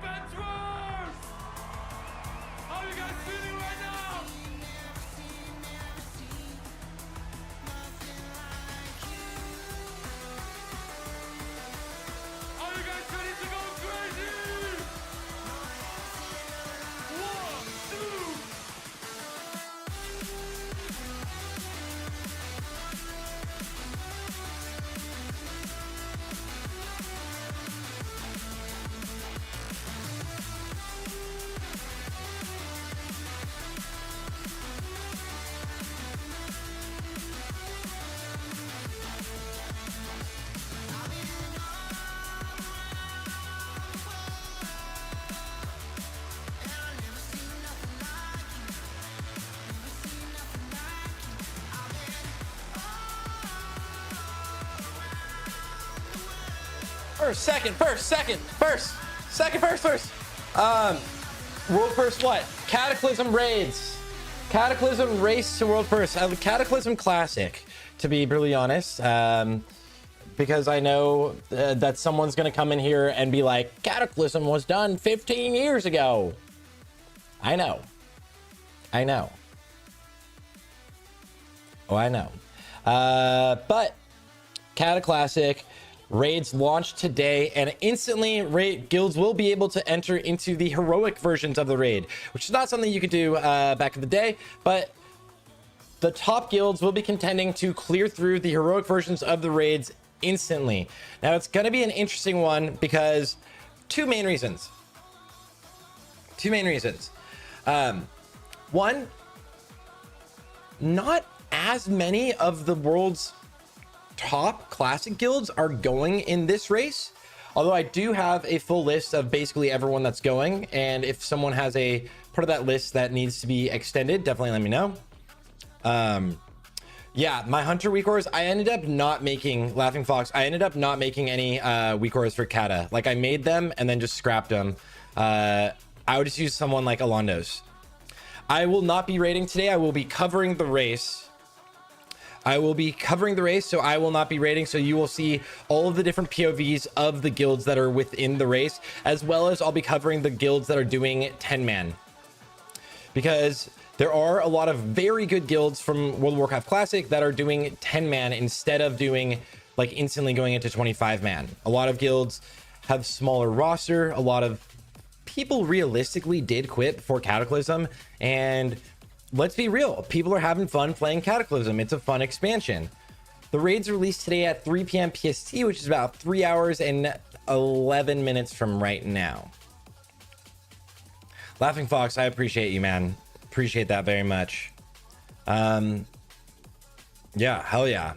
Banters! How are you guys feeling right now? Are you guys ready to go crazy? 1, 2. First. World first what? Cataclysm raids. Cataclysm race to world first. Cataclysm classic, to be brutally honest. Because I know that someone's going to come in here and be like, Cataclysm was done 15 years ago. I know. Oh, I know. But Cata Classic raids launch today, and instantly raid guilds will be able to enter into the heroic versions of the raid, which is not something you could do back in the day, but the top guilds will be contending to clear through the heroic versions of the raids instantly. Now it's going to be an interesting one because two main reasons. One, not as many of the world's top classic guilds are going in this race, although I do have a full list of basically everyone that's going, and if someone has a part of that list that needs to be extended, definitely let me know. Yeah, my hunter weak ores, I ended up not making Laughing Fox. I ended up not making any weak ores for Cata. Like I made them and then just scrapped them. I would just use someone like Alondo's. I will not be raiding today. I will be covering the race. So I will not be raiding. So you will see all of the different POVs of the guilds that are within the race, as well as I'll be covering the guilds that are doing 10-man. Because there are a lot of very good guilds from World of Warcraft Classic that are doing 10-man instead of doing like instantly going into 25-man. A lot of guilds have smaller roster. A lot of people realistically did quit before Cataclysm, and let's be real, people are having fun playing Cataclysm. It's a fun expansion. The raid's released today at 3 p.m. PST, which is about 3 hours and 11 minutes from right now. Laughing Fox, I appreciate you, man. Appreciate that very much. Yeah, hell yeah.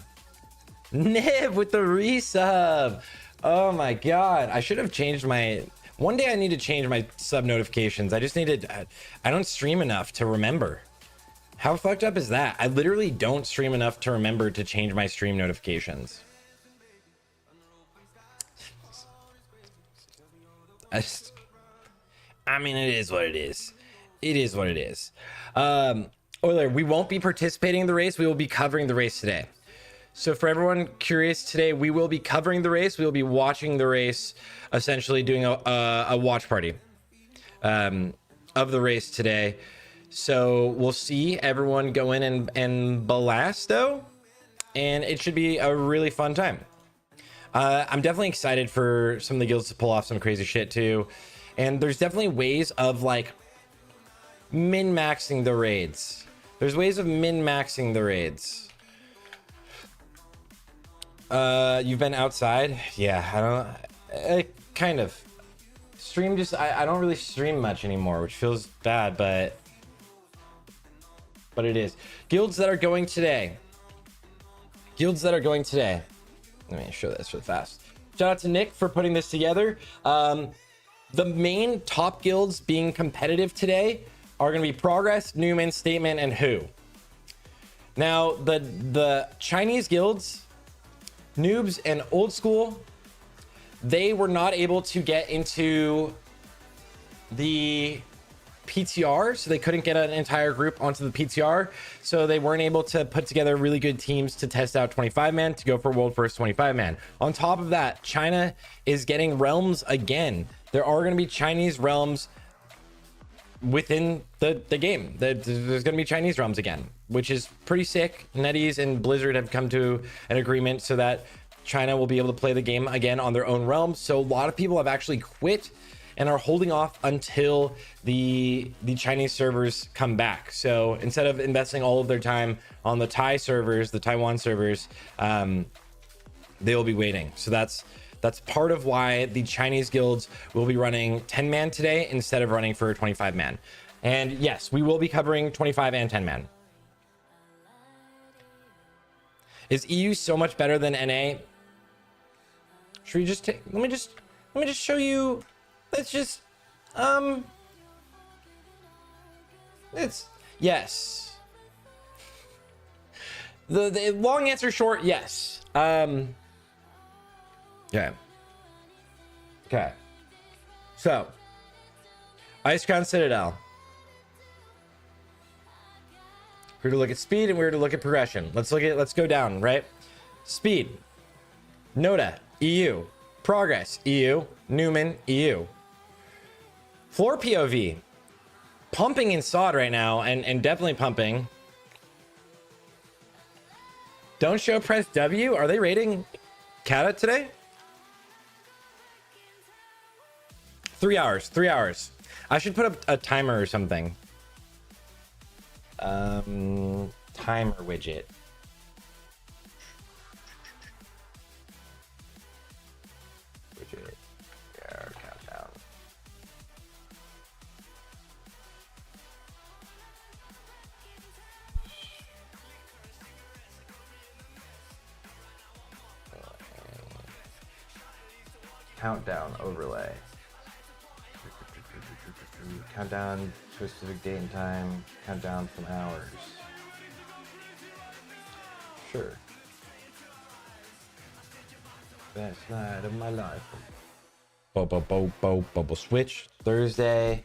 Nib with the resub. Oh my god, I should have changed my... One day I need to change my sub notifications. I just needed... I don't stream enough to remember. How fucked up is that? I literally don't stream enough to remember to change my stream notifications. I mean, it is what it is. It is what it is. Euler, we won't be participating in the race. We will be covering the race today. So for everyone curious, today we will be covering the race. We will be watching the race, essentially doing a watch party of the race today. So we'll see everyone go in and Belasto, and it should be a really fun time. I'm definitely excited for some of the guilds to pull off some crazy shit too. And there's definitely ways of like min-maxing the raids. There's ways of min-maxing the raids. You've been outside? Yeah, I don't... kind of. Stream just... I don't really stream much anymore, which feels bad, but it is. Guilds that are going today. Let me show this real fast. Shout out to Nick for putting this together. The main top guilds being competitive today are going to be Progress, Newman, Statement, and Who. Now, the Chinese guilds, Noobs and Old School, they were not able to get into the PTR, so they couldn't get an entire group onto the PTR, so they weren't able to put together really good teams to test out 25-man to go for world first 25-man. On top of that, China is getting realms again. there are going to be Chinese realms within the game. There's going to be Chinese realms again, which is pretty sick. NetEase and Blizzard have come to an agreement so that China will be able to play the game again on their own realm. So a lot of people have actually quit and are holding off until the Chinese servers come back. So instead of investing all of their time on the Thai servers, the Taiwan servers, they will be waiting. So that's part of why the Chinese guilds will be running 10-man today instead of running for 25-man. And yes, we will be covering 25 and 10-man. Is EU so much better than NA? Should we just take, let me just show you. Let's just, it's, yes. The long answer short, yes. Okay. So, Ice Crown Citadel. We're to look at speed and we're to look at progression. Let's go down, right? Speed. Noda, EU. Progress, EU. Newman, EU. Floor POV. Pumping in SOD right now and definitely pumping. Don't show press W. Are they rating CATA today? 3 hours. 3 hours. I should put up a timer or something. Timer widget. Widget. Yeah, countdown. Countdown overlay. Countdown to a specific date and time. Countdown from hours. Sure. Best night of my life. Bubble switch. Thursday.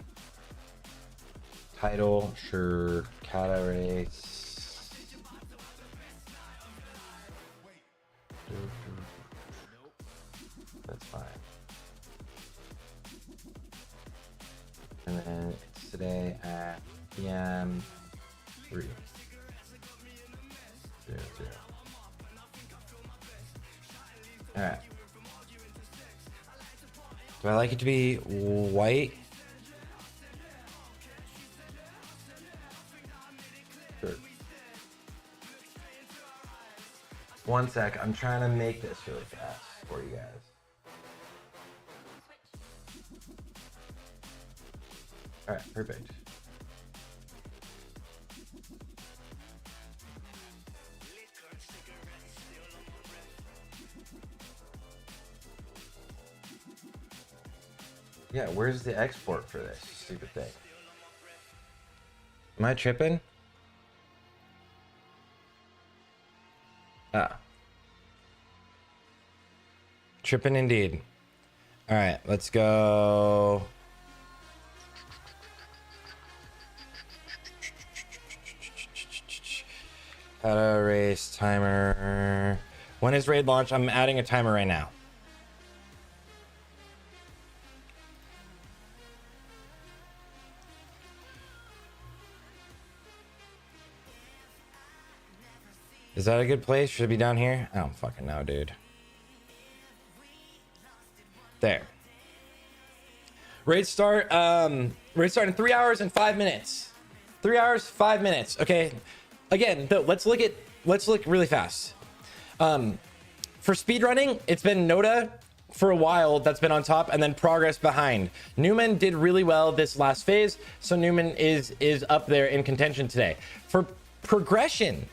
Title. Sure. CATA race. That's fine. And then it's today at PM 3. 0, 0. All right. Do I like it to be white? Sure. One sec. I'm trying to make this really fast for you guys. All right, perfect. Yeah, where's the export for this stupid thing? Am I tripping? Ah. Tripping indeed. All right, let's go. CATA race timer. When is raid launch? I'm adding a timer right now. Is that a good place? Should it be down here? I don't fucking know, dude. There. Raid start in 3 hours and 5 minutes. 3 hours, 5 minutes. Okay. Again, let's look really fast. For speedrunning, it's been Noda for a while that's been on top, and then Progress behind. Newman did really well this last phase, so Newman is up there in contention today. For progression,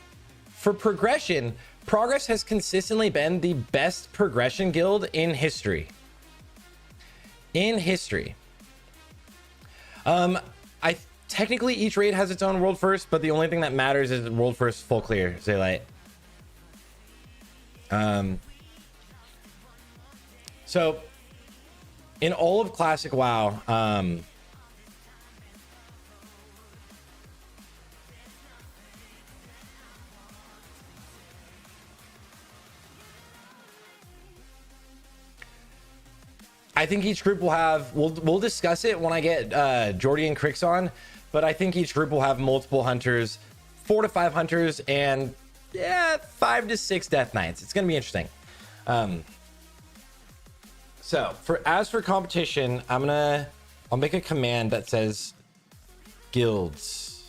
Progress has consistently been the best progression guild in history. Technically each raid has its own world first, but the only thing that matters is world first full clear, Zaylight. So in all of classic WoW, I I think each group will have, we'll discuss it when I get Joardee and Crix on, but I think each group will have multiple hunters, 4 to 5 hunters, and yeah, 5 to 6 death knights. It's gonna be interesting. So as for competition, I'll make a command that says guilds.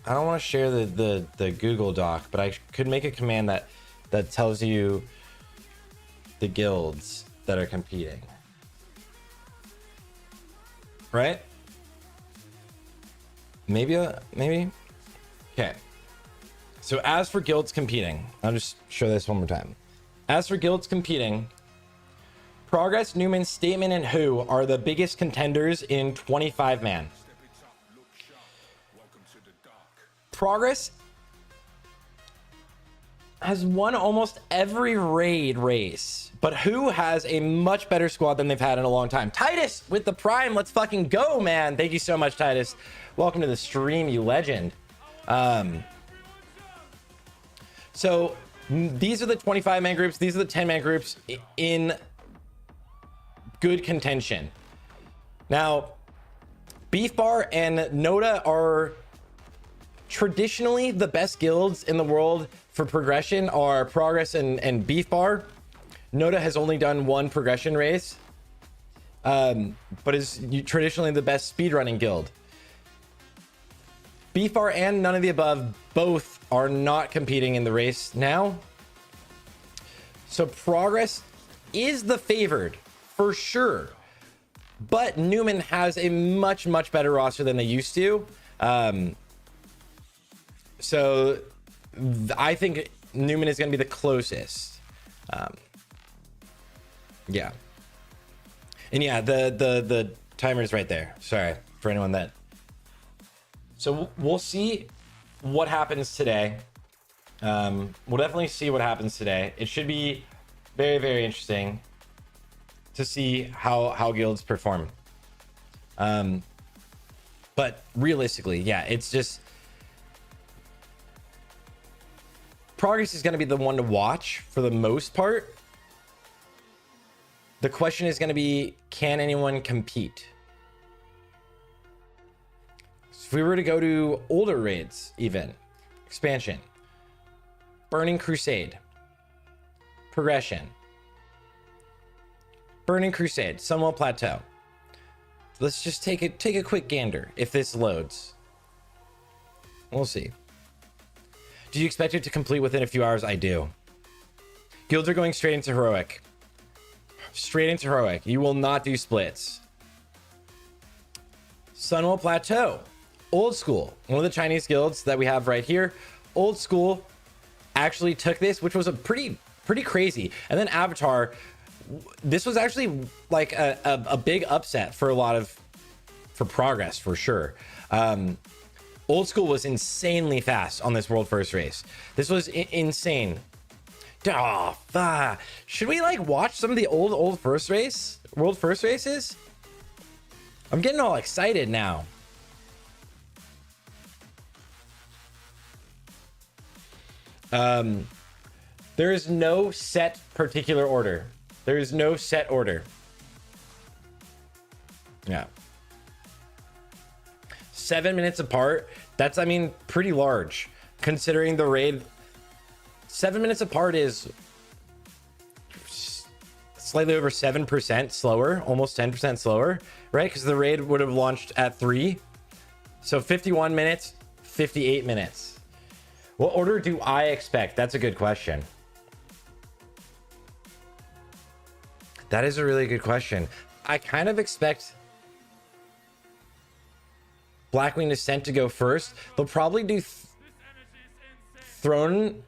I don't want to share the Google Doc, but I could make a command that tells you the guilds that are competing. Right? Maybe. Okay. So as for guilds competing, I'll just show this one more time. As for guilds competing, Progress, Newman, Statement, and Who are the biggest contenders in 25-man. Progress has won almost every raid race, but Who has a much better squad than they've had in a long time. Titus with the Prime, let's fucking go, man. Thank you so much, Titus. Welcome to the stream, you legend. So these are the 25-man groups. These are the 10-man groups in good contention. Now, Beef Bar and Noda are traditionally the best guilds in the world for progression are Progress and Beef Bar. Noda has only done one progression race, but is traditionally the best speedrunning guild. Beef Bar and None of the Above both are not competing in the race now. So Progress is the favored for sure, but Newman has a much better roster than they used to. So I think Newman is going to be the closest. Yeah. And yeah, the timer's right there. Sorry for anyone that. So we'll see what happens today. We'll definitely see what happens today. It should be very interesting to see how guilds perform. But realistically, yeah, it's just Progress is going to be the one to watch for the most part. The question is going to be, can anyone compete? So if we were to go to older raids, even expansion, Burning Crusade, progression, Burning Crusade, Sunwell Plateau. Let's just take a quick gander if this loads. We'll see. Do you expect it to complete within a few hours? I do. Guilds are going straight into heroic. Straight into heroic. You will not do splits. Sunwell Plateau. Old School. One of the Chinese guilds that we have right here. Old School actually took this, which was a pretty crazy. And then Avatar. This was actually like a big upset for for Progress for sure. Old School was insanely fast on this world first race. This was insane. Oh, should we like watch some of the world first races? I'm getting all excited now. There is no set particular order. There is no set order. Yeah. 7 minutes apart. That's, I mean, pretty large considering the raid. 7 minutes apart is slightly over 7% slower, almost 10% slower, right? Because the raid would have launched at 3. So 51 minutes, 58 minutes. What order do I expect? That's a good question. That is a really good question. I kind of expect Blackwing Descent to go first. They'll probably do thrown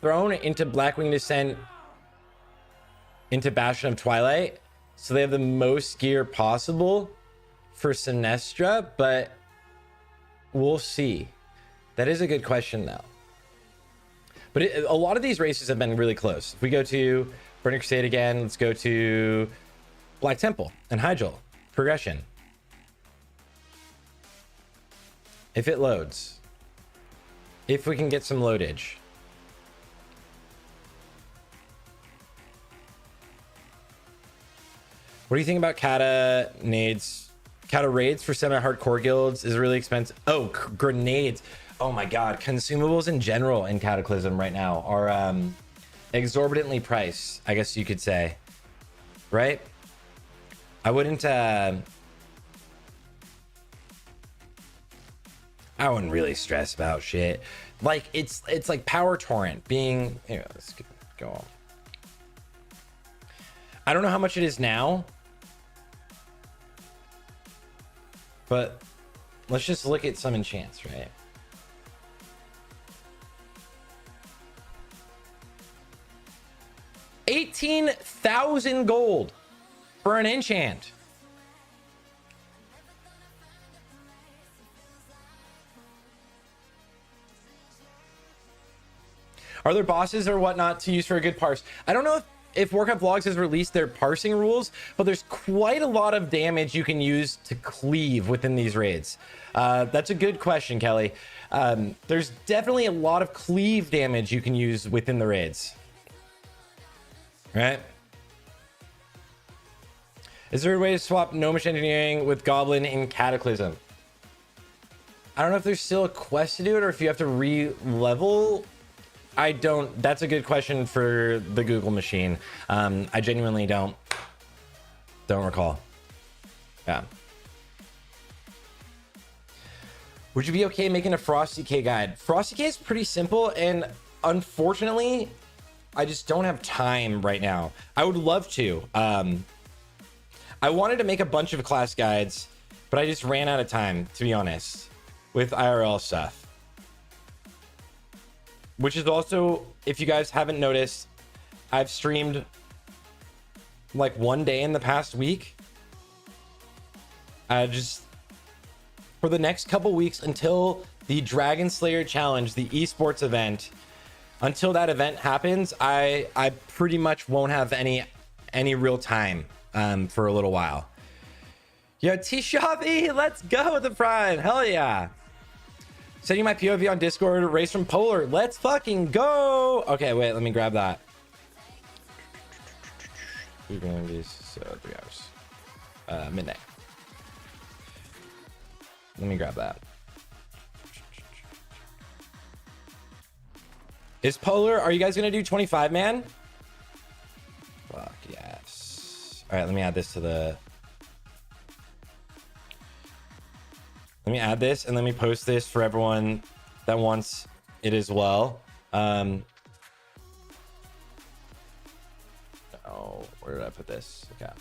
into Blackwing Descent into Bastion of Twilight, so they have the most gear possible for Sinestra, but we'll see. That is a good question though. But a lot of these races have been really close. If we go to Burning Crusade again, let's go to Black Temple and Hyjal progression. If it loads, if we can get some loadage. What do you think about Kata nades? Kata raids for semi-hardcore guilds is really expensive. Oh, grenades. Oh my god, consumables in general in Cataclysm right now are exorbitantly priced, I guess you could say. Right? I wouldn't really stress about shit. Like it's like Power Torrent being, here, let's go on. I don't know how much it is now, but let's just look at some enchants, right? $18,000 gold for an enchant. Are there bosses or whatnot to use for a good parse? I don't know if Warcraft Vlogs has released their parsing rules, but there's quite a lot of damage you can use to cleave within these raids. That's a good question, Kelly. There's definitely a lot of cleave damage you can use within the raids. Right? Is there a way to swap Gnomish Engineering with Goblin in Cataclysm? I don't know if there's still a quest to do it or if you have to re-level. I don't. That's a good question for the Google machine. I genuinely don't recall. Yeah. Would you be okay making a Frosty K guide? Frosty K is pretty simple, and unfortunately, I just don't have time right now. I would love to. I wanted to make a bunch of class guides, but I just ran out of time, to be honest, with IRL stuff. Which is also, if you guys haven't noticed, I've streamed like one day in the past week. Just for the next couple weeks until the Dragon Slayer Challenge, the esports event, until that event happens, I pretty much won't have any real time for a little while. Yo, T-Shovy, let's go with the prime. Hell yeah. Sending my POV on Discord, race from Polar. Let's fucking go. Okay, wait, let me grab that. 3 hours. Midnight. Let me grab that. Is Polar, are you guys gonna do 25 man? Fuck yes. All right, let me add this to the... Let me add this and let me post this for everyone that wants it as well. Oh, where did I put this? Okay.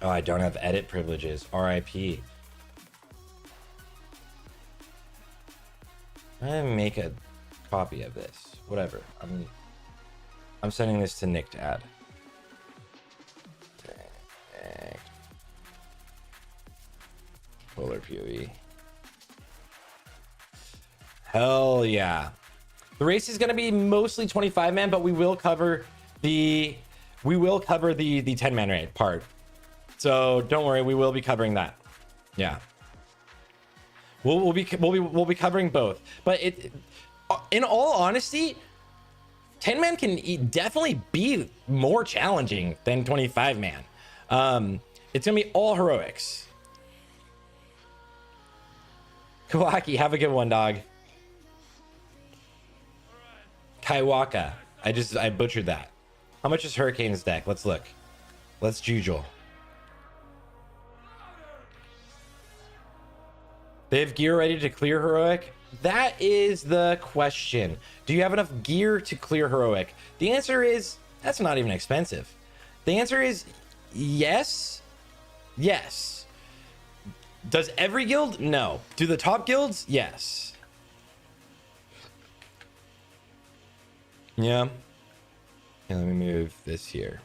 Oh, I don't have edit privileges. RIP. I make a copy of this. Whatever. I'm sending this to Nick to add. Polar PoE. Hell yeah. The race is going to be mostly 25 man, but we will cover the 10 man raid part. So don't worry, we will be covering that. Yeah. We'll be covering both. But in all honesty, 10 man can definitely be more challenging than 25 man. It's going to be all heroics. Kawaki, have a good one, dog. Kaiwaka. I butchered that. How much is Hurricane's deck? Let's look. Let's jujule. They have gear ready to clear heroic? That is the question. Do you have enough gear to clear heroic? The answer is, that's not even expensive. The answer is yes. Yes. Does every guild? No. Do the top guilds? Yes. Yeah. And let me move this here.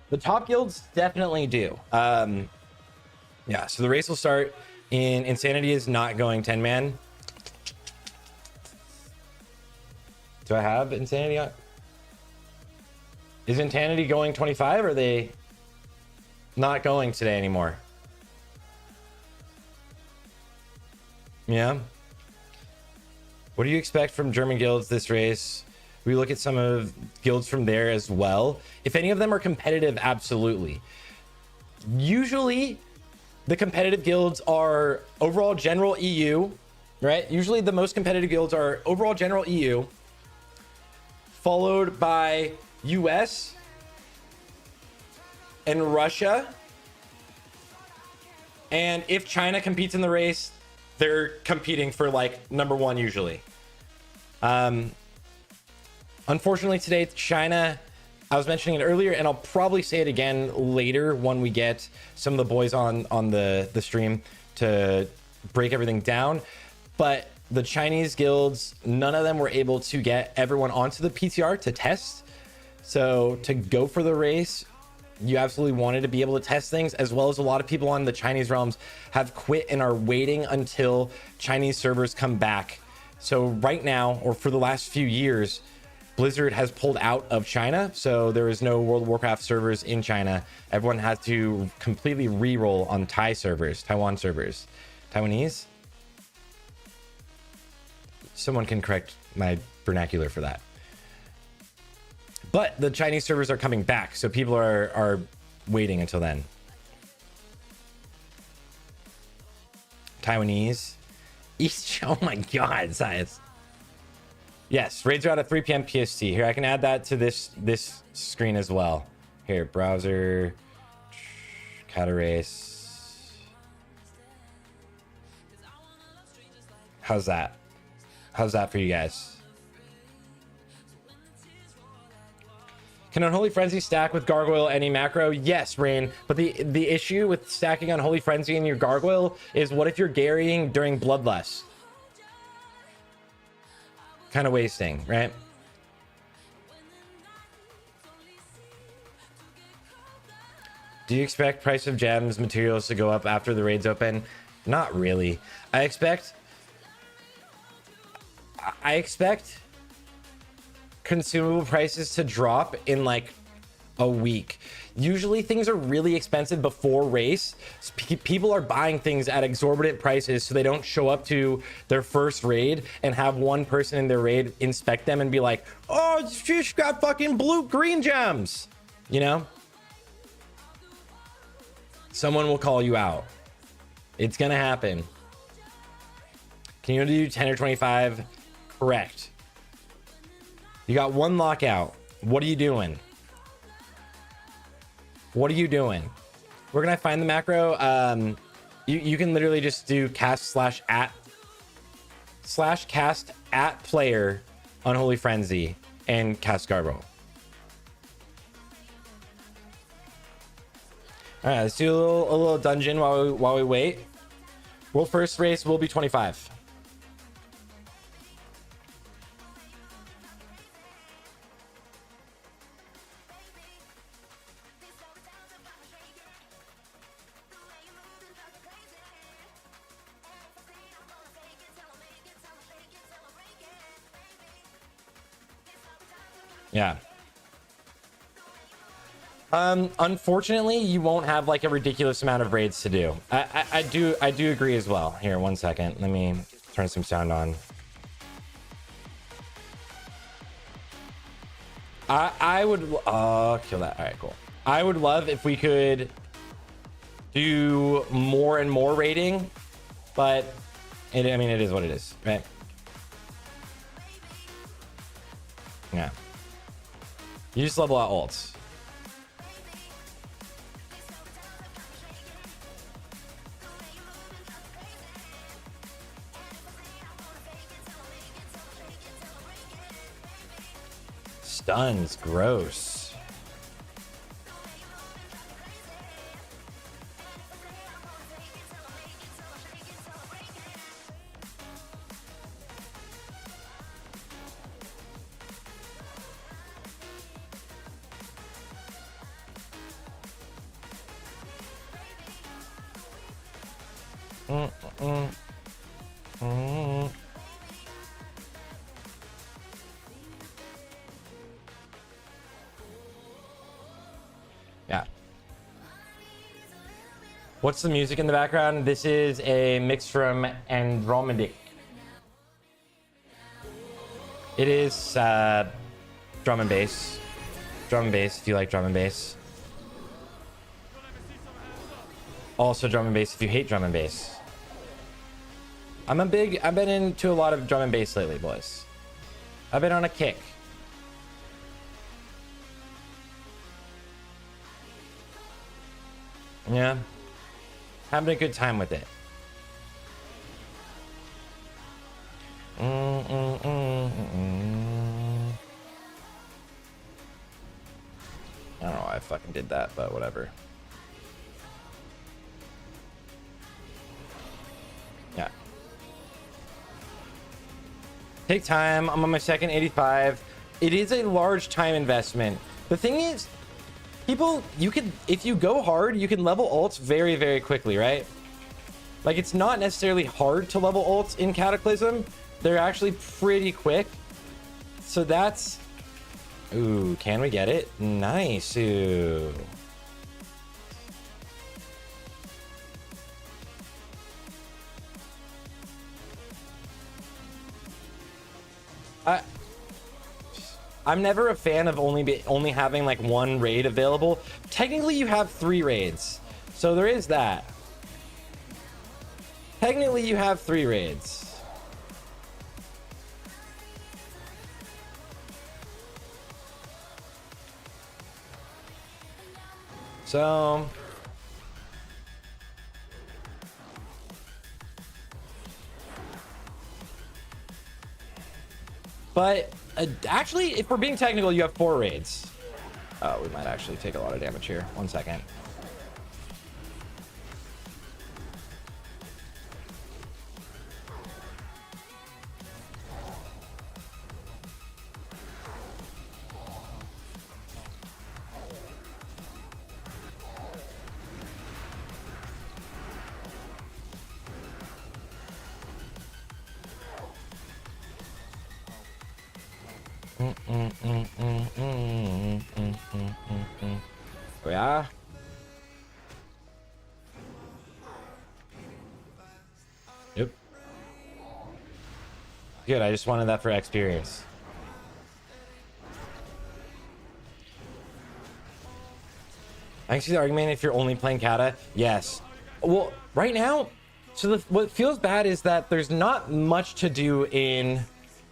The top guilds definitely do. Yeah, so the race will start in Insanity is not going 10 man. Do I have Insanity on? Is Insanity going 25 or are they not going today anymore? Yeah. What do you expect from German guilds this race? We look at some of guilds from there as well. If any of them are competitive, absolutely. Usually the competitive guilds are overall general EU, right? Usually the most competitive guilds are overall general EU, followed by US and Russia. And if China competes in the race, they're competing for like number one usually. Unfortunately today, China, I was mentioning it earlier, and I'll probably say it again later when we get some of the boys on the stream to break everything down. But the Chinese guilds, none of them were able to get everyone onto the PTR to test. So to go for the race, you absolutely wanted to be able to test things, as well as a lot of people on the Chinese realms have quit and are waiting until Chinese servers come back. So right now, or for the last few years, Blizzard has pulled out of China, so there is no World of Warcraft servers in China. Everyone has to completely re-roll on Taiwan servers. Taiwanese? Someone can correct my vernacular for that. But the Chinese servers are coming back, so people are waiting until then. Taiwanese? East, oh my god, science. Yes, raids are out at 3 p.m. PST. Here, I can add that to this screen as well. Here, browser, CATA race. How's that? How's that for you guys? Can Unholy Frenzy stack with Gargoyle any macro? Yes, Rain. But the issue with stacking Unholy Frenzy in your Gargoyle is, what if you're Garying during Bloodlust? Kind of wasting, right? Do you expect price of gems materials to go up after the raids open? Not really. I expect consumable prices to drop in like a week. Usually things are really expensive before race. People are buying things at exorbitant prices so they don't show up to their first raid and have one person in their raid inspect them and be like, oh, this fish got fucking green gems, you know? Someone will call you out. It's gonna happen. Can you do 10 or 25? Correct. You got one lockout. What are you doing? What are you doing? Where can I find the macro? You can literally just do cast /cast at player Unholy Frenzy and cast Garbo. All right, let's do a little dungeon while we wait. World first race will be 25. Yeah. Unfortunately, you won't have like a ridiculous amount of raids to do. I do agree as well. Here, 1 second. Let me turn some sound on. I would kill that. All right, cool. I would love if we could do more and more raiding, but I mean, it is what it is, right? Yeah. You just level out ults. Stuns, gross. Yeah. What's the music in the background? This is a mix from Andromedic. It is drum and bass. Drum and bass if you like drum and bass. Also drum and bass if you hate drum and bass. I've been into a lot of drum and bass lately, boys. I've been on a kick. Yeah. Having a good time with it. I don't know why I fucking did that, but whatever. Yeah. Take time. I'm on my second 85. It is a large time investment. The thing is, people, if you go hard, you can level ults very, very quickly, right? Like, it's not necessarily hard to level ults in Cataclysm. They're actually pretty quick. So that's... Ooh, can we get it? Nice. Ooh. I'm never a fan of only having like one raid available. Technically, you have 3 raids. So there is that. Technically, you have 3 raids. So... But actually, if we're being technical, you have 4 raids. Oh, we might actually take a lot of damage here. 1 second. Yeah. Yep. Good. I just wanted that for experience. I can see the argument if you're only playing Kata. Yes. Well, right now, so what feels bad is that there's not much to do in.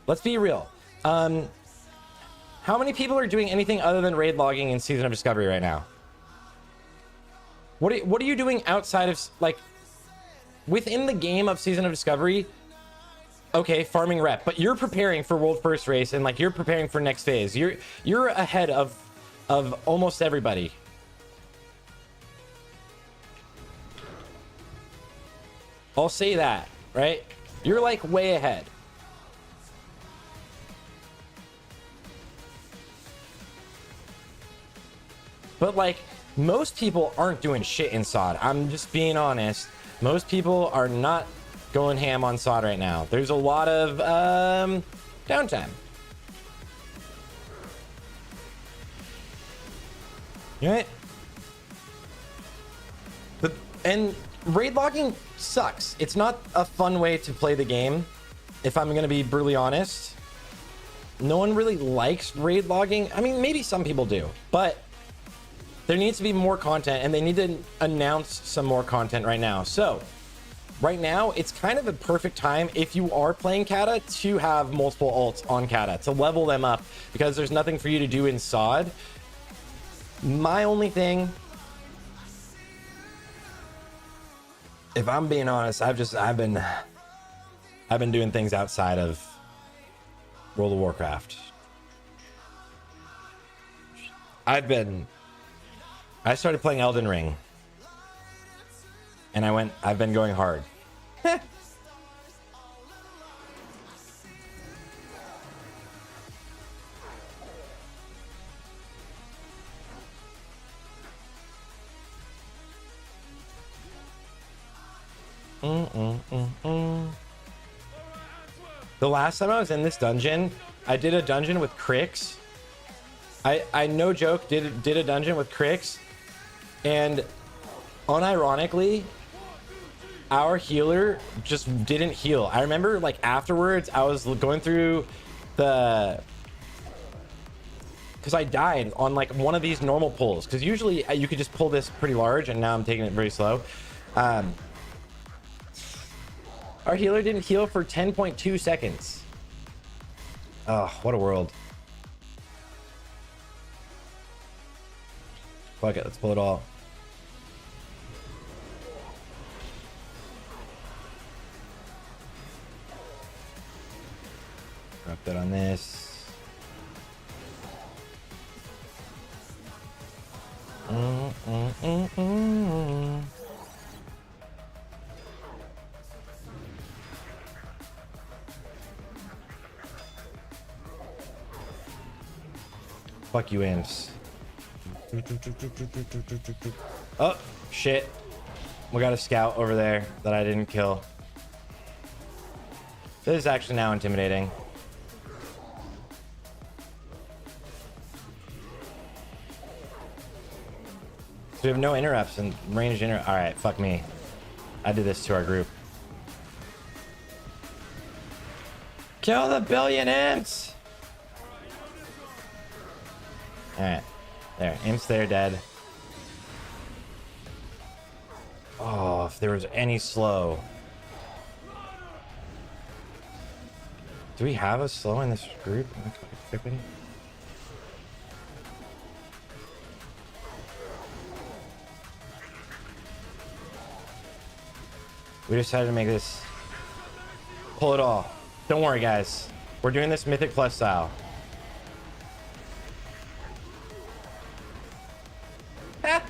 Let's be real. How many people are doing anything other than raid logging in Season of Discovery right now? What are you doing outside of, like, within the game of Season of Discovery? Okay, farming rep, but you're preparing for World First Race and like you're preparing for next phase. You're ahead of almost everybody. I'll say that, right? You're like way ahead. But like, most people aren't doing shit in SOD. I'm just being honest. Most people are not going ham on SOD right now. There's a lot of downtime. Right? And raid logging sucks. It's not a fun way to play the game, if I'm going to be brutally honest. No one really likes raid logging. I mean, maybe some people do, but there needs to be more content, and they need to announce some more content right now. So right now, it's kind of a perfect time if you are playing Kata to have multiple ults on Kata to level them up, because there's nothing for you to do in SOD. My only thing, if I'm being honest, I've been doing things outside of World of Warcraft. I started playing Elden Ring, and I've been going hard. The last time I was in this dungeon, I did a dungeon with Crix. I no joke did a dungeon with Crix, and unironically, our healer just didn't heal. I remember like afterwards, I was going through because I died on like one of these normal pulls, because usually you could just pull this pretty large, and now I'm taking it very slow. Our healer didn't heal for 10.2 seconds. Oh, what a world. Fuck it, let's pull it all. Drop that on this. Fuck you, imps. Oh, shit. We got a scout over there that I didn't kill. This is actually now intimidating. So we have no interrupts and ranged interrupt. All right, fuck me. I did this to our group. Kill the billion imps! All right, there, imps there, dead. Oh, if there was any slow. Do we have a slow in this group? We decided to make this. Pull it all. Don't worry, guys. We're doing this Mythic Plus style. Ah.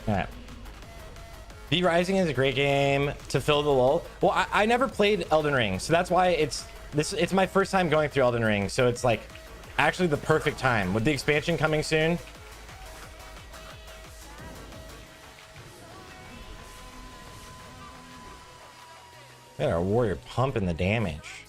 All right. V Rising is a great game to fill the lull. Well, I never played Elden Ring, so that's why it's my first time going through Elden Ring, so it's like actually the perfect time with the expansion coming soon. Got our warrior pumping the damage.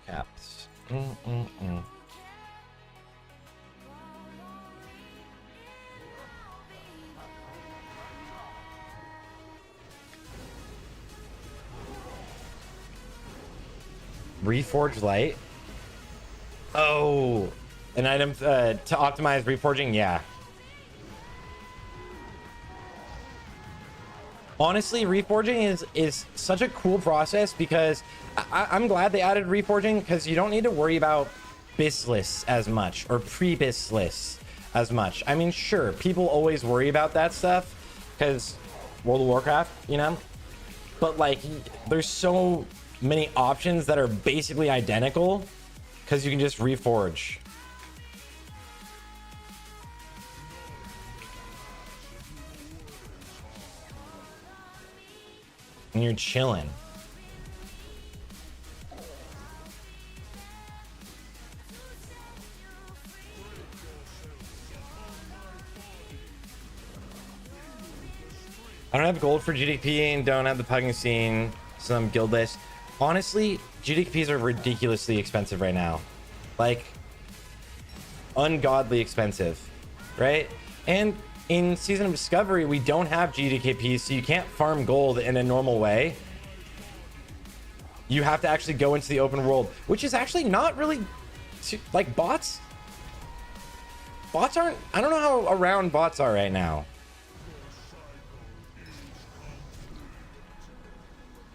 Caps. Reforged light. Oh, an item to optimize reforging. Yeah. Honestly, reforging is such a cool process, because I'm glad they added reforging, because you don't need to worry about bis lists as much, or pre-bis lists as much. I mean, sure, people always worry about that stuff because World of Warcraft, you know, but like there's so many options that are basically identical because you can just reforge. And you're chilling. I don't have gold for GDP and don't have the pugging scene, some guild list. Honestly, GDPs are ridiculously expensive right now. Like, ungodly expensive, right? And in Season of Discovery, we don't have GDKPs, so you can't farm gold in a normal way. You have to actually go into the open world, which is actually not really like bots. Bots aren't, I don't know how around bots are right now.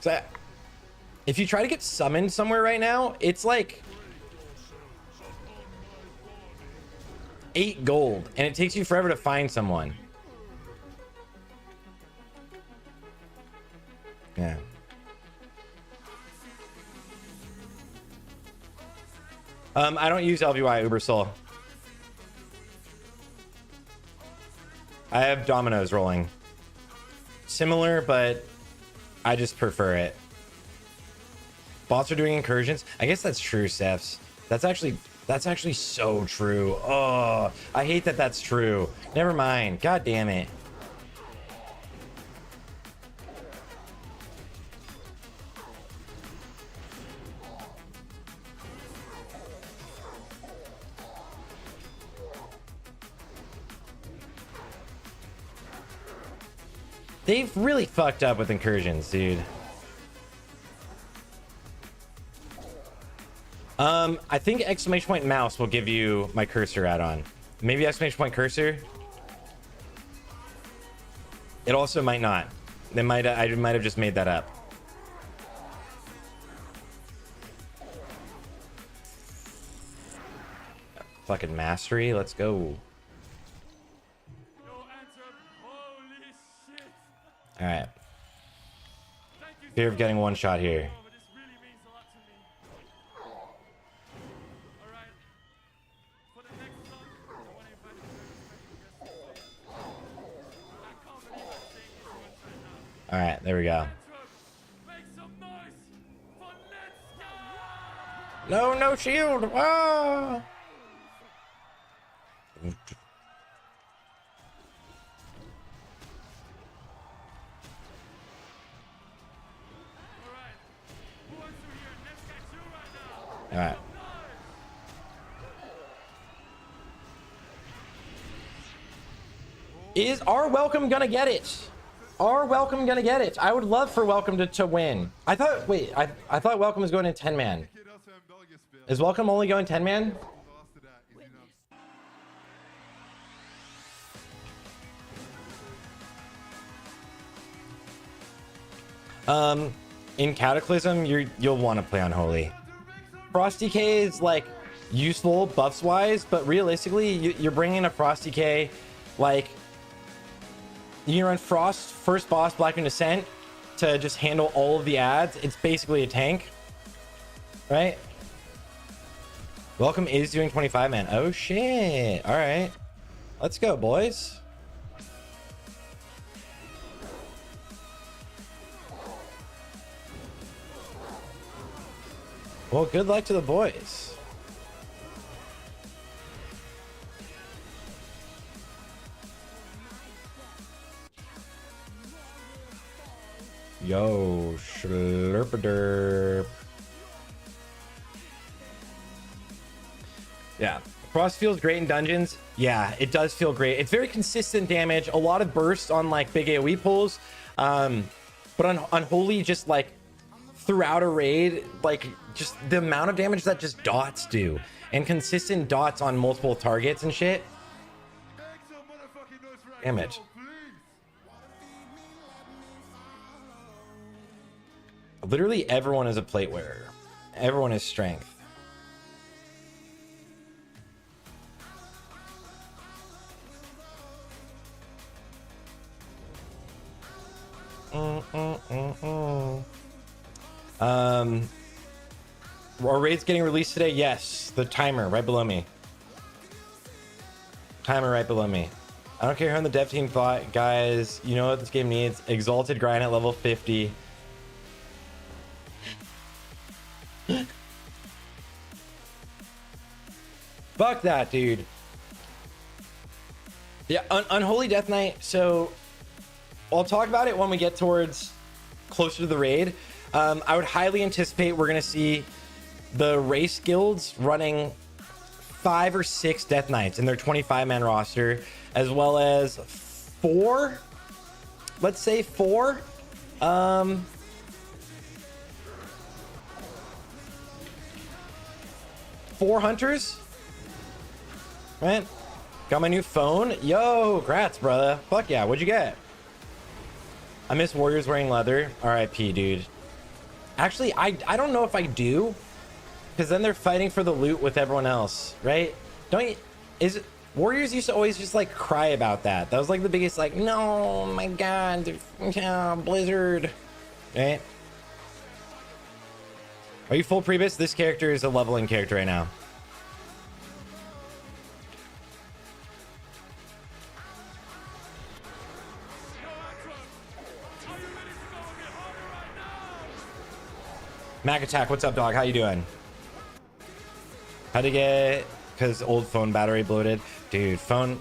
So if you try to get summoned somewhere right now, it's like 8 gold, and it takes you forever to find someone. Yeah. I don't use LVY Uber Soul. I have dominoes rolling. Similar, but I just prefer it. Bots are doing incursions. I guess that's true, Stephs. That's actually That's actually so true. Oh, I hate that that's true. Never mind. God damn it. They've really fucked up with incursions, dude. I think exclamation point mouse will give you my cursor add-on. Maybe exclamation point cursor. It also might not. I might have just made that up. Fucking mastery, let's go. All right. Fear of getting one shot here. All right, there we go. No, no shield. Ah! All right. Is our welcome gonna get it? Are welcome gonna get it? I would love for welcome to win. I thought, wait, I thought welcome was going in 10 man. Is welcome only going 10 man? In Cataclysm, you'll want to play Unholy. Frosty K is like useful buffs wise, but realistically, you're bringing a Frosty K, like you can run Frost first boss Black Moon Ascent to just handle all of the ads. It's basically a tank, right? Welcome is doing 25 man. Oh shit! All right, let's go, boys. Well, good luck to the boys. Yo, slurp-a-derp. Yeah, Frost feels great in dungeons. Yeah, it does feel great. It's very consistent damage, a lot of bursts on like big AoE pulls. But on Unholy, just like throughout a raid, like just the amount of damage that just dots do, and consistent dots on multiple targets and shit. Damn it. Literally everyone is a plate wearer. Everyone is strength. Our raid's getting released today. Yes, the timer right below me. Timer right below me. I don't care who on the dev team thought, guys. You know what this game needs? Exalted grind at level 50. Fuck that, dude. Yeah, Unholy Death Knight. So I'll talk about it when we get towards closer to the raid. I would highly anticipate we're gonna see the race guilds running 5 or 6 Death Knights in their 25-man roster, as well as 4, let's say 4 4 hunters, right? Got my new phone. Yo, grats, brother. Fuck yeah. What'd you get? I miss warriors wearing leather. RIP, dude. Actually, I don't know if I do, because then they're fighting for the loot with everyone else, right? Don't you? Is it? Warriors used to always just like cry about that. That was like the biggest, like, no, my god, Blizzard, right? Are you full Priebus? This character is a leveling character right now. Mac Attack, what's up, dog? How you doing? How to get, because old phone battery bloated. Dude, phone.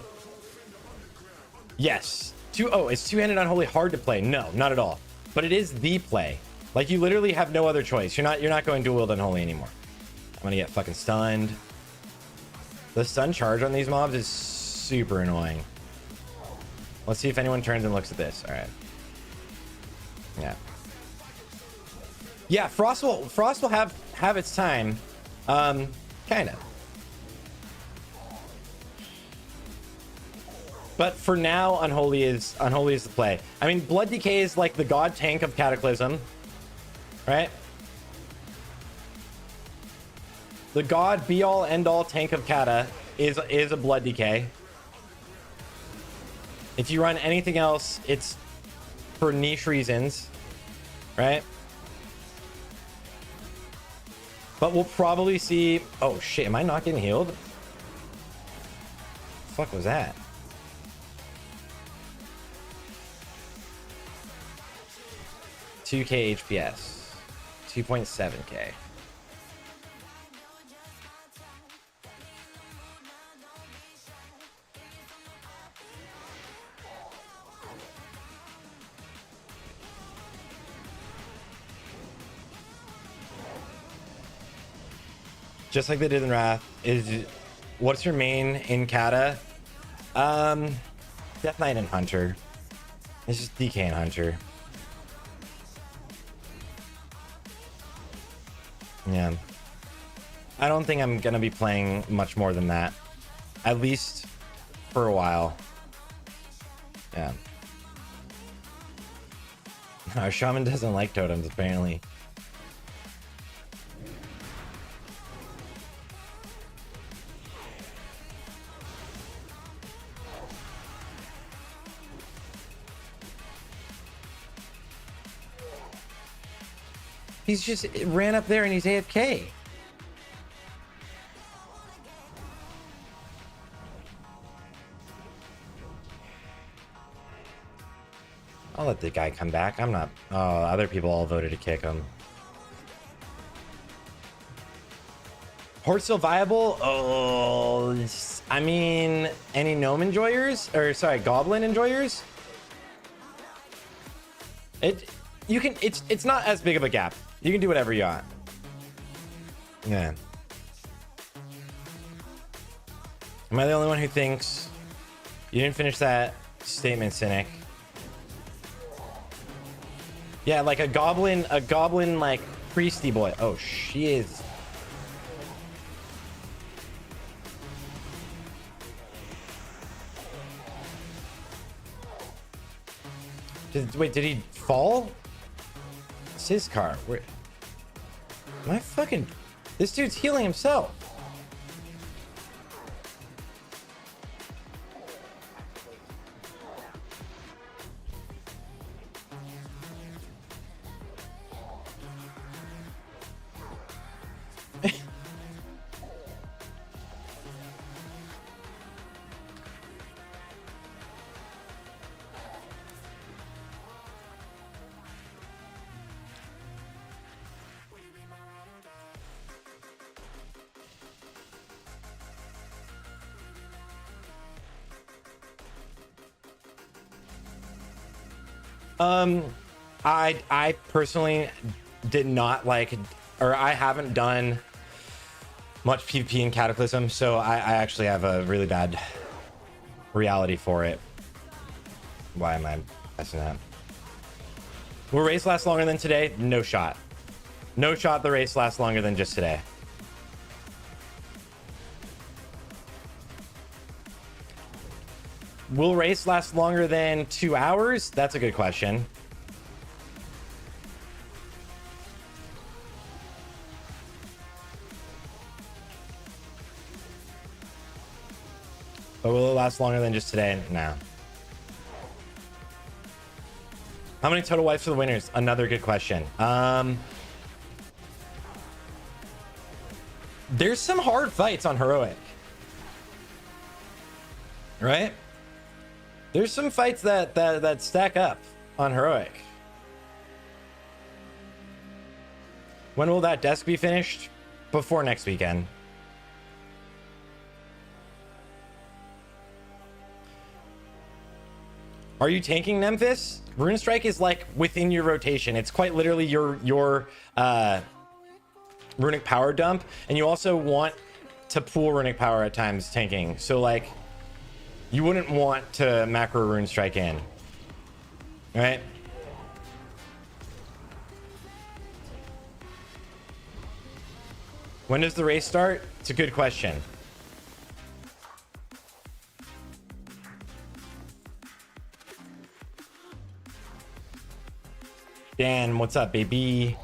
Yes. It's two-handed unholy hard to play. No, not at all. But it is the play. Like, you literally have no other choice. You're not going dual wield unholy anymore. I'm gonna get fucking stunned. The stun charge on these mobs is super annoying. Let's see if anyone turns and looks at this. All right. Yeah. Yeah, Frost will have its time. Kind of. But for now, Unholy is the play. I mean, Blood Decay is like the god tank of Cataclysm, right? The god be all end all tank of Cata is a Blood Decay. If you run anything else, it's for niche reasons, right? But we'll probably see. Oh shit! Am I not getting healed? The fuck was that? $2K HPS, 2.7K. Just like they did in Wrath. What's your main in Cata? Death Knight and Hunter. It's just DK and Hunter. Yeah. I don't think I'm gonna be playing much more than that. At least for a while. Yeah. Our shaman doesn't like totems, apparently. He's just ran up there and he's AFK. I'll let the guy come back. I'm not. Oh, other people all voted to kick him. Horde still viable? Oh, I mean, any gnome enjoyers? Or sorry, goblin enjoyers? It's not as big of a gap. You can do whatever you want. Yeah. Am I the only one who thinks you didn't finish that statement, Cynic? Yeah, like a goblin like priesty boy. Oh, she is. Wait, did he fall? It's his car. Where? My fucking. This dude's healing himself. I personally did not like, or I haven't done much PvP in Cataclysm, so I actually have a really bad reality for it. Why am I messing that? Will race last longer than today? No shot. No shot the race lasts longer than just today. Will race last longer than 2 hours? That's a good question. But will it last longer than just today? No. How many total wipes for the winners? Another good question. There's some hard fights on Heroic. Right? There's some fights that stack up on Heroic. When will that desk be finished? Before next weekend. Are you tanking Memphis? Rune Strike is like within your rotation. It's quite literally your runic power dump, and you also want to pool runic power at times tanking. So like you wouldn't want to macro Rune Strike in, right? When does the race start? It's a good question. Dan, what's up, baby?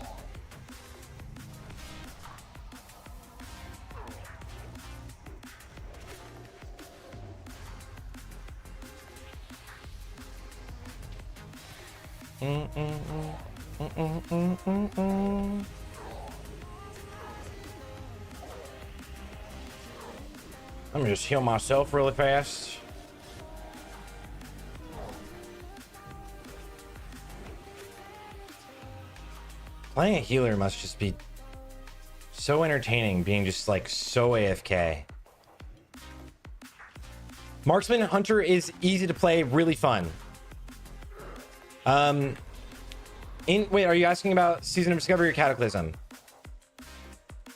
Let me just heal myself really fast. Playing a healer must just be so entertaining, being just like so AFK. Marksman Hunter is easy to play, really fun. Wait, are you asking about Season of Discovery or Cataclysm?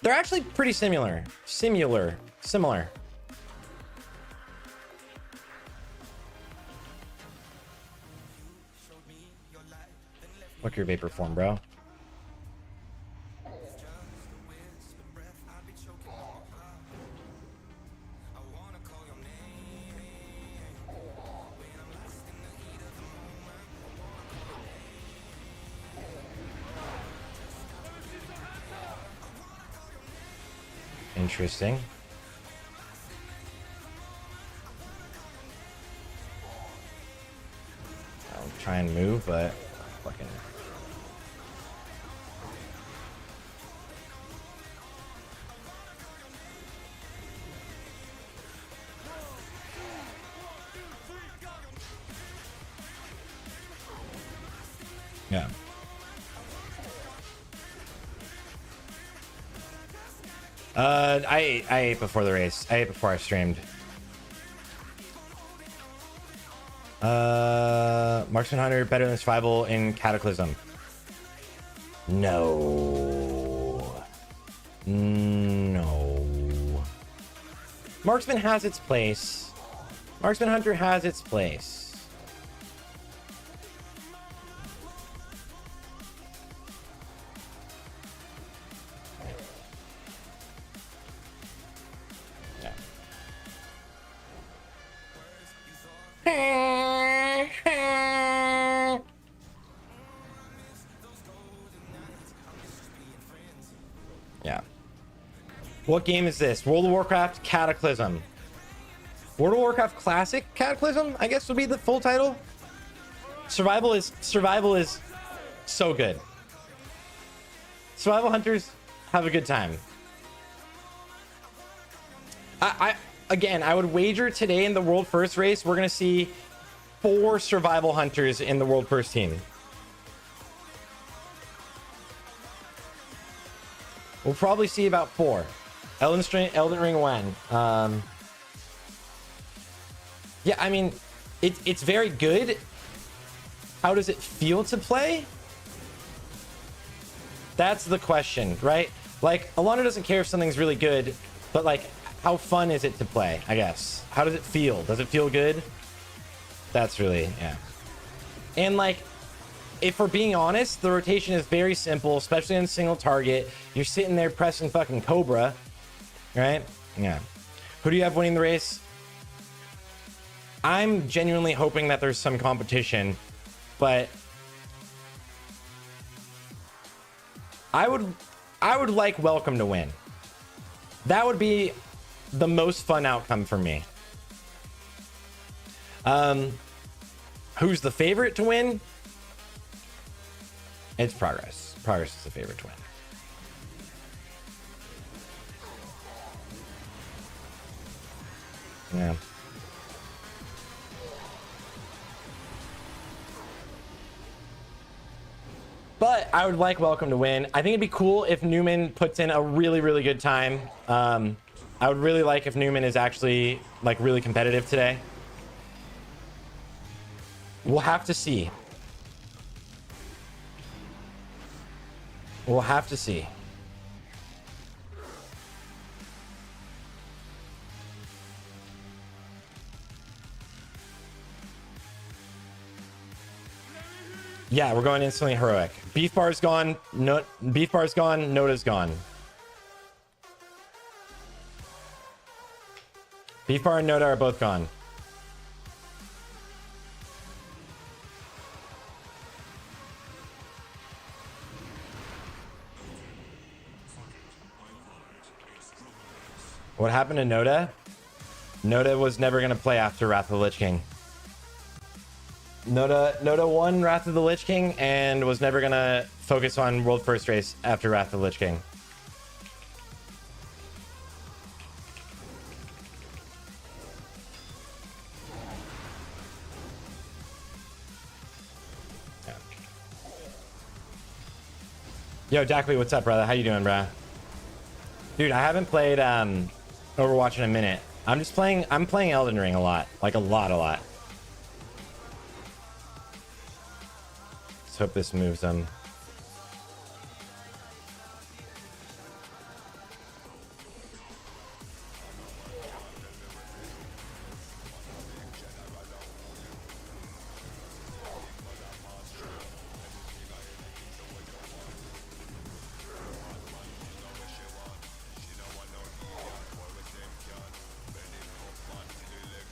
They're actually pretty similar. Similar. Look your vapor form, bro. Interesting. I'll try and move, but fucking. Yeah. I ate before the race. I ate before I streamed. Marksman Hunter better than survival in Cataclysm. No. Marksman has its place. Marksman Hunter has its place. Yeah. What game is this? World of Warcraft Cataclysm. World of Warcraft Classic Cataclysm, I guess would be the full title. Survival is so good. Survival hunters have a good time. Again, I would wager today in the world first race, we're going to see 4 survival hunters in the world first team. We'll probably see about 4. Elden Ring when? Yeah, I mean, it's very good. How does it feel to play? That's the question, right? Like, Alana doesn't care if something's really good, but like, how fun is it to play, I guess? How does it feel? Does it feel good? That's really, yeah. And like, if we're being honest, the rotation is very simple, especially on single target. You're sitting there pressing fucking Cobra, right? Yeah. Who do you have winning the race? I'm genuinely hoping that there's some competition, but I would like Welcome to win. That would be the most fun outcome for me. Who's the favorite to win? It's Progress. Progress is the favorite to win. Yeah. But I would like Welcome to win. I think it'd be cool if Newman puts in a really, really good time. I would really like if Newman is actually like really competitive today. We'll have to see. We'll have to see. Yeah, we're going instantly heroic. Beef bar's gone. No, beef bar's gone. Noda's gone. Beef bar and Noda are both gone. What happened to Noda? Noda was never going to play after Wrath of the Lich King. Noda won Wrath of the Lich King and was never going to focus on World First Race after Wrath of the Lich King. Yo, Dackley, what's up, brother? How you doing, bruh? Dude, I haven't played Overwatch in a minute. I'm playing Elden Ring a lot. Like a lot. Let's hope this moves them.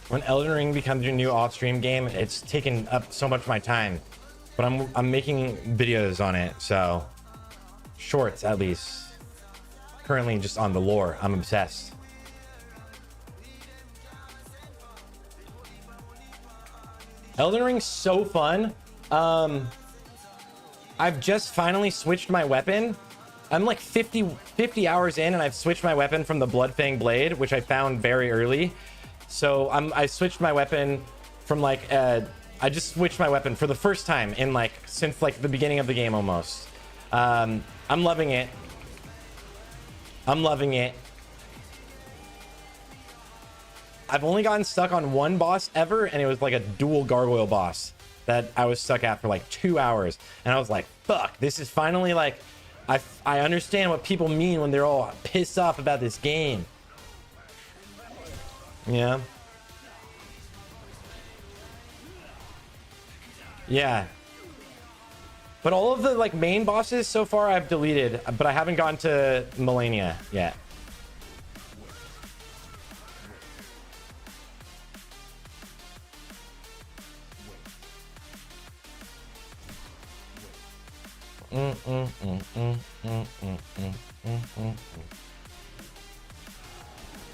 When Elden Ring becomes your new off-stream game, it's taken up so much of my time. But I'm making videos on it, so shorts at least. Currently just on the lore. I'm obsessed. Elden Ring's so fun. I've just finally switched my weapon. I'm like 50 hours in and I've switched my weapon from the Bloodfang Blade, which I found very early. So I switched my weapon from like I just switched my weapon for the first time in like since like the beginning of the game almost. I'm loving it. I'm loving it. I've only gotten stuck on one boss ever, and it was like a dual gargoyle boss that I was stuck at for like 2 hours, and I was like, fuck, this is finally like I understand what people mean when they're all pissed off about this game. Yeah. Yeah. But all of the like main bosses so far I've deleted, but I haven't gone to Melania yet.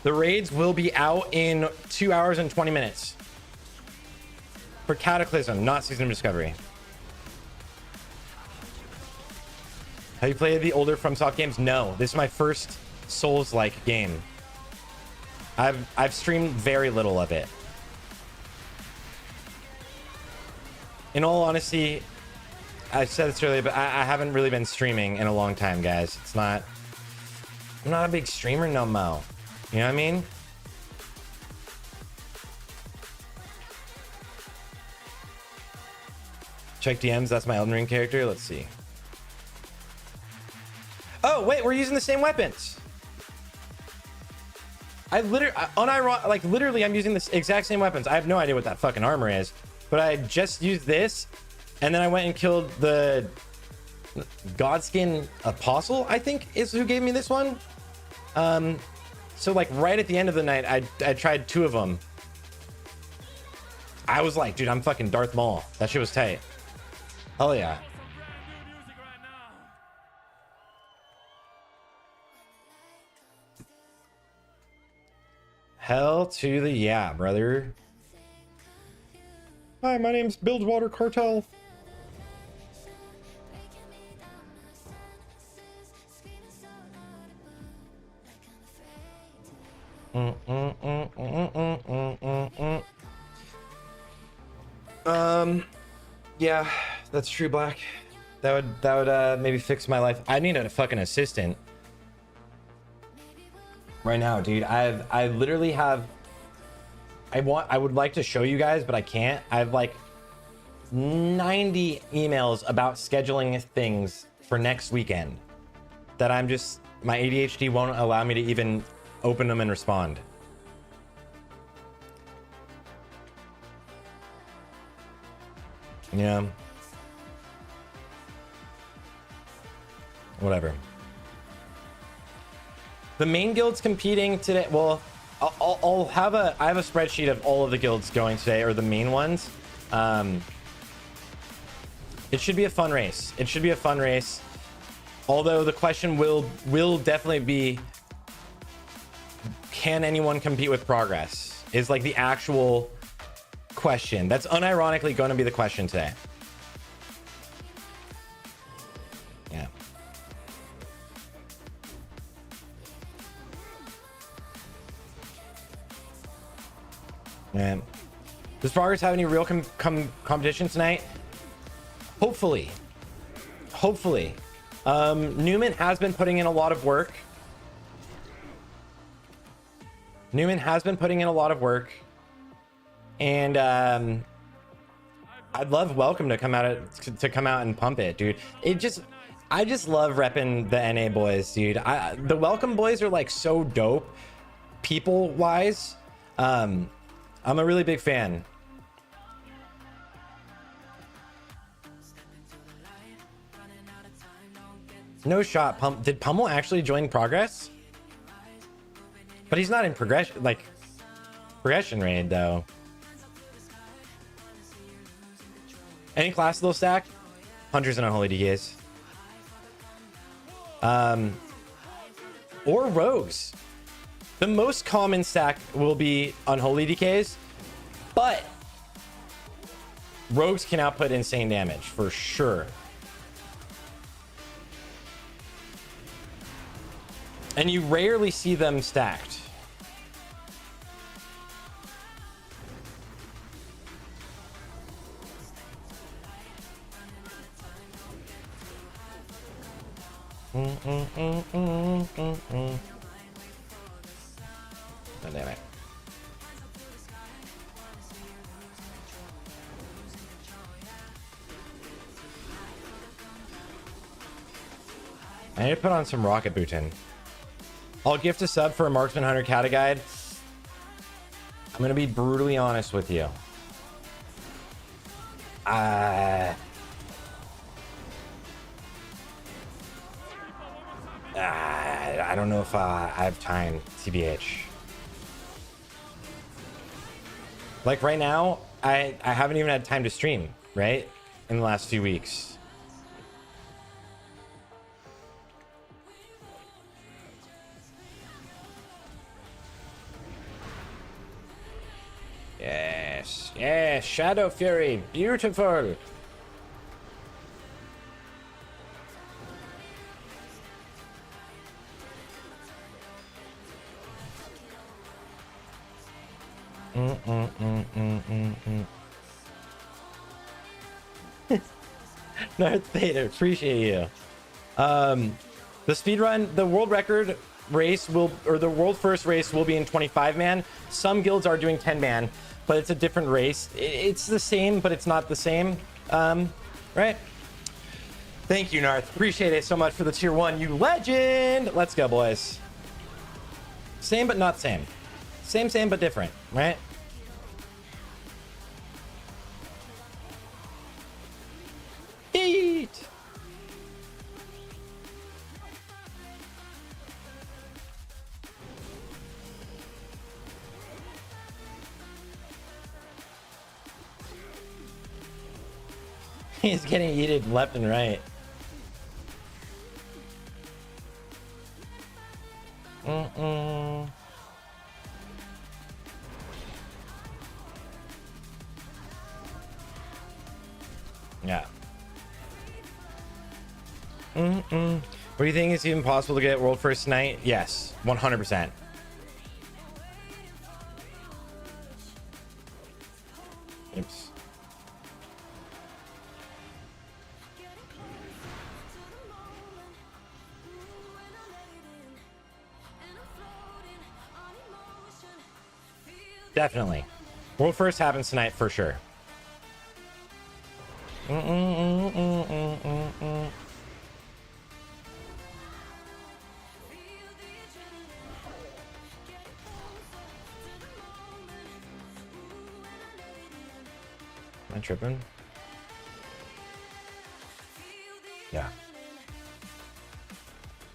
The raids will be out in 2 hours and 20 minutes. For Cataclysm, not Season of Discovery. Have you played the older FromSoft games? No, this is my first Souls-like game. I've streamed very little of it. In all honesty, I said this earlier, but I haven't really been streaming in a long time, guys. I'm not a big streamer no more. You know what I mean? Check DMs, that's my Elden Ring character. Let's see. Oh, wait, we're using the same weapons. Literally, I'm using the exact same weapons. I have no idea what that fucking armor is, but I just used this, and then I went and killed the Godskin Apostle, I think is who gave me this one. So like right at the end of the night, I tried 2 of them. I was like, dude, I'm fucking Darth Maul. That shit was tight. Hell yeah. Hell to the yeah, brother. Hi, my name's Bilgewater Cartel. Yeah, that's true, Black. That would maybe fix my life. I need a fucking assistant right now, dude. I literally have. I would like to show you guys, but I can't. I have like 90 emails about scheduling things for next weekend that I'm just, my ADHD won't allow me to even open them and respond. Yeah. Whatever. The main guild's competing today. Well, I have a spreadsheet of all of the guilds going today, or the main ones. It should be a fun race. It should be a fun race. Although the question will definitely be, can anyone compete with progress? Is like the actual question. That's unironically going to be the question today. Yeah. Man, does progress have any real competition tonight? Hopefully. Newman has been putting in a lot of work. And I'd love Welcome to come out and pump it, dude. I just love repping the NA boys, dude. The Welcome boys are like so dope, people wise. I'm a really big fan. No shot. Did Pummel actually join Progress? But he's not in progression raid though. Any class they'll stack? Hunters and Unholy DKs. Or Rogues. The most common stack will be Unholy DKs, but Rogues can output insane damage for sure. And you rarely see them stacked. Oh, damn it. I need to put on some rocket booting. I'll gift a sub for a Marksman Hunter Cata guide. I'm gonna be brutally honest with you. I don't know if I have time, TBH. Like right now, I haven't even had time to stream, right? In the last few weeks. Yes, Shadow Fury, beautiful. North Vader, appreciate you. The speedrun, the world record race the world first race will be in 25-man. Some guilds are doing 10-man, but it's a different race. It's the same, but it's not the same. Right? Thank you, Narth. Appreciate it so much for the tier 1, you legend. Let's go, boys. Same, but not same. Same, but different, right? Eat. He's getting yeeted left and right. Yeah. What do you think? It's even possible to get world first tonight? Yes, 100%. Oops. Definitely. World first happens tonight for sure. I tripping? Yeah.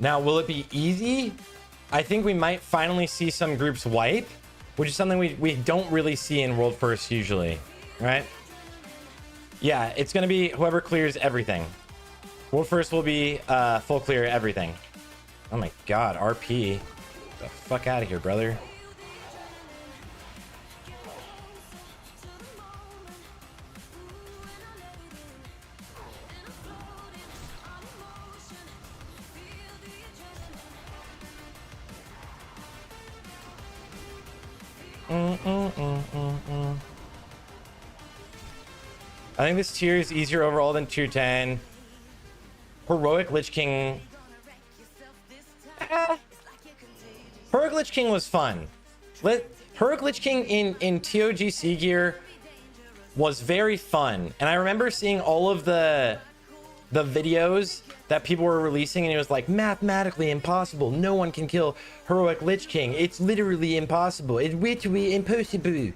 Now, will it be easy? I think we might finally see some groups wipe, which is something we don't really see in World First usually, right? Yeah, it's going to be whoever clears everything. World First will be full clear everything. Oh my god, RP. Get the fuck out of here, brother. I think this tier is easier overall than tier 10. Heroic Lich King. Heroic Lich King was fun. Heroic Lich King in TOGC gear was very fun. And I remember seeing all of the videos that people were releasing, and it was like mathematically impossible. No one can kill Heroic Lich King. It's literally impossible. It's literally impossible.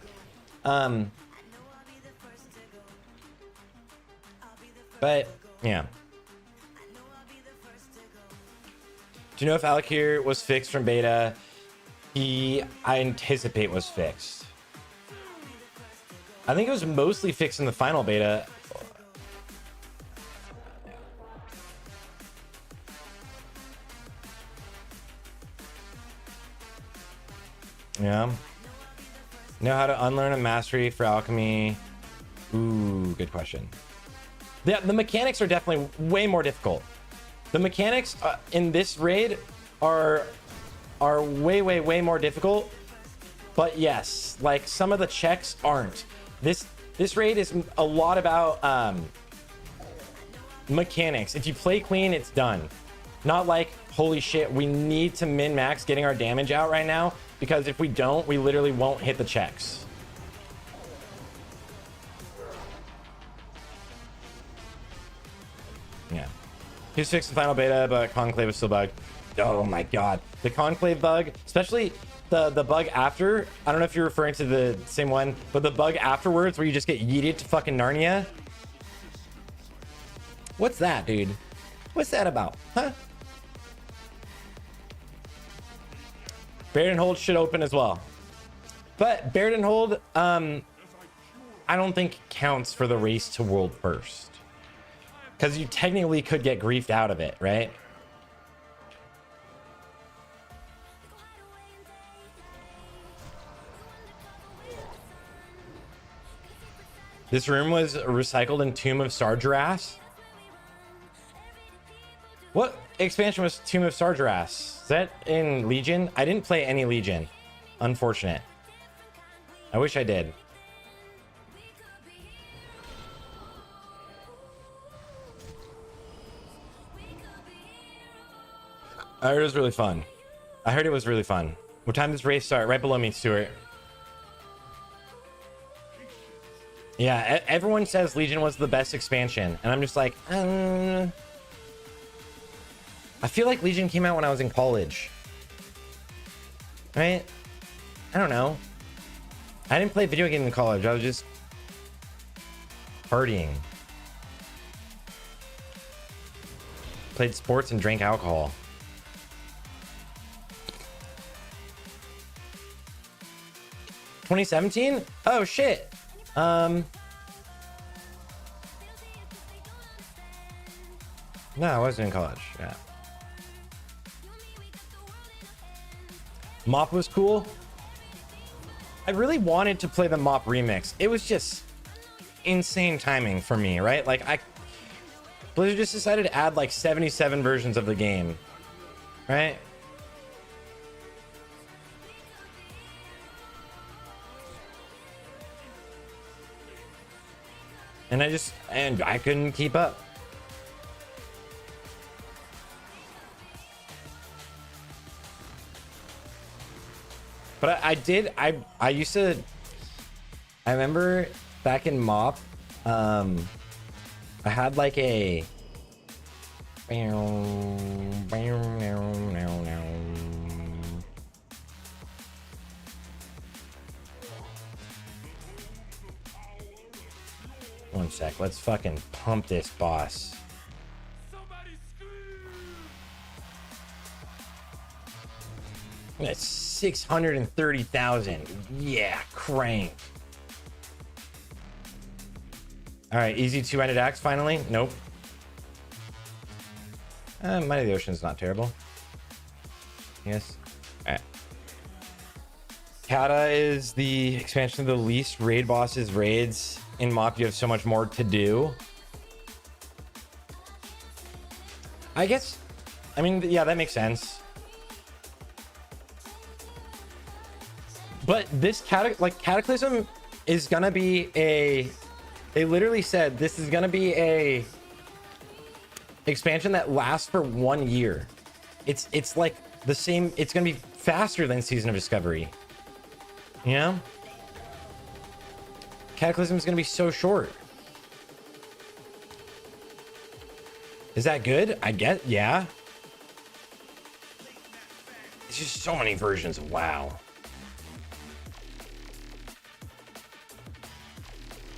But yeah. Do you know if Alakir was fixed from beta? I anticipate was fixed. I think it was mostly fixed in the final beta. Yeah. Know how to unlearn a mastery for alchemy? Ooh, good question. The mechanics are definitely way more difficult. The mechanics in this raid are way more difficult. But yes, like some of the checks aren't. This raid is a lot about mechanics. If you play clean, it's done. Not like, holy shit, we need to min-max getting our damage out right now, because if we don't, we literally won't hit the checks. Yeah. He's fixed the final beta, but Conclave is still bugged. Oh my god. The Conclave bug, especially the bug after, I don't know if you're referring to the same one, but the bug afterwards where you just get yeeted to fucking Narnia. What's that, dude? What's that about? Huh? Bared and Hold should open as well. But Bared and Hold, I don't think counts for the race to World First. Because you technically could get griefed out of it, right? This room was recycled in Tomb of Sargeras. What expansion was Tomb of Sargeras? Is that in Legion? I didn't play any Legion. Unfortunate. I wish I did. I heard it was really fun. I heard it was really fun. What time does race start? Right below me, Stuart. Yeah, everyone says Legion was the best expansion, and I'm just like, I feel like Legion came out when I was in college. Right? I don't know. I didn't play video games in college. I was just partying. Played sports and drank alcohol. $2017? Oh shit. No, I wasn't in college. Yeah. Mop was cool. I really wanted to play the Mop remix. It was just insane timing for me, right? Like Blizzard just decided to add like 77 versions of the game, right? And I couldn't keep up. But I used to, I remember back in MoP, I had like a one sec. Let's fucking pump this boss. Somebody scream! That's 630,000. Yeah, crank. All right, easy two-handed axe finally. Nope. Might of the Ocean's not terrible. Yes. All right. Kata is the expansion of the least raid bosses raids. In MOP, you have so much more to do. I guess. I mean, yeah, that makes sense. But this Cataclysm is gonna be a. They literally said this is gonna be a expansion that lasts for 1 year. It's like the same. It's gonna be faster than Season of Discovery. You know, Cataclysm is gonna be so short. Is that good? I guess. Yeah. It's just so many versions of WoW.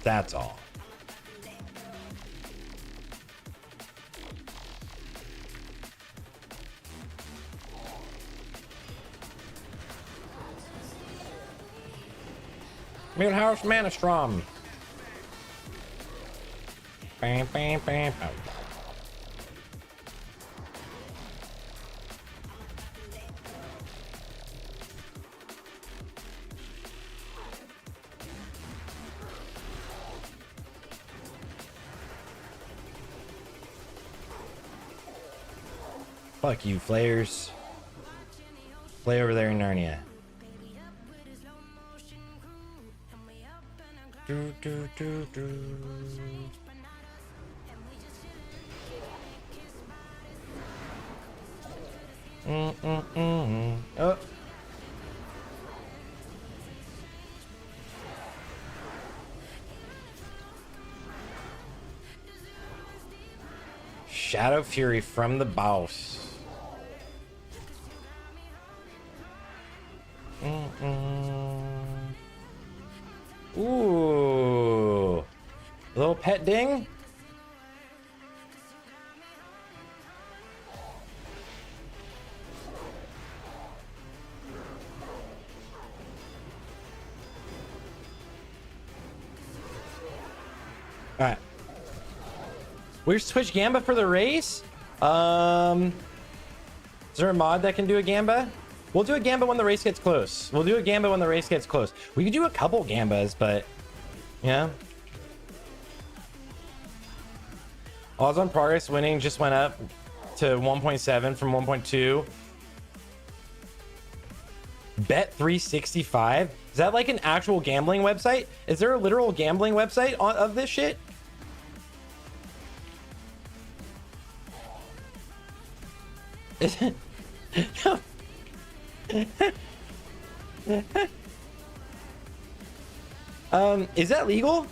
That's all. Millhouse Manastrom. Bam, bam, bam, bam. Fuck you, flayers. Play over there in Narnia. Do, do, do, do. Oh. Shadow Fury from the boss. Ooh, little pet ding. All right. Where's Twitch Gamba for the race? Is there a mod that can do a Gamba? We'll do a Gamba when the race gets close. We'll do a Gamba when the race gets close. We could do a couple Gambas, but yeah. Odds on progress winning just went up to 1.7 from 1.2. Bet 365. Is that like an actual gambling website? Is there a literal gambling website of this shit? Is it? No. Is that legal?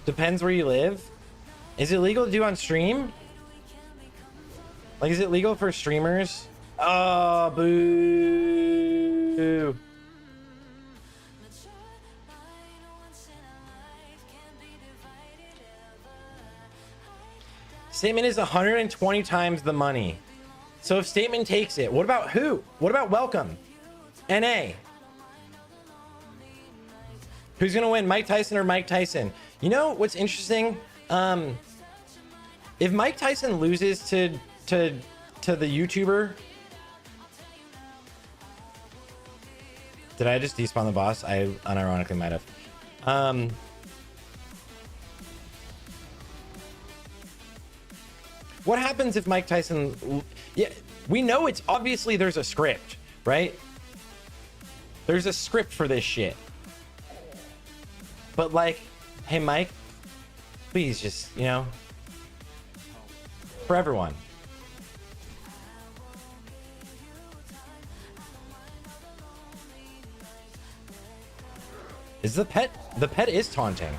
Depends where you live. Is it legal to do on stream? Like, is it legal for streamers? Oh, boo. Statement is 120 times the money. So if Statement takes it, what about who? What about Welcome? NA. Who's gonna win, Mike Tyson or Mike Tyson? You know what's interesting? If Mike Tyson loses to the YouTuber, did I just despawn the boss? I unironically might have. What happens if Mike Tyson? Yeah, we know it's obviously there's a script, right? There's a script for this shit. But like, hey Mike, please just, you know, for everyone. Is the pet is taunting.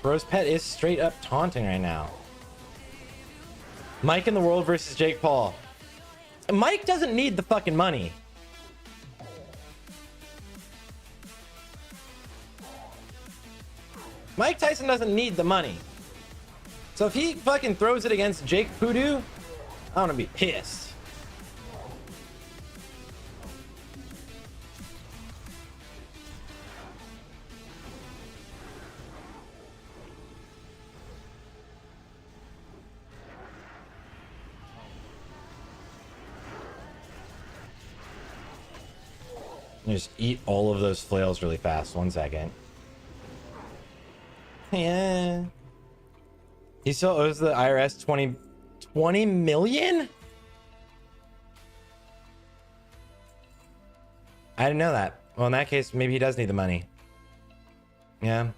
Bro's pet is straight up taunting right now. Mike in the world versus Jake Paul. Mike doesn't need the fucking money. Mike Tyson doesn't need the money. So if he fucking throws it against Jake Poodoo, I'm gonna be pissed. Just eat all of those flails really fast. 1 second. Yeah. He still owes the IRS 20 million? I didn't know that. Well, in that case, maybe he does need the money. Yeah.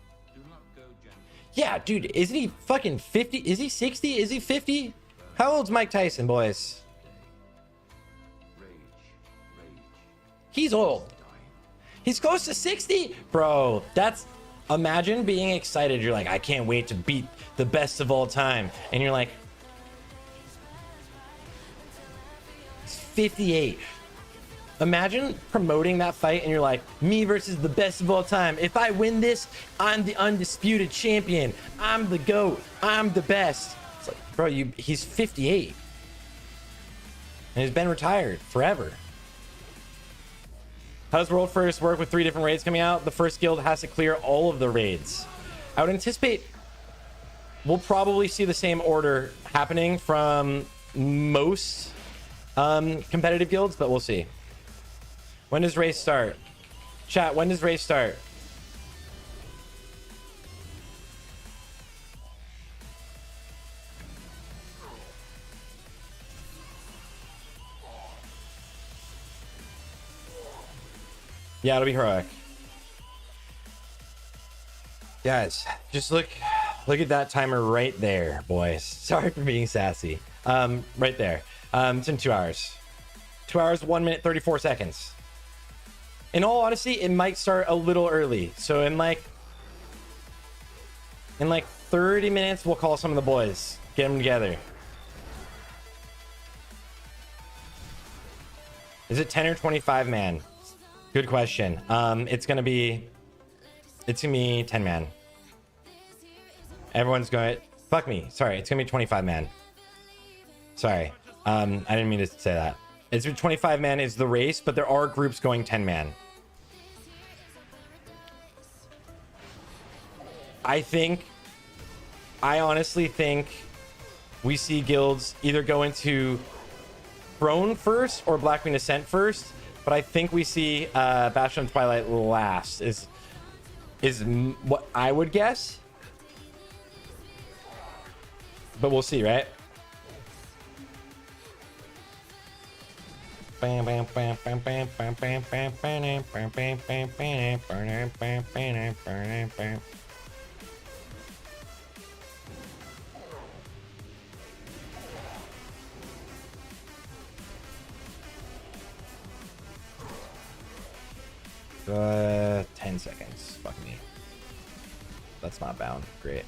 Yeah, dude, isn't he fucking 50? Is he 60? Is he 50? How old's Mike Tyson, boys? He's old. He's close to 60? Bro, that's... Imagine being excited. You're like, I can't wait to beat the best of all time. And you're like... 58. Imagine promoting that fight and you're like, me versus the best of all time. If I win this, I'm the undisputed champion. I'm the GOAT. I'm the best. It's like, bro, he's 58. And he's been retired forever. How does World First work with 3 different raids coming out? The first guild has to clear all of the raids. I would anticipate we'll probably see the same order happening from most competitive guilds, but we'll see. When does race start? Chat, when does race start? Yeah, it'll be heroic. Guys, just look at that timer right there, boys. Sorry for being sassy. Right there. It's in 2 hours. 2 hours, 1 minute, 34 seconds. In all honesty, it might start a little early. So in like 30 minutes, we'll call some of the boys. Get them together. Is it 10 or 25 man? Good question. It's gonna be 10 man. Everyone's going, fuck me. Sorry, it's gonna be 25 man. Sorry. I didn't mean to say that. It's 25 man is the race, but there are groups going 10 man. I honestly think we see guilds either go into Throne first or Blackwing Ascent first. But I think we see Bastion of Twilight last is what I would guess. But we'll see, right? Uh, 10 seconds. Fuck me. That's not bound. Great.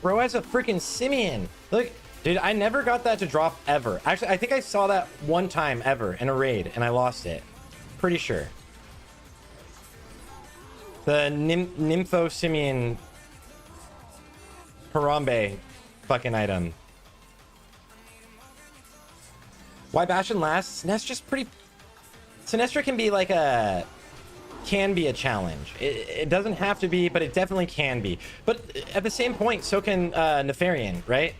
Bro has a freaking Simeon. Look, dude, I never got that to drop ever. Actually, I think I saw that one time ever in a raid and I lost it. Pretty sure. The Nympho Simeon Harambe fucking item. Why Bastion lasts? That's just pretty... Sinestra can be like a... Can be a challenge. It doesn't have to be, but it definitely can be. But at the same point, so can Nefarian, right?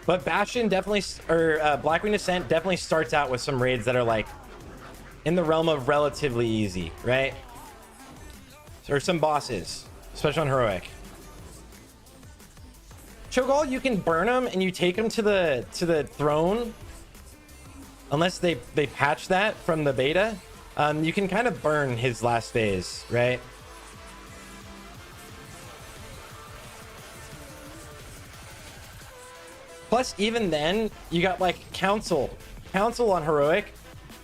But Bastion definitely, or Blackwing Ascent definitely starts out with some raids that are like in the realm of relatively easy, right? Or some bosses, especially on Heroic. Cho'Gall, you can burn them and you take them to the throne. Unless they patch that from the beta. You can kind of burn his last phase, right? Plus, even then, you got like Council. Council on Heroic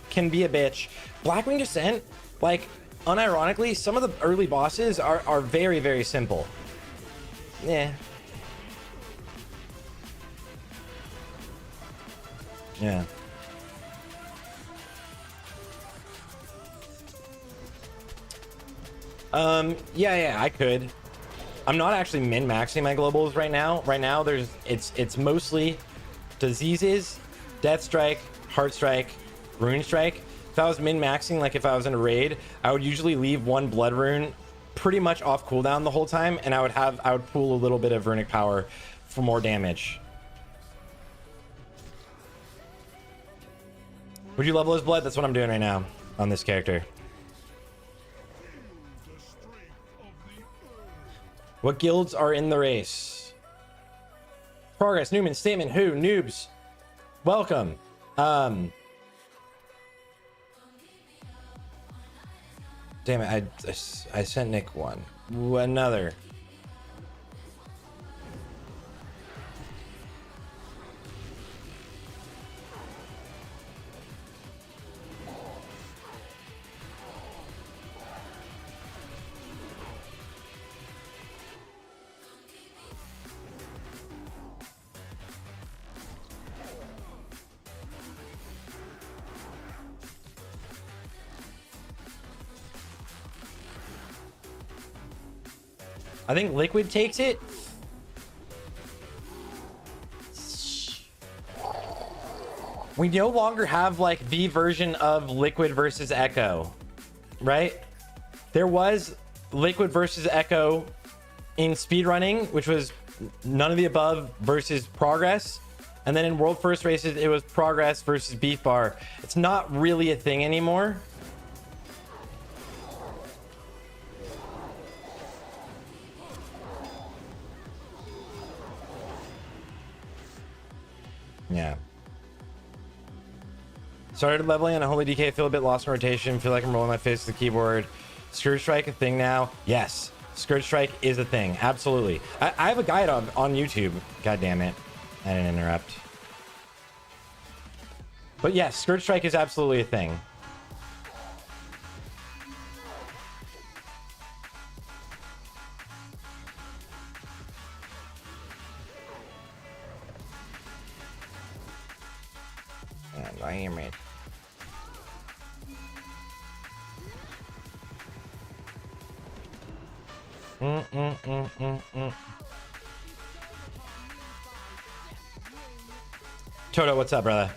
can be a bitch. Blackwing Descent, like, unironically, some of the early bosses are very, very simple. Yeah. Yeah. Yeah, I could. I'm not actually min-maxing my globals right now. Right now, it's mostly diseases, Death Strike, Heart Strike, Rune Strike. If I was min-maxing, like if I was in a raid, I would usually leave one Blood Rune pretty much off cooldown the whole time, and I would pool a little bit of Runic Power for more damage. Would you level his blood? That's what I'm doing right now on this character. What guilds are in the race? Progress, Newman, Statement, Who, Noobs. Welcome. Damn it, I sent Nick one. Another. I think Liquid takes it. We no longer have like the version of Liquid versus Echo, right? There was Liquid versus Echo in speedrunning, which was none of the above versus Progress. And then in World First Races, it was Progress versus Beef Bar. It's not really a thing anymore. Yeah. Started leveling on a Holy DK, feel a bit lost in rotation, feel like I'm rolling my face to the keyboard. Scourge Strike a thing now? Yes. Scourge Strike is a thing. Absolutely. I have a guide on YouTube. God damn it. I didn't interrupt. But yes, Scourge Strike is absolutely a thing. Damn it. Toto, what's up, brother?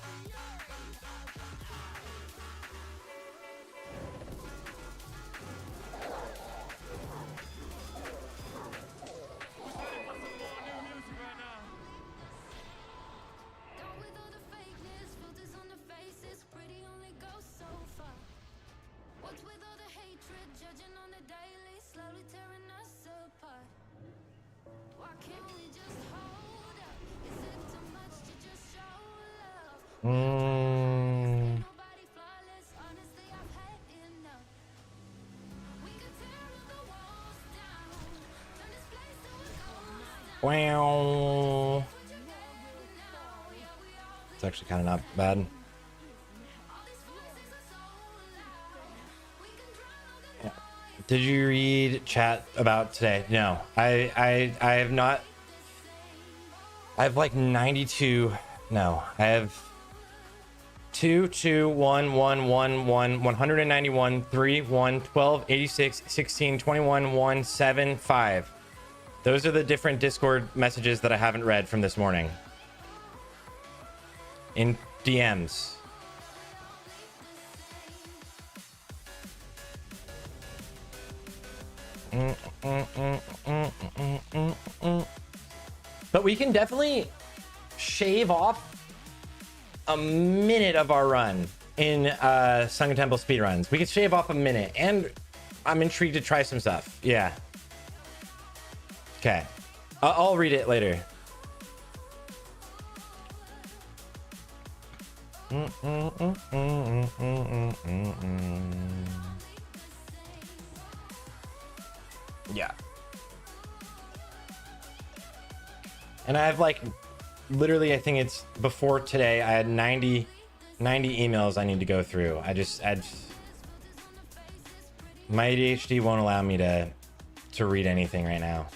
Wow. It's actually kind of not bad. Yeah. Did you read chat about today? No, I have not. I have like 92. No, I have 2, 2, 1, 1, 1, 1, 191, 3, 1, 12, 86, 16, 21, 1, 7, 5. Those are the different Discord messages that I haven't read from this morning. In DMs. But we can definitely shave off a minute of our run in Sunken Temple speedruns. We could shave off a minute, and I'm intrigued to try some stuff. Yeah. Okay. I'll read it later. Yeah. And I have like literally, I think it's before today, I had 90 emails I need to go through. My ADHD won't allow me to read anything right now.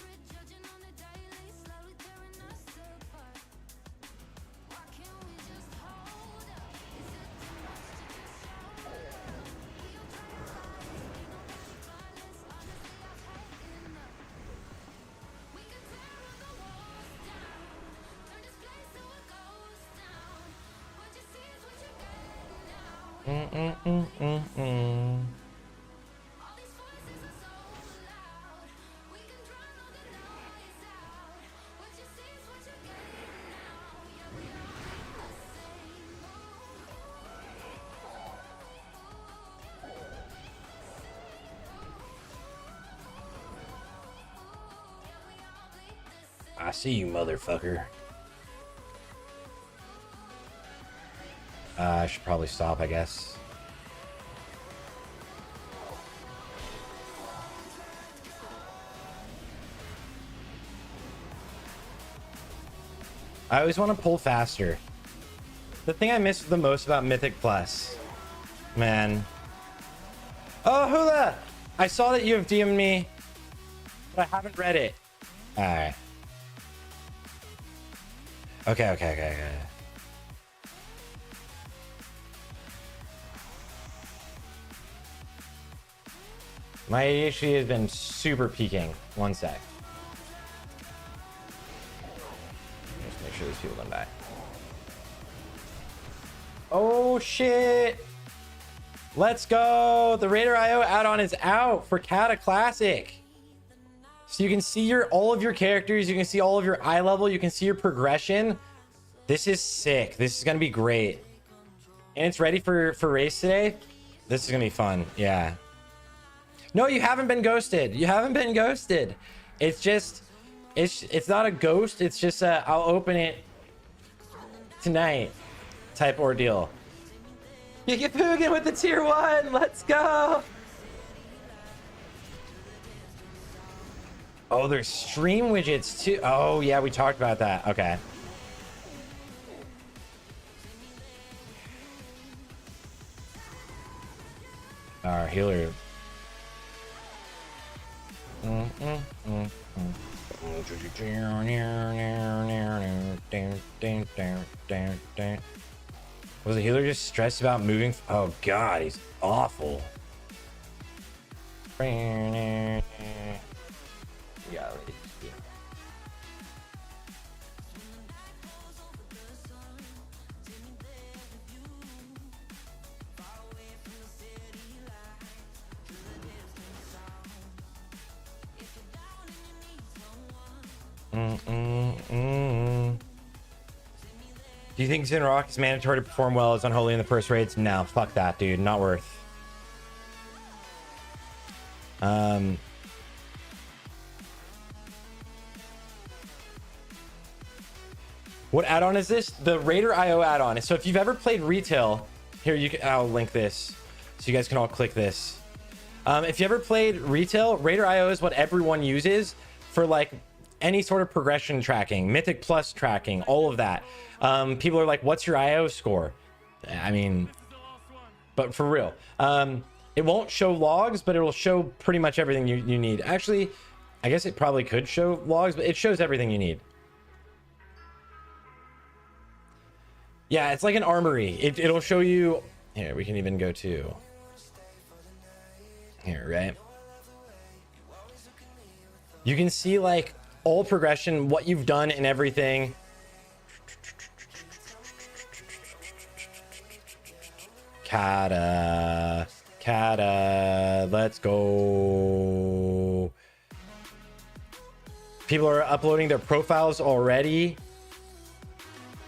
I see you, motherfucker. I should probably stop, I guess. I always want to pull faster. The thing I miss the most about Mythic Plus, man. Oh, Hula! I saw that you have DM'd me, but I haven't read it. All right. Okay. My ADHD has been super peaking. One sec. Just make sure these people don't die. Oh shit! Let's go! The Raider IO add-on is out for CATA Classic. So you can see all of your characters, you can see all of your eye level, you can see your progression. This is sick. This is gonna be great. And it's ready for race today. This is gonna be fun. Yeah. No, you haven't been ghosted. You haven't been ghosted. It's just, it's not a ghost. It's just I'll open it tonight type ordeal. You get Poogan with the tier 1. Let's go. Oh, there's stream widgets too. Oh yeah, we talked about that. Okay. Our healer. Was the healer just stressed about moving? Oh god, he's awful. Yeah, Do you think Sin Rock is mandatory to perform well as Unholy in the first raids? No, fuck that, dude. Not worth. What add-on is this? The Raider IO add-on. So if you've ever played retail, here I'll link this so you guys can all click this. If you ever played retail, Raider IO is what everyone uses for like any sort of progression tracking, Mythic Plus tracking, all of that. People are like, what's your IO score? I mean, but for real, it won't show logs, but it'll show pretty much everything you need. Actually, I guess it probably could show logs, but it shows everything you need. Yeah, it's like an armory. It'll show you. Here, we can even go to here, right? You can see like all progression, what you've done and everything. CATA, let's go. People are uploading their profiles already.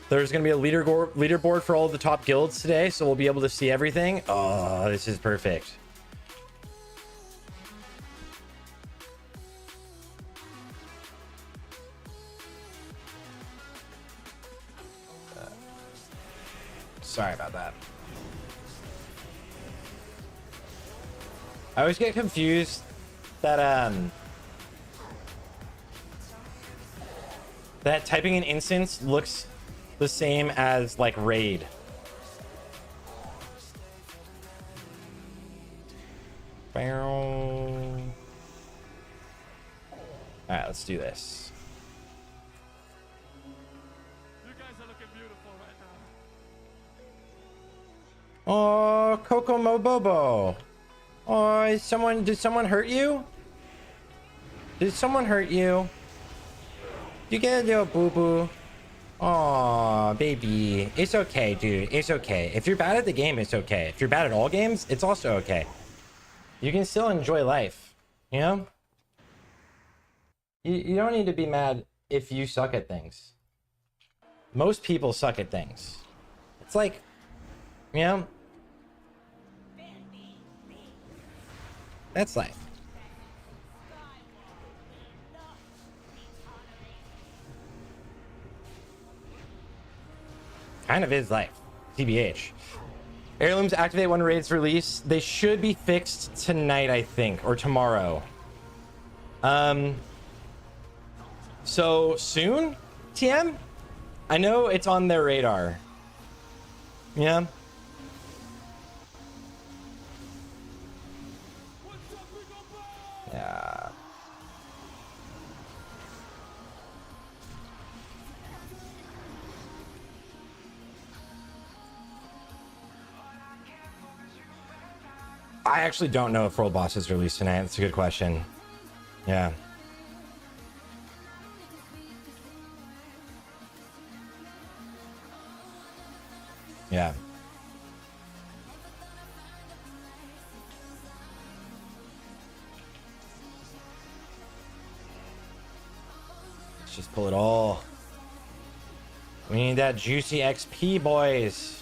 There's going to be a leaderboard for all of the top guilds today, so we'll be able to see everything. Oh, this is perfect. Sorry about that. I always get confused that that typing in instance looks the same as like raid. All right, let's do this. You guys are looking beautiful right now. Oh, Coco Mobobo. Oh, did someone hurt you? Did someone hurt you? You get a little boo-boo. Oh, baby. It's okay, dude. It's okay. If you're bad at the game, it's okay. If you're bad at all games, it's also okay. You can still enjoy life, you know? You don't need to be mad if you suck at things. Most people suck at things. It's like, you know? That's life. Kind of is life. TBH. Heirlooms activate when raid's release. They should be fixed tonight, I think, or tomorrow. So soon, TM? I know it's on their radar. Yeah. Yeah. I actually don't know if World Boss is released tonight. That's a good question. Yeah. Yeah. Let's just pull it all. We need that juicy XP, boys.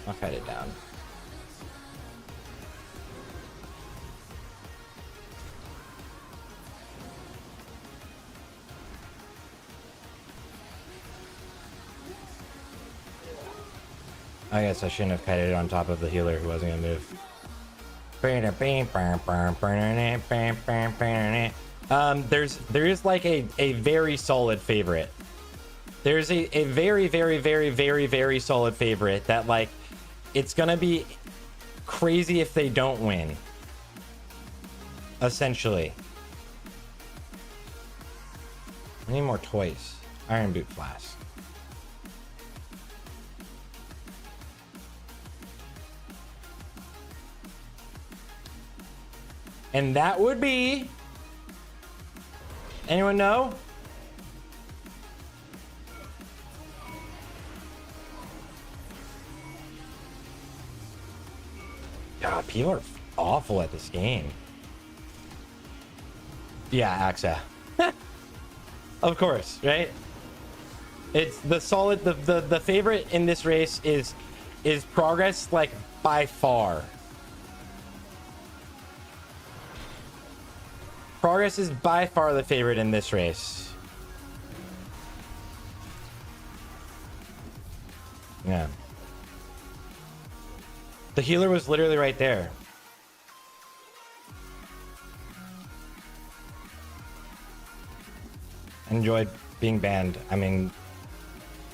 I'll cut it down. I guess I shouldn't have cut it on top of the healer who wasn't gonna move. There is like a very solid favorite. There's a very solid favorite that, like, it's gonna be crazy if they don't win. Essentially. I need more toys. Iron Boot Flask. And that would be... Anyone know? God, people are awful at this game. Yeah, Axa. Of course, right? It's the solid, the favorite in this race is Progress, like, by far. Progress is by far the favorite in this race. Yeah. The healer was literally right there. Enjoyed being banned. I mean,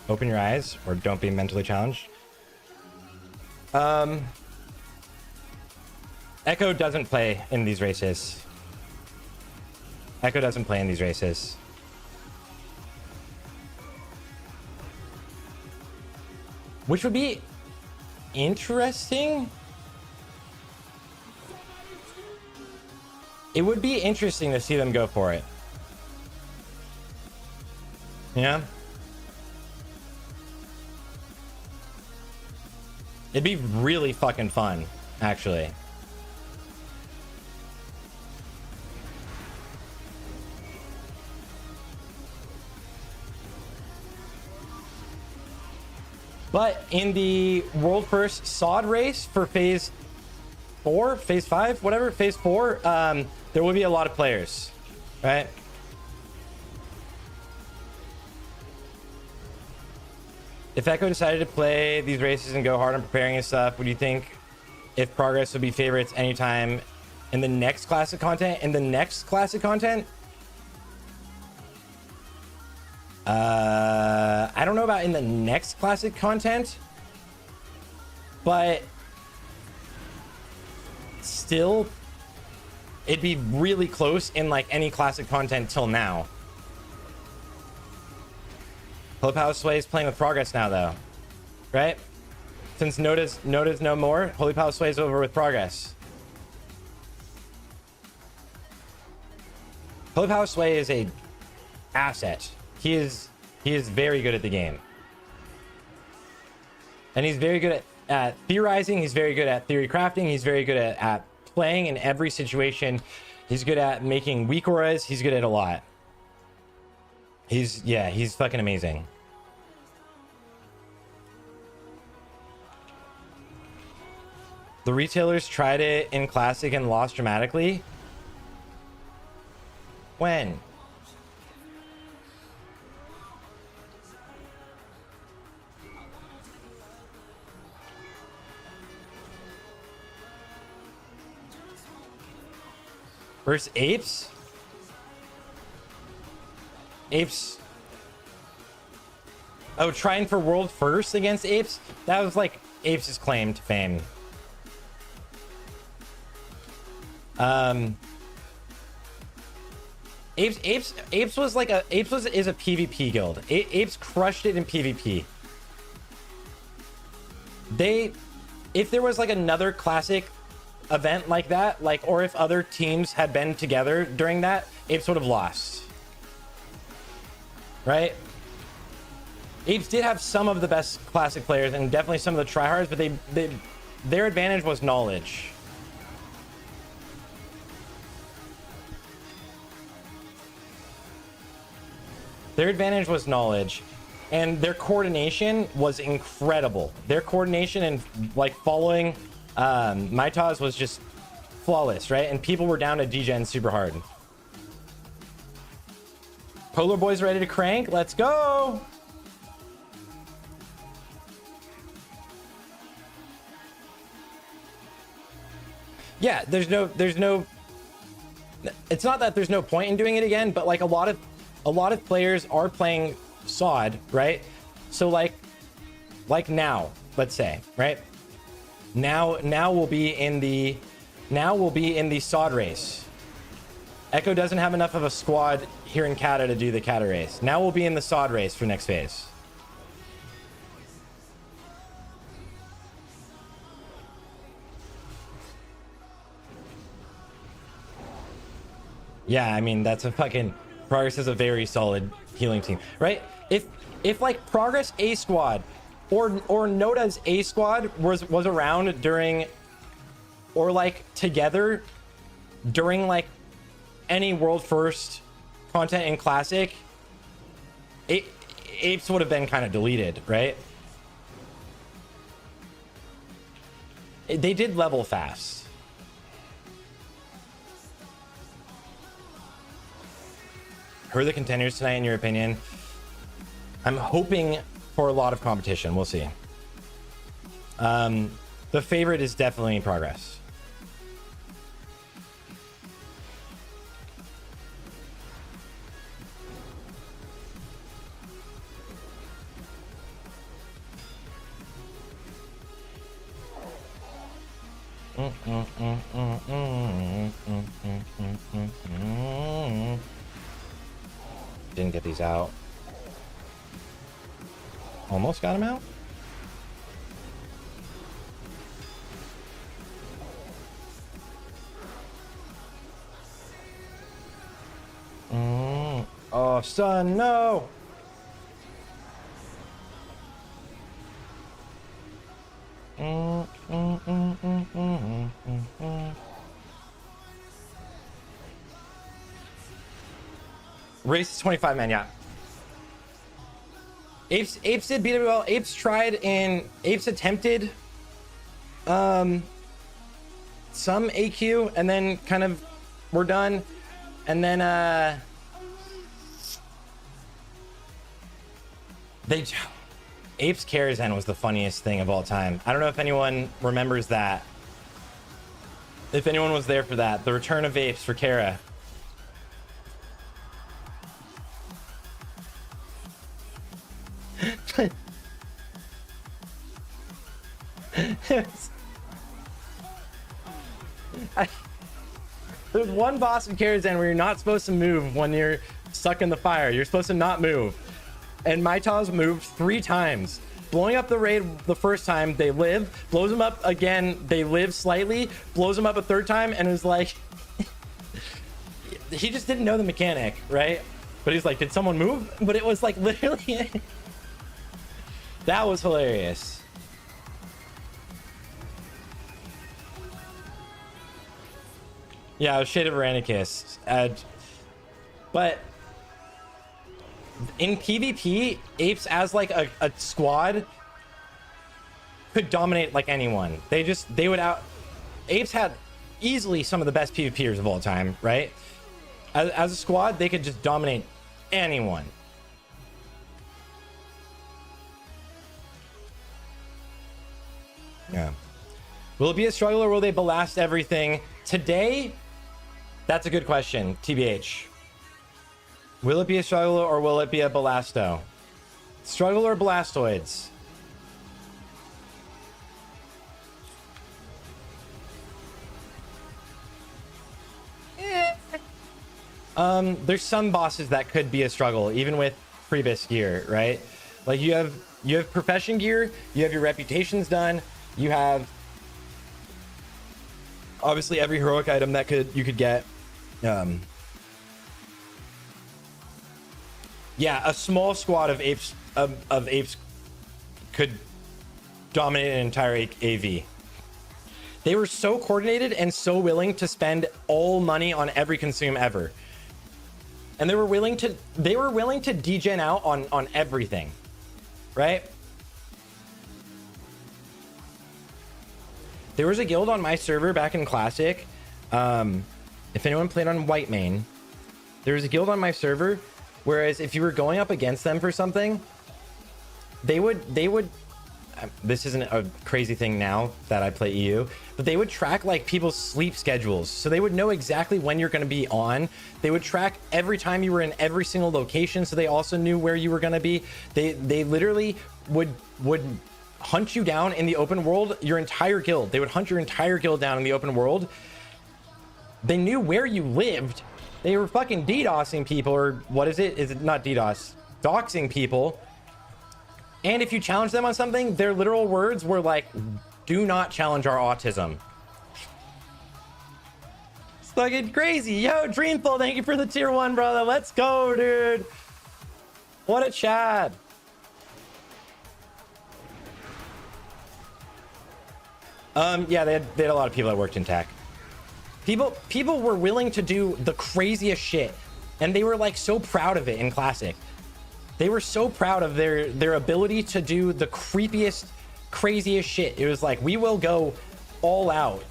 open your eyes or don't be mentally challenged. Echo doesn't play in these races. Echo doesn't play in these races. Which would be interesting. It would be interesting to see them go for it. Yeah. It'd be really fucking fun, actually. But in the world first sod race for phase 4, phase 5, whatever, phase 4, there will be a lot of players, right? If Echo decided to play these races and go hard on preparing and stuff, would you think if Progress would be favorites anytime in the next classic content? In the next classic content? I don't know about in the next classic content, but still, it'd be really close in like any classic content till now. Holy Power Sway is playing with Progress now, though, right? Since Noda's no more, Holy Power Sway is over with Progress. Holy Power Sway is a asset. He is very good at the game, and he's very good at theorizing. He's very good at theory crafting. He's very good at playing in every situation. He's good at making weak auras. He's good at a lot. He's fucking amazing. The retailers tried it in Classic and lost dramatically. When? Versus Apes? Apes. Oh, trying for world first against Apes? That was like Apes' claim to fame. Apes is a PvP guild. Apes crushed it in PvP. If there was like another classic event like that, or if other teams had been together during that, Apes would have lost. Right? Apes did have some of the best classic players and definitely some of the tryhards, but their advantage was knowledge. Their advantage was knowledge, and their coordination was incredible. Their coordination and like following Maitas was just flawless, right? And people were down to degen super hard. Polar Boy's ready to crank. Let's go. Yeah, there's no. It's not that there's no point in doing it again, but like a lot of players are playing SOD, right? So like now, let's say, right? Now we'll be in the SOD race. Echo doesn't have enough of a squad here in CATA to do the CATA race. Now we'll be in the SOD race for next phase. Yeah, I mean, that's a fucking... Progress is a very solid healing team, right? If like Progress A squad or Noda's A squad was around during, or like together during like any world first content in Classic, Apes would have been kind of deleted, right? They did level fast. Who are the contenders tonight, in your opinion? I'm hoping for a lot of competition. We'll see. The favorite is definitely Progress. Didn't get these out. Almost got him out. Oh, son, no. Race is 25 man, yeah. Apes did beat it well. Apes attempted some AQ, and then kind of we're done. And then Apes Karazhan was the funniest thing of all time. I don't know if anyone remembers that. If anyone was there for that, the return of Apes for Kara. There's one boss in Karazhan where you're not supposed to move when you're stuck in the fire. You're supposed to not move. And Maitaz moved 3 times. Blowing up the raid the first time, they live. Blows them up again, they live slightly. Blows them up a 3rd time, and it was like... he just didn't know the mechanic, right? But he's like, did someone move? But it was like literally... that was hilarious. Yeah, it was Shade of Aranicus. But in PvP, Apes as like a squad could dominate like anyone. They would out... Apes had easily some of the best PvPers of all time, right? As a squad, they could just dominate anyone. Yeah. Will it be a struggle or will they blast everything? Today, that's a good question, TBH. Will it be a struggle or will it be a Balasto? Struggle or Blastoids? There's some bosses that could be a struggle, even with Prebis gear, right? Like you have profession gear, you have your reputations done, you have obviously every heroic item that you could get. Yeah, a small squad of apes could dominate an entire AV. They were so coordinated and so willing to spend all money on every consume ever. And they were willing to degen out on everything. Right? There was a guild on my server back in Classic. If anyone played on White Main, there was a guild on my server. Whereas if you were going up against them for something, they would. This isn't a crazy thing now that I play EU, but they would track like people's sleep schedules, so they would know exactly when you're going to be on. They would track every time you were in every single location, so they also knew where you were going to be. They literally would hunt you down in the open world. Your entire guild. They would hunt your entire guild down in the open world. They knew where you lived. They were fucking DDoSing people, or what is it? Is it not DDoS? Doxing people. And if you challenge them on something, their literal words were like, do not challenge our autism. It's fucking crazy. Yo, Dreamful, thank you for the tier 1, brother. Let's go, dude. What a Chad. Yeah, they had a lot of people that worked in tech. People were willing to do the craziest shit, and they were like so proud of it in Classic. They were so proud of their ability to do the creepiest, craziest shit. It was like, we will go all out.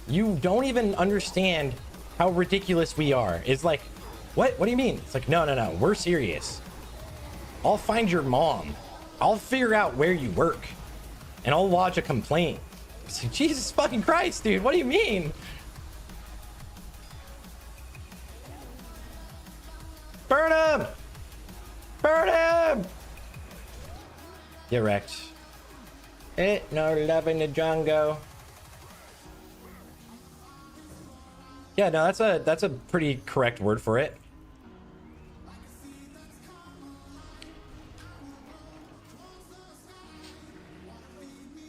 You don't even understand how ridiculous we are. It's like, what do you mean? It's like, no, we're serious. I'll find your mom. I'll figure out where you work, and I'll lodge a complaint. It's like, Jesus fucking Christ, dude, what do you mean? Burn him! Burn him! Get wrecked. No love in the jungle. Yeah, no, that's a pretty correct word for it.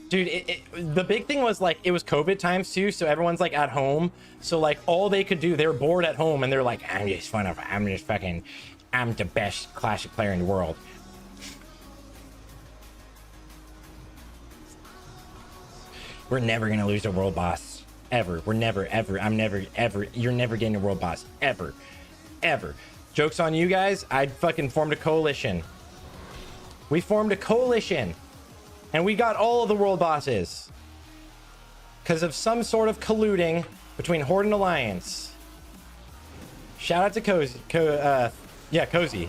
Dude, the big thing was like, it was COVID times too, so everyone's like at home. So like all they could do, they were bored at home, and they're like, I'm the best Classic player in the world. We're never gonna lose a world boss. Ever. We're never, ever. You're never getting a world boss. Ever. Ever. Joke's on you guys. I fucking formed a coalition. We formed a coalition. And we got all of the world bosses. because of some sort of colluding between Horde and Alliance. Shout out to Cozy. Yeah, Cozy.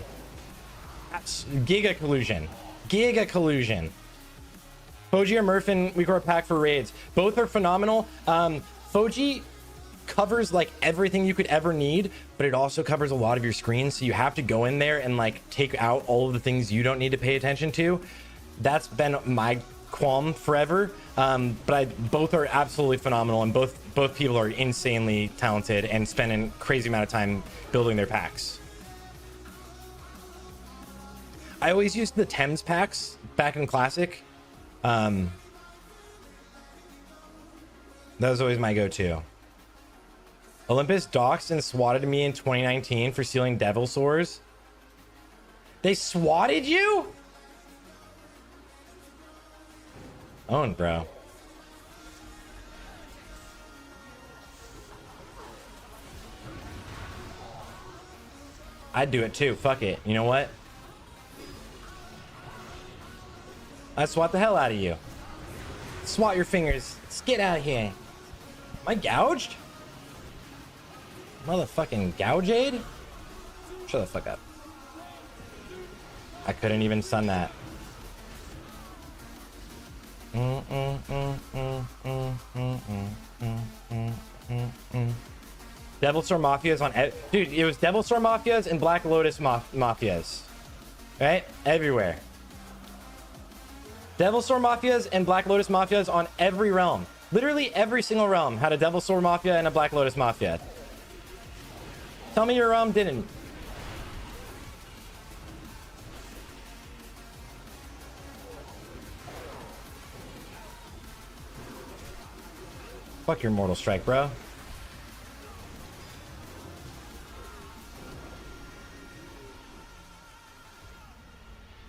That's Giga collusion. Giga collusion. Foji or Murphin, we core pack for raids. Both are phenomenal. Foji covers like everything you could ever need, but it also covers a lot of your screen. So you have to go in there and like take out all of the things you don't need to pay attention to. That's been my qualm forever. But both are absolutely phenomenal, and both people are insanely talented and spend a crazy amount of time building their packs. I always used the Thames packs back in Classic. That was always my go-to. Olympus doxed and swatted me in 2019 for stealing Devil Sores. They swatted you? Own, bro. I'd do it too. Fuck it. You know what? I'd swat the hell out of you. Swat your fingers. Let's get out of here. Am I gouged? Motherfucking gougeade? Shut the fuck up. I couldn't even stun that. Devil Store Mafias on... Dude, it was Devil Store Mafias and Black Lotus Mafias. Right? Everywhere. Devil Store Mafias and Black Lotus Mafias on every realm. Literally every single realm had a Devil Store Mafia and a Black Lotus Mafia. Tell me your realm didn't. Fuck your Mortal Strike, bro.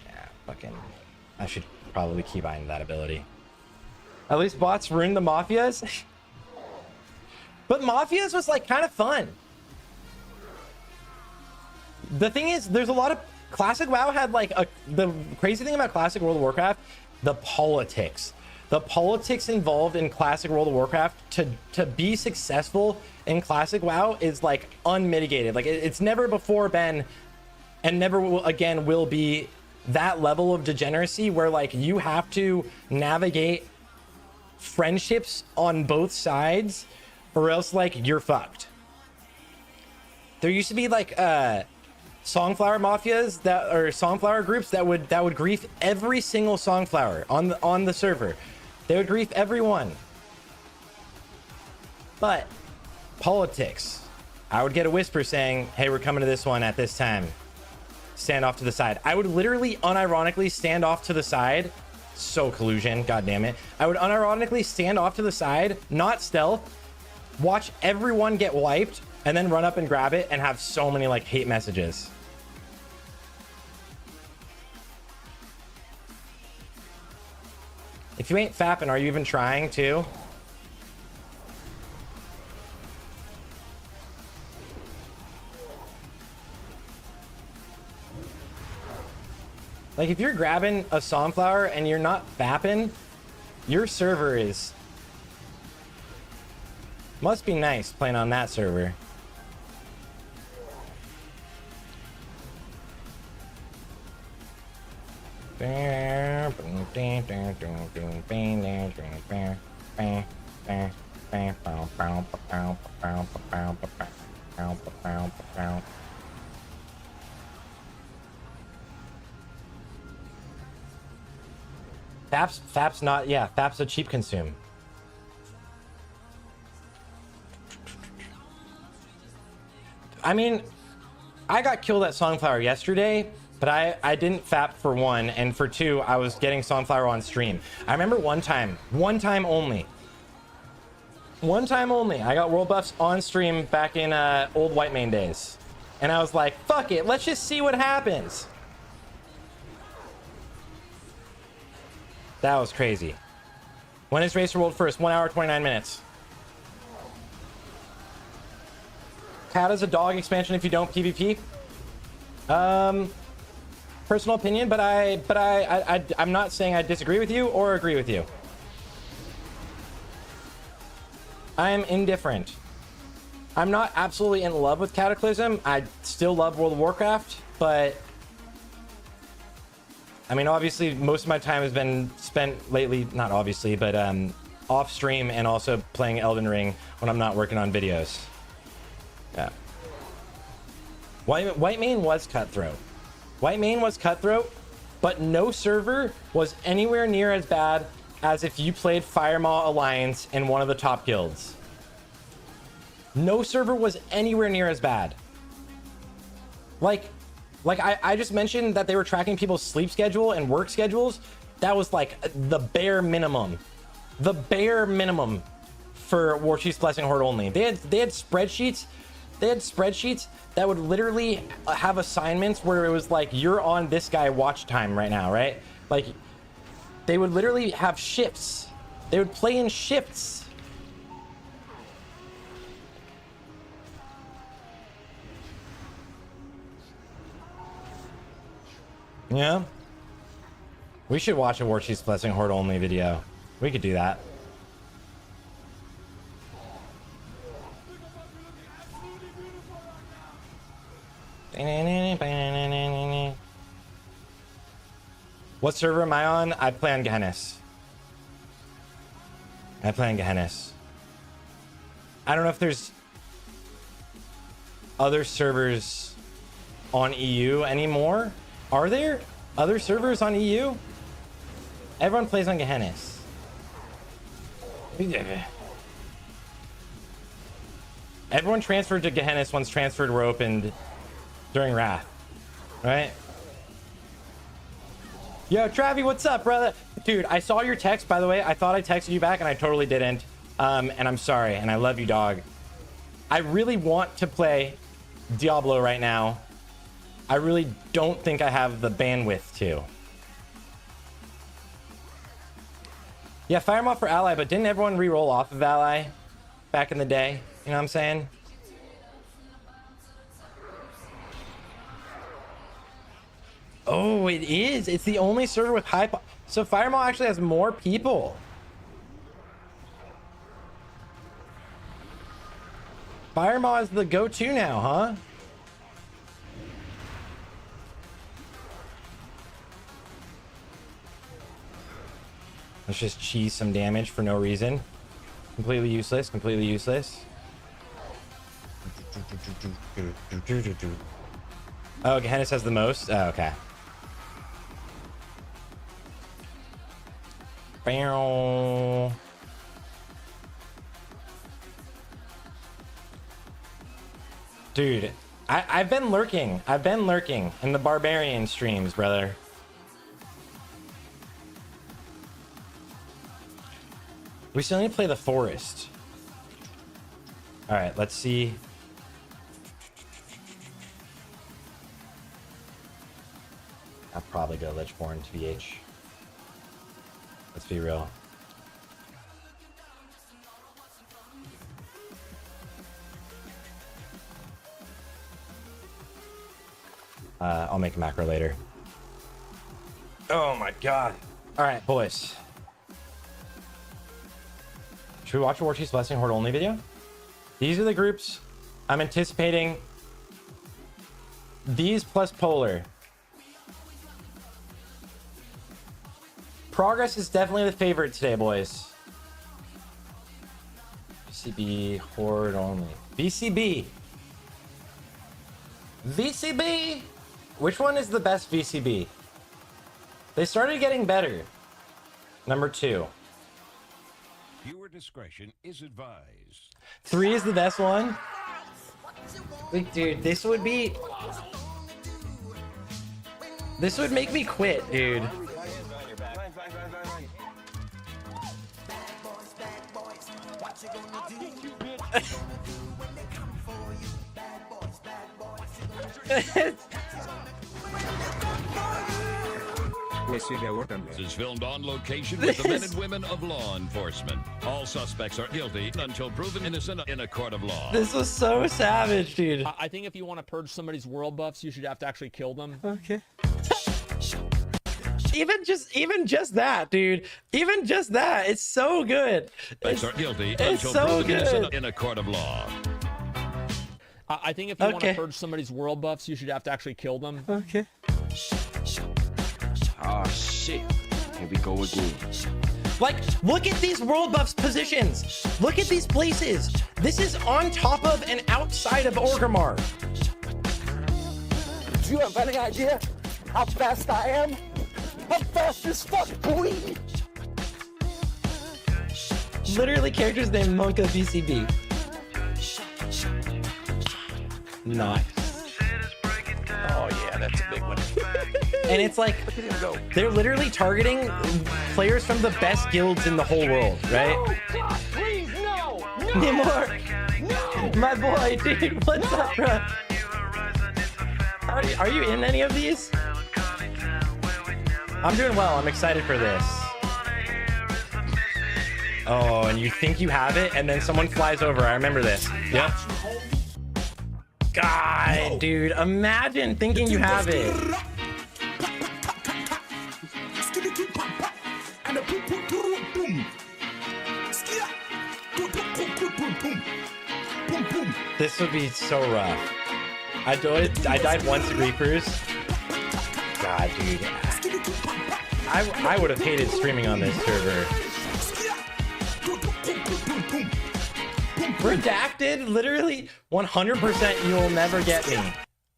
Yeah, fucking... I should probably keep eyeing that ability. At least bots ruined the Mafias. But Mafias was like kind of fun. The thing is, there's a lot of... Classic WoW had like the crazy thing about Classic World of Warcraft, the politics. The politics involved in Classic World of Warcraft to be successful in Classic WoW is like unmitigated. Like it's never before been, and never will, again will be, that level of degeneracy where like you have to navigate friendships on both sides, or else like you're fucked. There used to be like Songflower mafias that, or Songflower groups that would grief every single Songflower on the server. They would grief everyone. But politics. I would get a whisper saying, hey, we're coming to this one at this time. Stand off to the side. I would literally unironically stand off to the side. So collusion, god damn it. I would unironically stand off to the side, not stealth, watch everyone get wiped, and then run up and grab it and have so many like hate messages. If you ain't fapping, are you even trying to? Like if you're grabbing a Songflower and you're not fapping, your server is... Must be nice playing on that server. Fap's not, yeah, Fap's a cheap consume. I mean, I got killed at Songflower yesterday, but I didn't fap for one, and for two, I was getting Songflower on stream. I remember one time only, I got world buffs on stream back in old Whitemane days. And I was like, fuck it, let's just see what happens. That was crazy. When is Racer World first? 1 hour, 29 minutes. CATA's a dog expansion if you don't PvP. Personal opinion, but I'm not saying I disagree with you or agree with you. I am indifferent. I'm not absolutely in love with Cataclysm. I still love World of Warcraft, but I mean, obviously, most of my time has been spent lately, not obviously, but off stream and also playing Elden Ring when I'm not working on videos. Yeah. White Mane was cutthroat. White Mane was cutthroat, but no server was anywhere near as bad as if you played Firemaw Alliance in one of the top guilds. No server was anywhere near as bad. Like I just mentioned that they were tracking people's sleep schedule and work schedules. That was like the bare minimum. The bare minimum for Warchief's Blessing Horde only. They had spreadsheets. They had spreadsheets that would literally have assignments where it was like, you're on this guy watch time right now, right? Like, they would literally have shifts. They would play in shifts. Yeah. We should watch a Warchief's Blessing Horde only video. We could do that. What server am I on? I play on Gehennis. I play on Gehennis. I don't know if there's other servers on EU anymore. Are there other servers on EU? Everyone plays on Gehennis. Everyone transferred to Gehennis once transferred were opened during Wrath, right? Yo, Travi, what's up, brother? Dude, I saw your text, by the way. I thought I texted you back, and I totally didn't. And I'm sorry, and I love you, dog. I really want to play Diablo right now. I really don't think I have the bandwidth to. Yeah, fire 'em off for Ally, but didn't everyone re-roll off of Ally back in the day? You know what I'm saying? Oh, it is. It's the only server with high... So Firemaw actually has more people. Firemaw is the go-to now, huh? Let's just cheese some damage for no reason. Completely useless, completely useless. Oh, Gehennis has the most? Oh, okay. Dude, I've been lurking. I've been lurking in the Barbarian streams, brother. We still need to play the Forest. All right, let's see. I'll probably go Lichborn to VH. Let's be real. I'll make a macro later. Oh my god. All right, boys. Should we watch a Warchief's Blessing Horde only video? These are the groups I'm anticipating. These plus Polar. Progress is definitely the favorite today, boys. BCB Horde only. BCB. VCB. Which one is the best VCB? They started getting better. Number 2. Viewer discretion is advised. 3 is the best one. Wait, dude, this would be... This would make me quit, dude. This is filmed on location with the men and women of law enforcement. All suspects are guilty until proven innocent in a court of law. This was so savage, dude. I think if you want to purge somebody's world buffs, you should have to actually kill them. Okay. even just that, dude. Even just that, it's so good. Suspects are guilty it's until so proven innocent good. in a court of law. I think if you want to purge somebody's world buffs, you should have to actually kill them. Okay. Oh shit. Here we go again. Like, look at these world buffs positions. Look at these places. This is on top of and outside of Orgrimmar. Do you have any idea how fast I am? I'm fast as fuck, boy! Literally characters named Monka BCB. Nice. Oh yeah, that's a big one. And it's like, they're literally targeting players from the best guilds in the whole world, right? Oh, God, please, no! No! Nimor, No! my boy, dude, what's up, bro? Are you in any of these? I'm doing well. I'm excited for this. Oh, and you think you have it, and then someone flies over. I remember this. Yep. God, dude, imagine thinking you have it. This would be so rough. I died once at Reapers. God, dude. I would have hated streaming on this server. Redacted, literally 100% you will never get me.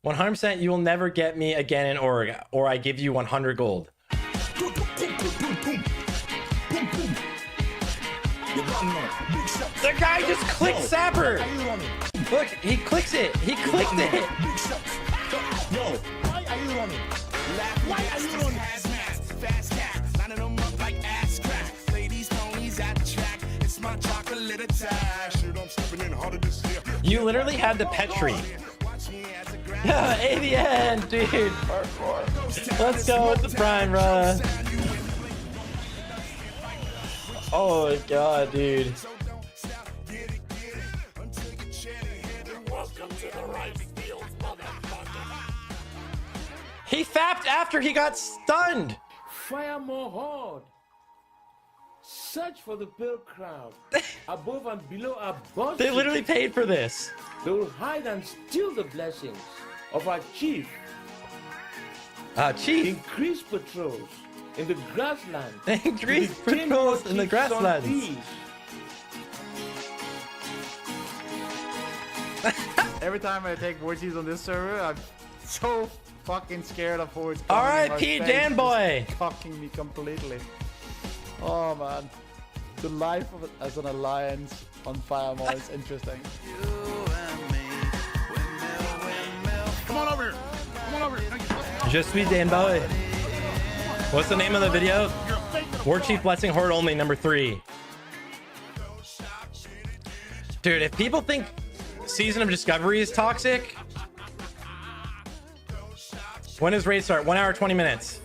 100% you will never get me again in Org, or I give you 100 gold. The guy just clicked Sapper. Look, he clicks it. He clicked it. Yo, why are you running? Why are you running? Fast cat, lining them up like ass crack. Ladies, ponies at the track. It's my chocolate attack. Shit, I'm stepping in harder this year. You literally had the Petri. Yeah, AVN, dude. Let's go with the prime run. Oh my god, dude. He fapped after he got stunned. Fire more hard. Search for the pale crowd. Above and below are bunches. They literally paid for this. They will hide and steal the blessings of our chief. Chief. Increase patrols in the grassland. Increase patrols in the grasslands. Every time I take voice on this server, I'm so fucking scared of who it's coming. R.I.P. Dan Boy. Fucking me completely. Oh man, the life of it as an alliance on Firemore is interesting. Come on over here. Come on over here. Je suis Dan Boy. What's the name of the video? War Chief Blessing Horde Only #3. Dude, if people think Season of Discovery is toxic, when does raid start? 1 hour, 20 minutes.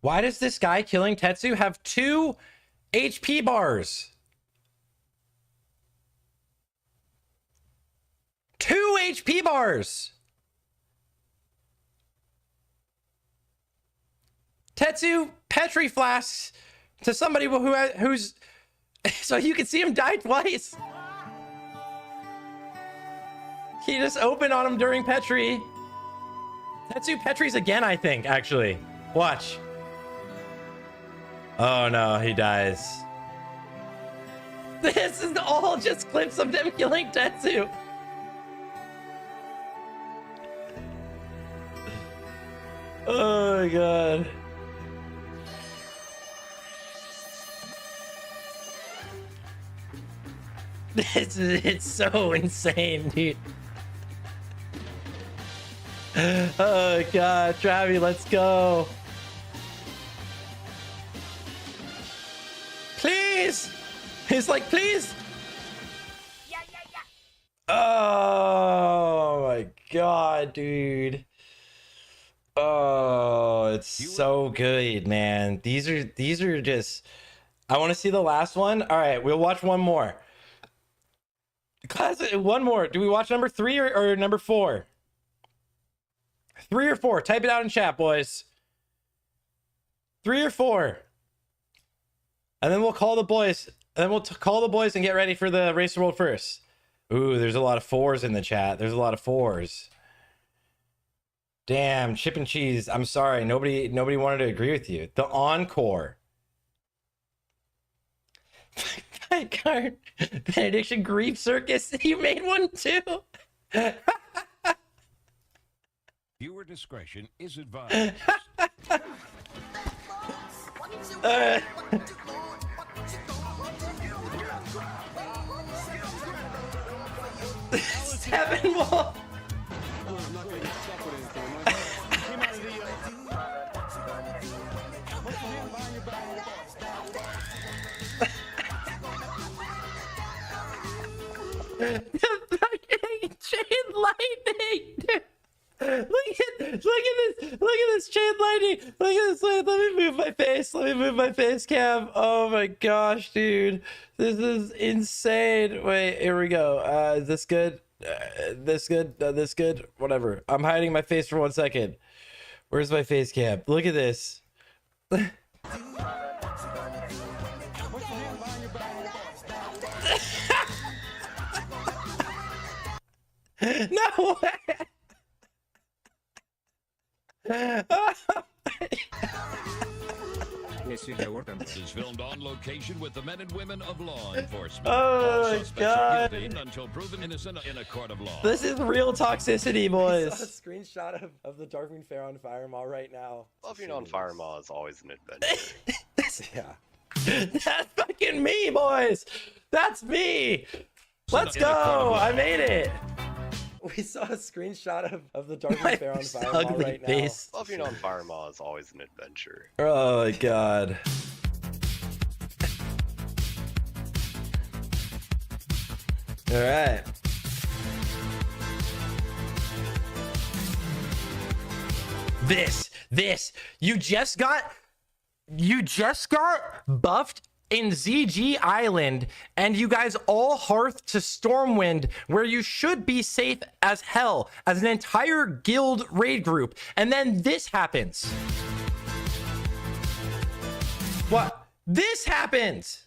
Why does this guy killing Tetsu have 2 HP bars? 2 HP bars. Tetsu Petri flasks to somebody who's so you can see him die twice. He just opened on him during Petri. Tetsu Petri's again, I think, actually. Watch. Oh no, he dies. This is all just clips of them killing Tetsu. Oh my god. It's so insane, dude. Oh god, Travi, let's go. Please! He's like, please! Yeah, yeah, yeah. Oh my god, dude. Oh, it's so good, man. These are just. I want to see the last one. All right, we'll watch one more. Class, one more. Do we watch number 3 or number 4? 3 or 4. Type it out in chat, boys. 3 or 4. And then we'll call the boys. And then we'll call the boys and get ready for the Race the World first. Ooh, there's a lot of 4s in the chat. There's a lot of 4s. Damn, chip and cheese. I'm sorry. Nobody wanted to agree with you. The encore. My card. Benediction Grief Circus. You made one too. Viewer discretion is advised. 7 more. The fucking chain lightning, dude. Look at this chain lightning. Look at this. Let me move my face. Let me move my face cam. Oh my gosh, dude. This is insane. Wait, here we go. Is this good? This good? This good? Whatever. I'm hiding my face for 1 second. Where's my face cam? Look at this. No way. This is filmed on location with the men and women of law enforcement. Oh All my suspects God. are guilty until proven innocent in a court of law. This is real toxicity, boys. I saw a screenshot of the Darkwing Fair on Fire Mall right now. Loving on Fire Mall is always an adventure. Yeah. That's fucking me, boys. That's me. Let's go. I made it. We saw a screenshot of the Darkwing Fair on Fire Mall Ugly right face. Loving on Fire Mall is always an adventure. Oh my God. All right. This, you just got buffed in ZG Island, and you guys all hearth to Stormwind, where you should be safe as hell as an entire guild raid group, and then this happens. What? This happens.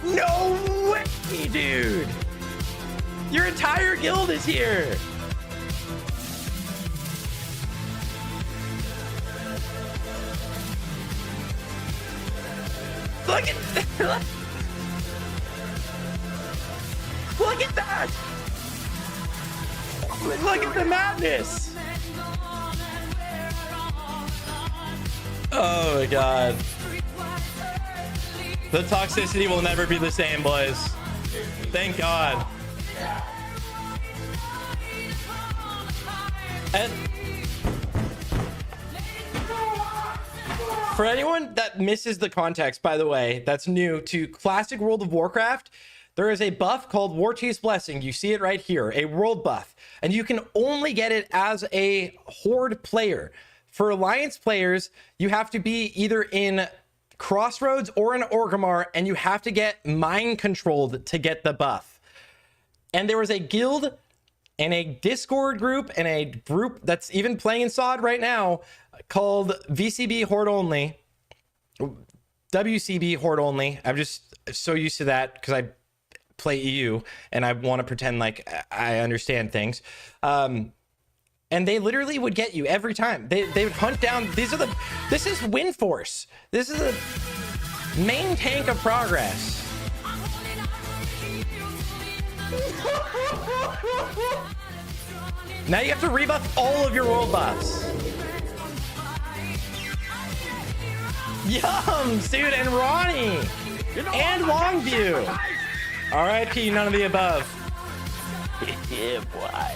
No way, dude. Your entire guild is here. Look at that! Look at that! Look at the madness! Oh my God. The toxicity will never be the same, boys. Thank God. And for anyone that misses the context, by the way, that's new to classic World of Warcraft, there is a buff called War Chief's Blessing. You see it right here, a world buff, and you can only get it as a Horde player. For Alliance players, you have to be either in Crossroads or in Orgrimmar, and you have to get mind controlled to get the buff. And there was a guild and a Discord group and a group that's even playing in SOD right now called VCB Horde Only, WCB Horde Only. I'm just so used to that because I play EU and I want to pretend like I understand things. And they literally would get you every time. They would hunt down. This is Wind Force. This is a main tank of progress. Now you have to rebuff all of your world buffs. Yums, dude, and Ronnie, and Longview. R.I.P. None of the above. Yeah, boy.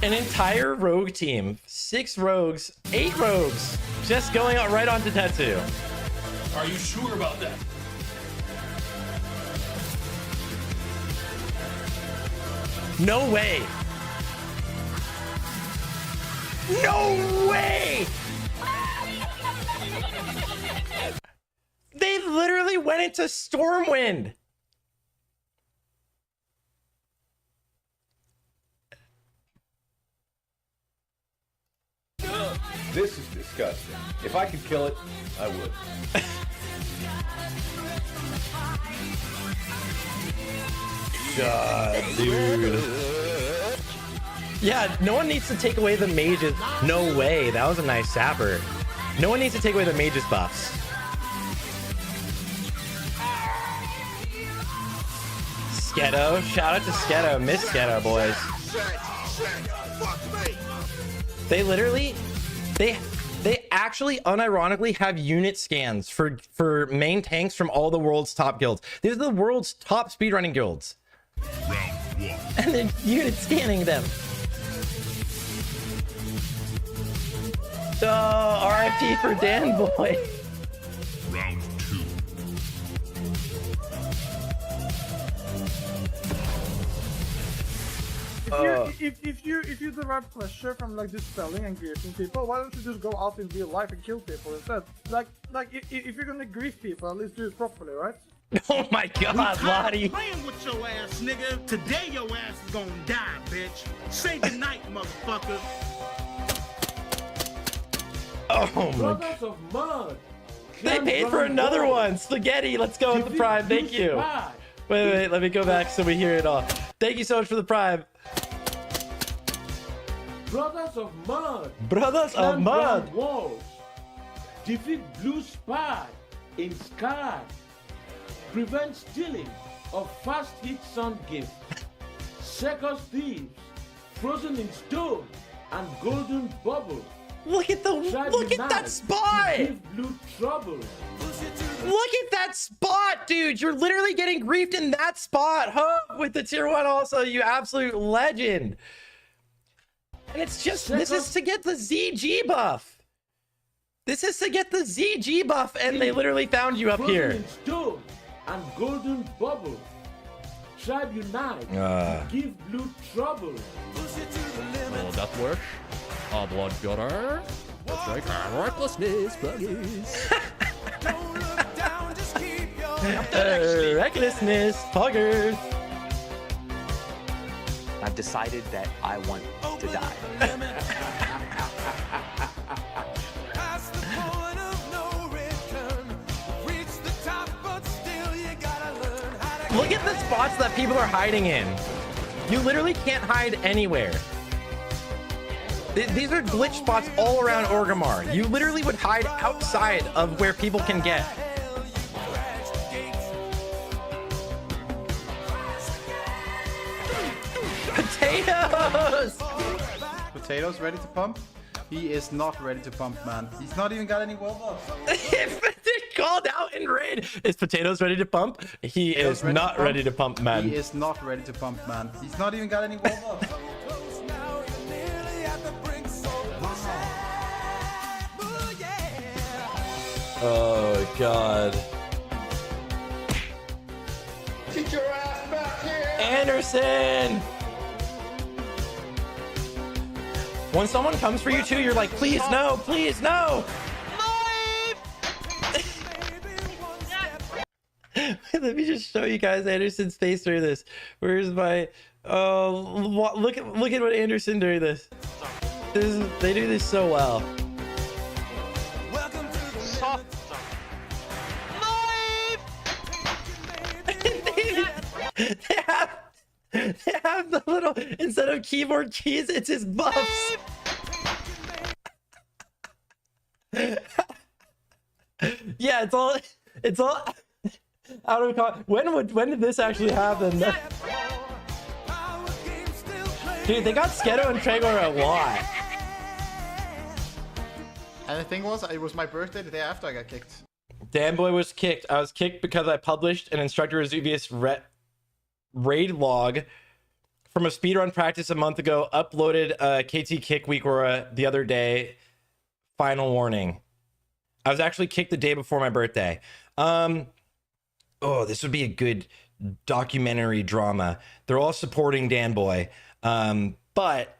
An entire rogue team, 6 rogues, 8 rogues, just going out right onto Tetsu. Are you sure about that? No way. No way! They literally went into Stormwind. This is disgusting. If I could kill it, I would. God, dude. Yeah, no one needs to take away the mages. No way. That was a nice sapper. No one needs to take away the mages buffs. Sketo. Shout out to Sketo. Miss Sketo, boys. They literally, they actually unironically have unit scans for main tanks from all the world's top guilds. These are the world's top speedrunning guilds. And they're unit scanning them. Oh, RIP for Dan Boy. Round 2. If you derive pleasure from like dispelling and griefing people, why don't you just go out in real life and kill people instead? Like if you're gonna grief people, at least do it properly, right? Oh my God, Lottie. Playing with your ass, nigga. Today your ass is gonna die, bitch. Say goodnight, motherfucker. Oh my. Brothers of Mud. They paid for another one. Spaghetti, let's go with the Prime. Thank you. Wait, let me go back so we hear it all. Thank you so much for the Prime. Brothers of Mud. Brothers of Mud. Walls. Defeat Blue Spy in Sky. Prevent stealing of fast hit sun gift. Circus thieves. Frozen in stone and golden bubble. Look at that spot. Give Blue trouble. Look at that spot, dude. You're literally getting griefed in that spot. Huh? With the tier 1 also, you absolute legend. And it's just, this is to get the ZG buff. This is to get the ZG buff, and they literally found you up here. In stone and golden bubble. Tribe unite. Give Blue trouble. Oh, that works. Blood gutter. Let's take recklessness, buddies. Recklessness, poggers. I've decided that I want to die. Look at the spots that people are hiding in. You literally can't hide anywhere. These are glitch spots all around Orgrimmar. You literally would hide outside of where people can get. Potatoes! Potatoes ready to pump? He is not ready to pump, man. He's not even got any well buffs. It called out in raid. Is Potatoes ready to pump? He is not ready to pump, man. He is not ready to pump, man. He's not even got any well buffs. Oh God. Get your ass back here! Anderson! When someone comes for you too, you're like, please no, please no! Let me just show you guys Anderson's face during this. Where's my... Oh, look at what Anderson during this. They do this so well. They have the little, instead of keyboard keys, it's his buffs. Yeah, it's all out of when did this actually happen? Dude, they got Sketo and Tragor a lot. And the thing was, it was my birthday the day after I got kicked. Dan Boy was kicked. I was kicked because I published an Instructor Resuvius raid log from a speedrun practice a month ago, uploaded KT kick week or the other day. Final warning. I was actually kicked the day before my birthday. Oh, this would be a good documentary drama. They're all supporting Dan Boy. But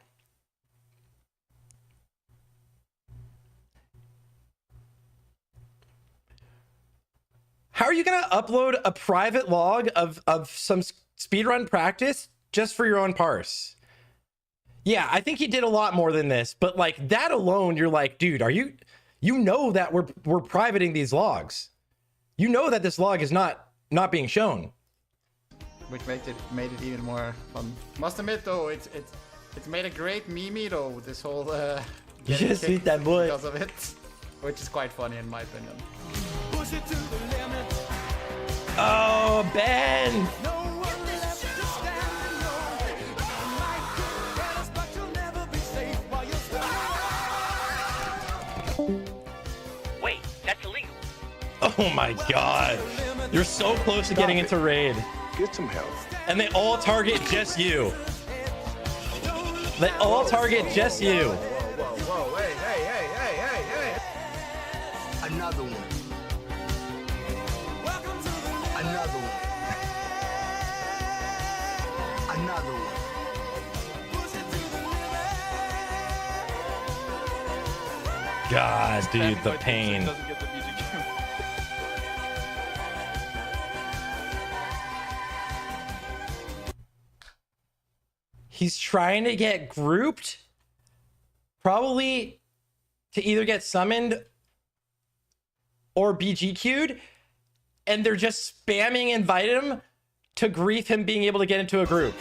How are you gonna upload a private log of some speedrun practice just for your own parse? Yeah, I think he did a lot more than this, but like that alone, you're like, dude, are you know that we're privating these logs. You know that this log is not being shown. Which made it even more fun. Must admit though, it's made a great meme though, this whole Just eat that boy. because of it. Which is quite funny in my opinion. Push it to the limit. Oh, Ben! No one left to stand alone. You might get us, but you'll never be safe while you're still. Wait, that's illegal. Oh my god. You're so close to getting into raid. Get some help. And they all target just you. They all target just you. Whoa, hey. Another one. Another one. Another one. God, dude, the pain. He's trying to get grouped, probably to either get summoned or be GQ'd, and they're just spamming invite him to grief him being able to get into a group.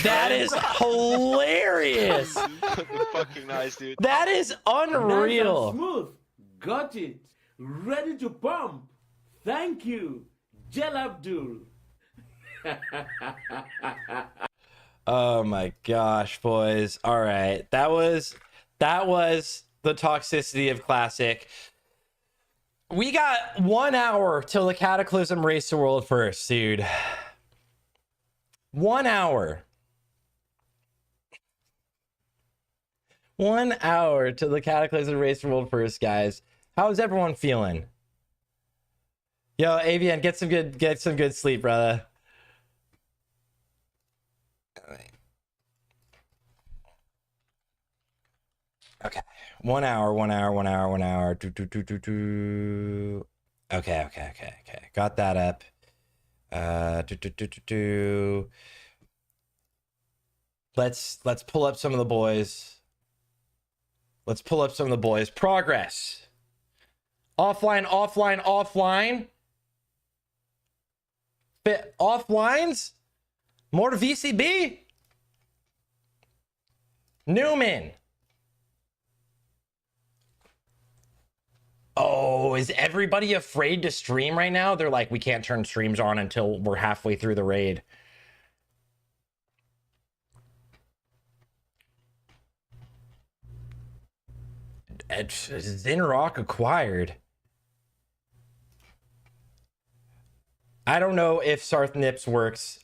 That is hilarious. Fucking nice, dude. That is unreal. Nice and smooth. Got it. Ready to pump. Thank you, Jel Abdul. Oh my gosh, boys. All right. That was the toxicity of Classic. We got 1 hour till the Cataclysm race to world first, dude. 1 hour. 1 hour till the Cataclysm race to world first, guys. How's everyone feeling? Yo, Avian, get some good sleep, brother. Okay, 1 hour. Okay. Got that up. Let's pull up some of the boys. Progress. Offline. Fit offlines. More VCB. Newman. Oh, is everybody afraid to stream right now? They're like, we can't turn streams on until we're halfway through the raid. Zinrock acquired. I don't know if Sarth Nips works.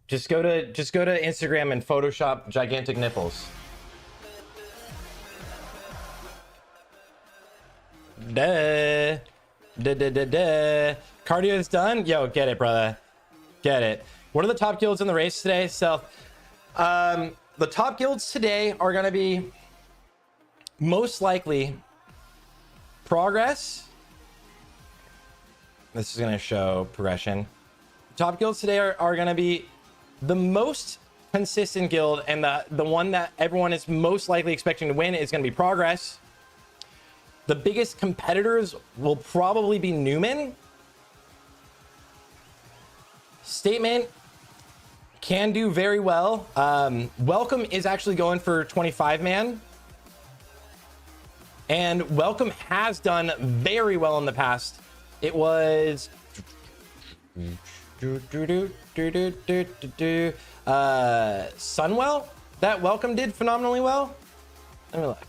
Just go to Instagram and Photoshop gigantic nipples. Duh. Cardio's done? Yo, get it, brother. Get it. What are the top guilds in the race today? So, the top guilds today are going to be most likely Progress. This is going to show progression. Top guilds today are going to be the most consistent guild, and the one that everyone is most likely expecting to win is going to be Progress. The biggest competitors will probably be Newman. Statement can do very well. Welcome is actually going for 25-man. And Welcome has done very well in the past. It was Sunwell that Welcome did phenomenally well. Let me look.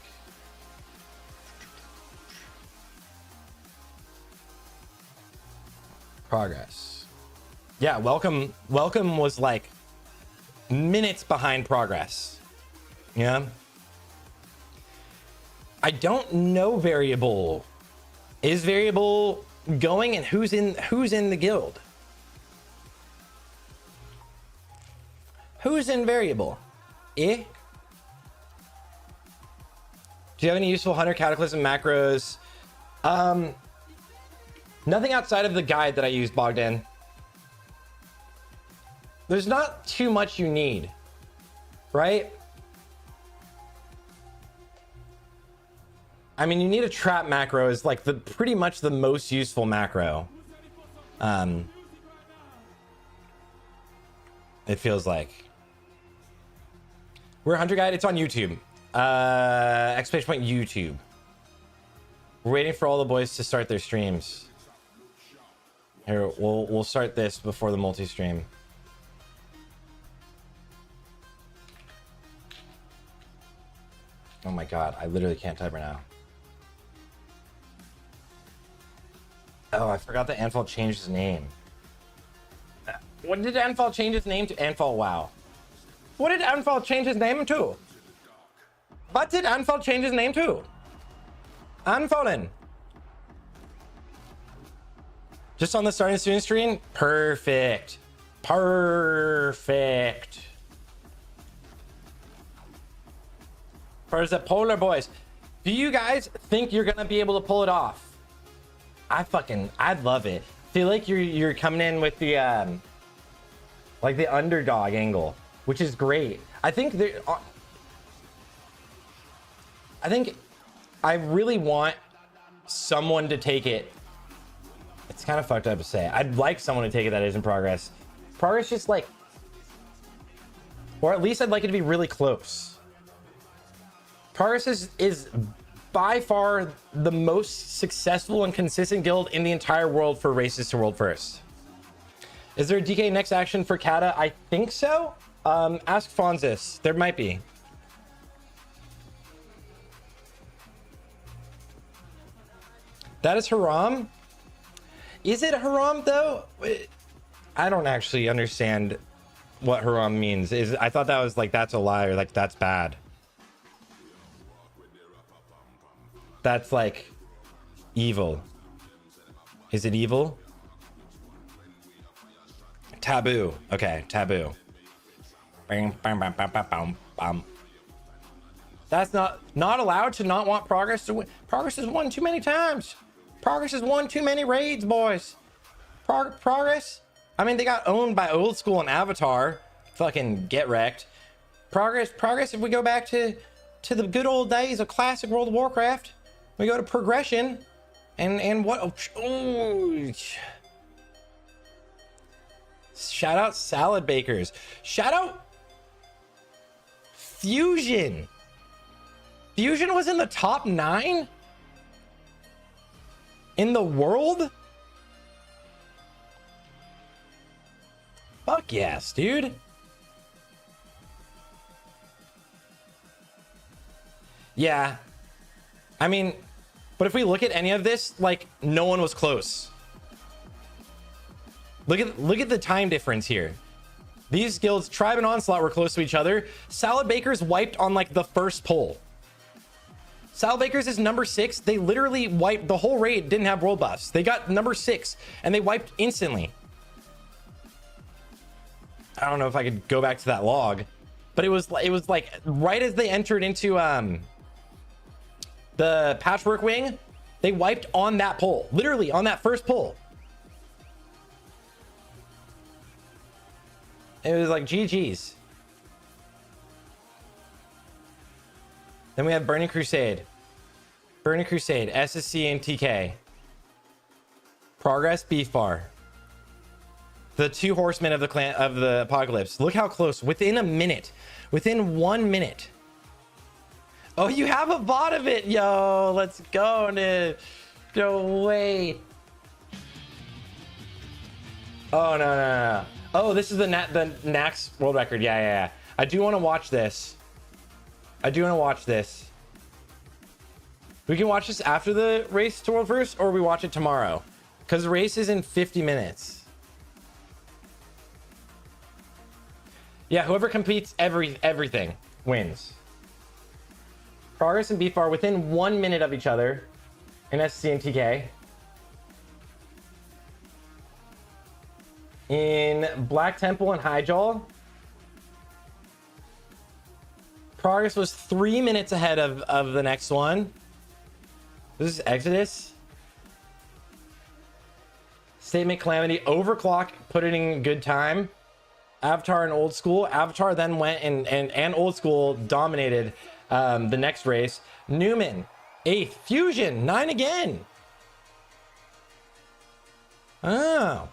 Progress. Yeah, Welcome was like minutes behind Progress. Yeah. I don't know Variable. Is Variable going, and who's in the guild? Who's in Variable? Eh? Do you have any useful Hunter Cataclysm macros? Nothing outside of the guide that I used, Bogdan. There's not too much you need, right? I mean, you need a trap macro is like the pretty much the most useful macro. It feels like. We're Hunter Guide. It's on YouTube. Exclamation point YouTube. We're waiting for all the boys to start their streams. Here, we'll start this before the multi-stream. Oh my god, I literally can't type right now. Oh, I forgot that Anfall changed his name. What did Anfall change his name to? Anfall WoW. What did Anfall change his name to? What did Anfall change his name to? Anfallen. Just on the starting student screen? Perfect. Perfect. Where's the Polar Boys? Do you guys think you're gonna be able to pull it off? I'd love it. Feel like you're coming in with the like the underdog angle, which is great. I think I really want someone to take it. It's kind of fucked up to say. I'd like someone to take it that isn't Progress. Progress just like, or at least I'd like it to be really close. Progress is by far the most successful and consistent guild in the entire world for races to world first. Is there a DK next action for CATA? I think so. Ask Fonzis. There might be. That is Haram. Is it Haram though? I don't actually understand what Haram means. I thought that was like that's a lie or like that's bad. That's like evil. Is it evil? Taboo. Okay, taboo. Bam, bam, bam, bam, bam, bam. That's not allowed to not want Progress to win. Progress has won too many times. Progress has won too many raids, boys. Progress. I mean, they got owned by Old School and Avatar. Fucking get wrecked. Progress. If we go back to the good old days of classic World of Warcraft, we go to progression, and what? Oh, shout out Salad Bakers. Shout out Fusion. Fusion was in the top 9 in the world. Fuck yes, dude. Yeah. I mean, but if we look at any of this, like no one was close. Look at the time difference here. These guilds, Tribe and Onslaught, were close to each other. Salad Bakers wiped on like the first pull. Salad Bakers is number 6. They literally wiped the whole raid. Didn't have world buffs. They got number 6 and they wiped instantly. I don't know if I could go back to that log, but it was like right as they entered into the Patchwork Wing, they wiped on that pull, literally on that first pull. It was like GG's. Then we have Burning Crusade, SSC and TK, Progress, Beef Bar, the 2 horsemen of the clan of the apocalypse. Look how close, within a minute, within 1 minute. Oh, you have a bot of it, yo. Let's go, dude. No way. Oh, no. Oh, this is the Nax world record. Yeah. I do want to watch this. We can watch this after the race to world first, or we watch it tomorrow, because the race is in 50 minutes. Yeah, whoever competes everything wins. Progress and Beef are within 1 minute of each other in SC and TK. In Black Temple and Highjaw, Progress was 3 minutes ahead of the next one. This is Exodus. Statement Calamity. Overclock put it in good time. Avatar and Old School. Avatar then went and Old School dominated the next race. Newman, 8th. Fusion, 9 again. Oh.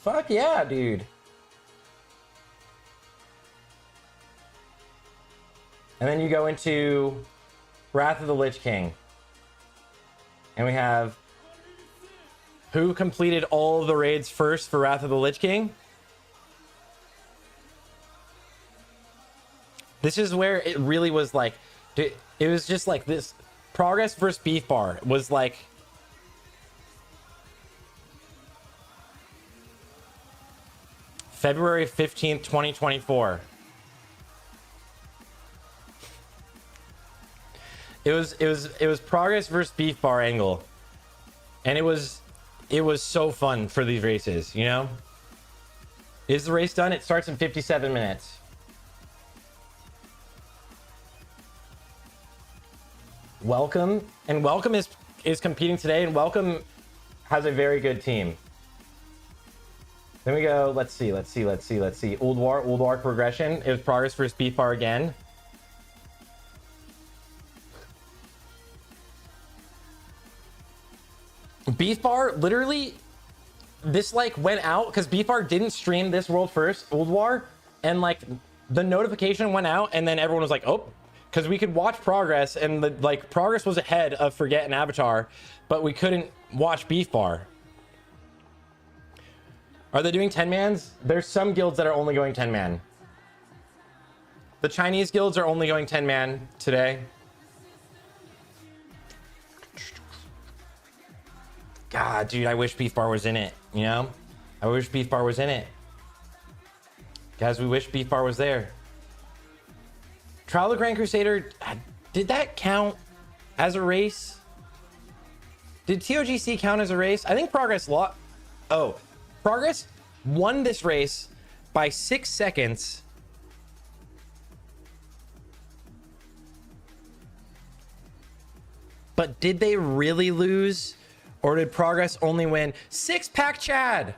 Fuck yeah, dude. And then you go into Wrath of the Lich King. And we have who completed all of the raids first for Wrath of the Lich King? This is where it really was like, it was just like this. Progress versus Beef Bar was like, February 15th, 2024. It was Progress versus Beef Bar angle. And it was so fun for these races, you know? Is the race done? It starts in 57 minutes. Welcome. And Welcome is competing today, and Welcome has a very good team. Then we go, let's see. Old War progression. It was Progress versus Beef Bar again. Beef Bar, literally, this like went out because Beef Bar didn't stream this world first, Old War, and like the notification went out, and then everyone was like, oh, because we could watch Progress, and the like Progress was ahead of Forget and Avatar, but we couldn't watch Beef Bar. Are they doing 10-mans? There's some guilds that are only going 10-man. The Chinese guilds are only going 10-man today. God, dude, I wish Beef Bar was in it, you know? I wish Beef Bar was in it. Guys, we wish Beef Bar was there. Trial of the Grand Crusader, did that count as a race? Did TOGC count as a race? I think Progress lost. Oh, Progress won this race by 6 seconds. But did they really lose? Or did Progress only win? 6-pack Chad!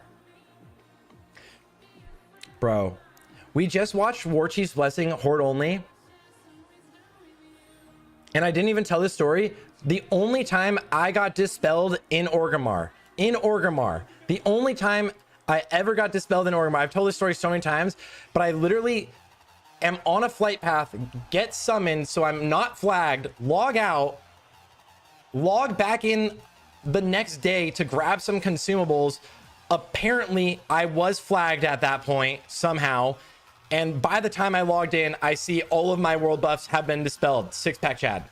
Bro, we just watched War Chief's Blessing Horde only. And I didn't even tell this story. The only time I got dispelled in Orgrimmar. The only time I ever got dispelled in Orgrimmar. I've told this story so many times, but I literally am on a flight path, get summoned so I'm not flagged, log out, log back in the next day to grab some consumables. Apparently I was flagged at that point somehow, and by the time I logged in, I see all of my world buffs have been dispelled. 6-pack Chad.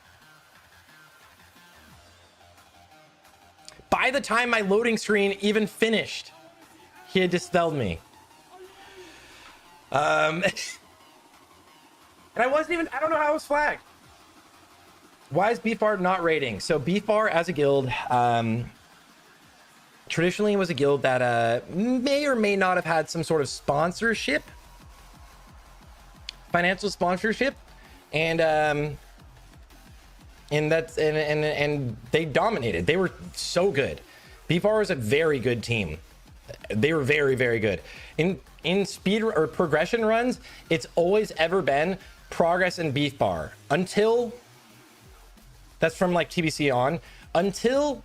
By the time my loading screen even finished, he had dispelled me. And I wasn't even, I don't know how I was flagged. Why is Beef Bar not raiding? So Beef Bar as a guild, traditionally was a guild that may or may not have had some sort of sponsorship, financial sponsorship, and they dominated. They were so good. Beef Bar was a very good team. They were very, very good. In speed or progression runs, it's always ever been Progress and Beef Bar until, that's from like TBC on, until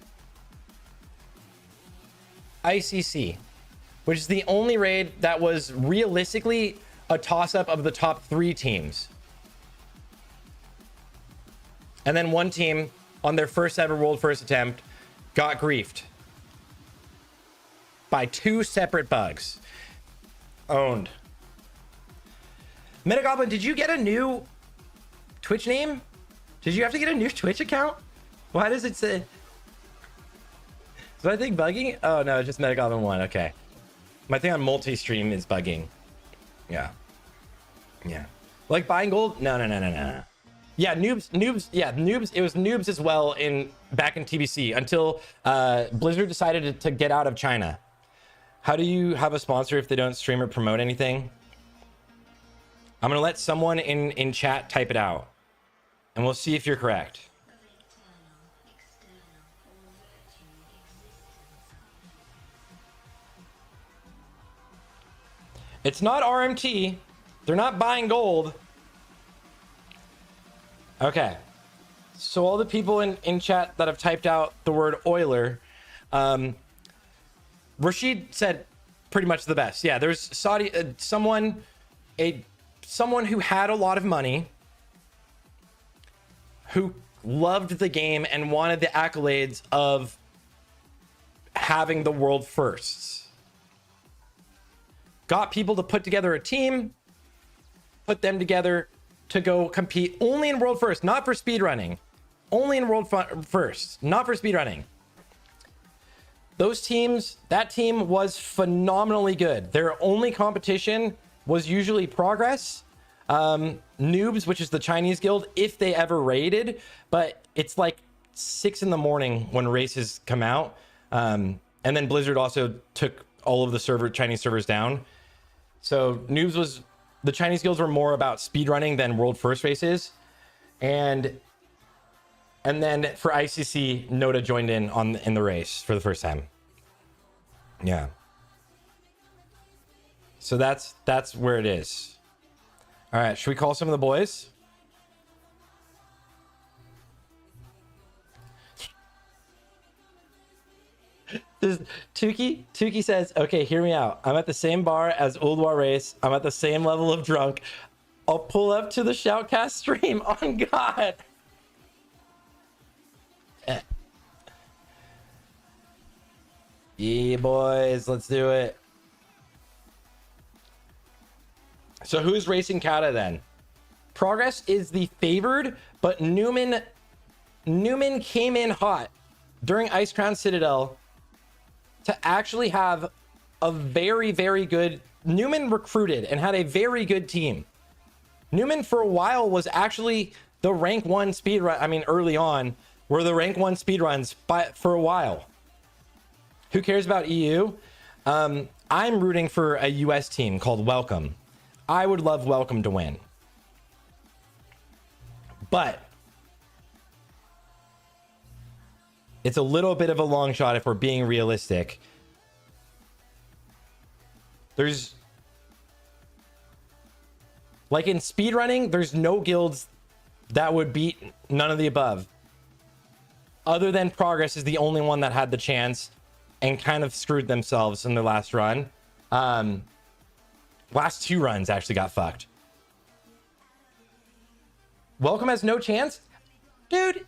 ICC, which is the only raid that was realistically a toss-up of the top 3 teams. And then one team on their first ever world first attempt got griefed by 2 separate bugs. Owned. Metagoblin, did you get a new Twitch name? Did you have to get a new Twitch account? Why does it say? So I think bugging? Oh no, it's just Metagoblin 1. Okay. My thing on multi-stream is bugging. Yeah. Like buying gold? No. Yeah, noobs. Yeah, noobs. It was noobs as well back in TBC until Blizzard decided to get out of China. How do you have a sponsor if they don't stream or promote anything? I'm gonna let someone in chat type it out, and we'll see if you're correct. It's not RMT. They're not buying gold. Okay. So all the people in chat that have typed out the word Euler, Rashid said pretty much the best. Yeah, there's Saudi, someone who had a lot of money, who loved the game and wanted the accolades of having the world firsts. Got people to put together a team, put them together to go compete only in world first, not for speedrunning. Only in world first, not for speedrunning. Those teams, that team was phenomenally good. Their only competition was usually progress, noobs, which is the Chinese guild, if they ever raided, but it's like 6 in the morning when races come out. And then Blizzard also took all of the Chinese servers down. So noobs was, the Chinese guilds were more about speedrunning than world first races. And then for ICC, Noda joined in the race for the first time. Yeah. So that's where it is. All right, should we call some of the boys? Tuki says, okay, hear me out. I'm at the same bar as Old War Race. I'm at the same level of drunk. I'll pull up to the Shoutcast stream on God. Yeah, boys, let's do it. So who's racing CATA then? Progress is the favored, but Newman came in hot during Ice Crown Citadel to actually have a very, very good... Newman recruited and had a very good team. Newman for a while was actually the rank 1 speedrun. I mean, early on, were the rank 1 speedruns for a while. Who cares about EU? I'm rooting for a US team called Welcome. I would love Welcome to win. But it's a little bit of a long shot if we're being realistic. There's... like in speedrunning, there's no guilds that would beat none of the above. Other than Progress is the only one that had the chance and kind of screwed themselves in their last run. Last 2 runs actually got fucked. Welcome has no chance? Dude,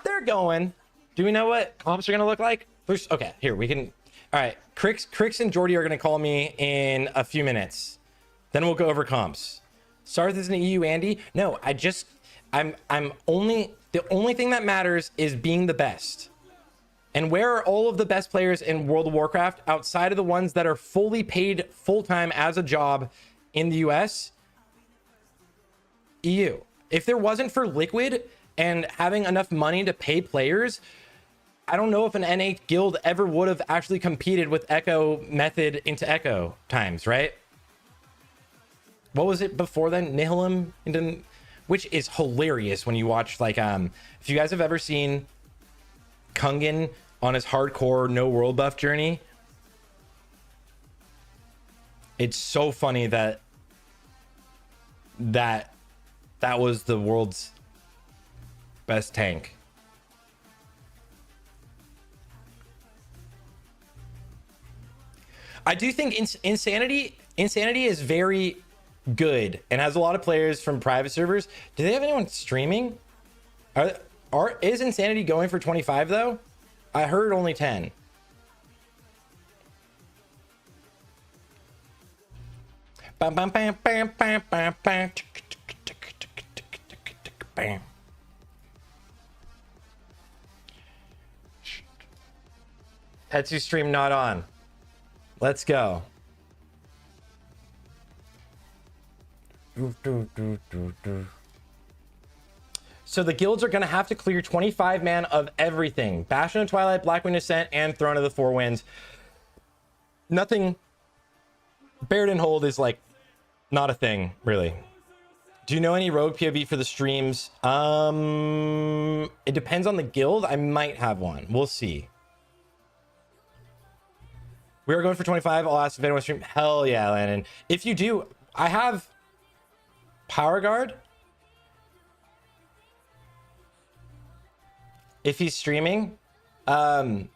they're going. Do we know what comps are going to look like? Okay, here, we can... All right, Crix and Joardee are going to call me in a few minutes. Then we'll go over comps. Sarth is an EU Andy? No, I'm only... The only thing that matters is being the best. And where are all of the best players in World of Warcraft outside of the ones that are fully paid full-time as a job in the US? EU. If there wasn't for Liquid and having enough money to pay players, I don't know if an N8 guild ever would have actually competed with Echo Method into Echo times, right? What was it before then? Nihilum? Which is hilarious when you watch, like, if you guys have ever seen Kungan on his hardcore no world buff journey, it's so funny that was the world's best tank. I do think Insanity is very good and has a lot of players from private servers. Do they have anyone streaming? Is Insanity going for 25 though? I heard only 10. Bam, bam, bam, bam, bam, bam, bam. Bam. Tetsu stream not on. Let's go. So the guilds are going to have to clear 25 man of everything. Bastion of Twilight, Blackwing Ascent, and Throne of the Four Winds. Nothing... Bared and Hold is like not a thing, really. Do you know any rogue POV for the streams? It depends on the guild. I might have one. We'll see. We are going for 25. I'll ask if anyone stream. Hell yeah, Landon. If you do, I have Power Guard. If he's streaming, shout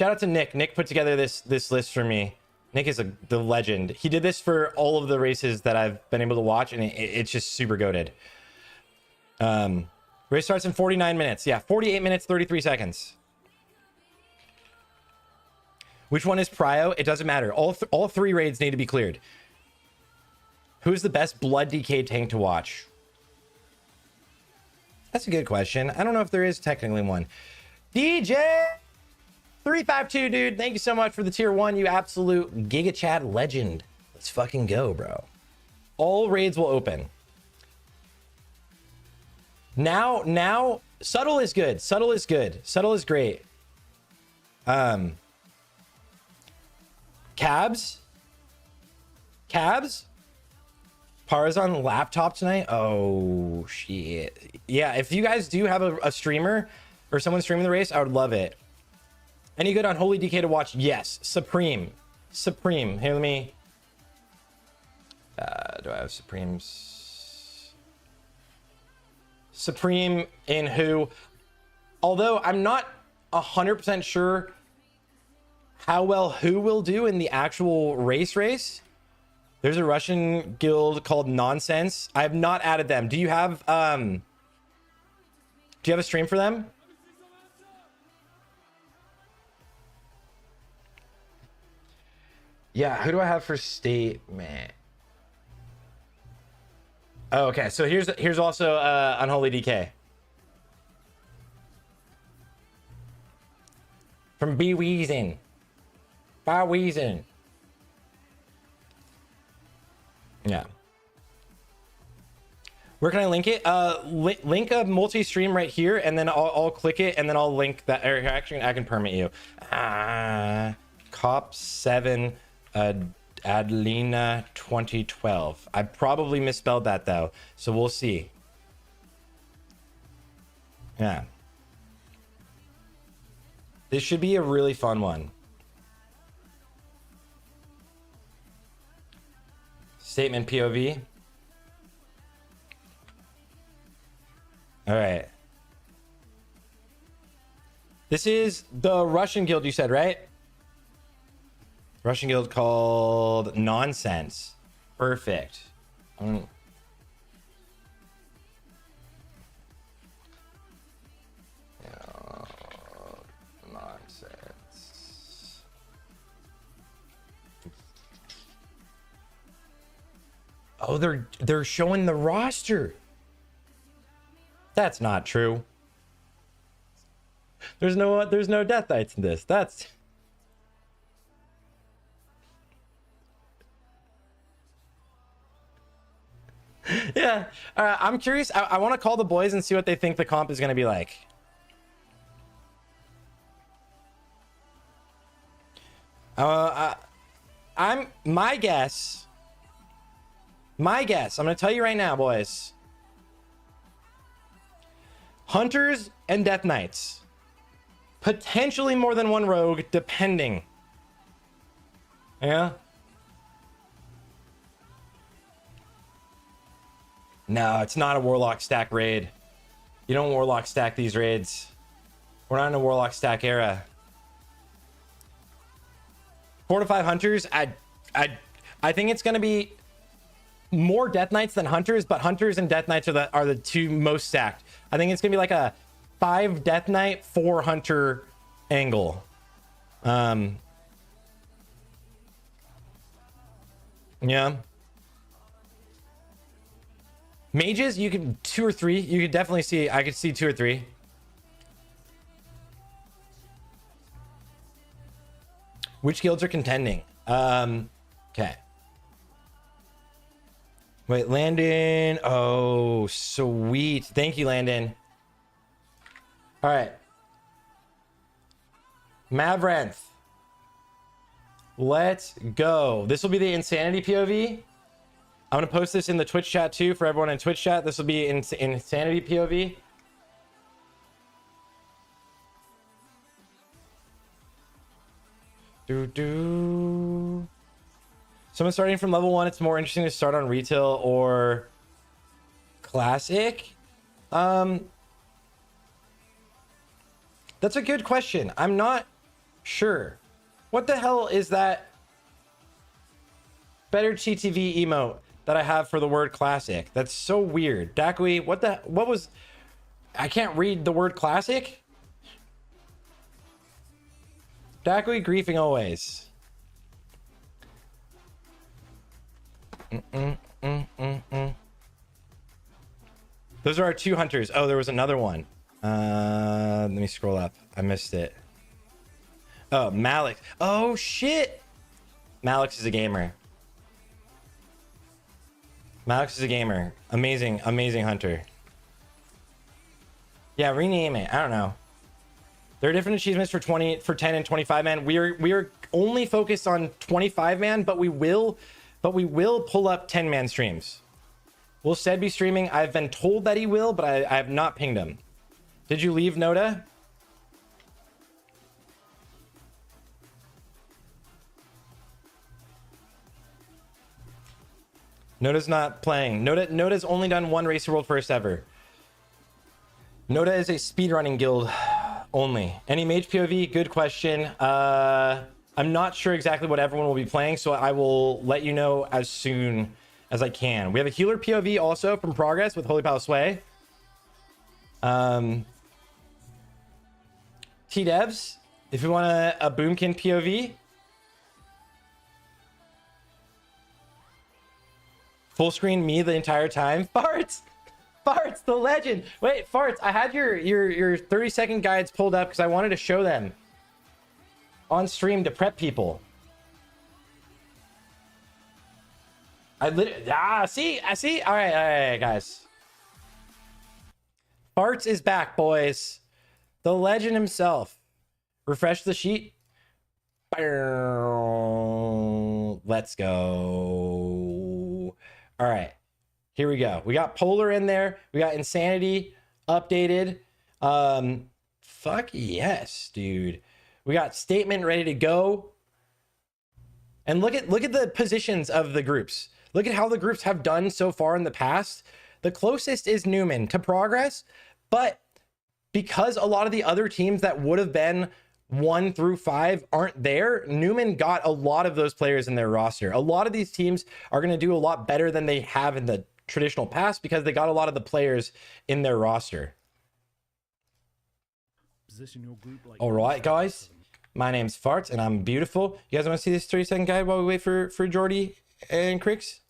out to Nick. Nick put together this list for me. Nick is the legend. He did this for all of the races that I've been able to watch, and it's just super goated. Race starts in 49 minutes. Yeah, 48 minutes, 33 seconds. Which one is prio? It doesn't matter. All three raids need to be cleared. Who's the best blood DK tank to watch? That's a good question. I don't know if there is technically one. DJ 352, dude. Thank you so much for the tier 1. You absolute Giga Chat legend. Let's fucking go, bro. All raids will open. Now, subtle is good. Subtle is good. Subtle is great. Cabs. Para's on laptop tonight. Oh shit. Yeah, if you guys do have a streamer or someone streaming the race, I would love it. Any good on Holy DK to watch? Yes. Supreme. Here, let me. Do I have Supremes? Supreme in who? Although I'm not 100% sure how well who will do in the actual race. There's a Russian guild called Nonsense. I have not added them. Do you have a stream for them? Yeah, who do I have for state, man? Oh, okay, so here's also Unholy DK. From B Weezin. Yeah. Where can I link it? Link a multi-stream right here, and then I'll click it, and then I'll link that. Or actually, I can permit you. Cop 7 Adelina 2012. I probably misspelled that though, so we'll see. Yeah. This should be a really fun one. Statement POV. All right. This is the Russian guild you said, right? Russian guild called Nonsense. Perfect. Nonsense. Oh, they're showing the roster. That's not true. There's no death knights in this. That's yeah. I'm curious. I want to call the boys and see what they think the comp is going to be like. I'm my guess. I'm going to tell you right now, boys. Hunters and Death Knights. Potentially more than one rogue, depending. Yeah? No, it's not a Warlock stack raid. You don't Warlock stack these raids. We're not in a Warlock stack era. 4 to 5 Hunters. I think it's going to be more Death Knights than Hunters, but Hunters and Death Knights are the two most stacked. I think it's gonna be like a 5 Death Knight, 4 Hunter angle. Yeah. Mages, you can 2 or 3. You could definitely see. I could see 2 or 3. Which guilds are contending? Okay. Wait, Landon. Oh, sweet. Thank you, Landon. All right. Mavrenth. Let's go. This will be the Insanity POV. I'm going to post this in the Twitch chat too for everyone in Twitch chat. This will be Insanity POV. Someone starting from level 1, it's more interesting to start on retail or classic. That's a good question. I'm not sure. What the hell is that better TTV emote that I have for the word classic? That's so weird. Dakui, what was, I can't read the word classic. Dakui griefing always. Those are our 2 hunters. Oh, there was another one. Let me scroll up. I missed it. Oh, Malik. Oh, shit. Malix is a gamer. Malix is a gamer. Amazing, amazing hunter. Yeah, rename it. I don't know. There are different achievements for 10 and 25 man. We are only focused on 25 man, but we will pull up 10 man streams. Will Sed be streaming? I've been told that he will, but I have not pinged him. Did you leave, Noda? Noda's not playing. Noda's only done one Racer World first ever. Noda is a speedrunning guild only. Any mage POV? Good question. I'm not sure exactly what everyone will be playing, so I will let you know as soon as I can. We have a healer POV also from Progress with Holy Palace Sway. T-Devs, if you want a Boomkin POV. Full screen me the entire time. Farts! Farts, the legend! Wait, Farts, I had your 30-second guides pulled up because I wanted to show them on stream to prep people. I see. All right, guys. Farts is back, boys. The legend himself. Refresh the sheet. Let's go. All right, here we go. We got Polar in there. We got Insanity updated. Fuck yes, dude. We got Statement ready to go. And look at the positions of the groups. Look at how the groups have done so far in the past. The closest is Newman to Progress, but because a lot of the other teams that would have been 1 through 5 aren't there, Newman got a lot of those players in their roster. A lot of these teams are going to do a lot better than they have in the traditional past because they got a lot of the players in their roster. All right, guys. My name's Farts, and I'm beautiful. You guys want to see this 30-second guide while we wait for Joardee and Crix?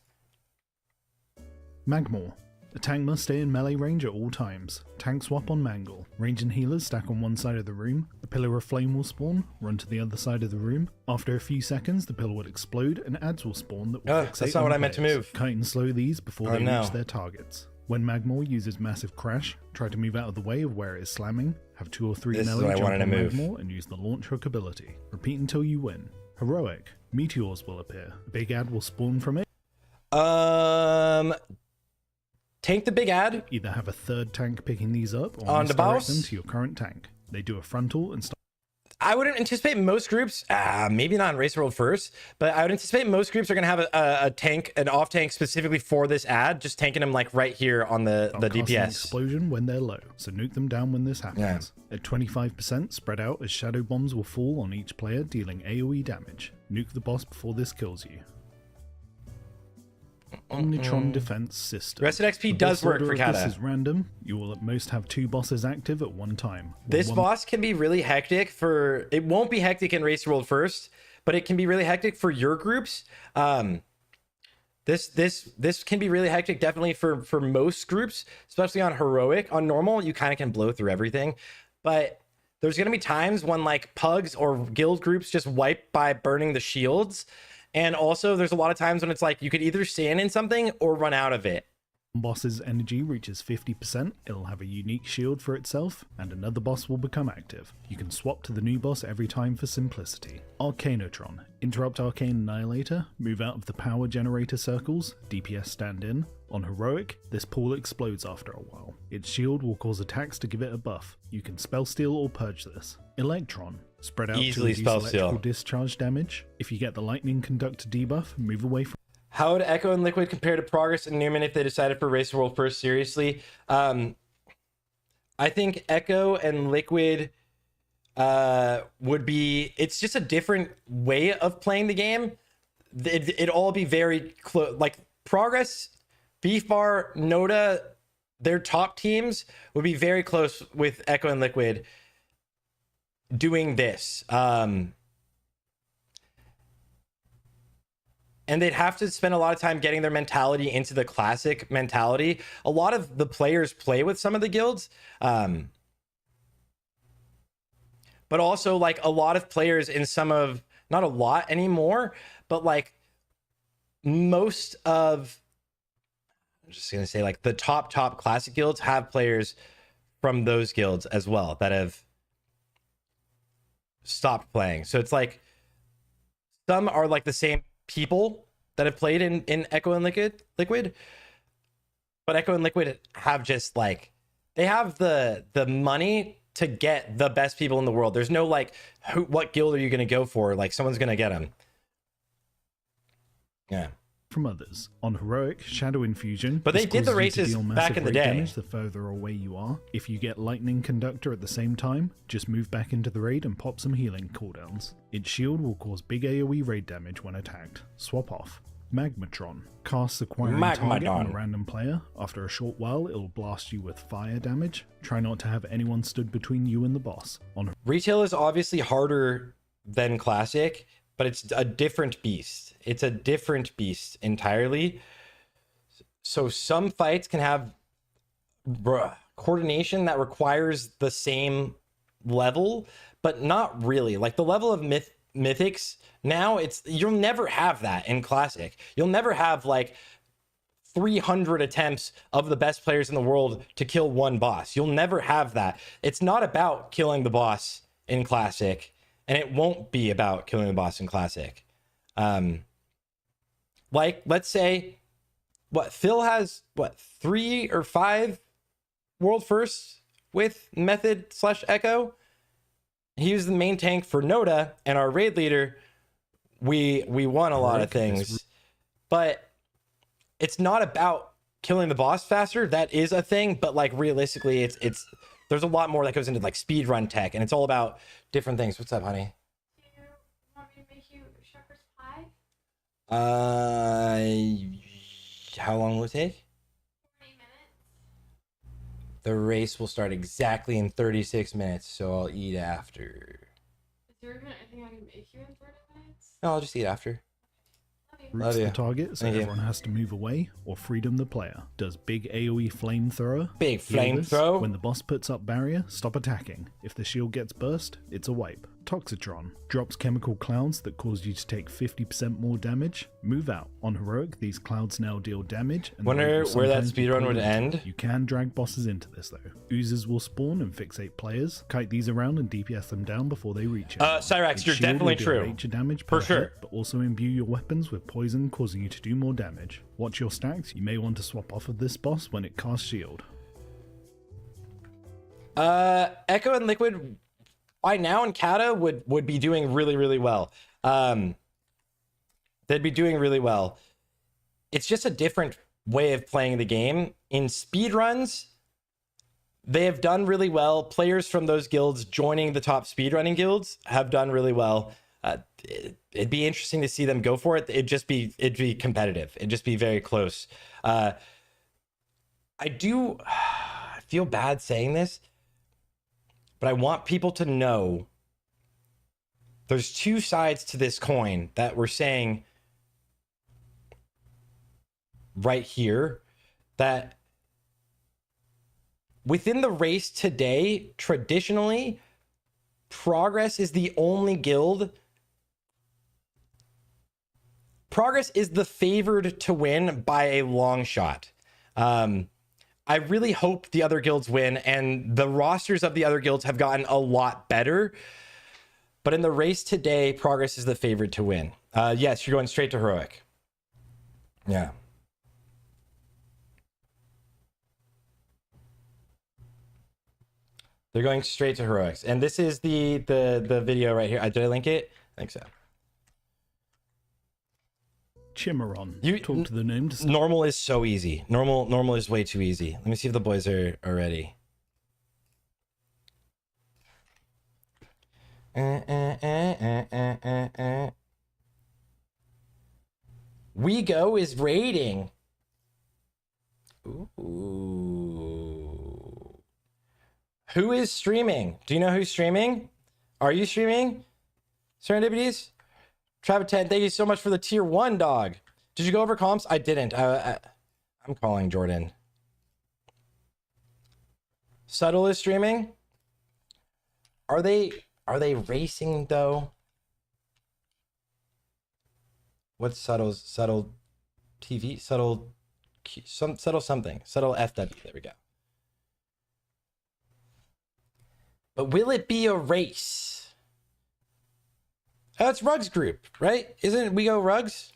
Magmore. A tank must stay in melee range at all times. Tank swap on Mangle. Range and healers stack on one side of the room. A pillar of flame will spawn. Run to the other side of the room. After a few seconds, the pillar will explode and adds will spawn that will fixate that's not what I meant to move. Kite and slow these before they reach their targets. When Magmore uses Massive Crash, try to move out of the way of where it is slamming. Have 2 or 3 melee jump on Magmore and use the launch hook ability. Repeat until you win. Heroic. Meteors will appear. A big ad will spawn from it. Tank the big ad. Either have a third tank picking these up or on the boss them to your current tank. They do a frontal and start. I would anticipate most groups, maybe not in Racer World first, but I would anticipate most groups are going to have a tank, an off tank specifically for this ad, just tanking them like right here on the DPS. Explosion when they're low, so nuke them down when this happens. At 25%, spread out as shadow bombs will fall on each player, dealing AoE damage. Nuke the boss before this kills you. Omnitron defense system. Rested XP does work for CATA. This is random. You will at most have 2 bosses active at one time. This boss can be really hectic for. It won't be hectic in Racer World first, but it can be really hectic for your groups. This can be really hectic definitely for most groups, especially on heroic. On normal, you kind of can blow through everything, but there's gonna be times when like pugs or guild groups just wipe by burning the shields. And also, there's a lot of times when it's like you could either stand in something or run out of it. Boss's energy reaches 50%, it'll have a unique shield for itself, and another boss will become active. You can swap to the new boss every time for simplicity. Arcanotron. Interrupt Arcane Annihilator, move out of the power generator circles, DPS stand in. On Heroic, this pool explodes after a while. Its shield will cause attacks to give it a buff. You can spell steal or purge this. Electron. Spread out Easily to reduce spell electrical steal. discharge damage. If you get the lightning conductor debuff, move away from. How would Echo and Liquid compare to Progress and Newman if they decided for Race World first? Seriously, I think Echo and Liquid would be. It's just a different way of playing the game. It'd all be very close. Like Progress, Beef Bar, Noda, their top teams would be very close with Echo and Liquid doing this. And they'd have to spend a lot of time getting their mentality into the classic mentality. A lot of the players play with some of the guilds. But also like a lot of players in some of, not a lot anymore, but like most of, I'm just going to say like the top classic guilds have players from those guilds as well that have stopped playing. So it's like some are like the same people that have played in Echo and Liquid, but Echo and Liquid have just like, they have the money to get the best people in the world. There's no like, what guild are you going to go for? Like someone's going to get them. Yeah. From others. On Heroic, Shadow Infusion. But they did the races back in the day. Damage the further away you are. If you get Lightning Conductor at the same time, just move back into the raid and pop some healing cooldowns. Its shield will cause big AoE raid damage when attacked. Swap off. Magmatron. Casts acquiring target on a random player. After a short while, it'll blast you with fire damage. Try not to have anyone stood between you and the boss. On Retail is obviously harder than Classic, but it's a different beast. It's a different beast entirely. So some fights can have coordination that requires the same level, but not really. Like the level of mythics now, you'll never have that in Classic. You'll never have like 300 attempts of the best players in the world to kill one boss. You'll never have that. It's not about killing the boss in Classic, and it won't be about killing the boss in Classic. Like, let's say, Phil has, 3 or 5 world firsts with Method / Echo? He was the main tank for Noda, and our raid leader, we won a lot of things. But it's not about killing the boss faster. That is a thing, but like realistically, it's there's a lot more that goes into like speed run tech, and it's all about different things. What's up, honey? Do you want me to make you shepherd's pie? How long will it take? 40 minutes. The race will start exactly in 36 minutes, so I'll eat after. Is there even anything I can make you in 30 minutes? No, I'll just eat after. Roots the target, so Thank you. everyone has to move away, or freedom the player. Does big AoE flamethrower. Big Healers, flamethrower. When the boss puts up barrier, stop attacking. If the shield gets burst, it's a wipe. Toxitron. Drops chemical clouds that cause you to take 50% more damage. Move out. On Heroic, these clouds now deal damage. And Wonder where that sometimes be speedrun would pulled. end. You can drag bosses into this though. Oozes will spawn and fixate players. Kite these around and DPS them down before they reach it. Cyrax, Its you're shield definitely will deal true. major damage For per sure. hit, but also imbue your weapons with poison, causing you to do more damage. Watch your stacks. You may want to swap off of this boss when it casts shield. Echo and Liquid by now in CATA would be doing really well. They'd be doing really well. It's just a different way of playing the game. In speedruns, they have done really well. Players from those guilds joining the top speedrunning guilds have done really well. It'd be interesting to see them go for it. It'd be competitive. It'd just be very close. I feel bad saying this, but I want people to know there's two sides to this coin that we're saying right here, that within the race today, traditionally, Progress is the only guild. Progress is the favored to win by a long shot. I really hope the other guilds win, and the rosters of the other guilds have gotten a lot better. But in the race today, Progress is the favorite to win. Yes, you're going straight to Heroic. Yeah. They're going straight to heroics, and this is the video right here. Did I link it? I think so. Chimaron. You talk to the gnome. Normal is so easy. Normal is way too easy. Let me see if the boys are ready. We Go is raiding. Ooh. Who is streaming? Do you know who's streaming? Are you streaming? Serendipities? Travis 10, thank you so much for the tier 1, dog. Did you go over comps? I didn't. I'm calling Jordan. Subtle is streaming. Are they racing though? What's subtle TV? Subtle something. Subtle FW. There we go. But will it be a race? Oh, it's Rugs group, right? Isn't it We Go Rugs?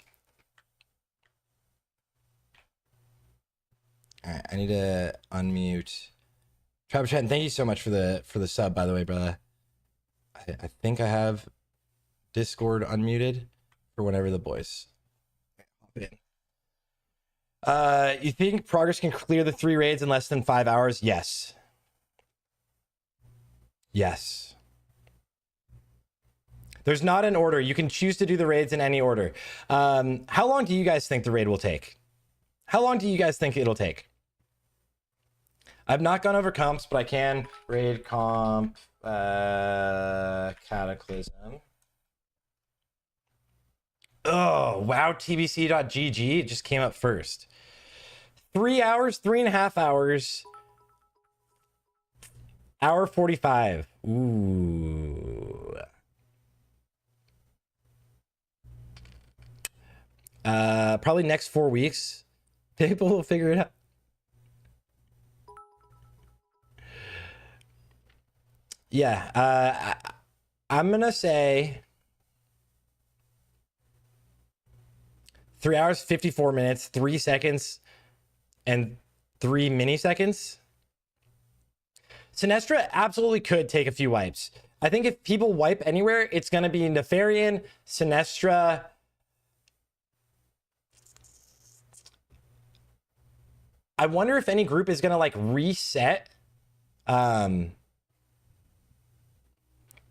All right, I need to unmute. Travis Chatton, thank you so much for the sub, by the way, brother. I think I have Discord unmuted for whenever the boys hop in. You think Progress can clear the 3 raids in less than 5 hours? Yes. Yes. There's not an order. You can choose to do the raids in any order. How long do you guys think the raid will take? How long do you guys think it'll take? I've not gone over comps, but I can raid comp Cataclysm. Oh, wow, tbc.gg. It just came up first. 3 hours, 3.5 hours. Hour 45. Ooh. Probably next 4 weeks. People will figure it out. Yeah, I'm gonna say 3 hours, 54 minutes, 3 seconds, and 3 milliseconds. Sinestra absolutely could take a few wipes. I think if people wipe anywhere, it's gonna be Nefarian, Sinestra. I wonder if any group is gonna like reset.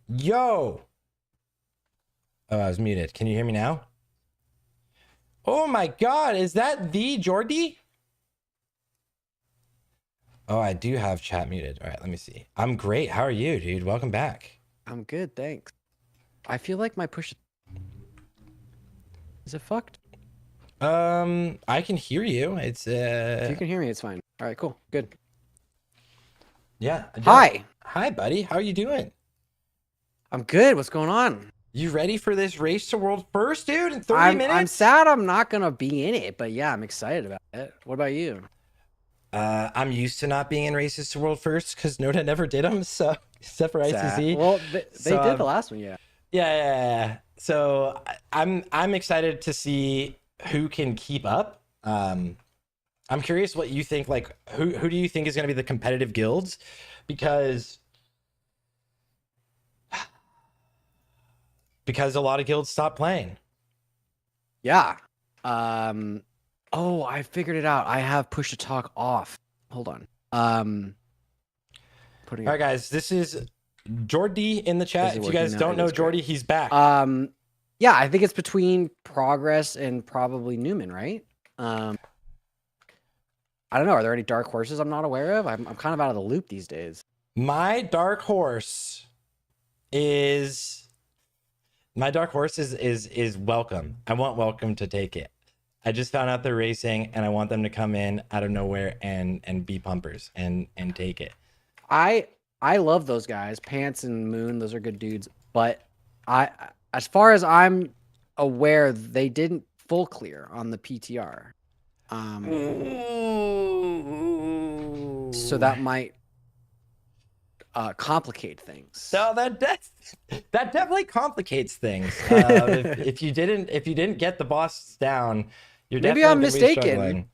Yo. Oh, I was muted. Can you hear me now? Oh my God, is that the Joardee? Oh, I do have chat muted. All right, let me see. I'm great. How are you, dude? Welcome back. I'm good, thanks. I feel like my push... Is it fucked? I can hear you. It's If you can hear me, it's fine. All right, cool. Good. Yeah. Hi. Hi, buddy. How are you doing? I'm good. What's going on? You ready for this race to world first, dude? In 30 minutes? I'm sad I'm not going to be in it, but yeah, I'm excited about it. What about you? I'm used to not being in races to world first because Noda never did them, so except for ICC. Well, they did the last one, yeah. Yeah. So I'm excited to see who can keep up. I'm curious what you think. Like, who do you think is going to be the competitive guilds? Because a lot of guilds stopped playing. Yeah. Oh, I figured it out. I have push to talk off. Hold on. All right, guys. This is Joardee in the chat. If you guys don't know Joardee, he's back. Yeah, I think it's between Progress and probably Newman, right? I don't know. Are there any dark horses I'm not aware of? I'm kind of out of the loop these days. My dark horse is Welcome. I want Welcome to take it. I just found out they're racing, and I want them to come in out of nowhere and be pumpers and take it. I love those guys, Pants and Moon. Those are good dudes. But as far as I'm aware, they didn't full clear on the PTR. So that might complicate things. So that definitely complicates things. If you didn't get the boss down, you're maybe definitely I'm mistaken. Struggling.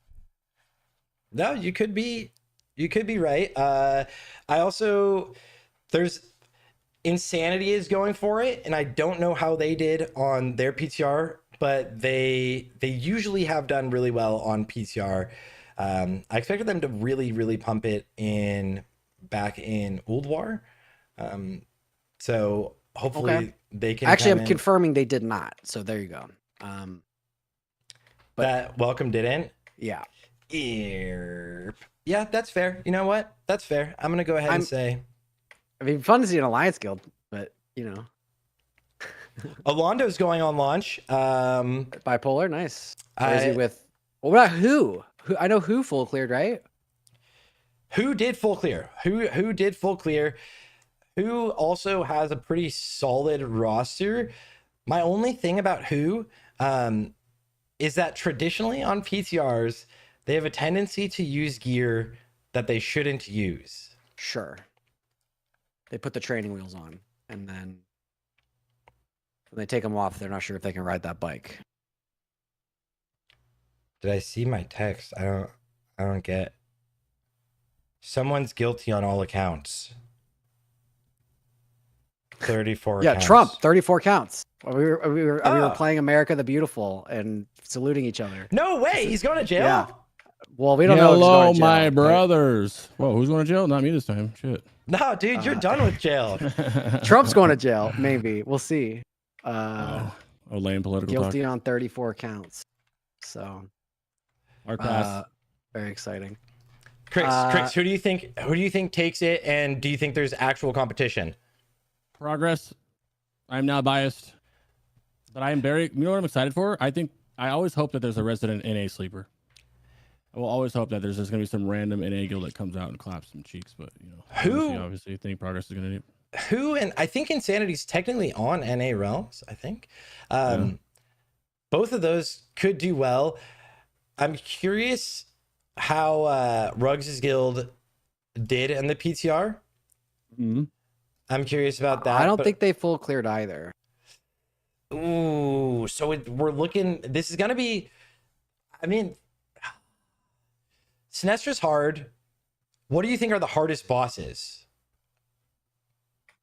No, you could be right. I also there's Insanity is going for it, and I don't know how they did on their PTR, but they usually have done really well on PTR. I expected them to really pump it back in Old War. So hopefully they can. Actually, I'm confirming they did not. So there you go. But that welcome didn't. Yeah. Yeah, that's fair. You know what? That's fair. I'm gonna go ahead and say. I mean, fun to see an Alliance Guild, but you know. Alondo's going on launch. Bipolar, nice. Crazy with. What about who? I know who full cleared, right? Who did full clear? Who did full clear? Who also has a pretty solid roster. My only thing about who is that traditionally on PTRs, they have a tendency to use gear that they shouldn't use. Sure. They put the training wheels on, and then when they take them off, they're not sure if they can ride that bike. Did I see my text? I don't get. Someone's guilty on all accounts. 34 Yeah, counts. Trump, 34 counts. We were playing America the Beautiful and saluting each other. No way, he's going to jail? Yeah. Well, we don't know. Hello, my brothers. Whoa, who's going to jail? Not me this time. Shit. No, dude, you're done with jail. Trump's going to jail. Maybe we'll see. Lame political guilty talk. on 34 counts. So, our class. Very exciting. Crix, who do you think takes it, and do you think there's actual competition? Progress. I'm now biased, but I am very. You know what I'm excited for? I always hope that there's a resident NA sleeper. I will always hope that there's just gonna be some random NA guild that comes out and claps some cheeks, but you know, who obviously think Progress is gonna do. Who, and I think Insanity's technically on NA realms. I think both of those could do well. I'm curious how Ruggs' guild did in the PTR. Mm-hmm. I'm curious about that. I don't think they full cleared either. Ooh, so we're looking. This is gonna be. I mean, Sinestra's hard. What do you think are the hardest bosses?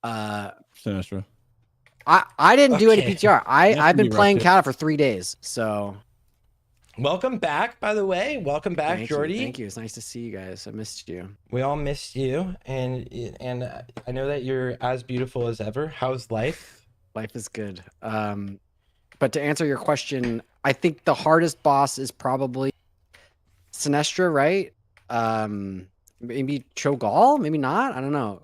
Sinestra. I didn't do any PTR. I've been playing CATA for 3 days, so. Welcome back, by the way. Welcome back, Joardee. Thank you. It's nice to see you guys. I missed you. We all missed you, and I know that you're as beautiful as ever. How's life? Life is good. But to answer your question, I think the hardest boss is probably Sinestra, right? Maybe Cho'Gall, maybe not. I don't know.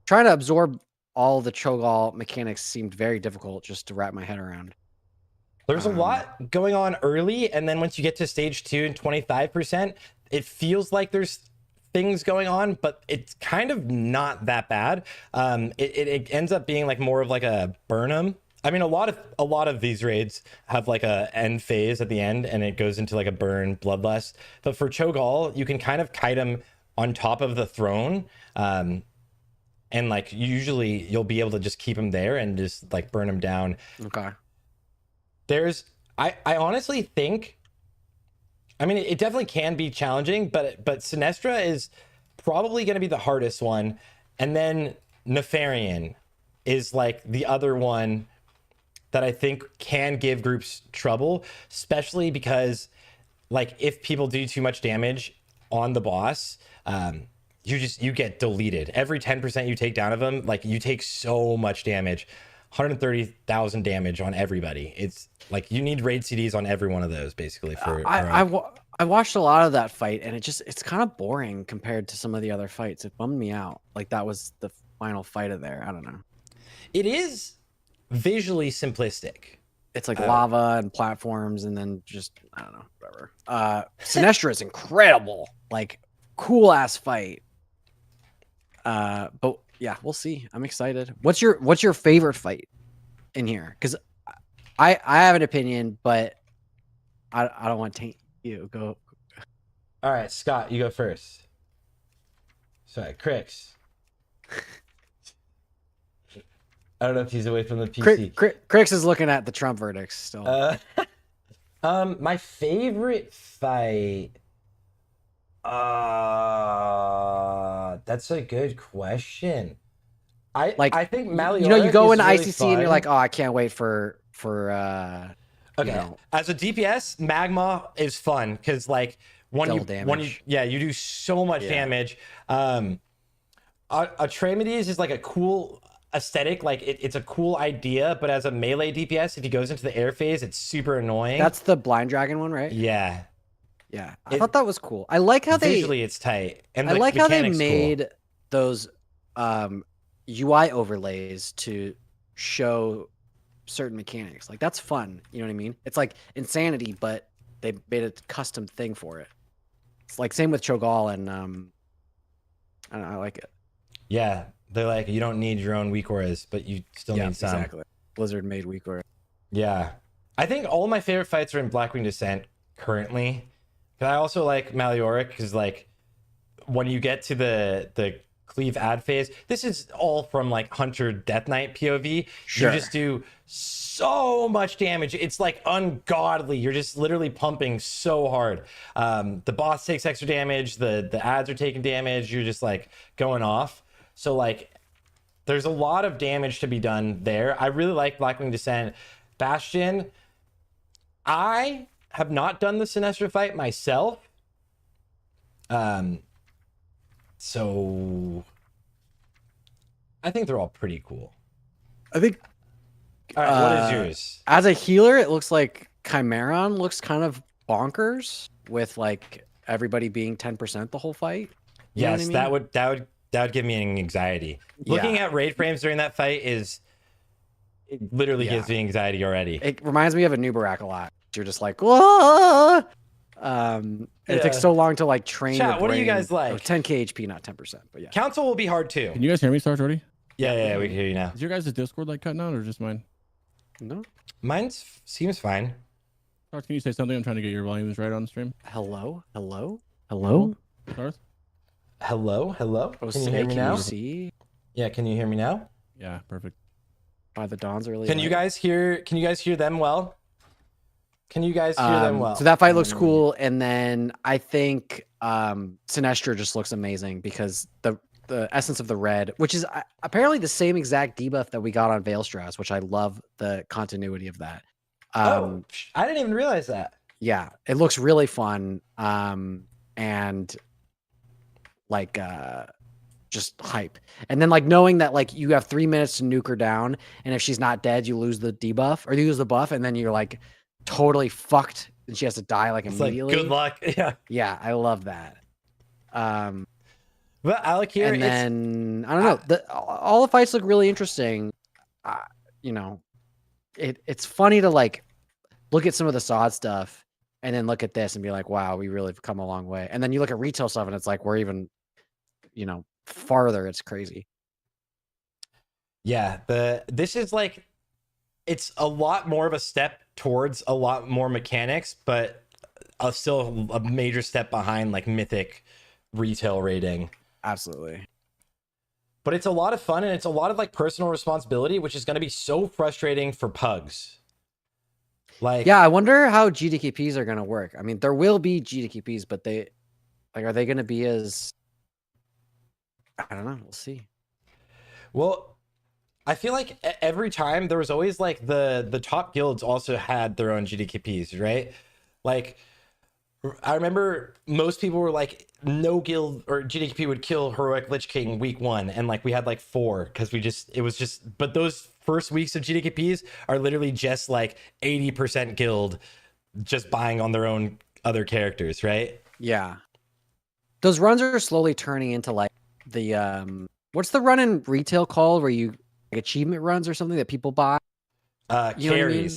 Trying to absorb all the Cho'Gall mechanics seemed very difficult just to wrap my head around. There's a lot going on early, and then once you get to stage 2 and 25%, it feels like there's things going on, but it's kind of not that bad. It ends up being like more of like a Burnham. I mean, a lot of these raids have like a end phase at the end, and it goes into like a burn bloodlust. But for Cho'Gall, you can kind of kite him on top of the throne, and like usually you'll be able to just keep him there and just like burn him down. Okay. I honestly think, I mean, it definitely can be challenging, but Sinestra is probably going to be the hardest one. And then Nefarian is like the other one that I think can give groups trouble, especially because like if people do too much damage on the boss, you get deleted. Every 10% you take down of them, like you take so much damage. 130,000 damage on everybody. It's like you need raid CDs on every one of those basically. I watched a lot of that fight, and it's kind of boring compared to some of the other fights. It bummed me out. Like that was the final fight of there. I don't know. It is visually simplistic. It's like lava and platforms, and then just I don't know, whatever. Sinestra is incredible. Like cool ass fight. But yeah, we'll see. I'm excited. What's your favorite fight in here? Because I have an opinion, but I don't want to taint you. Go. All right, Scott, you go first. Sorry, Crix. I don't know if he's away from the PC. Crix is looking at the Trump verdicts still. My favorite fight. That's a good question. I think Malleoric you go is into really ICC fun. and you're like, oh, I can't wait for okay. You know, As a DPS, Magma is fun because like when you do so much damage. Atramides is like a cool aesthetic, like it's a cool idea, but as a melee DPS, if he goes into the air phase, it's super annoying. That's the blind dragon one, right? Yeah. Yeah. I thought that was cool. I like how visually it's tight. And I the like how they mechanic's made cool. those UI overlays to show certain mechanics. Like that's fun. You know what I mean? It's like Insanity, but they made a custom thing for it. It's like same with Cho'Gall and I don't know, I like it. Yeah. They're like, you don't need your own weak auras, but you still need some. Exactly. Blizzard made weak aura. Yeah. I think all of my favorite fights are in Blackwing Descent currently. But I also like Malleoric because like when you get to the cleave ad phase, this is all from like Hunter Death Knight POV. Sure. You just do so much damage. It's like ungodly. You're just literally pumping so hard. The boss takes extra damage. The ads are taking damage. You're just like going off. So like there's a lot of damage to be done there. I really like Blackwing Descent. Bastion, I have not done the Sinestro fight myself. So I think they're all pretty cool. I think all right, what is yours? As a healer, it looks like Chimeron looks kind of bonkers with like everybody being 10% the whole fight. You know Yes, what I mean? that would give me an anxiety. Looking at raid frames during that fight it literally gives me anxiety already. It reminds me of a Nubarak a lot. You're just like, whoa. It takes so long to like train. Chat, what do you guys like? 10k HP, not 10%, but yeah. Council will be hard too. Can you guys hear me, Star Joardee? Yeah, we can hear you now. Is your guys' Discord like cutting out or just mine? No. Mine seems fine. Stars, can you say something? I'm trying to get your volumes right on the stream. Hello? Stars? Hello? Oh, Can you hear me now? see? Yeah, can you hear me now? Yeah, perfect. The dawn's really Can you guys hear them well? Can you guys hear them well? So that fight looks cool, and then I think Sinestro just looks amazing because the essence of the red, which is apparently the same exact debuff that we got on Veilstrauss, which I love the continuity of that. I didn't even realize that. Yeah, it looks really fun, and like just hype. And then like knowing that like you have 3 minutes to nuke her down, and if she's not dead, you lose the debuff or you lose the buff, and then you're like totally fucked, and she has to die like immediately. Like, good luck. Yeah, I love that. But Alec here, and then I don't know. All the fights look really interesting. You know, it's funny to like look at some of the SOD stuff and then look at this and be like, wow, we really have come a long way. And then you look at retail stuff and it's like we're even, you know, farther. It's crazy. Yeah, this is like it's a lot more of a step towards a lot more mechanics, but still a major step behind like Mythic retail rating. Absolutely. But it's a lot of fun, and it's a lot of like personal responsibility, which is going to be so frustrating for pugs. Like, yeah, I wonder how GDKPs are going to work. I mean, there will be GDKPs, but are they going to be as, I don't know. We'll see. Well, I feel like every time there was always like the top guilds also had their own GDKPs, right? Like, I remember most people were like, no guild or GDKP would kill Heroic Lich King week 1. And like, we had like 4 because but those first weeks of GDKPs are literally just like 80% guild just buying on their own other characters, right? Yeah. Those runs are slowly turning into like the, what's the run in retail called where you like achievement runs or something that people buy? Carries. Know what I mean?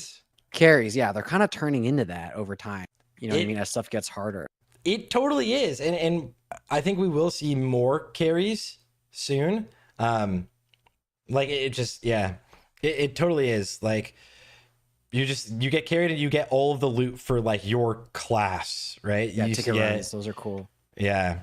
Carries. Yeah. They're kind of turning into that over time. You know what I mean? As stuff gets harder. It totally is. And I think we will see more carries soon. Like it just, yeah, it totally is. Like you get carried and you get all of the loot for like your class, right? Yeah, you ticket runs. Those are cool. Yeah.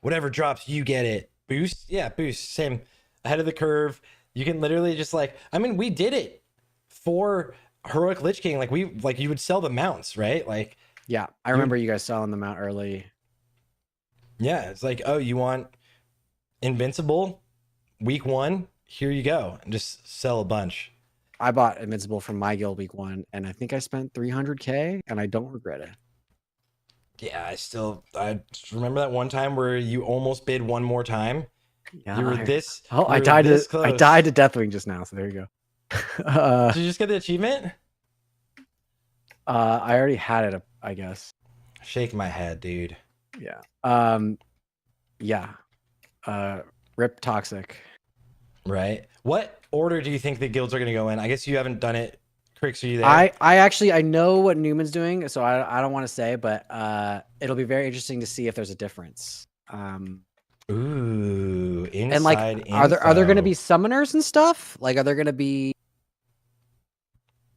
Whatever drops, you get it. Boost. Yeah, boost. Same. Ahead of the curve. You can literally just like, I mean, we did it for Heroic Lich King. Like you would sell the mounts, right? Like, yeah, I remember you guys selling them out early. Yeah, it's like, oh, you want Invincible week 1? Here you go, and just sell a bunch. I bought Invincible from my guild week 1, and I think I spent 300k, and I don't regret it. Yeah, I just remember that one time where you almost bid one more time. Yeah, you were this. Oh, you I were died this to close. I died to Deathwing just now, so there you go. Did you just get the achievement? I already had it, I guess. Shake my head, dude. Yeah. Yeah. Rip Toxic. Right. What order do you think the guilds are going to go in? I guess you haven't done it. Crix, are you there? I actually I know what Newman's doing, so I don't want to say, but it'll be very interesting to see if there's a difference. Ooh, inside and like, are there going to be summoners and stuff? Like, are there going to be?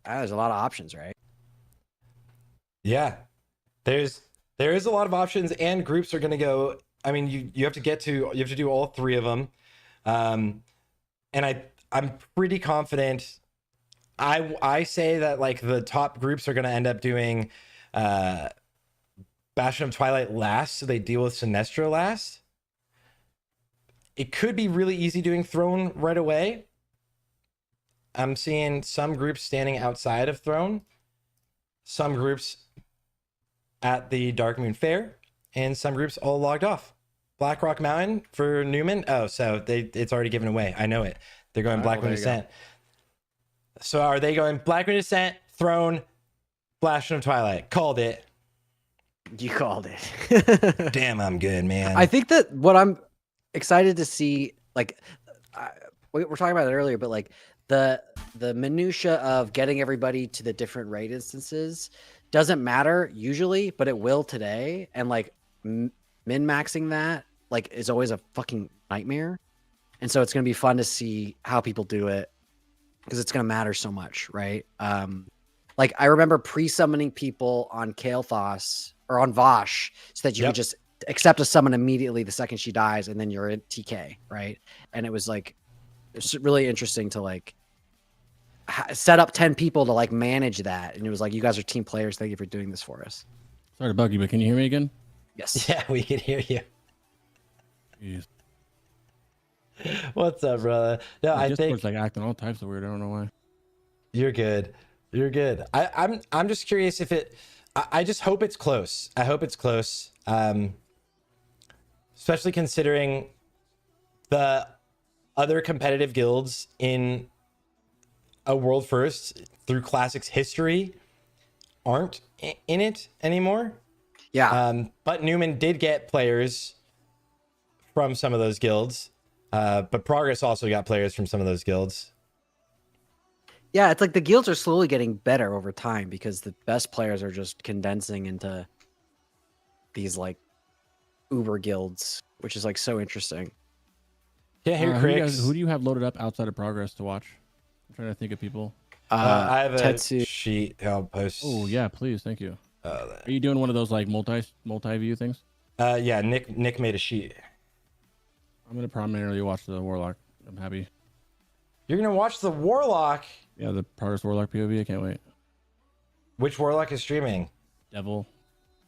There's a lot of options, right? Yeah, there is a lot of options, and groups are going to go. I mean, you have to do all 3 of them, and I'm pretty confident. I say that like the top groups are going to end up doing Bastion of Twilight last, so they deal with Sinestro last. It could be really easy doing Throne right away. I'm seeing some groups standing outside of Throne, some groups at the Dark Moon Fair, and some groups all logged off. Blackrock Mountain for Newman. Oh, so it's already given away. I know it. They're going Black Moon Descent. So are they going Black Moon Descent, Throne, Bastion of Twilight? Called it. You called it. Damn, I'm good, man. I think that what I'm excited to see, like, we were talking about it earlier, but like the minutia of getting everybody to the different raid instances doesn't matter usually, but it will today. And like min-maxing that like is always a fucking nightmare. And so it's going to be fun to see how people do it because it's going to matter so much, right? Like I remember pre-summoning people on Kael'thas or on Vosh so that you could just accept a summon immediately the second she dies and then you're in TK, right? And it was like, it's really interesting to like set up 10 people to like manage that. And it was like, you guys are team players. Thank you for doing this for us. Sorry to bug you, but can you hear me again? Yes. Yeah, we can hear you. Jeez. What's up, brother? No, I think like acting all types of weird. I don't know why. You're good. You're good. I'm just curious if it. I just hope it's close. I hope it's close. Especially considering the other competitive guilds in a world first through Classics history aren't in it anymore. Yeah. But Newman did get players from some of those guilds. But Progress also got players from some of those guilds. Yeah, it's like the guilds are slowly getting better over time because the best players are just condensing into these like uber guilds, which is like so interesting. Yeah, here, who do you have loaded up outside of Progress to watch? I'm trying to think of people. I have a Tetsu. sheet I'll post. Oh yeah, please, thank you. Are you doing one of those like multi-view things? Yeah, Nick made a sheet. I'm gonna primarily watch the Warlock. I'm happy. You're gonna watch the Warlock? Yeah, the Progress Warlock POV. I can't wait. Which Warlock is streaming? Devil.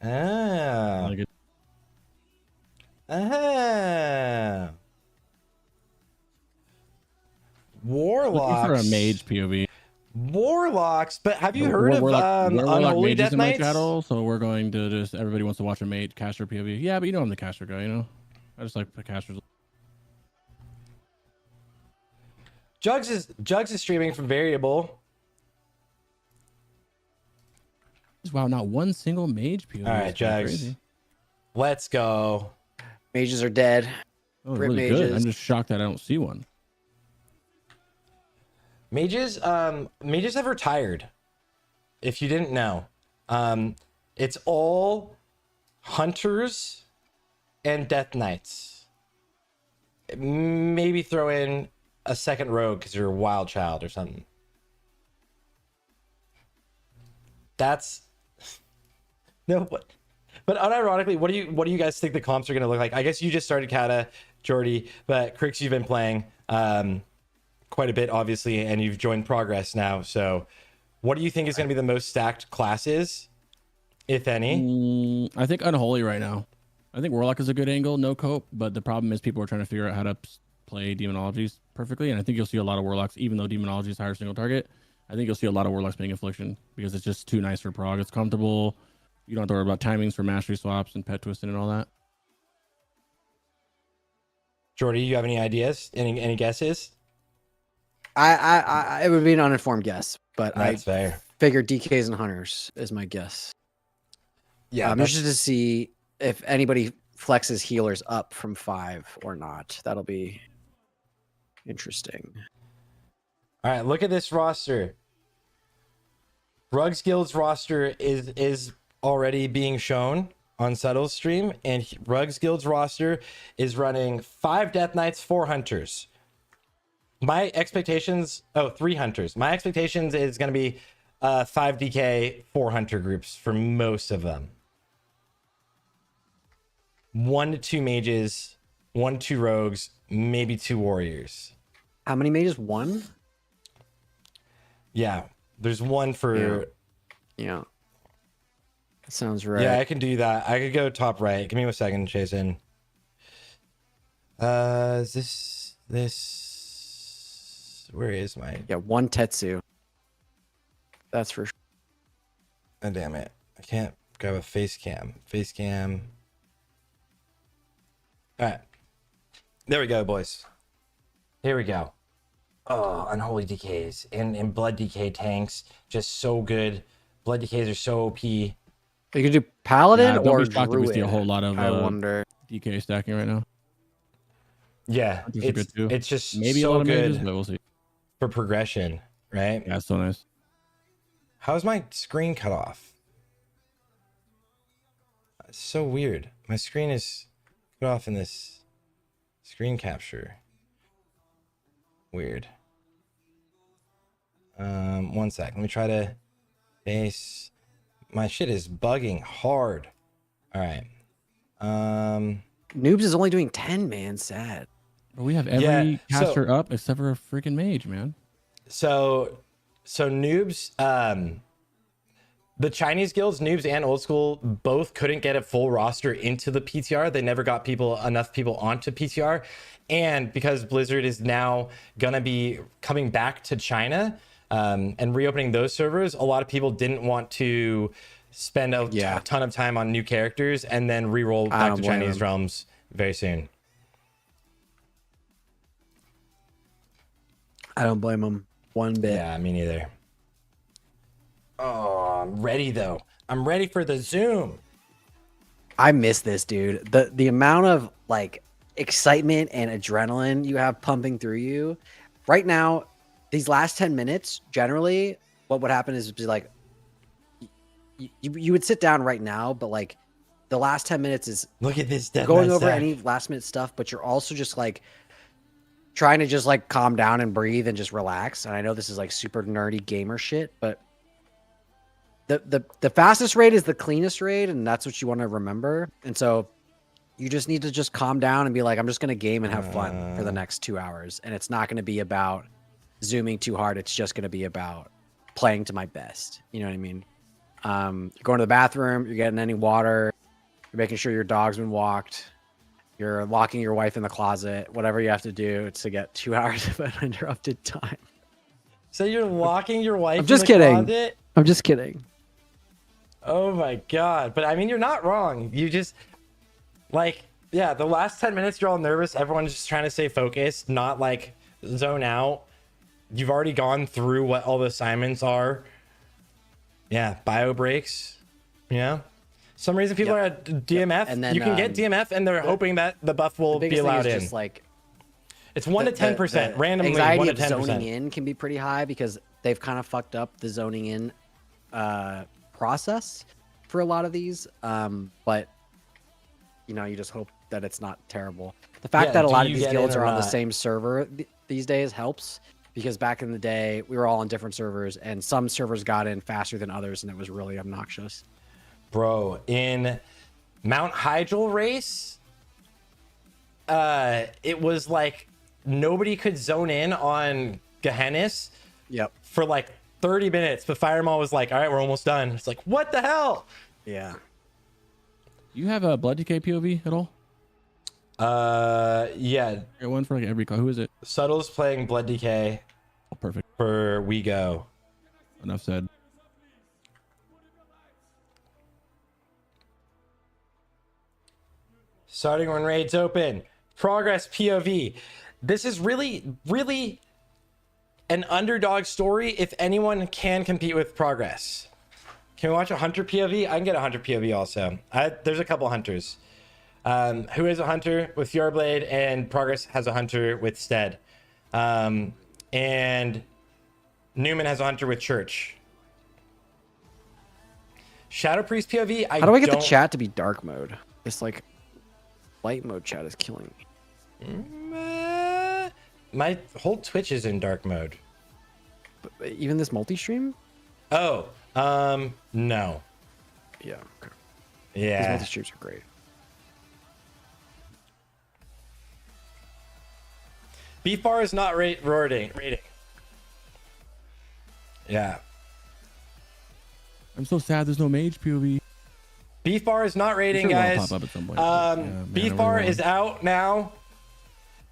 Ah. Ah. Warlocks. Looking for a mage POV. Warlocks, but have you heard of Unholy Death in my Knights? channel, so we're going to just everybody wants to watch a mage caster POV. Yeah, but you know I'm the caster guy. You know, I just like the casters. Jugs is streaming from Variable. Wow, not one single mage POV. All right, Jugs. Let's go. Mages are dead. Oh, really good. I'm just shocked that I don't see one. Mages have retired. If you didn't know, it's all hunters and death knights. Maybe throw in a second rogue because you're a wild child or something. That's no, but unironically, what do you guys think the comps are going to look like? I guess you just started CATA, Joardee, but Crix, you've been playing quite a bit, obviously, and you've joined Progress now. So, what do you think is going to be the most stacked classes, if any? I think Unholy right now. I think Warlock is a good angle, no cope, but the problem is people are trying to figure out how to play Demonologies perfectly, and I think you'll see a lot of Warlocks, even though Demonology is higher single target. I think you'll see a lot of Warlocks playing Affliction because it's just too nice for prog. It's comfortable. You don't have to worry about timings for mastery swaps and pet twisting and all that. Joardee, you have any ideas? Any guesses? It would be an uninformed guess, but That's fair. Figure DKs and Hunters is my guess. Yeah, I'm interested to see if anybody flexes healers up from 5 or not. That'll be interesting. All right, look at this roster. Rugs Guild's roster is already being shown on Subtle's stream, and Rugs Guild's roster is running 5 Death Knights, 4 Hunters. My expectations, 3 Hunters. My expectations is going to be 5 DK, 4 Hunter groups for most of them. 1 to 2 mages, 1 to 2 rogues, maybe 2 warriors. How many mages? 1? Yeah, there's 1 for... Yeah. That sounds right. Yeah, I can do that. I could go top right. Give me a second, Jason. Is this... Where is my... Yeah, 1 Tetsu. That's for sure. Oh, damn it. I can't grab a face cam. Face cam. All right. There we go, boys. Here we go. Oh, Unholy Decays and Blood Decay tanks. Just so good. Blood Decays are so OP. You could do Paladin or Druid. We see a whole lot of I wonder. DK stacking right now. Yeah, it's just maybe so a lot of good mages, but we'll see. for progression, right? Yeah, it's so nice. How's my screen cut off? It's so weird. My screen is cut off in this screen capture. Weird. 1 sec. Let me try to base. My shit is bugging hard. All right. Noobs is only doing 10, man. Sad. But we have every caster up except for a freaking mage, man. So noobs, the Chinese guilds, noobs and old school, both couldn't get a full roster into the PTR. They never got enough people onto PTR. And because Blizzard is now gonna be coming back to China and reopening those servers, a lot of people didn't want to spend a ton of time on new characters and then re-roll back to Chinese realms very soon. I don't blame them one bit. Yeah, me neither. Oh, I'm ready though. I'm ready for the Zoom. I miss this, dude. The amount of like excitement and adrenaline you have pumping through you right now. These last 10 minutes, generally, what would happen is be like you would sit down right now, but like the last 10 minutes is look at this going over any last minute stuff, but you're also just like trying to just like calm down and breathe and just relax. And I know this is like super nerdy gamer shit, but the fastest raid is the cleanest raid, and that's what you want to remember. And so you just need to just calm down and be like, I'm just going to game and have fun for the next 2 hours. And it's not going to be about zooming too hard. It's just going to be about playing to my best. You know what I mean? You're going to the bathroom, you're getting any water, you're making sure your dog's been walked, you're locking your wife in the closet, whatever you have to do to get 2 hours of uninterrupted time. So you're locking your wife I'm just in the kidding. closet? I'm just kidding. Oh my God. But I mean, you're not wrong. You just like, yeah, the last 10 minutes, you're all nervous. Everyone's just trying to stay focused, not like zone out. You've already gone through what all the assignments are. Yeah. Bio breaks. Yeah. Some reason people are at DMF. And then, you can get DMF and they're hoping that the buff will be allowed in. Just like it's 1 to 10%. Randomly, anxiety 1 to of 10%. zoning in can be pretty high because they've kind of fucked up the zoning in process for a lot of these. But you know, you just hope that it's not terrible. The fact that a lot of these guilds are on the same server these days helps, because back in the day we were all on different servers and some servers got in faster than others and it was really obnoxious. Bro, in Mount Hyjal race, it was like nobody could zone in on Gehennis for like 30 minutes, but Firemaw was like, all right, we're almost done. It's like, what the hell? Yeah. You have a Blood DK POV at all? Yeah. Get one for like every car. Who is it? Subtle's playing Blood DK. Oh, perfect. For We Go. Enough said. Starting when raids open. Progress POV. This is really, really an underdog story if anyone can compete with Progress. Can we watch a Hunter POV? I can get a Hunter POV also. There's a couple Hunters. Who is a Hunter with Fjordblade, and Progress has a Hunter with Stead. And Newman has a Hunter with Church. Shadow Priest POV. How do I get the chat to be dark mode? It's like light mode chat is killing me. My whole Twitch is in dark mode. But even this multi-stream? Oh, no. Yeah. Okay. Yeah. These multi-streams are great. Beef bar is not rating. Yeah. I'm so sad there's no mage POV. Beef bar is not rating, guys. Pop up at some point. Beef bar is out now.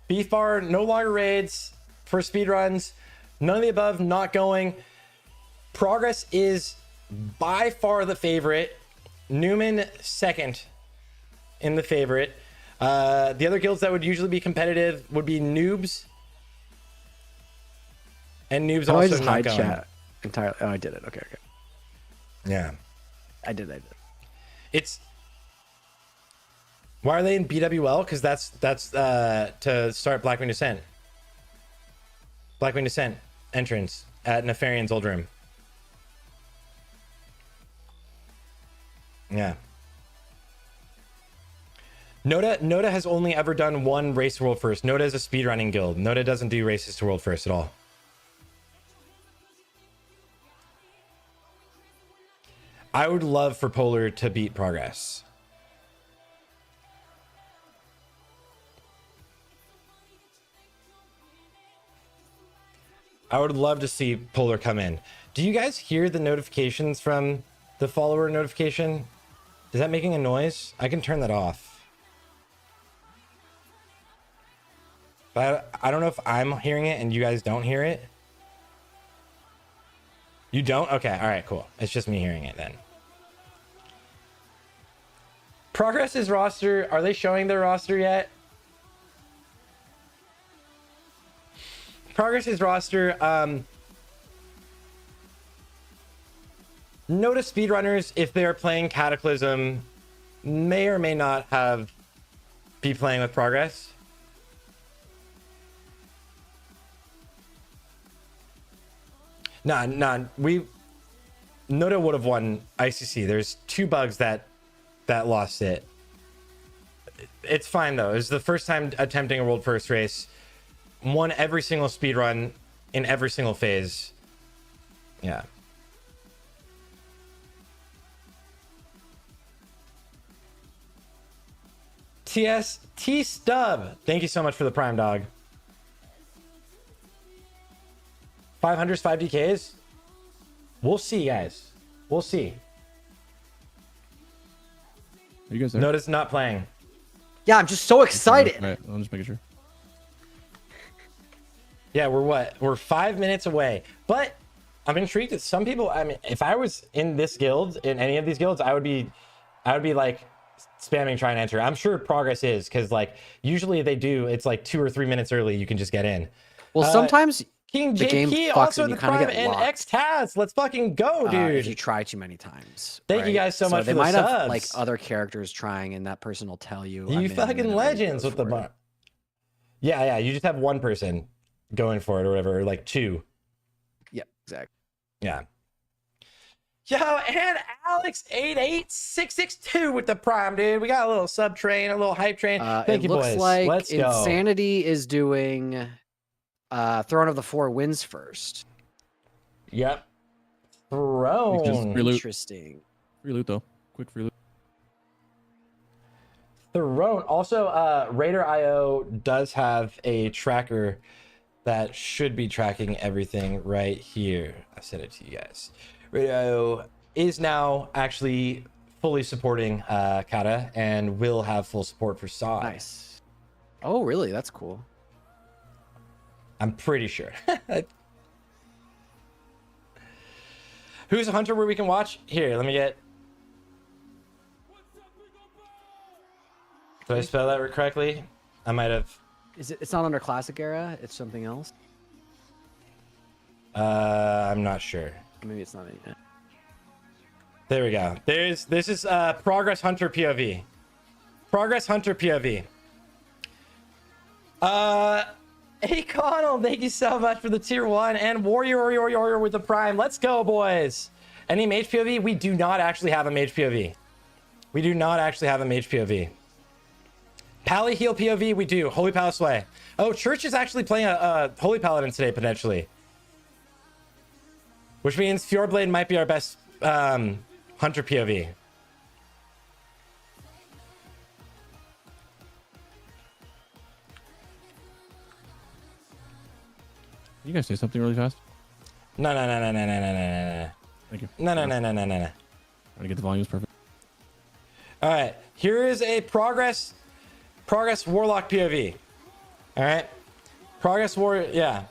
Beef bar no longer raids for speedruns. None of the above, not going. Progress is by far the favorite. Newman second in the favorite. The other guilds that would usually be competitive would be Noobs. And Noobs also just not hide going. chat entirely. Oh, I did it. Okay. Yeah. I did. It's... Why are they in BWL? Because that's to start Blackwing Descent. Blackwing Descent entrance at Nefarian's old room. Yeah. Noda has only ever done one race to world first. Noda is a speedrunning guild. Noda doesn't do races to world first at all. I would love for Polar to beat Progress. I would love to see Polar come in. Do you guys hear the notifications from the follower notification? Is that making a noise? I can turn that off. But I don't know if I'm hearing it and you guys don't hear it. You don't? Okay, all right, cool. It's just me hearing it then. Progress's roster, are they showing their roster yet? Progress's roster, notice speedrunners, if they're playing Cataclysm, may or may not be playing with Progress. Nah, Noda would have won ICC. There's 2 bugs that lost it. It's fine though. It was the first time attempting a world first race. Won every single speed run in every single phase. Yeah. T Stub, thank you so much for the Prime Dog. 500s, 5 DKs. We'll see, guys. We'll see. Are you guys there? Notice not playing. Yeah, I'm just so excited. Right, I'm just making sure. Yeah, we're 5 minutes away. But I'm intrigued that some people, I mean, if I was in this guild, in any of these guilds, I would be like spamming try and enter. I'm sure Progress is, because like usually they do, it's like 2 or 3 minutes early you can just get in. Well, sometimes King the game JP fucks also and you the kind of Prime get and locked. X-Taz. Let's fucking go, dude. If you try too many times. Thank you guys so much they for the might have subs. like other characters trying, and that person will tell you. You fucking legends with the bar. Yeah, you just have one person going for it or whatever, or like 2. Yeah, exactly. Yeah. Yo, and Alex88662 with the Prime, dude. We got a little sub train, a little hype train. Thank you, boys. It looks like Let's go. Insanity is doing Throne of the Four wins first. Yep. Throne. Free loot. Interesting. Free loot though. Quick free loot. Throne. Also, Raider.io does have a tracker that should be tracking everything right here. I sent it to you guys. Raider.io is now actually fully supporting CATA and will have full support for Saw. Nice. Oh, really? That's cool. I'm pretty sure. Who's a hunter where we can watch? Here, let me get. Did I spell that correctly? I might have. Is it? It's not under classic era. It's something else. I'm not sure. Maybe it's not it. There we go. This is Progress Hunter POV. Progress Hunter POV. Hey Connell, thank you so much for the tier 1 and Warrior with the Prime. Let's go, boys. Any mage POV? We do not actually have a mage POV. We do not actually have a mage POV. Pally heal POV, we do. Holy Palace Way. Oh, Church is actually playing a Holy Paladin today, potentially. Which means Fjordblade might be our best Hunter POV. You guys say something really fast? No. Thank you. No. Trying to get the volumes perfect. All right, here is a progress Warlock POV. All right, progress Warrior. Yeah,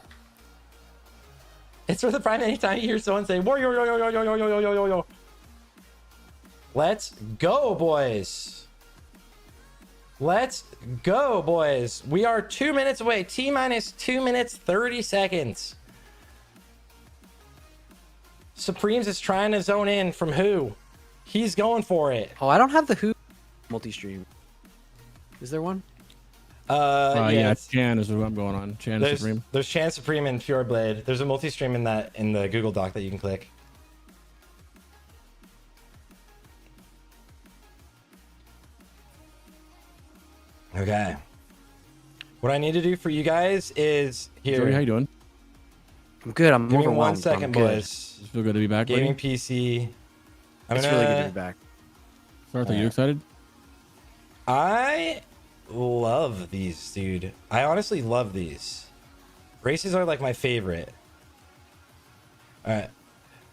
it's for the Prime. Anytime you hear someone say Warrior, yo. Let's go, boys. Let's go, boys. We are 2 minutes away. T-minus 2 minutes, 30 seconds. Supremes is trying to zone in from who? He's going for it. Oh, I don't have the who multi-stream. Is there one? Yeah, Chan is what I'm going on. Chan Supreme. There's Chan Supreme and Fjordblade. There's a multi-stream in the Google Doc that you can click. Okay. What I need to do for you guys is here. Joardee, how you doing? I'm good. I'm Give me overwhelmed. 1 second, boys. Just feel good to be back. Gaming buddy? PC. It's really good to be back. Sarth, are you excited? I love these, dude. I honestly love these. Races are like my favorite. All right.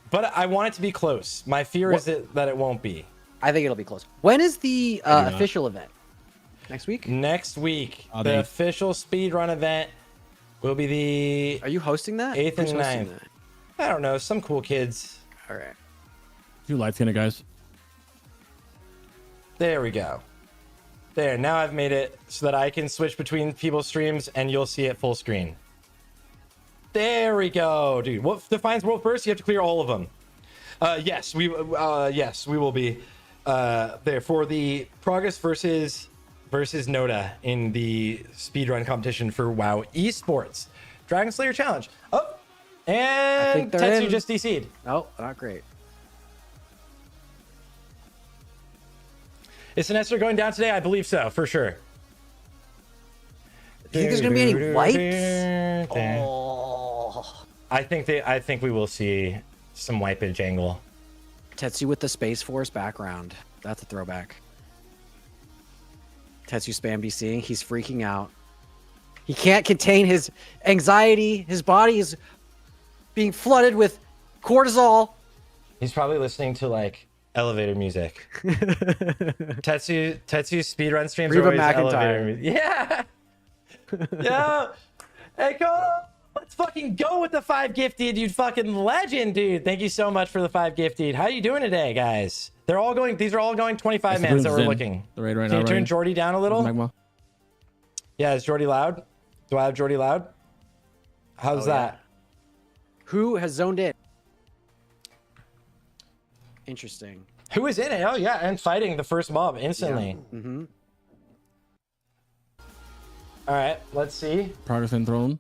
But I want it to be close. My fear is that it won't be. I think it'll be close. When is the official event? Next week? Next week. The official speedrun event will be the... Are you hosting that? 8th and 9th. I don't know. Some cool kids. All right. You light skinned guys. There we go. There. Now I've made it so that I can switch between people's streams and you'll see it full screen. There we go, dude. What defines world first? You have to clear all of them. Yes, we will be there for the Progress versus Noda in the speedrun competition for WoW Esports Dragon Slayer Challenge. Oh, and Tetsu just DC'd. Oh, not great. Is Sinestro going down today? I believe so, for sure. Do you think there's gonna be any wipes? Oh. I think we will see some wipage angle. Tetsu with the Space Force background. That's a throwback. Tetsu spam DCing. He's freaking out. He can't contain his anxiety. His body is being flooded with cortisol. He's probably listening to like elevator music. Tetsu's speedrun streams are always elevator music. Yeah. Yeah. Hey, Connell. Let's fucking go with the 5 gifted, you fucking legend, dude. Thank you so much for the 5 gifted. How you doing today, guys? These are all going 25 minutes that we're looking. Can you turn Joardee down a little? Yeah, is Joardee loud? Do I have Joardee loud? How's that? Who has zoned in? Interesting. Who is in it? Oh yeah, and fighting the first mob instantly. Yeah. Mm-hmm. All right, let's see. Progress and Throne.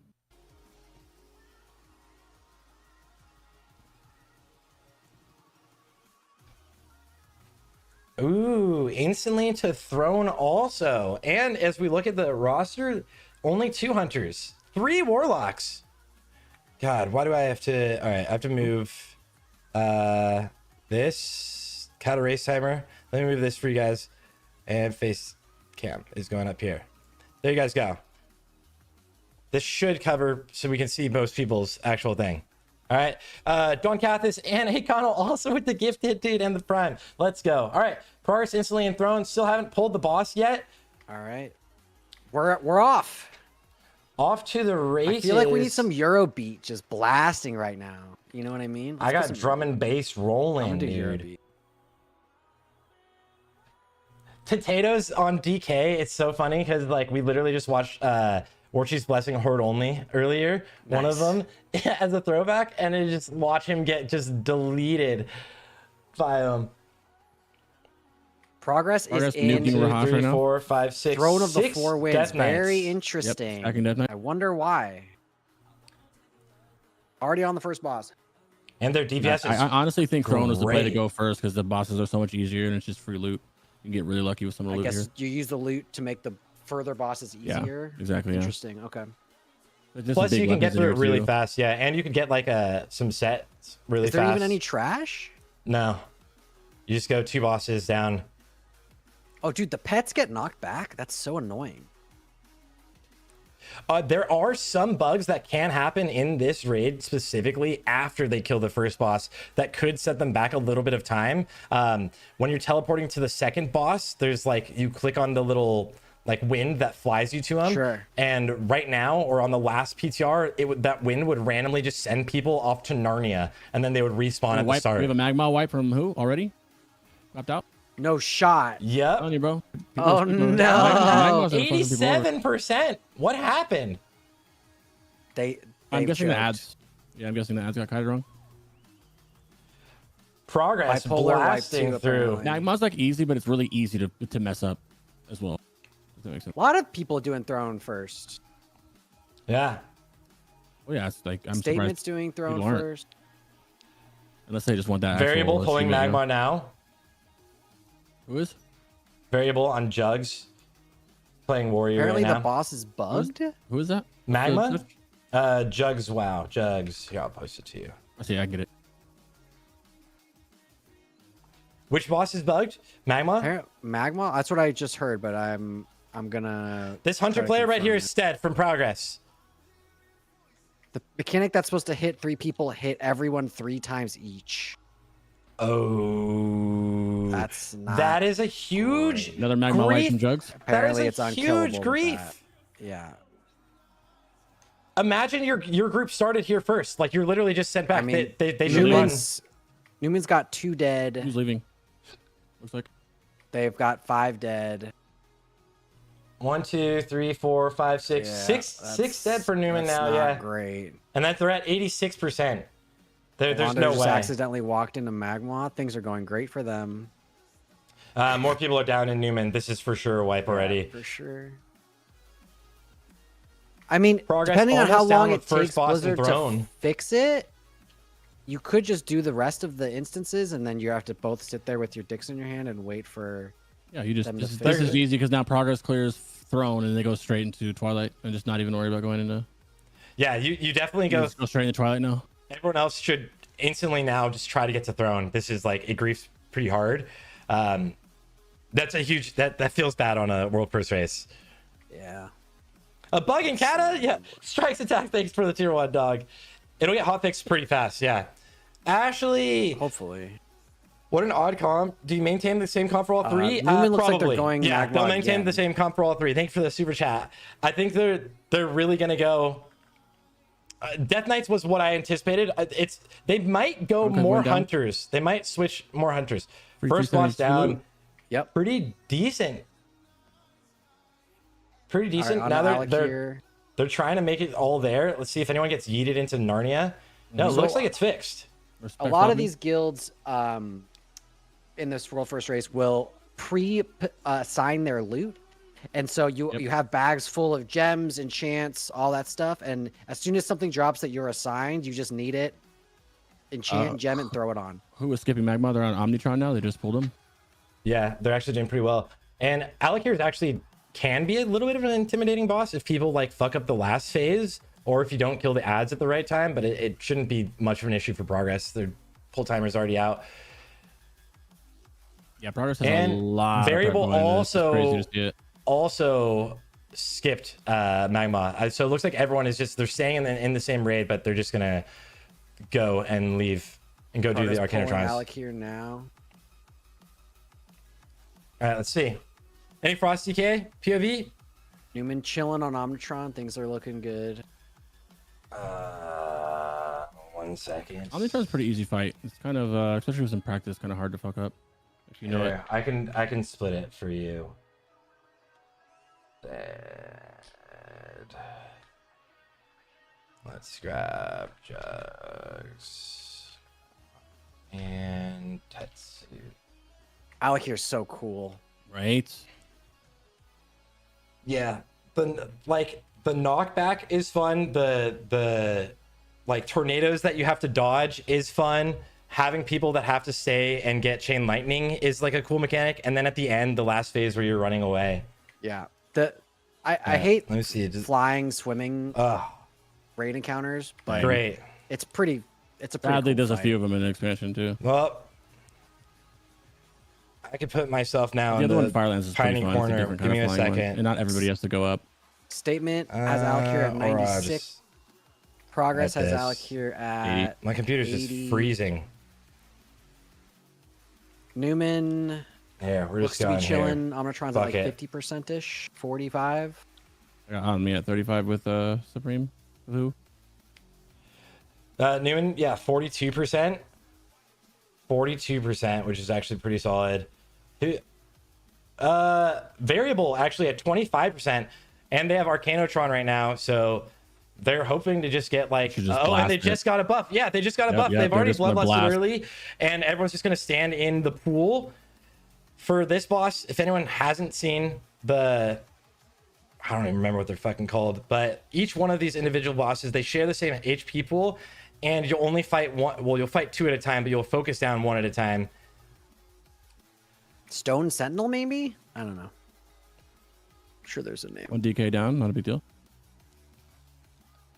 Ooh, instantly to Throne also. And as we look at the roster, only 2 hunters, 3 warlocks. God, why do I have to... All right, I have to move this CATA race timer. Let me move this for you guys. And face cam is going up here. There you guys go. This should cover so we can see most people's actual thing. All right. Don Cathis and O'Connell also with the gifted dude and the prime. Let's go. All right. Progress instantly enthroned. Still haven't pulled the boss yet. All right. We're off. Off to the races. I feel like we need some Eurobeat just blasting right now. You know what I mean? I got drum and bass rolling, dude. Eurobeat. Potatoes on DK. It's so funny because like we literally just watched Warchi's Blessing Horde Only earlier. Nice. One of them as a throwback, and I just watch him get just deleted by him. Progress is in 2, 3, 4, 5, 6. Throne of the 6 Four Winds. Death Very Knights. interesting. Yep, I wonder why. Already on the first boss. And their DPS I honestly think Throne is the play to great. go first because the bosses are so much easier and it's just free loot. You can get really lucky with some of the I loot guess here. you use the loot to make the further bosses easier. Yeah, exactly. Interesting. Okay. Plus, you can get through it really fast. Yeah, and you can get like some sets really fast. Is there even any trash? No. You just go 2 bosses down. Oh, dude, the pets get knocked back? That's so annoying. There are some bugs that can happen in this raid specifically after they kill the first boss that could set them back a little bit of time. When you're teleporting to the second boss, there's like, you click on the little like wind that flies you to him. Sure. And right now, or on the last PTR, that wind would randomly just send people off to Narnia, and then they would respawn at the start. We have a magma wipe from who already? Wrapped out? No shot. Yep. On you, bro. Oh, no. 87%. What happened? I'm guessing the ads. Yeah, I'm guessing the ads got kind of wrong. Progress blasting through. Magma's like easy, but it's really easy to mess up as well. Does that make sense? A lot of people doing Throne first. Yeah. Well, yeah, it's like I'm Statement's surprised doing Throne people aren't. first. Unless they just want that. Variable actual pulling achievement, Magma now. Who is? Variable on Jugs. Playing Warrior Apparently right now. the boss is bugged. Who is that? Magma? Jugs, wow. Jugs. Here, I'll post it to you. I see, I get it. Which boss is bugged? Magma? Magma? That's what I just heard, but I'm gonna... This Hunter player right here is Stead from Progress. The mechanic that's supposed to hit 3 people hit everyone 3 times each. Oh. That's not... That is a huge Another Magma wipe from Jugs? Apparently it's huge unkillable with grief. that. Yeah. Imagine your group started here first. Like, you're literally just sent back. I mean, they should run. Newman's got 2 dead. Who's leaving? Looks like. They've got 5 dead. 1, 2, 3, 4, 5, 6. Yeah, six dead for Newman that's now, not yeah. Great. And that they're at 86%. There's Wander no just way. accidentally walked into Magma. Things are going great for them. More people are down in Newman. This is for sure a wipe already. For sure. I mean, Progress depending on how almost down long with it first takes boss and Blizzard to Throne. fix it, you could just do the rest of the instances, and then you have to both sit there with your dicks in your hand and wait for. Yeah, you just them to this fix is it. easy because now Progress clears Throne and they go straight into Twilight and just not even worry about going into. Yeah, you definitely You go. just go straight into Twilight now. Everyone else should instantly now just try to get to Throne. This is like, it griefs pretty hard. That's a huge, that feels bad on a world first race. Yeah. A bug in Kata? Yeah. Strikes attack, thanks for the tier 1 dog. It'll get hotfixed pretty fast, yeah. Ashley! Hopefully. What an odd comp. Do you maintain the same comp for all 3? Newman looks like probably. they're going yeah, Magma they'll maintain again. the same comp for all 3. Thanks for the super chat. I think they're really going to go... Death Knights was what I anticipated. They might go more hunters. They might switch more hunters. First boss down. Yep. Pretty decent. Pretty decent. All right, now on they're trying to make it all there. Let's see if anyone gets yeeted into Narnia. No, it looks like it's fixed. A lot of these guilds in this world first race will assign their loot. And so you have bags full of gems, enchants, all that stuff. And as soon as something drops that you're assigned, you just need it, enchant, gem it, and throw it on. Who was skipping Magma? They're on Omnitron now. They just pulled him. Yeah, they're actually doing pretty well. And Alakir actually can be a little bit of an intimidating boss if people like fuck up the last phase or if you don't kill the ads at the right time. But it shouldn't be much of an issue for Progress. Their pull timer's already out. Yeah, Progress has a lot. Variable of also skipped Magma. So it looks like everyone is just, they're staying in the same raid, but they're just gonna go and leave and go do the Arcanotrons. Alec here now. All right, let's see. Any Frost DK? POV? Newman chilling on Omnitron. Things are looking good. 1 second. Omnitron's a pretty easy fight. It's kind of, especially with some practice, kind of hard to fuck up. If you know it. I can split it for you. Let's grab Jugs and Tetsu. Alec here's so cool. Right? Yeah. The knockback is fun. The like tornadoes that you have to dodge is fun. Having people that have to stay and get chain lightning is like a cool mechanic. And then at the end, the last phase where you're running away. Yeah. I hate let me see. flying, swimming raid encounters, but great. It's a pretty Sadly, cool there's fight. a few of them in the expansion too. Well, I could put myself now The in other the one, Firelands, is pretty tiny fun. It's a corner. different Give kind me of a flying one, second. and not everybody has to go up. Statement has Alec here at or I'll 96. just Progress let has this. Alec here at My computer's 80. just freezing. Newman Yeah, we're looks just to be going chilling. here. Omnitron's Fuck at it. like 50%ish, 45. I got on me at 35 with Supreme. Who? Newman, yeah, 42%. 42%, which is actually pretty solid. Variable actually at 25%, and they have Arcanotron right now, so they're hoping to just get like and they just got a buff. Yeah, they just got a buff. They've already bloodlusted early, and everyone's just gonna stand in the pool for this boss. If anyone hasn't seen I don't even remember what they're fucking called, but each one of these individual bosses, they share the same HP pool, and you'll only fight one. Well, you'll fight 2 at a time, but you'll focus down 1 at a time. Stone Sentinel, maybe? I don't know. I'm sure there's a name. 1 DK down, not a big deal.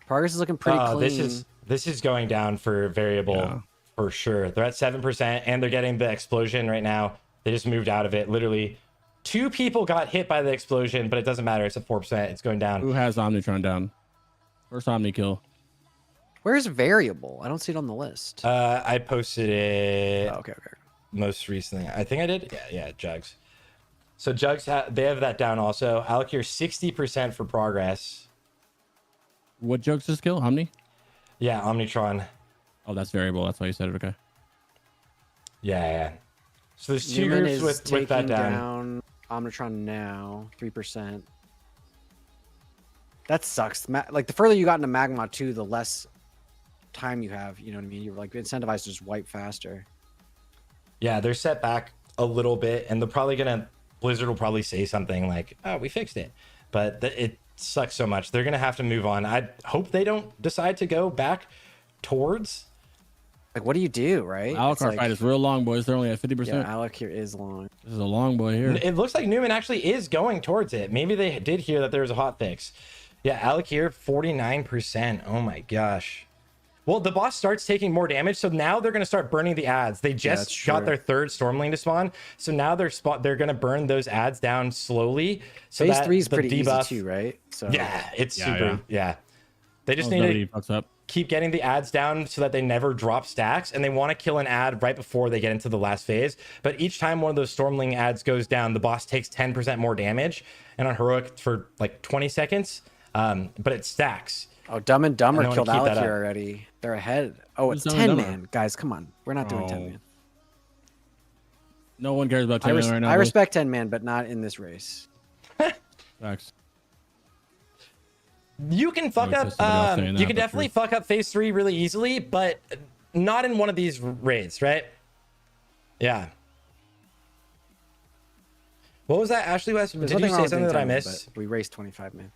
Progress is looking pretty clean. This is going down for variable for sure. They're at 7%, and they're getting the explosion right now. They just moved out of it. Literally, 2 people got hit by the explosion, but it doesn't matter. It's at 4%. It's going down. Who has Omnitron down? First Omni kill. Where's variable? I don't see it on the list. I posted it. Okay. Most recently, I think I did. Yeah, Jugs. So Jugs, they have that down also. Alec here 60% for progress. What Jugs just kill? Omni? Yeah, Omnitron. Oh, that's variable. That's why you said it. Okay. Yeah. So there's 2 Newman groups is with that taking down. Omnitron now, 3%. That sucks. Like the further you got into Magma 2, the less time you have. You know what I mean? You're like incentivized to just wipe faster. Yeah, they're set back a little bit, and Blizzard will probably say something like, "Oh, we fixed it," but it sucks so much. They're gonna have to move on. I hope they don't decide to go back towards. Like, what do you do, right? Alucard fight is real long, boys. They're only at 50%. Yeah, Alec here is long. This is a long boy here. It looks like Newman actually is going towards it. Maybe they did hear that there was a hot fix. Yeah, Alec here 49%. Oh my gosh. Well, the boss starts taking more damage, so now they're going to start burning the ads. They just got their 3rd Stormling to spawn, so now they're going to burn those ads down slowly. So Phase that 3 is the pretty debuff, easy too, right? So yeah, it's super. Yeah. They just need to keep getting the ads down so that they never drop stacks, and they want to kill an ad right before they get into the last phase. But each time one of those Stormling ads goes down, the boss takes 10% more damage, and on Heroic for like 20 seconds, but it stacks. Oh, Dumb and Dumber killed keep Alec that here up. already. They're ahead. Oh, Who's it's Dumb and 10 Dumber? man. Guys, come on. We're not doing 10 man. No one cares about 10 man right now. I respect 10 man, but not in this race. Facts. You can fuck up. You can definitely fuck up phase 3 really easily, but not in one of these raids, right? Yeah. What was that, Ashley West? There's Did you nothing wrong say with something that I doing 10 man, missed? but we raced 25 man.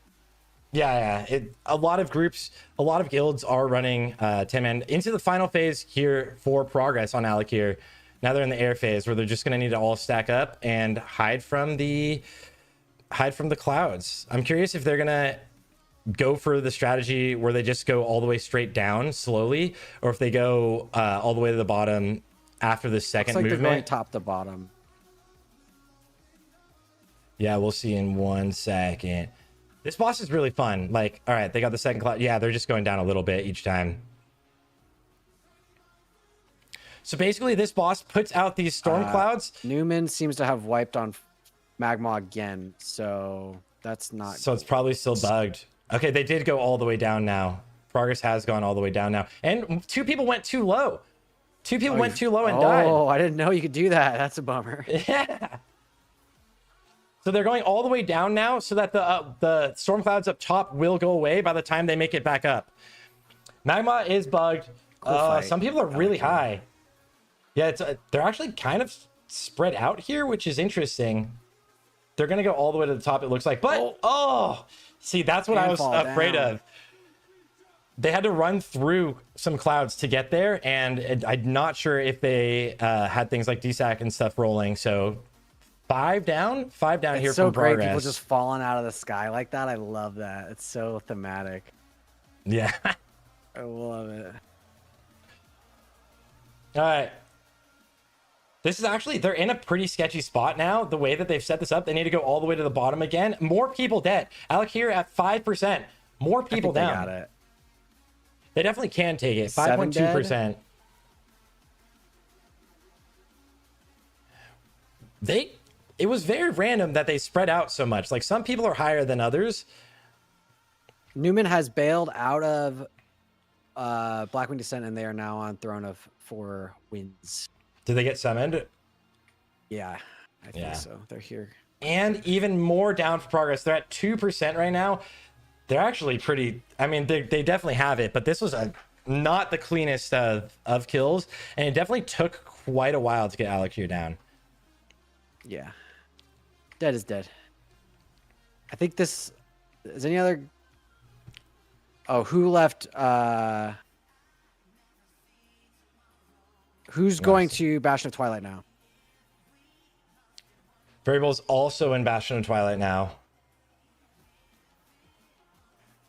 Yeah. A lot of groups, a lot of guilds are running 10 man into the final phase here for progress on Alec here. Now they're in the air phase where they're just going to need to all stack up and hide from the clouds. I'm curious if they're going to go for the strategy where they just go all the way straight down slowly, or if they go all the way to the bottom after the second Looks like movement. they're going top to bottom. Yeah, we'll see in 1 second. This boss is really fun. Like, all right, they got the second cloud. Yeah, they're just going down a little bit each time. So basically, this boss puts out these storm clouds. Newman seems to have wiped on Magma again, so that's not. So it's probably still bugged. Okay, they did go all the way down now. Progress has gone all the way down now. And 2 people went too low. 2 people went too low and died. Oh, I didn't know you could do that. That's a bummer. Yeah. So they're going all the way down now so that the storm clouds up top will go away by the time they make it back up. Magma is bugged. Some people are really high. Yeah, they're actually kind of spread out here, which is interesting. They're going to go all the way to the top, it looks like. But, see, that's what I was afraid of. They had to run through some clouds to get there, and I'm not sure if they had things like DSAC and stuff rolling. So 5 down here from Progress. It's so great, people just falling out of the sky like that. I love that. It's so thematic. Yeah. I love it. All right. This is actually, they're in a pretty sketchy spot now. The way that they've set this up, they need to go all the way to the bottom again. More people dead. Alec here at 5%. More people down. They got it. They definitely can take it. 5.2%. It was very random that they spread out so much. Like, some people are higher than others. Newman has bailed out of Blackwing Descent, and they are now on Throne of 4 Winds. Did they get summoned? Yeah, I think so. They're here. And even more down for Progress. They're at 2% right now. They're actually pretty, I mean, they definitely have it, but this was not the cleanest of kills, and it definitely took quite a while to get Alec here down. Yeah. Dead is dead. I think this, is any other, who left, who's going to Bastion of Twilight now? Variable's also in Bastion of Twilight now.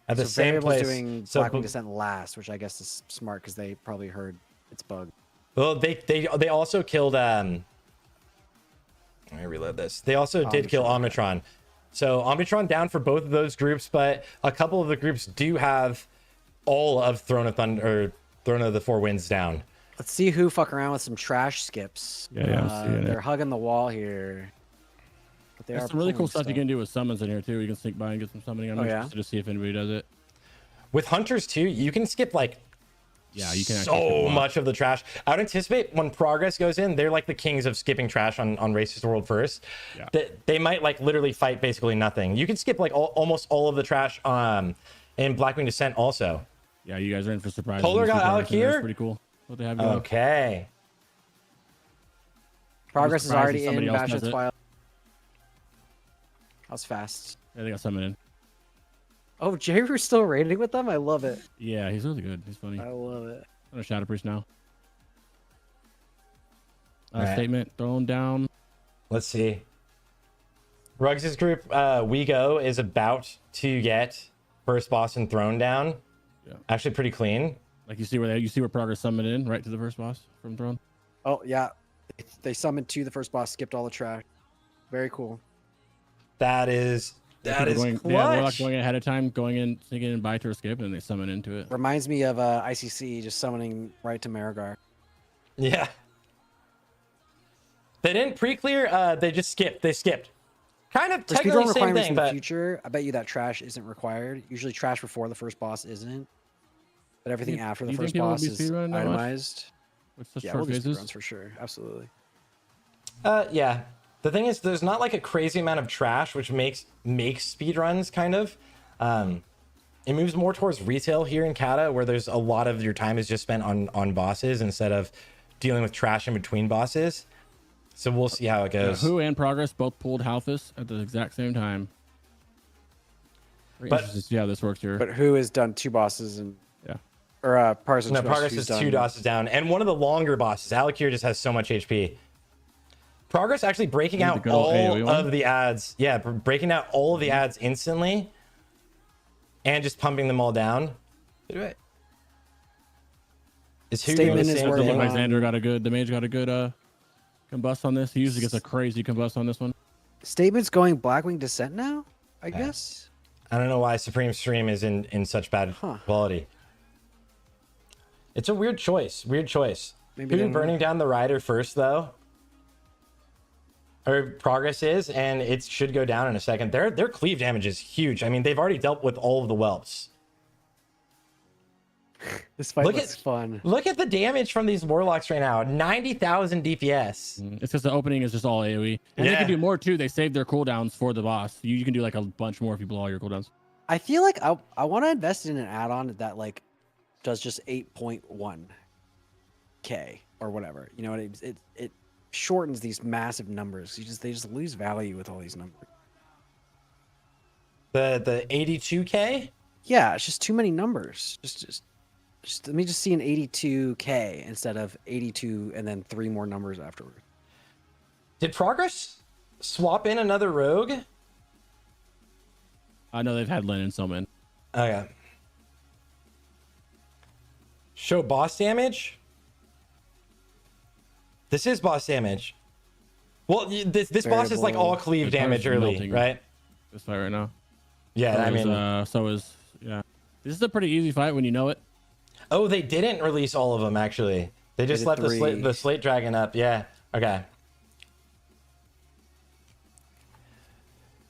At the same place. Doing Blackwing Descent last, which I guess is smart because they probably heard it's bugged. Well, they also killed. Let me reload this. They also did kill Omnitron. So Omnitron down for both of those groups, but a couple of the groups do have all of Throne of Thunder or Throne of the 4 Winds down. Let's see who fuck around with some trash skips. They're hugging the wall here. But There's some really cool stuff you can do with summons in here too. You can sneak by and get some summoning. I'm interested to see if anybody does it. With hunters too, you can skip like you can so much of the trash. I would anticipate when Progress goes in, they're like the kings of skipping trash on Racist World first. Yeah. They might like literally fight basically nothing. You can skip like almost all of the trash in Blackwing Descent also. Yeah, you guys are in for surprises. Polar got Alec here. That's pretty cool. What they have going. Okay. Progress is already in Bastion of Twilight. That was fast. Yeah, they got someone in. Oh, Jerry's still raiding with them? I love it. Yeah, he's really good. He's funny. I love it. I'm gonna Shadow Priest now. Statement thrown down. Let's see. Ruggs' group, We Go, is about to get first boss and throne down. Yeah. Actually pretty clean. Like you see where Progress summoned in, right to the first boss from throne. Oh yeah. They summoned to the first boss, skipped all the trash. Very cool. That is clutch. Yeah, Warlock going ahead of time, going in, sneaking in by to escape, and then they summon into it. Reminds me of ICC just summoning right to Marigar. Yeah. They didn't pre-clear. They just skipped. They skipped. Kind of technically the same thing, in but the future, I bet you that trash isn't required. Usually, trash before the first boss isn't, but everything after the first boss is itemized. Yeah, we'll do speedruns for sure. Absolutely. Yeah. The thing is, there's not like a crazy amount of trash, which makes speedruns kind of. It moves more towards retail here in CATA, where there's a lot of your time is just spent on bosses instead of dealing with trash in between bosses. So we'll see how it goes. Who and Progress both pulled Halphus at the exact same time. Very interested to see how this works here. But who has done 2 bosses and or Progress is 2 bosses down, and one of the longer bosses. Alec here just has so much HP. Progress actually breaking out all of the ads. Yeah, breaking out all of the ads instantly and just pumping them all down. Is who doing the same thing? Xander got a good, the mage got a good combust on this. He usually gets a crazy combust on this one. Statement's going Blackwing Descent now, I guess. I don't know why Supreme Stream is in such bad quality. It's a weird choice. Maybe Who then- burning down the rider first though? Or progress is, and it should go down in a second. Their cleave damage is huge. I mean, they've already dealt with all of the whelps. This fight looks fun. Look at the damage from these warlocks right now. 90,000 DPS. It's because the opening is just all AoE. And they can do more too. They save their cooldowns for the boss. You can do like a bunch more if you blow all your cooldowns. I feel like I want to invest in an add-on that like does just 8.1k or whatever. You know what it shortens these massive numbers. They just lose value with all these numbers. The 82k? Yeah, it's just too many numbers. Just let me just see an 82k instead of 82 and then 3 more numbers afterward. Did Progress swap in another rogue? I know they've had Lin and Summon. Okay. Show boss damage. This is boss damage. Well, this boss is like all cleave damage early, right? This fight right now. Yeah, so I mean, yeah. This is a pretty easy fight when you know it. Oh, they didn't release all of them actually. They just left the slate dragon up. Yeah. Okay.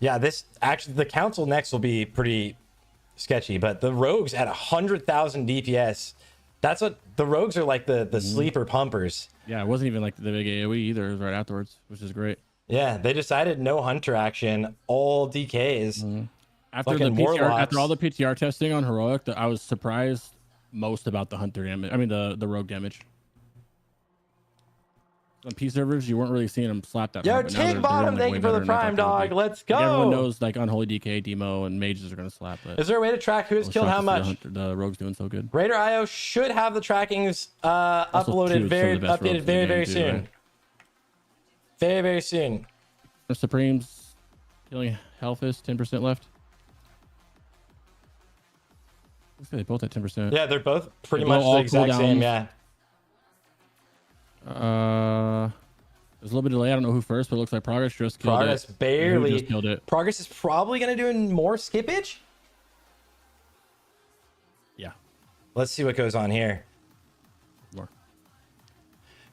Yeah, this actually the council next will be pretty sketchy, but the rogues at 100,000 DPS. That's what the rogues are like the sleeper pumpers. Yeah, it wasn't even like the big AoE either. It was right afterwards, which is great. Yeah, they decided no hunter action, all DKs. After the PTR, after all the PTR testing on heroic, I was surprised most about the hunter damage. I mean the rogue damage. On P servers, you weren't really seeing them slap that. Yo, Tig Bottom, thank you for the prime, dog. Let's go. Like, everyone knows like Unholy DK, Demo, and mages are gonna slap. But is there a way to track who has killed how much? The rogue's doing so good. Raider IO should have the trackings uploaded updated very soon. Right? Very soon. Supremes killing Hellfist, 10% left. Looks like they both at 10%. Yeah, they're both pretty much the exact same. Yeah. There's a little bit of delay. I don't know who first, but it looks like Progress just killed Progress it. barely just killed it. Progress is probably gonna do more skippage. Yeah. Let's see what goes on here. More.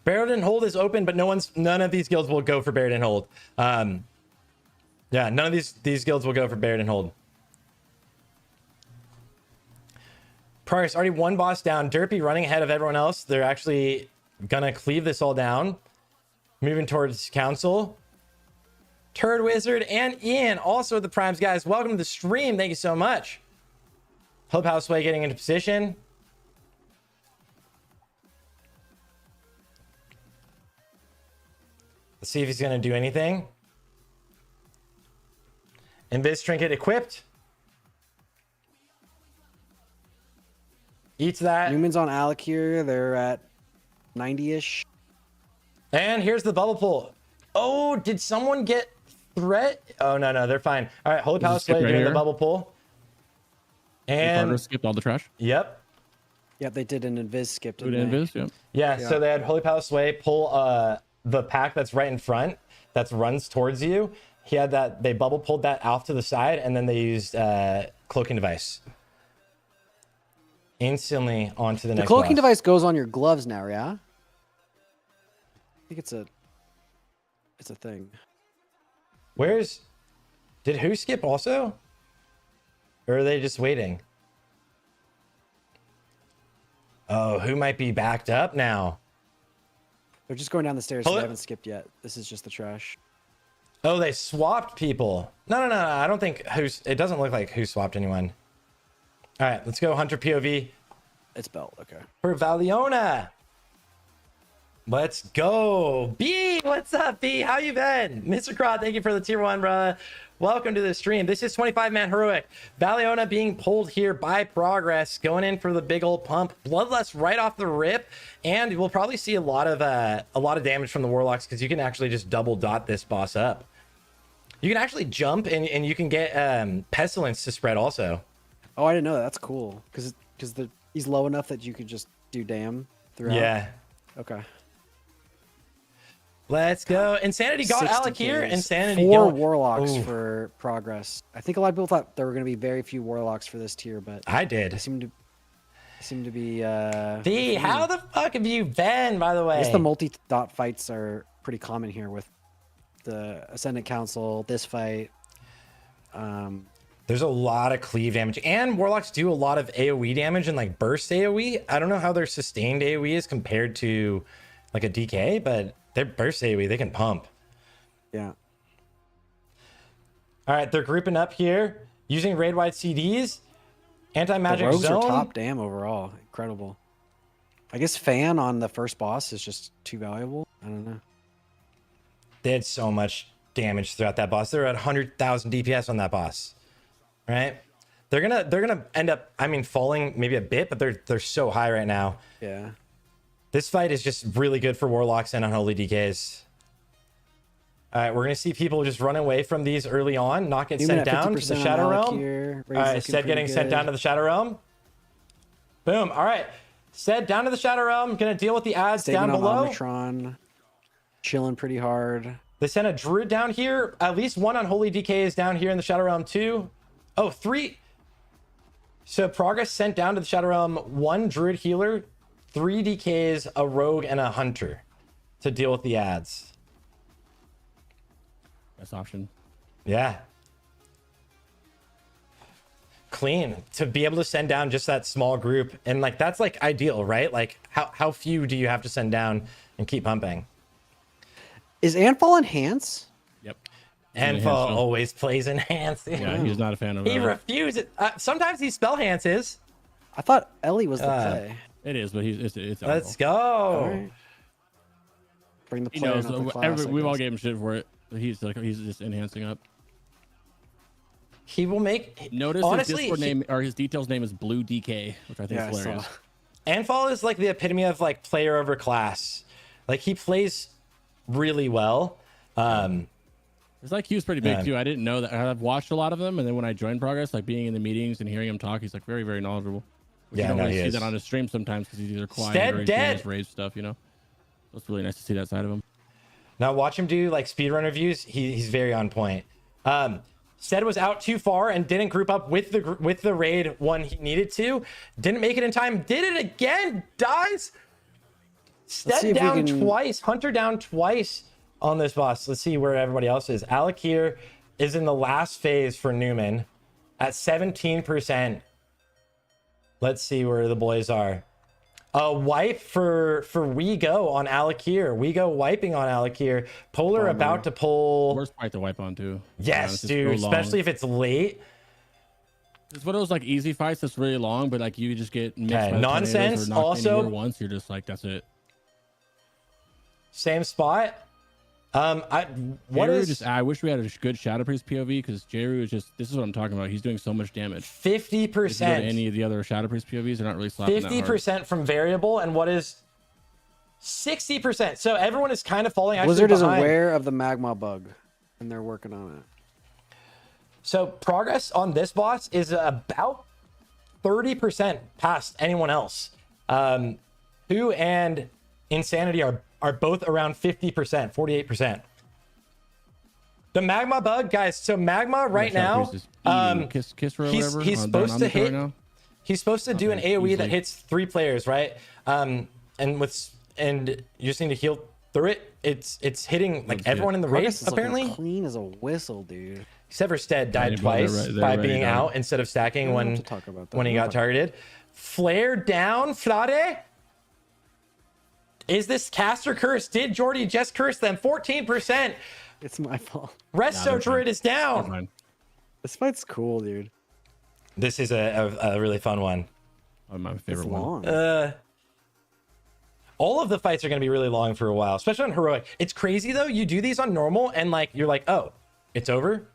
Barrett and Hold is open, but none of these guilds will go for Barrett and Hold. Yeah, none of these guilds will go for Barrett and Hold. Progress already one boss down. Derpy running ahead of everyone else. They're actually gonna cleave this all down. Moving towards Council. Turd Wizard and Ian also at the primes, guys. Welcome to the stream. Thank you so much. Hope Houseway getting into position. Let's see if he's gonna do anything. Invis Trinket equipped. Eats that. Newman's on Alec here. They're at 90-ish. And here's the bubble pool. Oh, did someone get threat? Oh, no, they're fine. All right, Holy Palace Slay doing the bubble pool. And skipped all the trash. Yep. Yep, they did an invis skip. Yeah, so they had Holy Palace Sway pull the pack that's right in front that runs towards you. He had that, they bubble pulled that off to the side, and then they used cloaking device. Instantly onto the next cloaking boss. device goes on your gloves now, yeah? I think it's a thing. Did who skip also? Or are they just waiting? Oh, who might be backed up now? They're just going down the stairs. So they haven't skipped yet. This is just the trash. Oh, they swapped people. No. I don't think it doesn't look like who swapped anyone. All right, let's go Hunter POV. It's Belt, okay. For Valiona. Let's go. B, what's up, B? How you been? Mr. Crod, thank you for the tier 1, bruh. Welcome to the stream. This is 25-man heroic. Valiona being pulled here by Progress, going in for the big old pump. Bloodlust right off the rip, and we'll probably see a lot of damage from the Warlocks because you can actually just double dot this boss up. You can actually jump and you can get Pestilence to spread also. Oh, I didn't know that. That's cool because he's low enough that you could just do damn throughout. Yeah. Okay. Let's go. Insanity got Alec here. Insanity 4 Warlocks for Progress. I think a lot of people thought there were going to be very few Warlocks for this tier, but I did. They seem to. Seem to be. D, how the fuck have you been, by the way? I guess the multi-dot fights are pretty common here with the Ascendant Council, this fight. There's a lot of cleave damage, and Warlocks do a lot of AoE damage and like burst AoE. I don't know how their sustained AoE is compared to like a DK, but their burst AoE, they can pump. Yeah. All right, they're grouping up here using raid-wide CDs. Anti-magic the rogues zone. are top damn overall. Incredible. I guess fan on the first boss is just too valuable. I don't know. They had so much damage throughout that boss. They're at 100,000 DPS on that boss, right? They're gonna end up, I mean, falling maybe a bit, but they're so high right now. Yeah. This fight is just really good for Warlocks and Unholy DKs. All right, we're gonna see people just run away from these early on, not get sent down to the Shadow Realm. All right, Stead getting sent down to the Shadow Realm. Boom. All right, Stead down to the Shadow Realm. Gonna deal with the ads down below. Omnitron, chilling pretty hard. They sent a Druid down here. At least one Unholy DK is down here in the Shadow Realm too. Oh, 3. So Progress sent down to the Shadow Realm 1 Druid healer, 3 DKs, a Rogue, and a Hunter to deal with the ads. Best option. Yeah. Clean to be able to send down just that small group. And like, that's like ideal, right? Like how few do you have to send down and keep pumping? Is Anfall enhance? Yep. Anfall always plays enhance. Yeah, he's not a fan of He that. refuses. Sometimes he spell enhances. I thought Ellie was the play. It is, but it's Let's go. All right. Bring the He player, knows. not the class, I We've all guess. gave him shit for it. But he's just enhancing up. He will make. Notice honestly, his Discord name or his details name is Blue DK, which I think is hilarious. Anfall is like the epitome of like player over class. Like he plays really well. His IQ is pretty big too. I didn't know that. I've watched a lot of them, and then when I joined Progress, like being in the meetings and hearing him talk, he's like very, very knowledgeable. You don't really see that on his stream sometimes because he's either quiet or he's doing his rage stuff, you know. So it's really nice to see that side of him. Now watch him do like speedrun reviews. He's very on point. Stead was out too far and didn't group up with the raid when he needed to. Didn't make it in time. Did it again. Dies. Stead down twice. Hunter down twice on this boss. Let's see where everybody else is. Alec here is in the last phase for Newman at 17%. Let's see where the boys are. A wipe for We Go on Alec here. We Go wiping on Alec here. Polar about to pull. Worst fight to wipe on too. Yes, dude. Especially if it's late. It's one of those like easy fights that's really long, but like you just get mixed by the nonsense. Or knocked Also, anywhere once you're just like that's it. Same spot. I wish we had a good Shadow Priest POV because Jeru is just. This is what I'm talking about. He's doing so much damage. 50%. Any of the other Shadow Priest POVs are not really slapping 50% from variable, and what is 60%? So everyone is kind of falling. Blizzard is aware of the magma bug, and they're working on it. So progress on this boss is about 30% past anyone else. Who and Insanity are both around 50%, 48%. The magma bug, guys. So magma right now, kiss or whatever. He's supposed to hit. Right, he's supposed to do an AOE that hits 3 players, right? And you just need to heal through it. It's hitting like everyone in the race apparently. Clean as a whistle, dude. Except for Stead died twice by being out instead of stacking when he got targeted. Flare down, Flade. Is this caster curse? Did Joardee just curse them? 14%. It's my fault. Resto Druid is down. This fight's cool, dude. This is a really fun one. My favorite one. All of the fights are going to be really long for a while, especially on heroic. It's crazy though. You do these on normal and like you're like, oh, it's over.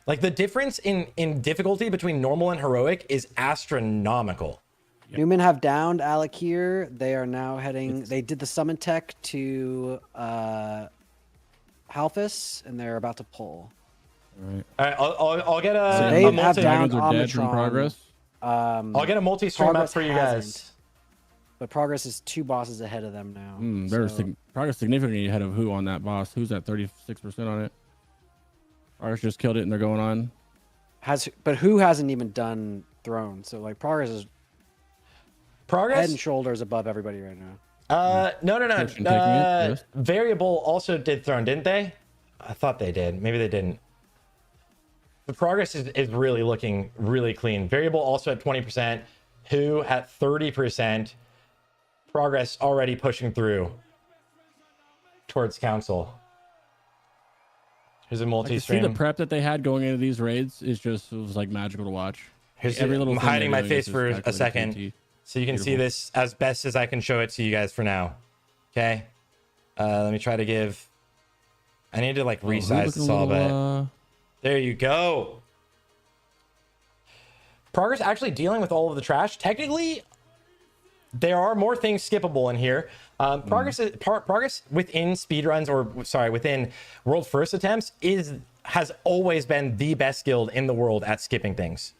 Like the difference in difficulty between normal and heroic is astronomical. Yep. Newman have downed Alec here. They are now heading. They did the summon tech to Halphus, and they're about to pull. All right. I'll get a. So they a have downed Omnitron. Progress. I'll get a multi-stream up for you guys. But Progress is 2 bosses ahead of them now. Progress significantly ahead of who on that boss? Who's at 36% on it? Progress just killed it, and they're going on. But who hasn't even done Throne? So like Progress is. Progress head and shoulders above everybody right now. No. Variable also did throne, didn't they? I thought they did. Maybe they didn't. The progress is really looking really clean. Variable also at 20%. Who at 30%. Progress already pushing through towards council. Here's a multi-stream. See the prep that they had going into these raids is just, it was like magical to watch. Here's Every little I'm thing hiding they're my doing face is for just a second calculated so you can see this as best as I can show it to you guys for now. Okay. Let me try to give. I need to like resize this all, but there you go. Progress actually dealing with all of the trash. Technically, there are more things skippable in here. Progress within speedruns, or sorry, within world first attempts has always been the best guild in the world at skipping things.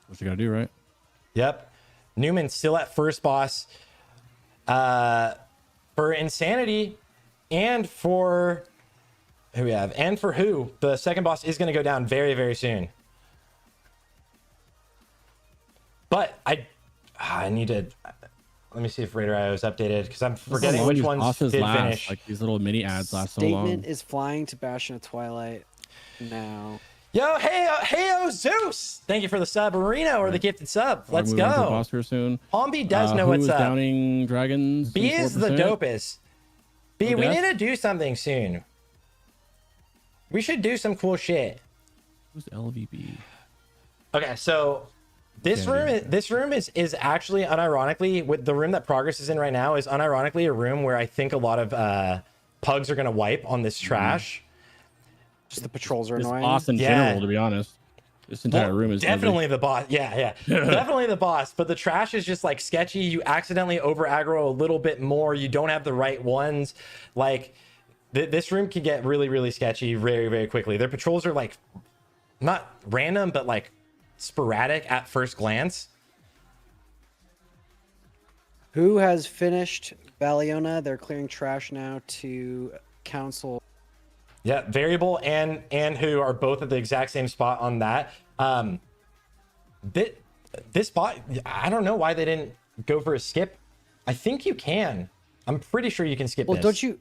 What you gotta do, right? Yep. Newman still at first boss for Insanity, and for who we have, and for who the second boss is going to go down very, very soon. But I need to let me see if Raider IO is updated, because I'm forgetting which ones did finish. Like these little mini ads last so long. Statement is flying to Bastion of Twilight now. Yo, hey, Zeus! Thank you for the sub, Reno, or the gifted sub. Let's go. Boss here soon. Hombi does know what's up. Downing dragons. B is the dopest. B, we need to do something soon. We should do some cool shit. Who's LVB? Okay, so this room is actually unironically, with the room that Progress is in right now, is unironically a room where I think a lot of pugs are gonna wipe on this trash. Just the patrols are This annoying. boss in general, to be honest. This entire room is definitely the boss. Yeah. Definitely the boss. But the trash is just like sketchy. You accidentally over aggro a little bit more. You don't have the right ones. Like this room can get really, really sketchy very, very quickly. Their patrols are like not random, but like sporadic at first glance. Who has finished Valiona? They're clearing trash now to council. Yeah, variable and who are both at the exact same spot on that. This spot, I don't know why they didn't go for a skip. I think you can. I'm pretty sure you can skip this. Don't you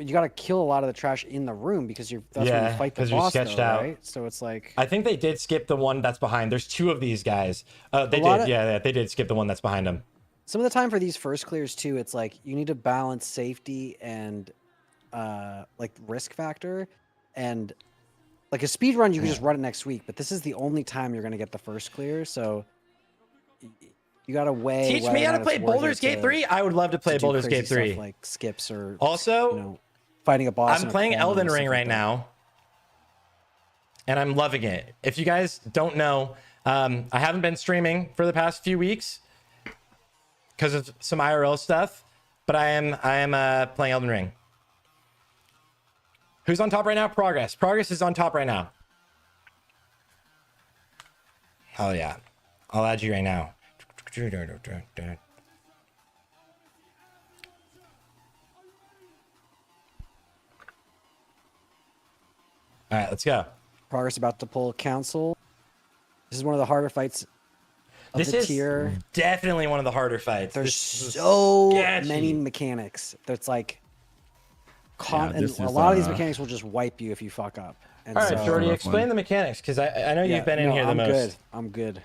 got to kill a lot of the trash in the room because that's when you fight the boss, you're sketched though, out. right? So it's like, I think they did skip the one that's behind. There's two of these guys. They did skip the one that's behind them. Some of the time for these first clears too, it's like you need to balance safety and like risk factor, and like a speed run you can just run it next week, but this is the only time you're going to get the first clear, so you got to weigh. Teach me how to play Baldur's Gate 3. I would love to play Baldur's Gate 3. Stuff like skips or also fighting a boss. I'm playing Elden Ring right now, and I'm loving it. If you guys don't know, I haven't been streaming for the past few weeks because of some IRL stuff, but I am playing Elden Ring. Who's on top right now? Progress. Progress is on top right now. Oh yeah, I'll add you right now. All right, let's go. Progress about to pull council. This is one of the harder fights of this the is tier. Definitely one of the harder fights. There's so many mechanics. That's like, and a lot of these mechanics will just wipe you if you fuck up. And all right, Joardee, explain the mechanics, because I know you've been in here the most. I'm good.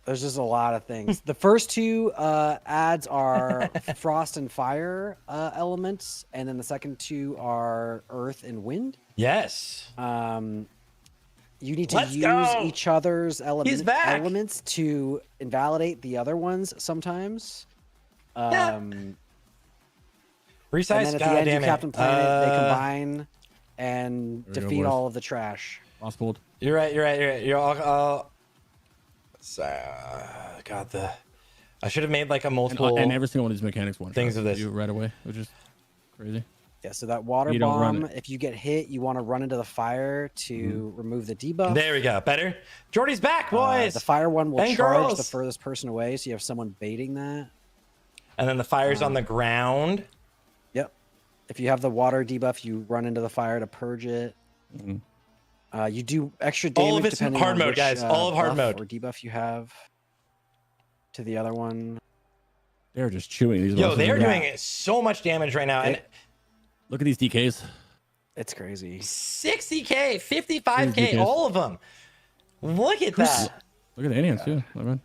There's just a lot of things. The first two ads are frost and fire elements, and then the second two are earth and wind. Yes. You need to use each other's elements to invalidate the other ones sometimes. Resize, and then at the end, you Captain Planet, they combine and defeat all of the trash. Lost pulled. You're right. You're all. God, I should have made like a multiple. And every single one of these mechanics one things of this you right away, which is crazy. Yeah, so that water bomb, if you get hit, you want to run into the fire to remove the debuff. There we go. Better. Joardee's back, boys. The fire one will charge the furthest person away, so you have someone baiting that. And then the fire's on the ground. Yep. If you have the water debuff, you run into the fire to purge it. You do extra All damage of it's depending hard on mode, which, guys. All of hard buff mode. or debuff you have to the other one. They're just chewing these. Yo, they're doing so much damage right now. And look at these DKs. It's crazy. 60k, 55k, all of them. Look at that. Look at the Indians too. My man.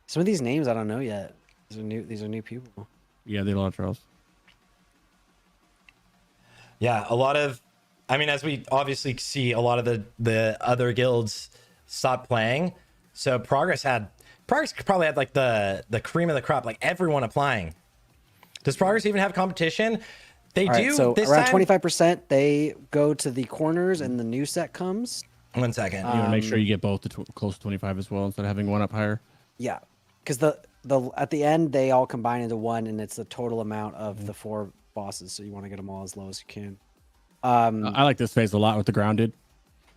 Some of these names I don't know yet. These are new people. Yeah, they launched Charles. Yeah, a lot of, I mean, as we obviously see, a lot of the other guilds stopped playing. So Progress probably had like the cream of the crop, like everyone applying. Does Progress even have competition? They do. So this around time, 25%, they go to the corners and the new set comes. 1 second. You want to make sure you get both to close to 25 as well instead of having one up higher. Yeah, because the at the end they all combine into one, and it's the total amount of the 4 bosses. So you want to get them all as low as you can. I like this phase a lot with the grounded.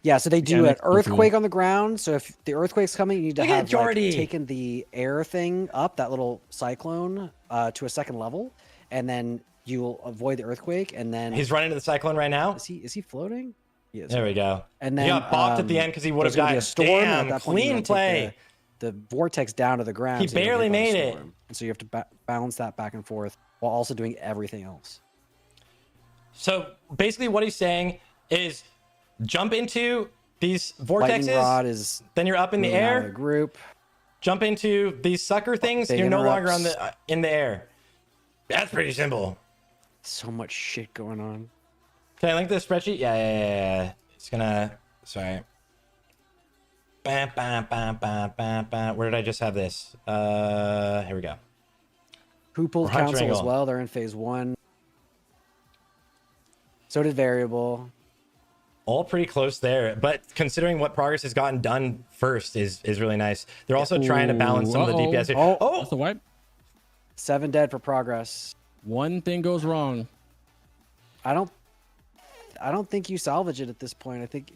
Yeah, so they do an that's pretty earthquake cool. on the ground. So if the earthquake's coming, you need to Look at have like, Joardee. taken the air thing up, that little cyclone, to a second level, and then you will avoid the earthquake. And then he's running to the cyclone right now. Is he floating? He is. There we go. And then he got bopped at the end because he would have there's gonna be gotten a storm. and at damn that point, you clean wanna take play. The vortex down to the ground. He so you don't barely get by the made it. storm. And so you have to balance that back and forth while also doing everything else. So basically, what he's saying is, jump into these Lightning vortexes. rod is then you're up in the moving out of air. the group. Jump into these sucker things. Big You're no longer interrupts. on in the air. That's pretty simple. So much shit going on. Can I link this spreadsheet? Yeah. It's gonna. Sorry. Bam, bam, bam, bam, bam, bam. Where did I just have this? Here we go. Who pulled Hunter council as Angle. well? They're in phase 1. So did variable. All pretty close there, but considering what Progress has gotten done first is really nice. They're also trying to balance some of the DPS here. Oh, That's a wipe. 7 dead for progress. One thing goes wrong. I don't think you salvage it at this point. I think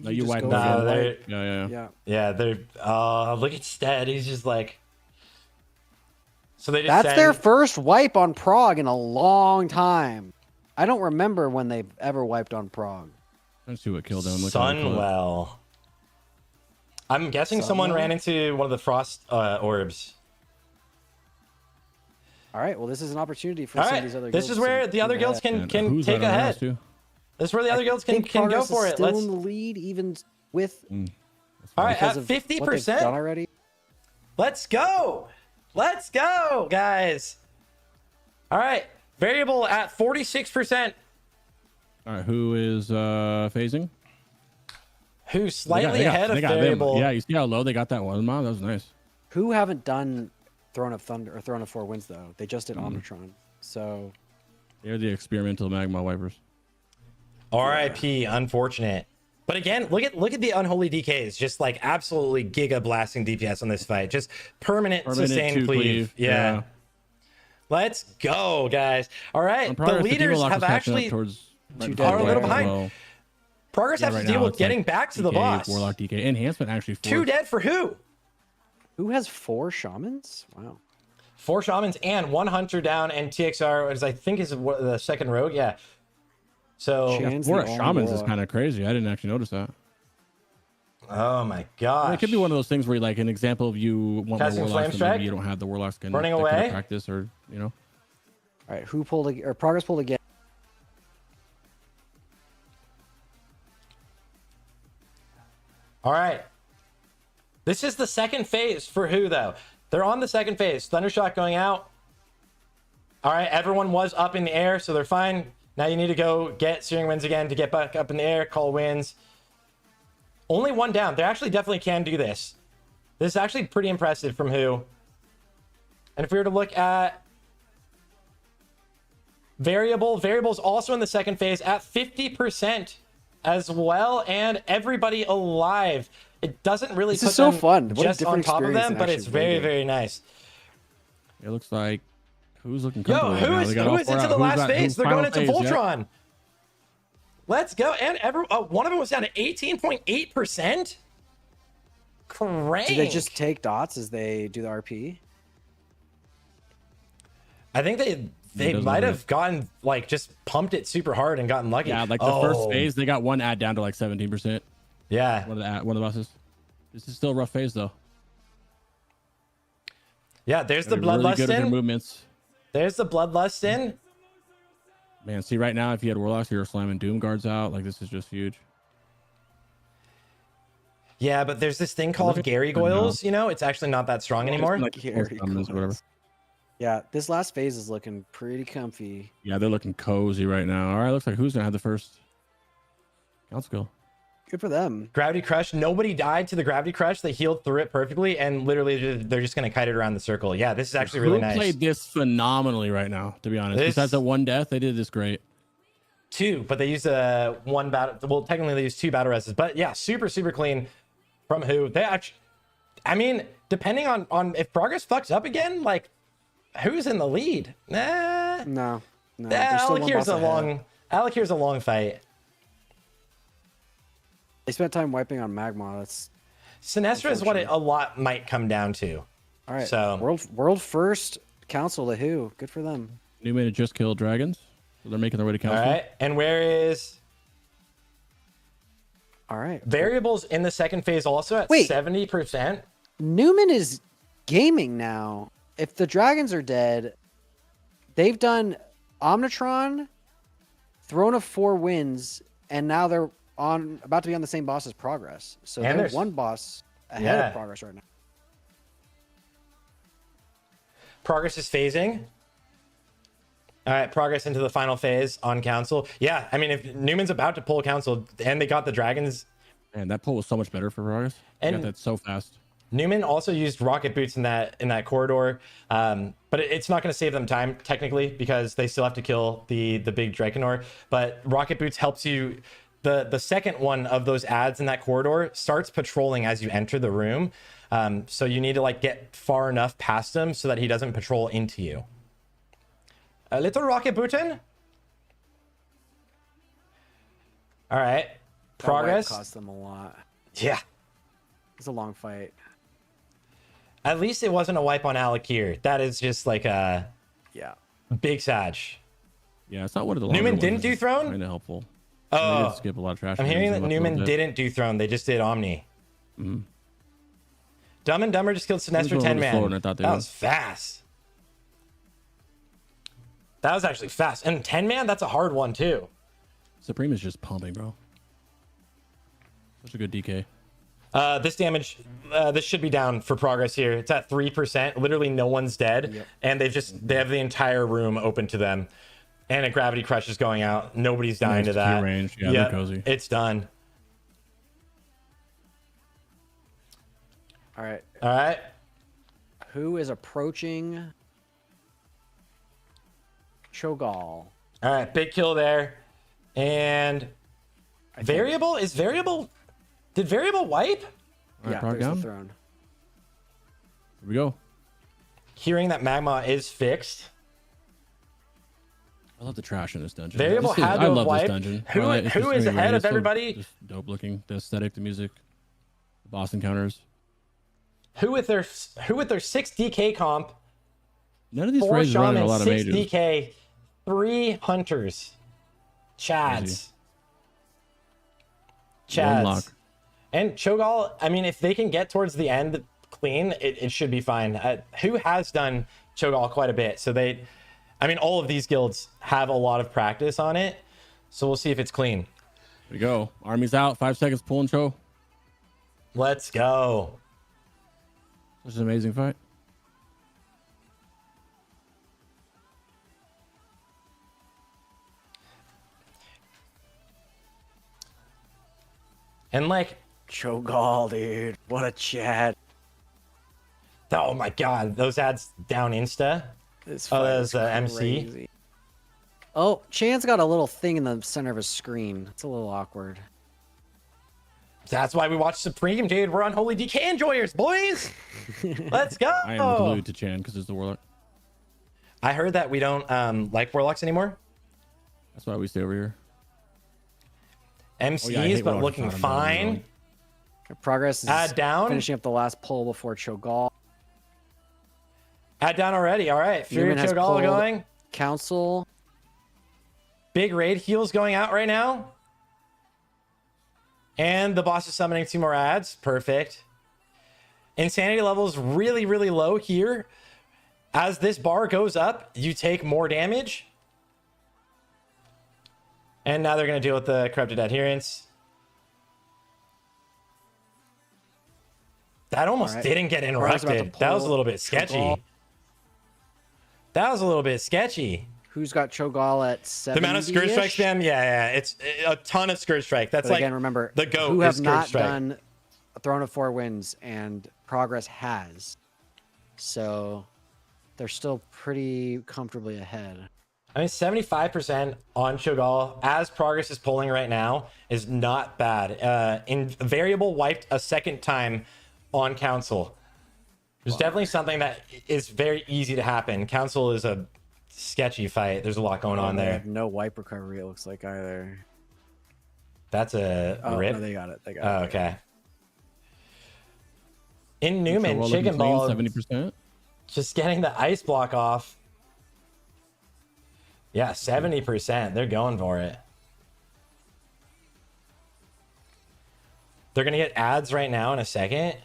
No, you you just wipe go it. for Nah, the they're- wipe. Yeah. Yeah, they're look at Stead. He's just like, so they just That's send, their first wipe on Prague in a long time. I don't remember when they've ever wiped on Prague. Let's see what killed him. Look at him pull it. Sunwell. I'm guessing someone Sunwell? ran into one of the frost orbs. All right, well, this is an opportunity for All some right, of these other this guilds is to where the other move guilds ahead. can Who's take right on ahead. us, too? This is where the other guilds can think go Progress for is it. still Let's. in the lead, even with All right, because at of what they've 50%. done already. Let's go. Let's go, guys. All right, variable at 46%. All right, who is phasing? Who's slightly ahead of they got them. variable? Yeah, you see how low they got that one, man? That was nice. Who haven't done Throne of Thunder or Throne of Four Winds though? They just did Omnitron. So They're the experimental magma wipers. RIP, unfortunate. But again, look at the unholy DKs, just like absolutely giga blasting DPS on this fight. Just permanent sustained two cleave. Yeah. Let's go, guys. All right, the leaders have actually are a little behind. Progress has to deal with getting back to the boss. Warlock DK enhancement actually. 2 dead for who? Who has 4 shamans? Wow. 4 shamans and 1 hunter down, and TXR is I think is the second rogue. Yeah. So 4 shamans is kind of crazy. I didn't actually notice that. Oh my gosh. It could be one of those things where, like, an example of you want Casting more Flame warlocks, and Strike? maybe you don't have the warlocks can Running that kind of away? practice, or you know. All right, who pulled or Progress pulled again? All right. This is the second phase for who, though? They're on the second phase. Thundershot going out. All right, everyone was up in the air, so they're fine. Now you need to go get Searing Winds again to get back up in the air, call wins. Only 1 down. They actually definitely can do this. This is actually pretty impressive from who. And if we were to look at Variable's also in the second phase at 50% as well, and everybody alive. It doesn't really This put is so them fun. What a just different on top of experience them, than but it's actually very, raiding. very nice. It looks like who's looking Yo, comfortable right now? who is They got all into 4 out. the Who's last got- phase? who's They're final going into phase? Yep. Voltron. Let's go. And one of them was down to 18.8%. Crank. Do they just take dots as they do the RP? I think they They might have gotten like just pumped it super hard and gotten lucky. Yeah, like the first phase, they got one ad down to like 17%. Yeah. One of the bosses. This is still a rough phase though. Yeah, there's the bloodlust really in. Movements. There's the bloodlust in. Man, see right now, if you had warlocks, you're slamming doom guards out. Like this is just huge. Yeah, but there's this thing called gargoyles. You know, it's actually not that strong anymore. Like whatever. Yeah, this last phase is looking pretty comfy. Yeah, they're looking cozy right now. All right, looks like who's gonna have the first count skill? Good for them. Gravity Crush. Nobody died to the Gravity Crush. They healed through it perfectly, and literally they're just going to kite it around the circle. Yeah, this is actually really nice. Who played this phenomenally right now, to be honest. Besides that one death, they did this great. 2, but they used one battle. Well, technically they used 2 battle rests. But yeah, super clean from who. They actually, I mean, depending on if Progress fucks up again, like, who's in the lead? No. Alakir's a long fight. They spent time wiping on Magma. That's Sinestra is what a lot might come down to. All right. So world first council to who? Good for them. Newman had just killed dragons, so they're making their way to council. All right. And where is? All right. Variables in the second phase also at 70%. Newman is gaming now. If the dragons are dead, they've done Omnitron, Throne of 4 Winds, and now they're about to be on the same boss as Progress. So they're one boss ahead of Progress right now. Progress is phasing. All right, Progress into the final phase on council. Yeah, I mean, if Newman's about to pull council and they got the dragons. Man, that pull was so much better for Progress. And got that so fast. Newman also used rocket boots in that corridor, but it's not going to save them time technically because they still have to kill the big Drakenor. But rocket boots helps you. The second one of those ads in that corridor starts patrolling as you enter the room. So you need to like get far enough past him so that he doesn't patrol into you. A little rocket bootin'. All right. Progress. That cost them a lot. Yeah. It's a long fight. At least it wasn't a wipe on Alakir. That is just like a big Sag. Yeah, it's not one of the Newman didn't do throne. Kind of helpful. Oh, they did skip a lot of trash. I'm hearing that Newman didn't do throne. They just did Omni. Dumb and Dumber just killed Sinestra 10 man. That was fast. That was actually fast. And 10 man, that's a hard one too. Supreme is just pumping, bro. Such a good DK. This damage, this should be down for Progress here. It's at 3%. Literally no one's dead. And they have the entire room open to them. And a Gravity Crush is going out. Nobody's dying to that. Range. Yeah, they're cozy. It's done. All right. All right. Who is approaching Cho'Gall? All right, big kill there. And Variable? Is Variable... Did Variable wipe? Yeah, there's the throne. Here we go. Hearing that Magma is fixed. I love the trash in this dungeon. Variable had to have wiped. This dungeon. Who is ahead of everybody? Just dope looking. The aesthetic, the music, the boss encounters. Who with their 6 DK comp? None of these raids are running a lot of mages. 6 DK, 3 hunters. Chads. And Cho'Gall, I mean, if they can get towards the end clean, it should be fine. Who has done Cho'Gall quite a bit? So I mean, all of these guilds have a lot of practice on it. So we'll see if it's clean. Here we go. Army's out. 5 seconds pulling Cho. Let's go. This is an amazing fight. And like Cho'Gall, dude, what a chat. Oh my god, those ads down insta. That's MC. Oh, Chan's got a little thing in the center of his screen. It's a little awkward. That's why we watch Supreme, dude. We're unholy DK enjoyers, boys. Let's go. I am glued to Chan because it's the Warlock. I heard that we don't like Warlocks anymore. That's why we stay over here. MCs, but looking fine. Progress is add down. Finishing up the last pull before Cho'Gall. Add down already. All right. Fury Cho'Gall going. Council. Big raid heals going out right now. And the boss is summoning 2 more ads. Perfect. Insanity level is really, really low here. As this bar goes up, you take more damage. And now they're going to deal with the corrupted adherents. That almost didn't get interrupted. That was a little bit sketchy. That was a little bit sketchy. Who's got Cho'Gall at 70? The amount of Scourge Strike spam? Yeah. It's a ton of Scourge Strike. That's but like, again, remember, the GOAT who is have Scourge not Strike. done a Throne of 4 Winds, and Progress has. So they're still pretty comfortably ahead. I mean, 75% on Cho'Gall, as Progress is pulling right now, is not bad. In Variable wiped a second time on Council. There's definitely something that is very easy to happen. Council is a sketchy fight. There's a lot going on They there. have no wipe recovery, it looks like, either. That's a rip. No, they got it. They got Oh, it. okay. In Newman, Chicken Ball 70%. just getting the ice block off. Yeah, 70%. They're going for it. They're gonna get ads right now in a second.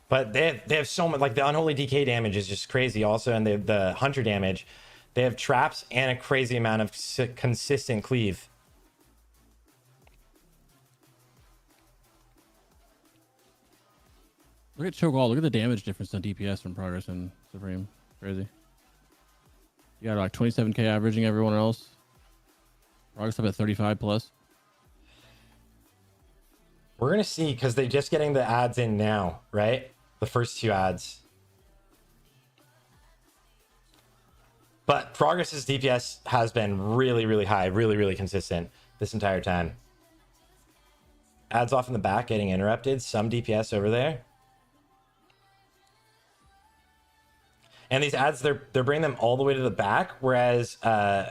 But they have so much, like the unholy DK damage is just crazy also, and the hunter damage. They have traps and a crazy amount of consistent cleave. Look at Cho'Gall. Look at the damage difference on DPS from Progress and Supreme. Crazy. You got like 27k averaging everyone else. Progress up at 35 plus. We're going to see, because they're just getting the ads in now, right? The first 2 ads. But Progress's DPS has been really, really high, really, really consistent this entire time. Ads off in the back getting interrupted. Some DPS over there. And these ads, they're bringing them all the way to the back, whereas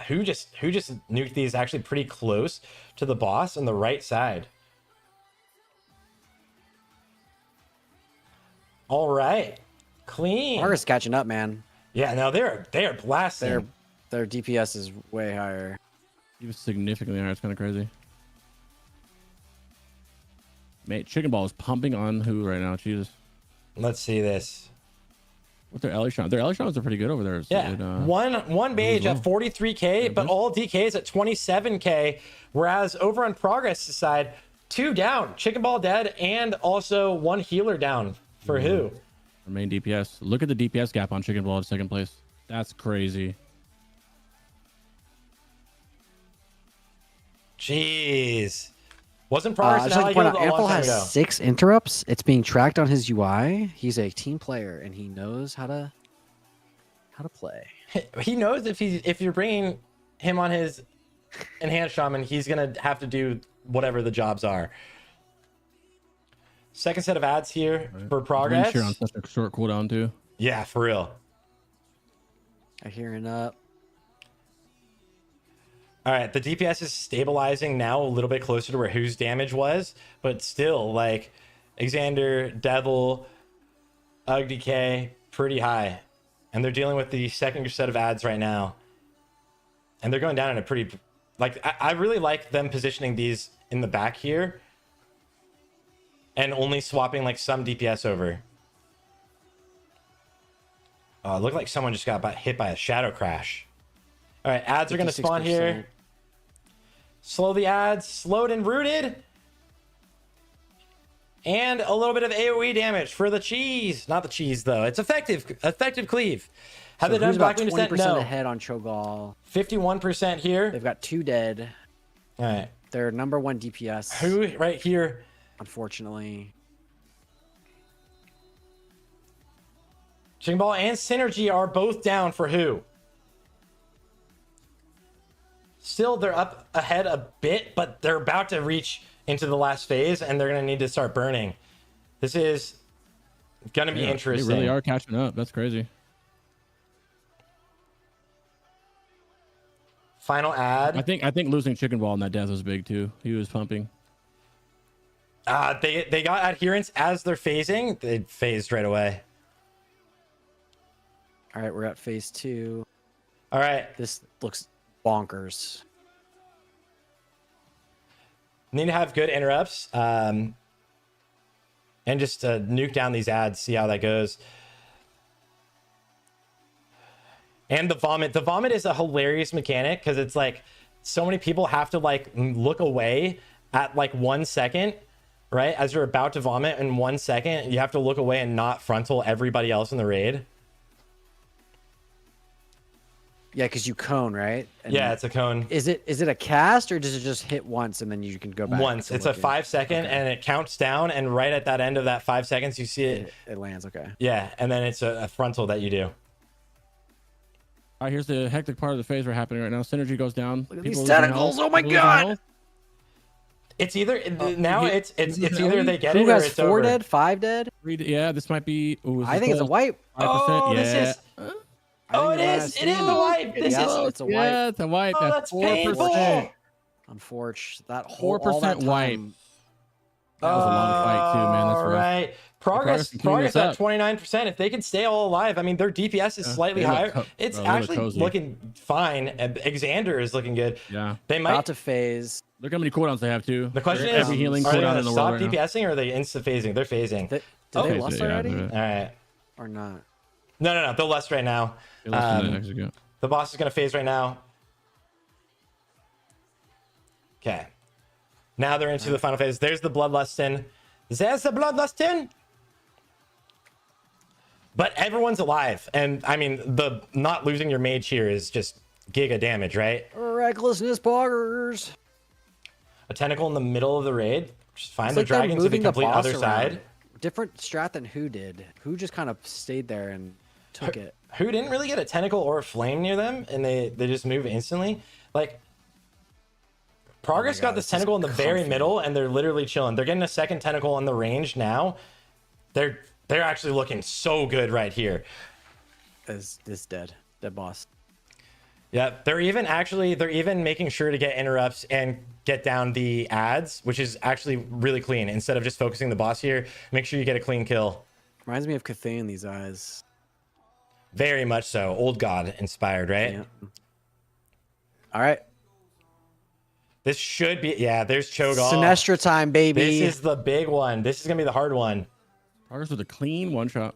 who just nuked these actually pretty close to the boss on the right side. All right, clean. Progress catching up, man. Yeah, no, they are blasting. Their DPS is way higher. He was significantly higher. It's kind of crazy. Mate, Chicken Ball is pumping on who right now? Jesus. Let's see this. What's their Ellie Shroud? Their Ellie Shrouds are pretty good over there. Yeah, one Mage at 43k, but all DKs at 27k. Whereas over on Progress' side, 2 down, Chicken Ball dead, and also 1 healer down for who? Our main DPS. Look at the DPS gap on Chicken Ball in second place. That's crazy. Jeez. Wasn't Progress just like to point out, Ample has 6 interrupts. It's being tracked on his UI. He's a team player, and he knows how to play. He knows if you're bringing him on his enhanced shaman, he's gonna have to do whatever the jobs are. Second set of ads here for Progress. Green on such a short cooldown too. Yeah, for real. Hearing up. All right, the DPS is stabilizing now a little bit closer to where whose damage was, but still, like, Xander, Devil, UgDK, pretty high. And they're dealing with the second set of ads right now. And they're going down in a pretty... Like, I really like them positioning these in the back here. And only swapping, like, some DPS over. Oh, it looked like someone just got hit by a shadow crash. All right, ads are going to spawn here. Slow the ads. Slowed and rooted. And a little bit of AoE damage for the cheese. Not the cheese, though. It's effective cleave. Have they done about Black 20% No. ahead on Cho'Gall. 51% here. They've got 2 dead. All right. They're number 1 DPS. Who right here? Unfortunately. Chicken Ball and Synergy are both down for who? Still, they're up ahead a bit, but they're about to reach into the last phase, and they're going to need to start burning. This is going to be interesting. They really are catching up. That's crazy. Final ad. I think losing Chicken Ball in that death was big too. He was pumping. They got adherence as they're phasing. They phased right away. All right, we're at phase 2. All right. This looks bonkers. Need to have good interrupts. And just nuke down these ads, see how that goes. And the vomit. The vomit is a hilarious mechanic because it's like so many people have to like look away at like 1 second, right? As you're about to vomit in 1 second, you have to look away and not frontal everybody else in the raid. Yeah, because you cone, right? And yeah, it's a cone. Is it a cast or does it just hit once and then you can go back? Once. It's a 5 second and it counts down, and right at that end of that 5 seconds, you see it. It lands, okay. Yeah, and then it's a frontal that you do. All right, here's the hectic part of the phase we're happening right now. Synergy goes down. Look at these tentacles! Oh my god! It's either now it's either they get Who it or has it's 4 over. dead, 5 dead? Yeah, this might be. Ooh, I think it's a wipe. 5%. Oh, yeah. this is. Oh, it is. It is a wipe. This Yeah, is. it's a wipe. Yeah, it's a wipe. Oh, that's 4%. painful. Unfortunate. That whole all 4% that wipe. time. That was a long fight too, man. That's All rough. right. Progress Progress at 29%. If they can stay all alive, I mean, their DPS is slightly they look higher. It's they look actually cozy. looking fine. Xander is looking good. Yeah. They might. About to phase. Look how many cooldowns they have too. The question is, every healing are they cooldown going in to the stop world right now. DPSing or are they insta phasing? They're phasing. Did they lust yeah, already? they're- All right. Or not? No. They'll lust right now. They lust in the execute. The boss is going to phase right now. Okay. Now they're into the final phase. There's the bloodlustin. There's the bloodlustin. But everyone's alive. And I mean, the not losing your mage here is just giga damage, right? Recklessness poggers. A tentacle in the middle of the raid. Just find It's the like they're dragon to the moving complete boss other around. side. Different strat than who did. Who just kind of stayed there and took it. Who didn't really get a tentacle or a flame near them, and they just move instantly. Like, Progress got this tentacle in the very middle, and they're literally chilling. They're getting a second tentacle on the range now. They're actually looking so good right here. Is dead boss. Yeah, they're even making sure to get interrupts and get down the ads, which is actually really clean. Instead of just focusing the boss here, make sure you get a clean kill. Reminds me of Cathay in these eyes. Very much so. Old God inspired, right? Yeah. All right. This should be, yeah, there's Cho'Gall. Sinestra time, baby. This is the big one. This is going to be the hard one. Progress with a clean one shot.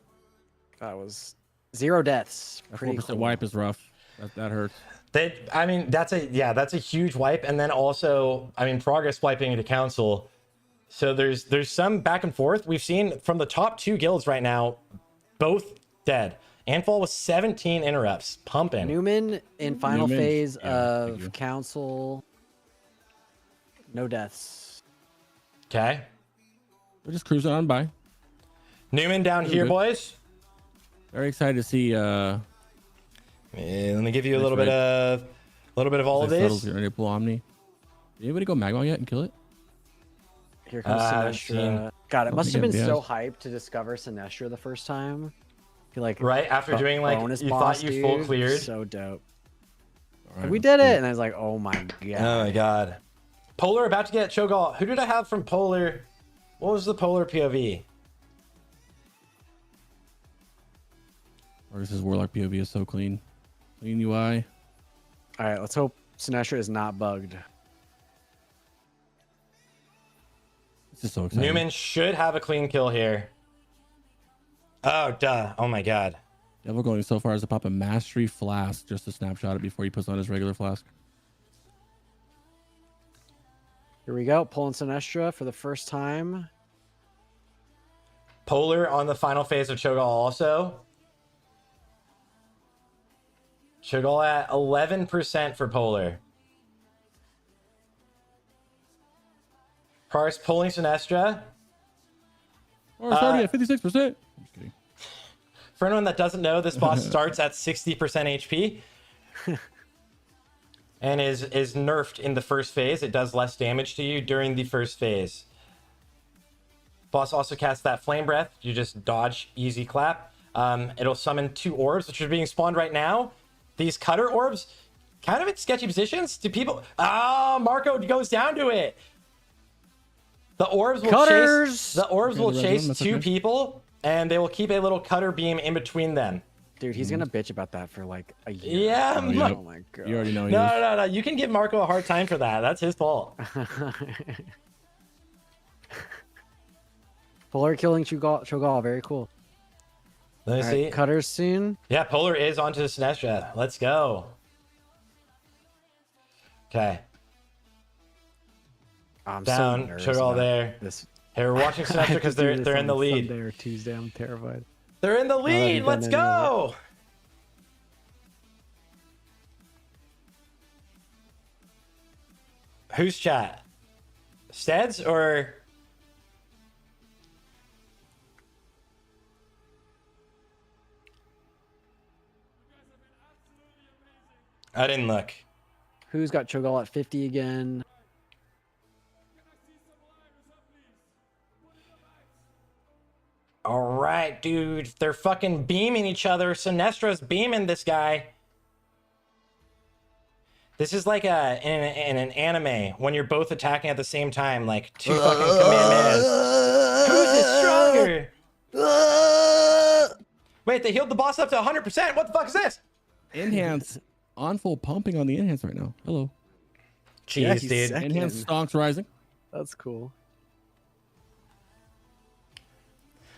That was 0 deaths. A Pretty 4% cool. wipe is rough. That hurts. I mean, that's a huge wipe. And then also, I mean, Progress wiping into Council. So there's some back and forth. We've seen from the top 2 guilds right now, both dead. Anfall with 17 interrupts, pumping. Newman in final Newman. phase Yeah, thank of you. Council. No deaths. Okay. We're just cruising on by. Newman down Doing here, good. boys. Very excited to see. Let me give you a little bit of all of Settles these. ready to pull Omni. Did anybody go Magma yet and kill it? Here comes I've Sinestra. God, it Oh, must have been again, so yes. hyped to discover Sinestra the first time. I feel like Right after doing like bonus you boss, thought you full dude. cleared. So dope. All right, We let's did do it, and I was like, oh my god. Oh my god. Polar about to get Cho'Gall. Who did I have from Polar? What was the Polar POV? Progress's Warlock POV is so clean. Clean UI. All right, let's hope Sinestra is not bugged. This is so exciting. Newman should have a clean kill here. Oh, duh. Oh my god. Devil going so far as to pop a Mastery Flask just to snapshot it before he puts on his regular flask. Here we go, pulling Sinestra for the first time. Polar on the final phase of Cho'Gall also. Cho'Gall at 11% for Polar. Progress pulling Sinestra. Oh, it's already at 56%. I'm just kidding. For anyone that doesn't know, this boss starts at 60% HP. And is nerfed in the first phase. It does less damage to you during the first phase. Boss also casts that Flame Breath. You just dodge, easy clap. It'll summon 2 orbs, which are being spawned right now. These cutter orbs, kind of in sketchy positions. Do people... Ah, Marco goes down to it. The orbs will Cutters! chase... The orbs will Okay, chase that's 2 okay. people, and they will keep a little cutter beam in between them. Dude, he's gonna bitch about that for like a year. Yeah, oh my god. You already know. No. You can give Marco a hard time for that. That's his fault. Polar killing Cho'Gall. Very cool. Let me All see. right, Cutters soon. Yeah, Polar is onto Sinestro. Let's go. Okay. I'm Down. so nervous Cho'Gall about there. This. Hey, we're watching Sinestro because they're in the lead. Sunday or Tuesday. I'm terrified. They're in the lead. Let's go. Who's chat? Steads or? I didn't look. Who's got Cho'Gall at 50 again? All right, dude. They're fucking beaming each other. Sinestro's beaming this guy. This is like in an anime when you're both attacking at the same time, like two fucking Kamehamehas. Who's is stronger? Wait, they healed the boss up to 100%. What the fuck is this? Enhance on full pumping on the enhance right now. Hello. Jeez, dude. Enhance stonks rising. That's cool.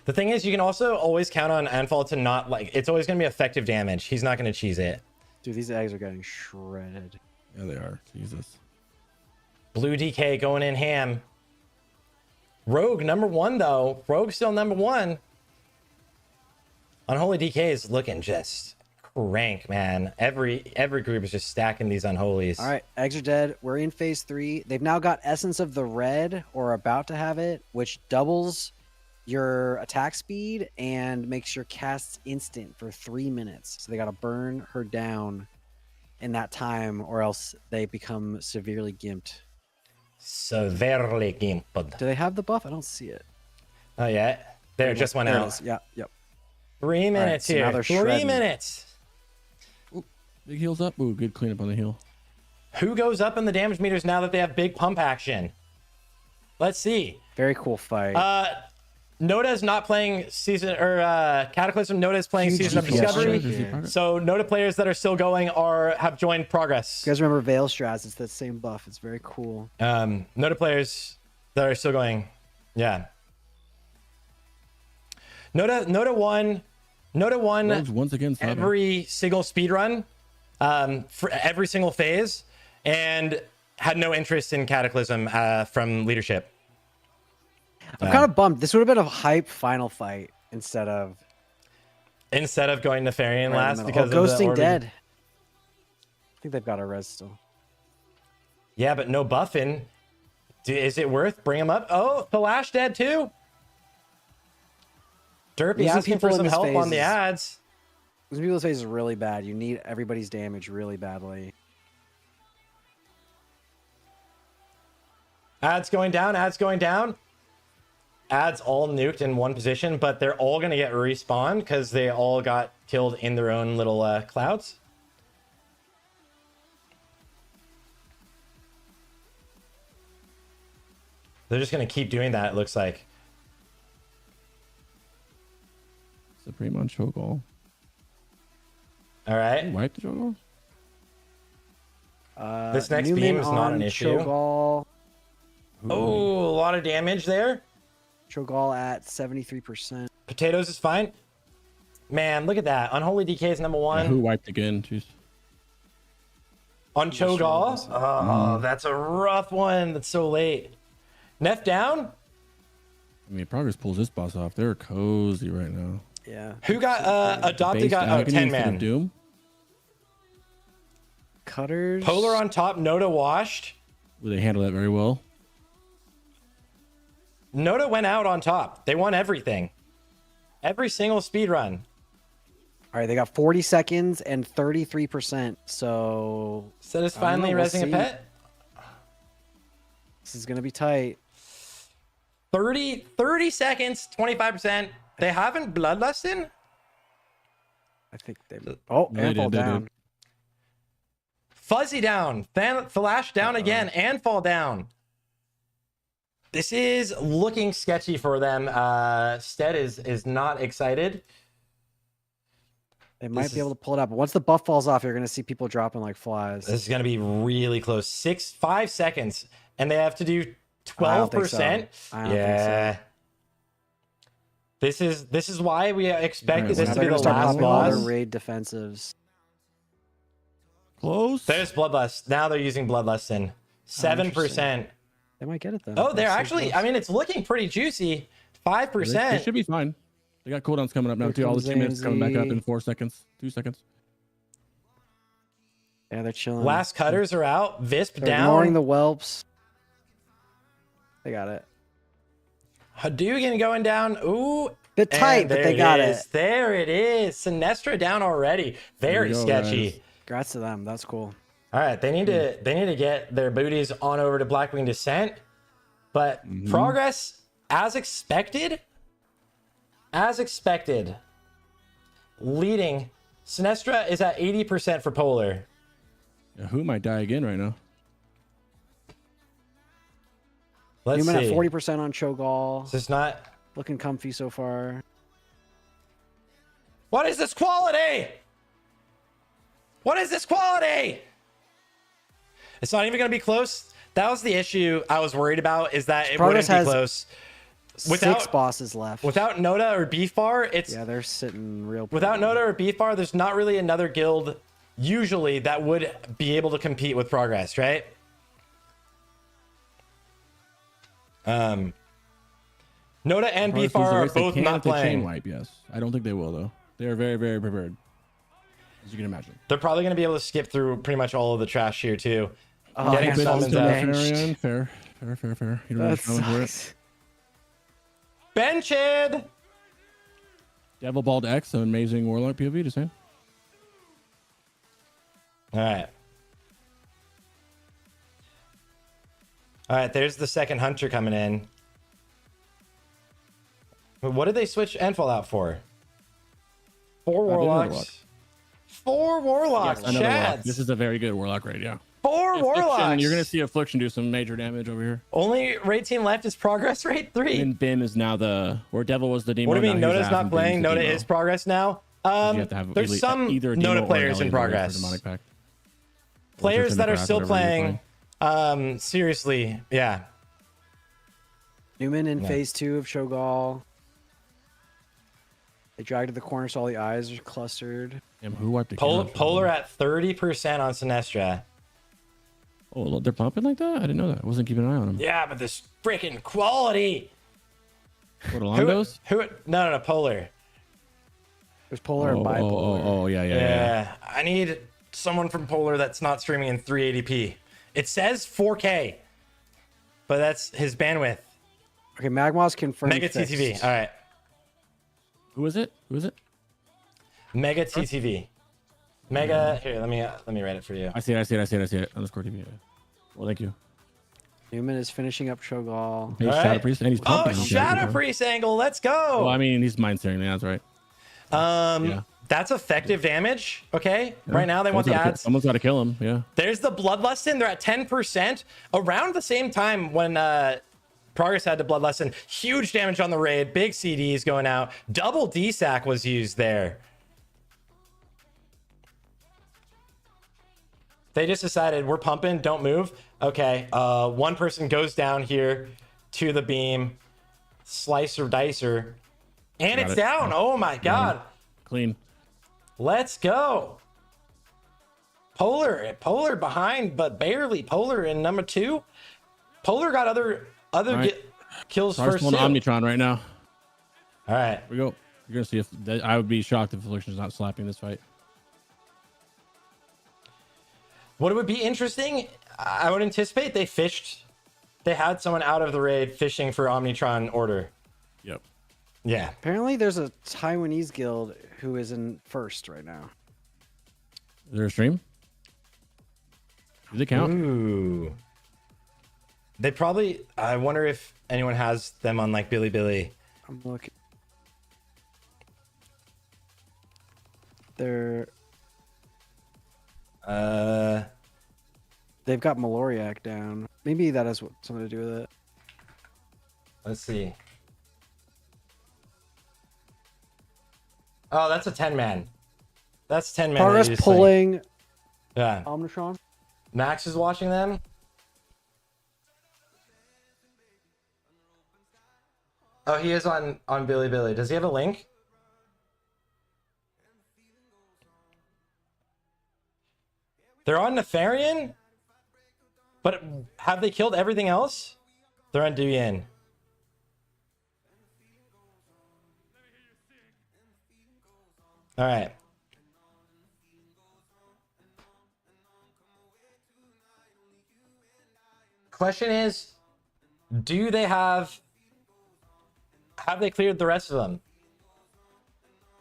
The thing is, you can also always count on Anfall to not like. It's always going to be effective damage. He's not going to cheese it. Dude, these eggs are getting shredded. Yeah, they are. Jesus. Blue DK going in ham. Rogue number 1 though. Rogue still number 1. Unholy DK is looking just crank, man. Every group is just stacking these unholies. All right, eggs are dead. We're in phase 3. They've now got Essence of the Red, or about to have it, which doubles your attack speed and makes your casts instant for 3 minutes. So they got to burn her down in that time, or else they become severely gimped. Severely gimped. Do they have the buff? I don't see it. Oh yeah, there, just went there out. It is. Yeah, yep. 3 minutes so now here. they're 3 shredding. minutes. Ooh, big heals up. Ooh, good cleanup on the heal. Who goes up in the damage meters now that they have big pump action? Let's see. Very cool fight. Noda's not playing season or Cataclysm. Noda's playing Huge Season of DPS Discovery. shift. So Noda players that are still going have joined Progress. You guys remember Veil Strats? It's that same buff. It's very cool. Noda players that are still going, yeah. Noda won Rogues once again every single speed run, for every single phase, and had no interest in Cataclysm from leadership. I'm kind of bummed. This would have been a hype final fight instead of going Nefarian right last in the because middle. of the Ghosting Orb. dead. I think they've got a res still. Yeah, but no buffing. Is it worth bring him up? Oh, the Lash dead too. Derpy Losing asking for people in some this help phase on the is- ads. Losing people's phase is really bad. You need everybody's damage really badly. Ads going down. Ads going down. Ads all nuked in one position, but they're all gonna get respawned because they all got killed in their own little clouds. They're just gonna keep doing that. It looks like. Supreme on Cho'Gall. All right. Wipe the Cho'Gall. This next Newman beam is not on an issue. Cho'Gall. Oh, a lot of damage there. Cho'Gall at 73%. Potatoes is fine. Man, look at that. Unholy DK is number 1. Yeah, who wiped again? Jeez. On Cho'Gall. Oh, that's a rough one. That's so late. Neff down. I mean, Progress pulls this boss off. They're cozy right now. Yeah. Who got adopted? Based Got agony 10 instead of man. Doom. Cutters. Polar on top. Noda washed. Well, they handle that very well. Noda went out on top. They won everything. Every single speed run. All right, they got 40 seconds and 33%. So. So is finally we'll resing see. a pet. This is going to be tight. 30 seconds, 25%. They haven't bloodlusted? I think they. Oh, No, and fall they down. did. Fuzzy down. Flash down again and fall down. This is looking sketchy for them. Stead is not excited. They might be able to pull it up. But once the buff falls off, you're going to see people dropping like flies. This is going to be really close. 5 seconds. And they have to do 12%. Yeah. This is why we expected this to be the last boss. Raid defensives. Close. There's Bloodlust. Now they're using Bloodlust in 7%. They might get it though. Oh, they're actually. I mean, it's looking pretty juicy. 5%. They should be fine. They got cooldowns coming up now too. All the 2 minutes coming back up in 4 seconds, 2 seconds. Yeah, they're chilling. Last cutters are out. Visp they're down. Ignoring the whelps. They got it. Hadouken going down. Ooh. Bit tight, but they got it. There it is. Sinestra down already. Very sketchy. Guys. Congrats to them. That's cool. All right, they need to get their booties on over to Blackwing Descent. But progress as expected. Leading. Sinestra is at 80% for Polar. Yeah, who might die again right now? Let's see. At 40% on Cho'Gall. This is not looking comfy so far. What is this quality? What is this quality? It's not even going to be close. That was the issue I was worried about, is that it wouldn't be close. Without 6 bosses left. Without Noda or Beef Bar, it's... Yeah, they're sitting real... Without Noda or Beef Bar, there's not really another guild, usually, that would be able to compete with Progress, right? Noda and Beef Bar are both not playing. Chain wipe, yes. I don't think they will, though. They are very, very prepared, as you can imagine. They're probably going to be able to skip through pretty much all of the trash here, too. Getting summons out. Fair. You don't know for it. Benched! Devil Bald X, an amazing Warlock POV, just saying. Alright, there's the second Hunter coming in. What did they switch Endfall out for? 4 Warlocks. 4 Warlocks, yes, Chads. This is a very good Warlock raid, yeah. 4 Warlocks. You're going to see Affliction do some major damage over here. Only raid team left is Progress raid 3. And Bim is now where Devil was the demo. What do you mean Noda's not playing? Noda is Progress now? There's some Noda players in Progress. Players that are still playing. Seriously, yeah. Newman in phase 2 of Cho'Gall. They dragged to the corner so all the eyes are clustered. Damn, who wiped the Polar at 30% on Sinestra. Oh, they're pumping like that? I didn't know that. I wasn't keeping an eye on them. Yeah, but this freaking quality. What, Alondo's? No, Polar. There's Polar and Bipolar. Oh, yeah. I need someone from Polar that's not streaming in 380p. It says 4K, but that's his bandwidth. Okay, Magma's confirmed. Mega TTV. All right. Who is it? Mega TTV. Mega. Here, let me write it for you. I see it. Underscore TV. Well, thank you. Newman is finishing up Cho'Gall. Hey, Shadow Priest, and he's pumping. Shadow Priest angle. Let's go. Well, I mean, he's mind steering. That's right. That's effective damage. Okay. Yeah. Right now they want the ads. Someone's got to kill him. Yeah. There's the Bloodlust in. They're at 10%. Around the same time when Progress had to Bloodlust in. Huge damage on the raid. Big CDs going out. Double DSAC was used there. They just decided we're pumping. Don't move. Okay. One person goes down here to the beam. Slicer dicer. And it's down. Oh my God. Clean. Let's go. Polar behind, but barely. Polar in number 2. Polar got other kills first. One Omnitron right now. All right. Here we go. You're gonna see if I would be shocked if Affliction's not slapping this fight. What would be interesting, I would anticipate they had someone out of the raid fishing for Omnitron order. Yep. Yeah. Apparently there's a Taiwanese guild who is in first right now. Is there a stream? Does it count? Ooh. They probably, I wonder if anyone has them on like Bilibili. I'm looking. They're... They've got Maloriak down. Maybe that has something to do with it. Let's see. Oh, that's a 10-man. That's 10 men. Progress pulling. Yeah. Omnitron. Max is watching them. Oh, he is on Billy Billy. Does he have a link? They're on Nefarian? But have they killed everything else? They're on Duyin. All right. Question is, do they have they cleared the rest of them?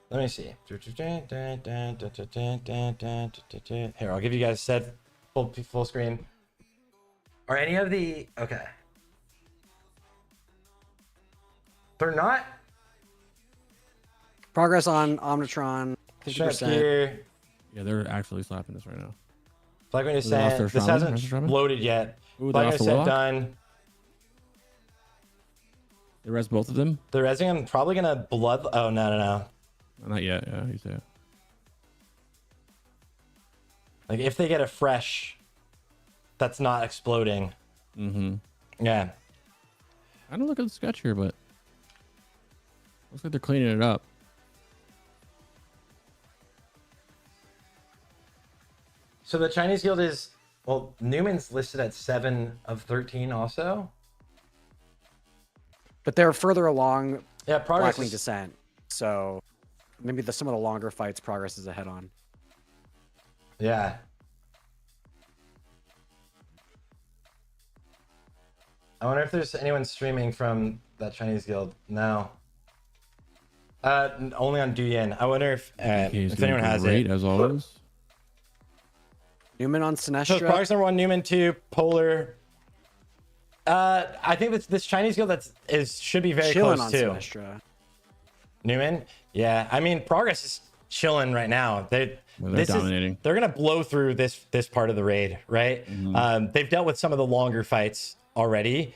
Let me see. Here, I'll give you guys set full screen. Are any of the okay? They're not. Progress on Omnitron. 50%. Yeah, they're actually slapping this right now. Flag when descent. This hasn't loaded yet. Flag when descent done. They res both of them? They're resing him. Probably gonna blood. Oh no. Not yet. Yeah, he's dead. Like if they get a fresh, that's not exploding. Mm-hmm. Yeah. I don't look at the sketch here, but looks like they're cleaning it up. So the Chinese guild is, well, Newman's listed at 7 of 13 also. But they're further along. Yeah, progress Blackwing Descent. So maybe some of the longer fights Progress is ahead on. Yeah. I wonder if there's anyone streaming from that Chinese guild. No. Only on Duyin. I wonder if anyone has it. As always. Newman on Sinestra. So Progress number 1, Newman 2, Polar. I think this Chinese guild should be very chilling close on too. Sinestra. Newman, yeah. I mean, Progress is chilling right now. They're dominating. They're gonna blow through this part of the raid, right? Mm-hmm. They've dealt with some of the longer fights already.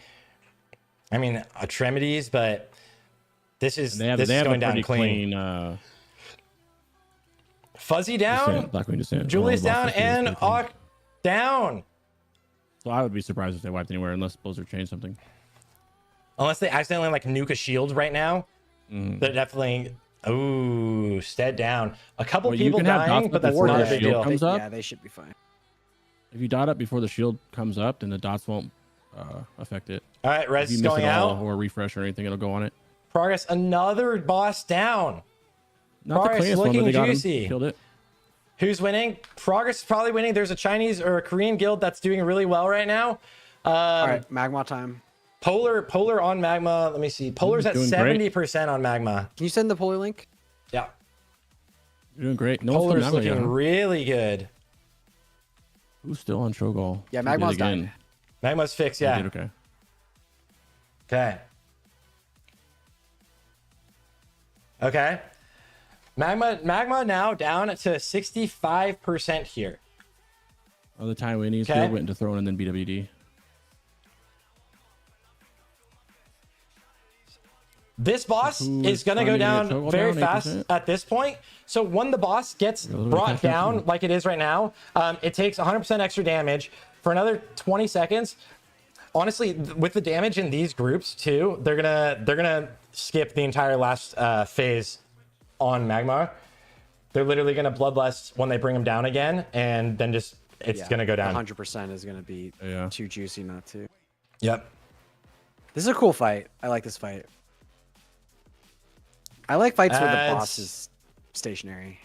I mean, Atremities, but this is going down clean. Fuzzy down, Blackwing Descent. Julius down, and Ock down. So I would be surprised if they wiped anywhere unless Blizzard changed something. Unless they accidentally like nuke a shield right now. They're definitely. Ooh, Stead down. A couple people dying, but that's not a big deal. Yeah, they should be fine. If you dot up before the shield comes up, then the dots won't affect it. All right, res is going out. Or refresh or anything, it'll go on it. Progress, another boss down. Not Progress the cleanest looking one, but they juicy. killed it. Who's winning? Progress is probably winning. There's a Chinese or a Korean guild that's doing really well right now. All right, Magma time. Polar on Magma. Let me see. Polar's at 70% on Magma. Can you send the Polar link? Yeah. You're doing great. No Polar's looking really good. Who's still on Cho'Gall? Yeah, Magma's done. Magma's fixed, yeah. Okay. Okay. Magma now down to 65% here. Oh, the Taiwanese guild went into Throne and then BWD. This boss is going to go down very fast at this point. So when the boss gets brought down like it is right now, it takes 100% extra damage for another 20 seconds. Honestly, with the damage in these groups too, they're gonna skip the entire last phase on Magma. They're literally gonna bloodlust when they bring them down again, and then just it's gonna go down. 100% is gonna be too juicy not to. Yep. This is a cool fight. I like this fight. I like fights where the boss is stationary.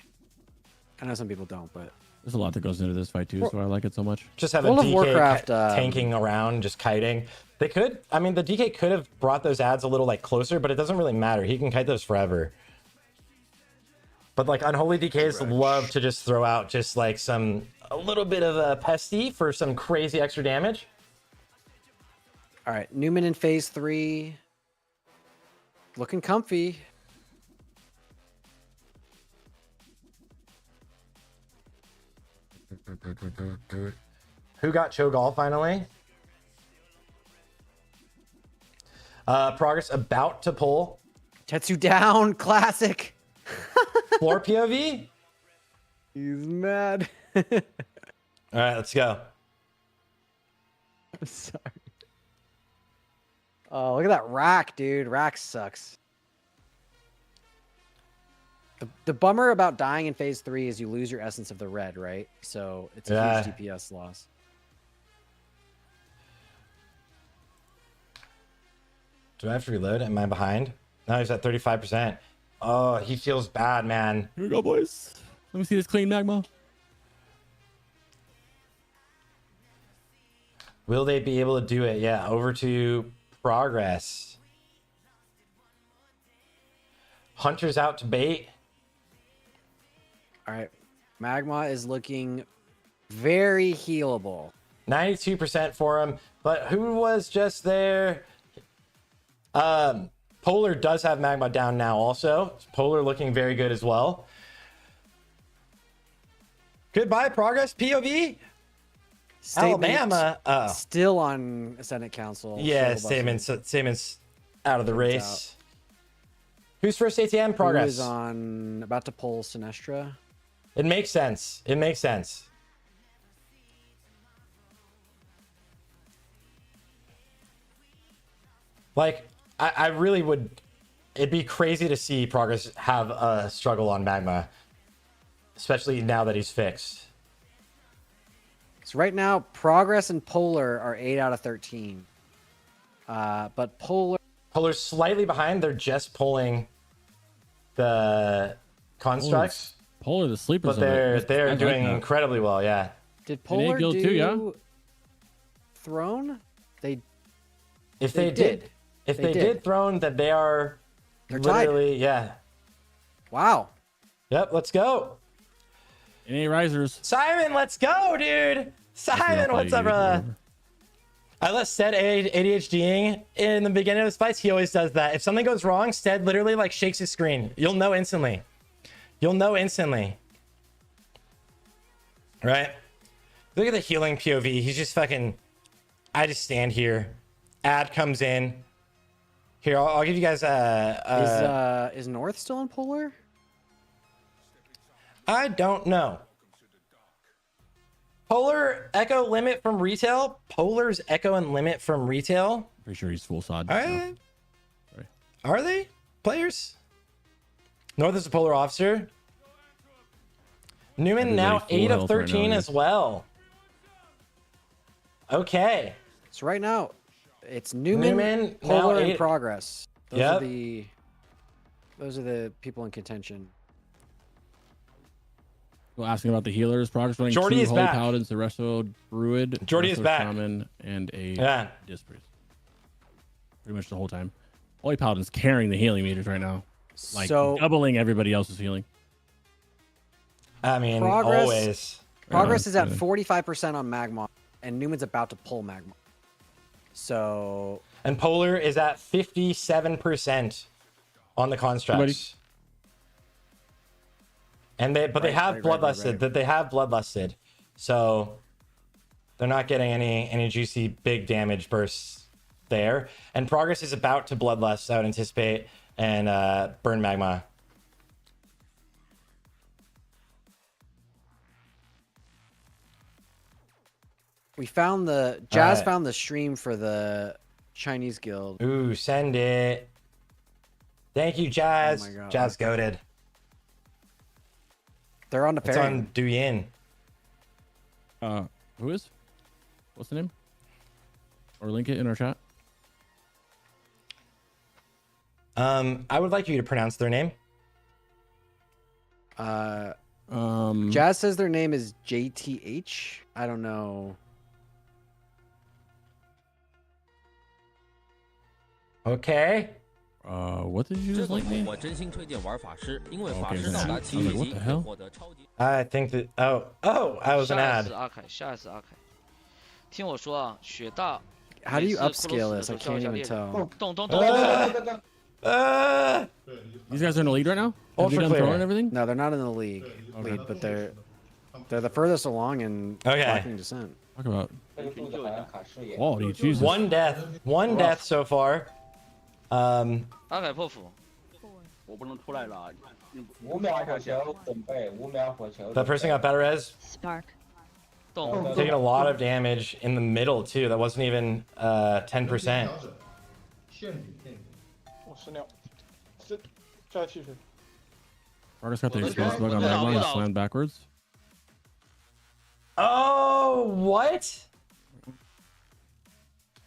I know some people don't, but there's a lot that goes into this fight too, so I like it so much. Just have a DK tanking around, just kiting. They could, I mean, the DK could have brought those ads a little like closer, but it doesn't really matter. He can kite those forever. But like Unholy DKs love to just throw out just like a little bit of a pesty for some crazy extra damage. All right, Newman in phase 3. Looking comfy. Who got Cho'Gall finally? Progress about to pull. Tetsu down, classic. Floor POV? He's mad. All right, let's go. I'm sorry. Oh, look at that rack, dude. Rack sucks. The bummer about dying in phase 3 is you lose your essence of the red, right? So it's a huge DPS loss. Do I have to reload? Am I behind? No, he's at 35%. Oh, he feels bad, man. Here we go, boys. Let me see this clean magma. Will they be able to do it? Yeah, over to progress. Hunter's out to bait. All right. Magma is looking very healable. 92% for him. But who was just there? Polar does have Magma down now also. Polar looking very good as well. Goodbye, progress. POV. Statement Alabama. Still on Senate Council. Yeah, Statement's out of the race. Who's first ATM? Progress. Who is on about to pull Sinestra? It makes sense. It makes sense. Like, I really would. It'd be crazy to see Progress have a struggle on Magma, especially now that he's fixed. So right now, Progress and Polar are 8 out of 13. But Polar's slightly behind. They're just pulling the constructs. Polar the sleepers. But they're doing incredibly well. Yeah. Did Polar do too, yeah? Throne? If they did Throne, then they're literally tied. Yeah. Wow. Yep. Let's go. NA Risers. Simon, let's go, dude. Simon, what's up, brother? I let Stead ADHDing in the beginning of the fights. He always does that. If something goes wrong, Stead literally like shakes his screen. You'll know instantly. You'll know instantly. Right? Look at the healing POV. He's just fucking. I just stand here. Ad comes in. Here, I'll give you guys is North still in Polar? I don't know. Polar Echo limit from retail. Polar's Echo and limit from retail. Pretty sure he's full sod. Are they players? North is a Polar officer. Newman now 8 of 13 as well. Okay. So right now, it's Newman Polar, and Progress. Those are the people in contention. Well, asking about the healers, Progress running Joardee 2 is Holy back. Paladins, the Resto Druid, Joardee is back. Shaman, and a Disc Priest. Pretty much the whole time. Holy Paladin's carrying the healing meters right now. Like doubling everybody else's healing. I mean, always. Progress is at 45% on Magma, and Newman's about to pull Magma. So. And Polar is at 57% on the constructs. And they have bloodlusted. That they have bloodlusted, so they're not getting any juicy big damage bursts there. And Progress is about to bloodlust, I would anticipate, and burn Magma. We found Jazz found the stream for the Chinese guild. Ooh, send it. Thank you, Jazz. Oh my God. Jazz goated. They're on the It's on Douyin. Who is? What's the name? Or link it in our chat. I would like you to pronounce their name. Jazz says their name is JTH. I don't know. Okay. What did you just link me? I think that. Oh, I was an ad. How do you upscale this? I can't even tell. These guys are in the lead right now? Have they done throwing and everything? No, they're not in the league, but they're the furthest along in blocking descent. Talk about quality. Jesus. One death so far. 5秒火球准备，5秒火球。 That person got better res. Spark. Taking a lot of damage in the middle too. That wasn't even 10%. 我10秒，再继续。 Vargas got the explosive bug on Magma and slammed backwards. Oh, what?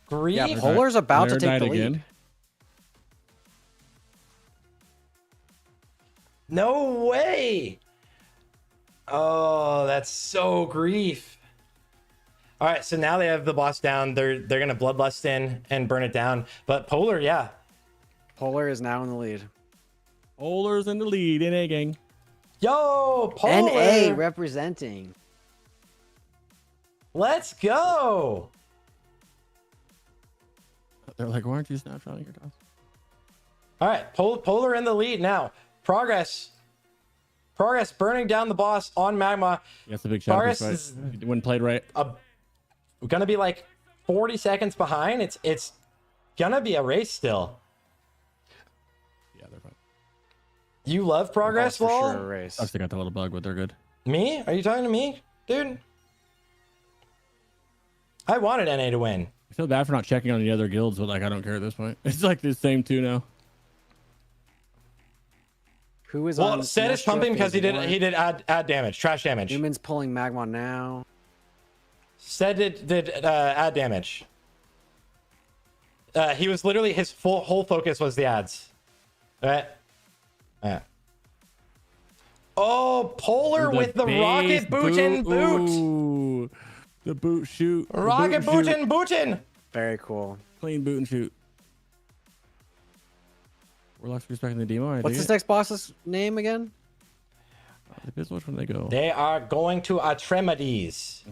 Grief? Yeah, Polar's about to take the lead. Again. No way. Oh, that's so grief. All right, so now they have the boss down. They're gonna bloodlust in and burn it down. But Polar, yeah. Polar is now in the lead. Polar's in the lead, NA gang. Yo, Polar. NA representing. Let's go. They're like, why aren't you snapshotting your dots? All right, Polar in the lead now. Progress burning down the boss on Magma. That's a big shot. Progress is when played right. Gonna be like 40 seconds behind. It's gonna be a race still. Yeah, they're fine. You love Progress, for Lol? sure a race. I still got the little bug, but they're good. Me? Are you talking to me, dude? I wanted NA to win. I feel bad for not checking on the other guilds, but like I don't care at this point. It's like the same two now. Who is on? Well, Set is pumping because he did add damage, trash damage. Newman's pulling Magma now. Set did add damage. He was literally his whole focus was the ads. All right. Yeah. Oh, Polar with the rocket boot and boot. Ooh, the boot shoot. Rocket boot and bootin'. Very cool. Clean boot and shoot. Warlock's respecting the demo. What's this next boss's name again? Depends which one they go. They are going to Atremides.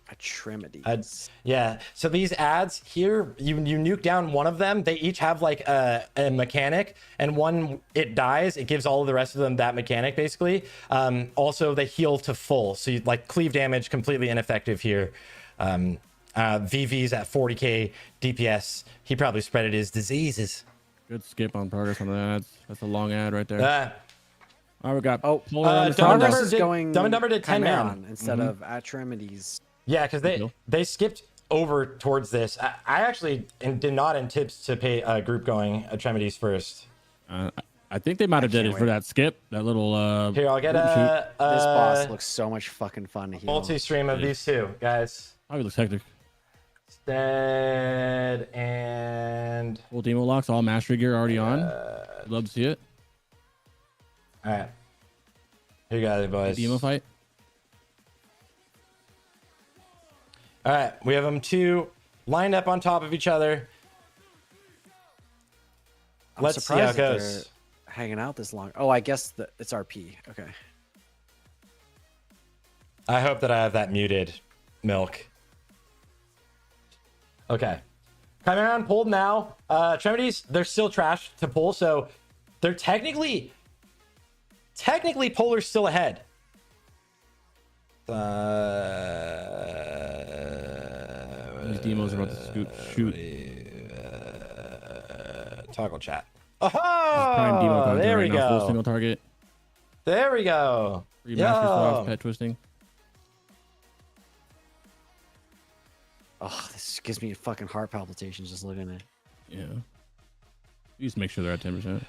Atremides. Yeah. So these ads here, you nuke down one of them. They each have like a mechanic, and one it dies, it gives all of the rest of them that mechanic basically. Also, they heal to full, so you like cleave damage, completely ineffective here. VV's at 40k DPS. He probably spreaded his diseases. Good skip on Progress on the ads. That's a long ad right there. All right, we got Progress is going Dumb and Dumber did 10 man Chimeron instead of Atremides. Yeah, because they skipped over towards this. I actually did not anticipate a group going Atremides first. I think they might have did it for that skip. That little Here, I'll get this boss looks so much fucking fun to heal. Multi-stream of these two, guys. Probably looks hectic. Stead and full demo locks, all mastery gear already on. Love to see it. All right, here you got it, boys. Demo fight. All right, we have them two lined up on top of each other. Let's see how it goes. Hanging out this long. Oh, I guess it's RP. Okay. I hope that I have that muted, Milk. Okay. Chimeron pulled now. Tremides, they're still trash to pull, so they're technically Polar's still ahead. These demos are about to shoot. Toggle chat. Oh, there we go. Full single target. There we go. Free master swaps, pet twisting. Oh, this gives me fucking heart palpitations just looking at it. Yeah. You just make sure they're at 10%.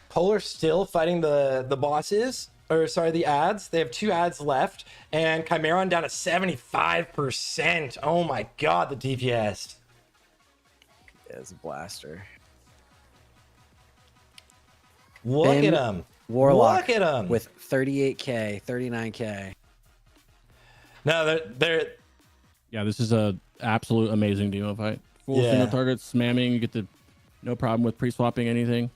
Polar still fighting the bosses, or sorry, the ads. They have 2 ads left, and Chimeron down at 75%. Oh my god, the DPS. Yeah, it's a blaster. Look at him. Warlock. Look at him. With 38k, 39k. No, they're yeah, this is a absolute amazing demo fight. Full single targets, spamming. You get the no problem with pre-swapping anything.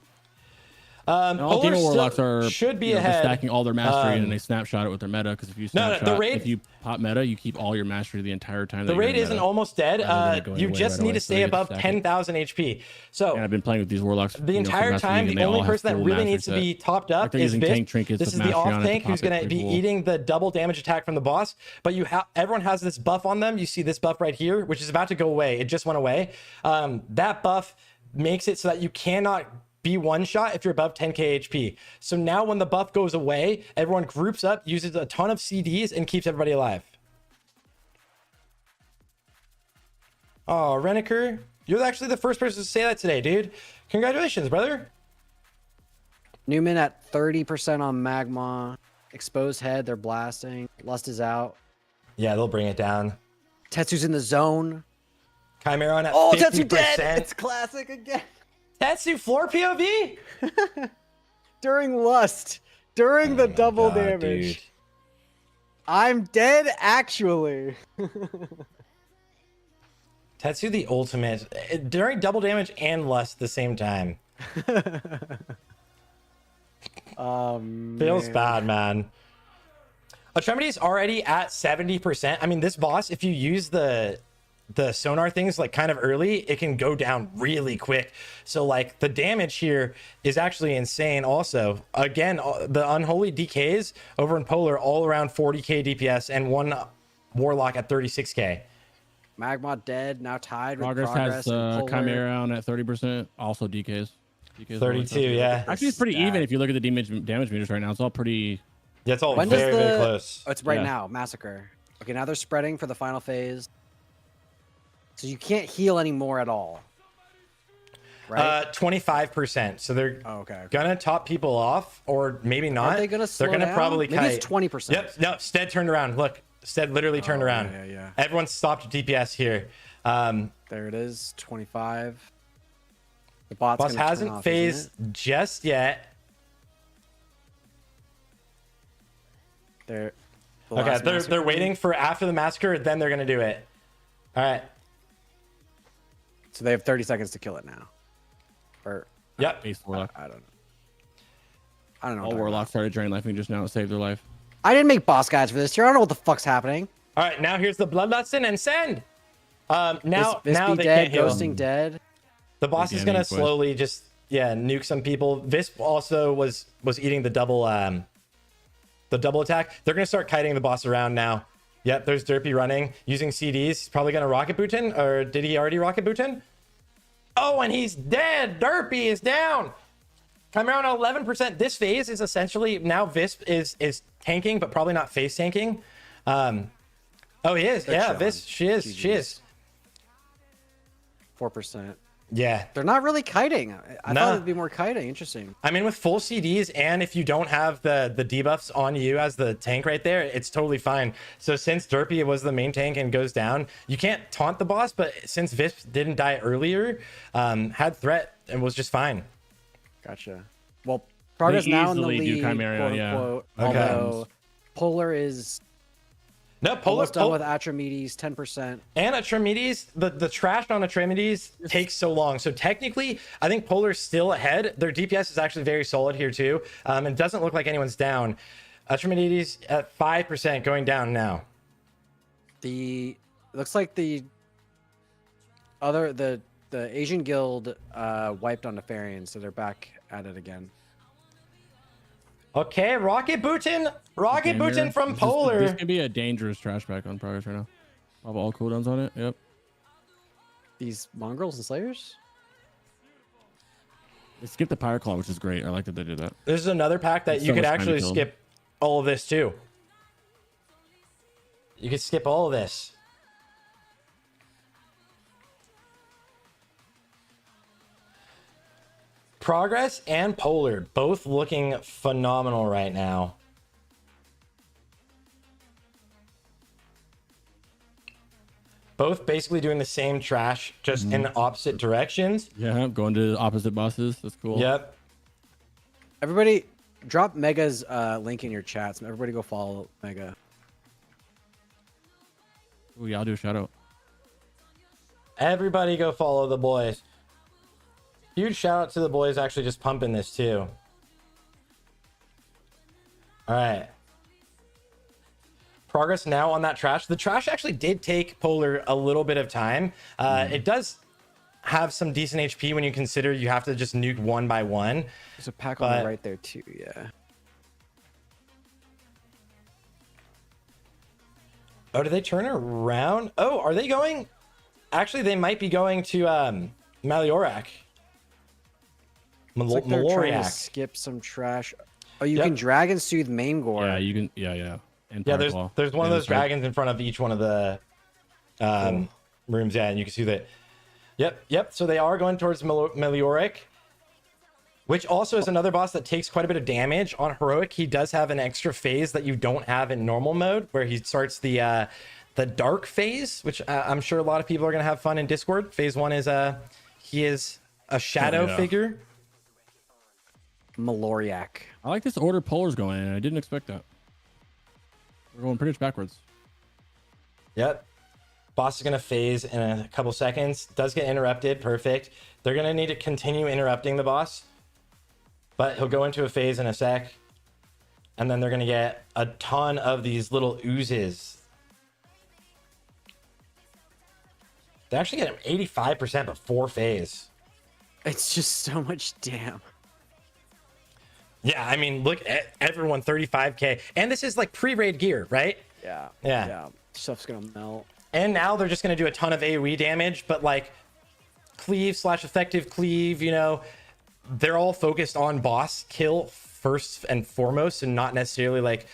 All demo warlocks should be ahead. Stacking all their mastery and they snapshot it with their meta, because if you snapshot, if you pop meta, you keep all your mastery the entire time. The raid isn't almost dead. You just need to stay above 10,000 HP. So I've been playing with these warlocks the entire time. The only person that really needs to be topped up is Visp. This is the off tank who's going to be eating the double damage attack from the boss. But everyone has this buff on them. You see this buff right here, which is about to go away. It just went away. That buff makes it so that you cannot be one shot if you're above 10k HP. So now when the buff goes away, everyone groups up, uses a ton of CDs, and keeps everybody alive. Oh, Reniker, you're actually the first person to say that today, dude. Congratulations, brother. Newman at 30% on Magma. Exposed head, they're blasting. Lust is out. Yeah, they'll bring it down. Tetsu's in the zone. Chimera on at 50%. Tetsu dead! It's classic again. Tetsu floor POV? During Lust. During the double God, damage. dude. I'm dead, actually. Tetsu the ultimate. During double damage and Lust at the same time. Feels bad, man. Extremity's already at 70%. I mean, this boss, if you use the sonar things like kind of early, it can go down really quick. So like the damage here is actually insane. Also, again, the unholy DKs over in Polar all around 40k DPS and one Warlock at 36k. Magma dead, now tied with Progress has Chimera on at 30%, also DKs. 32, yeah. Actually, it's pretty even if you look at the damage meters right now. It's all pretty. Yeah, it's all very close. Oh, it's right now. Massacre. Okay, now they're spreading for the final phase. So you can't heal anymore at all. Right? 25%. So they're gonna top people off, or maybe not. Are they gonna slow They're gonna down? probably Maybe kite. it's 20%. Yep. No, Stead turned around. Look, Stead literally turned around. Yeah. Everyone stopped DPS here. There it is. 25. The boss hasn't phased just yet. They're waiting for after the massacre, then they're gonna do it. All right. So they have 30 seconds to kill it now. Or yep. Base Warlock. I don't know. All Warlocks started drain lifing just now to save their life. I didn't make boss guides for this year. I don't know what the fuck's happening. All right, now here's the Bloodlust and send. Now Vispy they dead, can't heal. Ghosting dead. The boss is gonna slowly just nuke some people. Visp also was eating the double attack. They're gonna start kiting the boss around now. Yep, there's Derpy running using CDs. He's probably gonna rocket boot in, or did he already rocket boot in? Oh, and he's dead. Derpy is down. I'm around 11%. This phase is essentially now Visp is tanking, but probably not face tanking. Oh, he is. Yeah, Visp. She is. 4%. Yeah. They're not really kiting. I thought it'd be more kiting. Interesting. I mean, with full CDs, and if you don't have the debuffs on you as the tank right there, it's totally fine. So since Derpy was the main tank and goes down, you can't taunt the boss, but since Visp didn't die earlier, had threat and was just fine. Gotcha. Well, Progress now in the lead, Chimera, quote unquote. Although Polar is almost done with Atramedes, 10%. And Atramedes, the trash on Atramedes takes so long. So technically, I think Polar's still ahead. Their DPS is actually very solid here too. It doesn't look like anyone's down. Atramedes at 5% going down now. It looks like the Asian Guild wiped on Nefarian, so they're back at it again. Okay, Rocket Bootin from Polar. This could be a dangerous trash pack on Progress right now. I'll have all cooldowns on it. Yep. These mongrels and slayers? They skipped the Pyre Claw, which is great. I like that they did that. This is another pack that you could actually skip all of this too. You could skip all of this. Progress and Polar both looking phenomenal right now. Both basically doing the same trash, just in opposite directions. Yeah, going to opposite bosses. That's cool. Yep. Everybody, drop Mega's link in your chats. Everybody go follow Mega. Ooh, yeah, I'll do a shout out. Everybody go follow the boys. Huge shout out to the boys actually just pumping this too. All right. Progress now on that trash. The trash actually did take Polar a little bit of time. It does have some decent HP when you consider you have to just nuke one by one. There's a pack on the right there too, yeah. Oh, did they turn around? Oh, are they going? Actually, they might be going to Maliorak. It's like they're trying to Maloriak. skip some trash. Oh, you can Dragon Soothe Maimgor. Yeah, you can. Yeah. And Yeah, Power there's Claw. one of Yeah, those dragons in front of each one of the rooms. Yeah, and you can see that. Yep. So they are going towards Maloriak, which also is another boss that takes quite a bit of damage. On heroic, he does have an extra phase that you don't have in normal mode, where he starts the dark phase, which I'm sure a lot of people are gonna have fun in Discord. Phase 1 is he is a shadow figure. Maloriak. I like this order Polar's going in. I didn't expect that. We're going pretty much backwards. Yep. Boss is going to phase in a couple seconds. Does get interrupted. Perfect. They're going to need to continue interrupting the boss. But he'll go into a phase in a sec. And then they're going to get a ton of these little oozes. They actually get 85% before phase. It's just so much damn. Yeah, I mean, look at everyone, 35k. And this is like pre-raid gear, right? Yeah. Stuff's going to melt. And now they're just going to do a ton of AoE damage, but like cleave / effective cleave, you know, they're all focused on boss kill first and foremost, and not necessarily like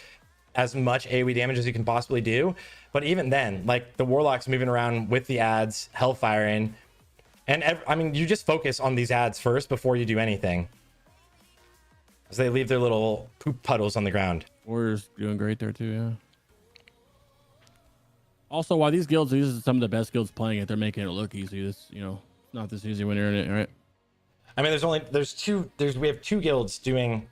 as much AoE damage as you can possibly do. But even then, like the Warlock's moving around with the ads, Hellfiring, and I mean, you just focus on these ads first before you do anything, as they leave their little poop puddles on the ground. Warriors doing great there too, yeah. Also, while these are some of the best guilds playing it, they're making it look easy. This, not this easy when you're in it, right? I mean, we have 2 guilds doing